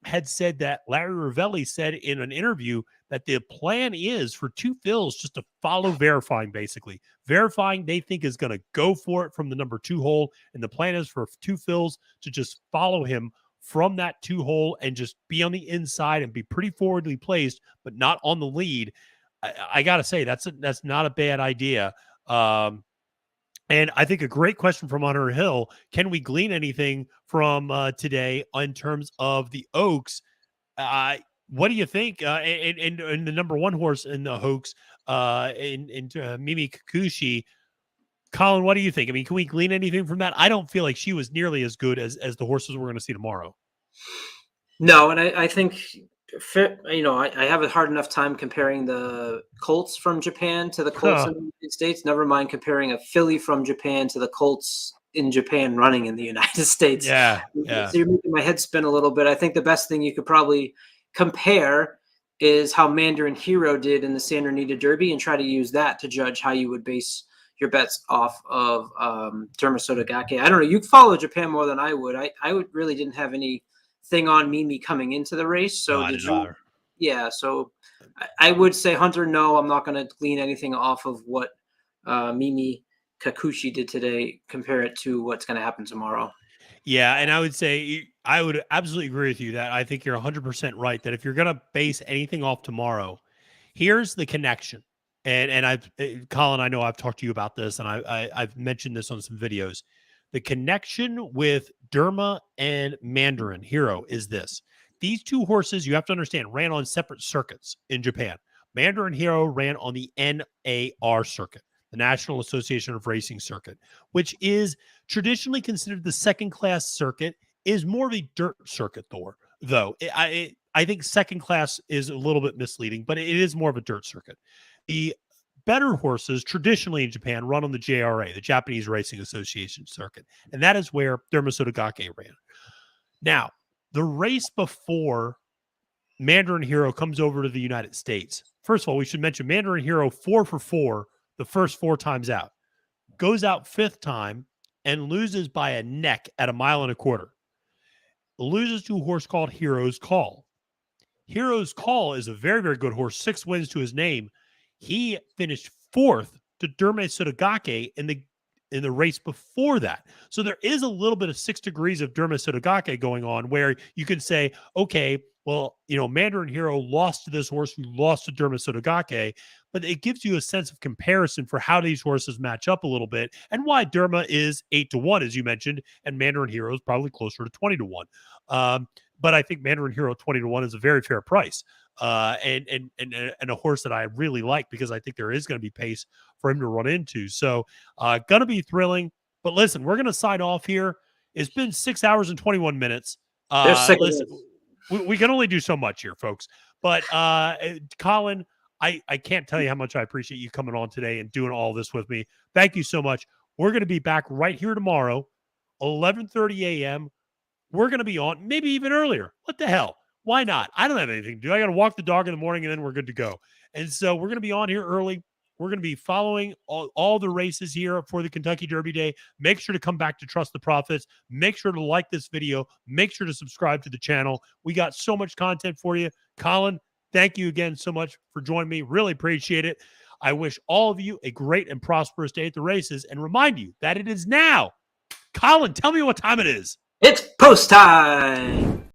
had said that Larry Ravelli said in an interview that the plan is for Two Fills just to follow Verifying, basically. Verifying, they think, is going to go for it from the number 2 hole, and the plan is for Two Fills to just follow him from that 2 hole and just be on the inside and be pretty forwardly placed, but not on the lead. I got to say, that's not a bad idea. And I think a great question from Hunter Hill, can we glean anything from today in terms of the Oaks? What do you think? And the number 1 horse in the Oaks, Mimi Kikuchi, Colin, what do you think? I mean, can we glean anything from that? I don't feel like she was nearly as good as the horses we're going to see tomorrow. No, and I think, I have a hard enough time comparing the Colts from Japan to the Colts in the United States. Never mind comparing a filly from Japan to the Colts in Japan running in the United States. Yeah. So you're making my head spin a little bit. I think the best thing you could probably compare is how Mandarin Hero did in the Santa Anita Derby and try to use that to judge how you would base your bets off of Derma Sotogake. I don't know. You follow Japan more than I would. I really didn't have anything on Mimi coming into the race. So so I would say, Hunter, no, I'm not going to glean anything off of what Mimi Kikuchi did today, compare it to what's going to happen tomorrow. Yeah, and I would say I would absolutely agree with you that I think you're 100% right that if you're going to base anything off tomorrow, here's the connection. And Colin, I know I've talked to you about this, and I've mentioned this on some videos. The connection with Derma and Mandarin Hero is this. These two horses, you have to understand, ran on separate circuits in Japan. Mandarin Hero ran on the NAR circuit, the National Association of Racing circuit, which is traditionally considered the second-class circuit, is more of a dirt circuit, though. I think second class is a little bit misleading, but it is more of a dirt circuit. The better horses traditionally in Japan run on the JRA, the Japanese Racing Association circuit, and that is where Derma Sotogake ran. Now, the race before Mandarin Hero comes over to the United States, first of all, we should mention Mandarin Hero 4 for 4 the first 4 times out, goes out 5th time and loses by a neck at 1.25 miles. Loses to a horse called Hero's Call. Hero's Call is a very, very good horse, 6 wins to his name. He finished 4th to Derma Sotogake in the in the race before that. So there is a little bit of 6 degrees of Derma Sotogake going on where you can say, okay, well, Mandarin Hero lost to this horse who lost to Derma Sotogake, but it gives you a sense of comparison for how these horses match up a little bit and why Derma is 8-1, as you mentioned, and Mandarin Hero is probably closer to 20-1. But I think Mandarin Hero 20-1 is a very fair price. And a horse that I really like because I think there is going to be pace for him to run into. So going to be thrilling. But listen, we're going to sign off here. It's been 6 hours and 21 minutes. Listen, we can only do so much here, folks. But Colin, I can't tell you how much I appreciate you coming on today and doing all this with me. Thank you so much. We're going to be back right here tomorrow, 11:30 a.m. We're going to be on maybe even earlier. What the hell? Why not? I don't have anything to do. I got to walk the dog in the morning and then we're good to go. And so we're going to be on here early. We're going to be following all the races here for the Kentucky Derby Day. Make sure to come back to Trust the Profits. Make sure to like this video. Make sure to subscribe to the channel. We got so much content for you. Colin, thank you again so much for joining me. Really appreciate it. I wish all of you a great and prosperous day at the races and remind you that it is now. Colin, tell me what time it is. It's post time.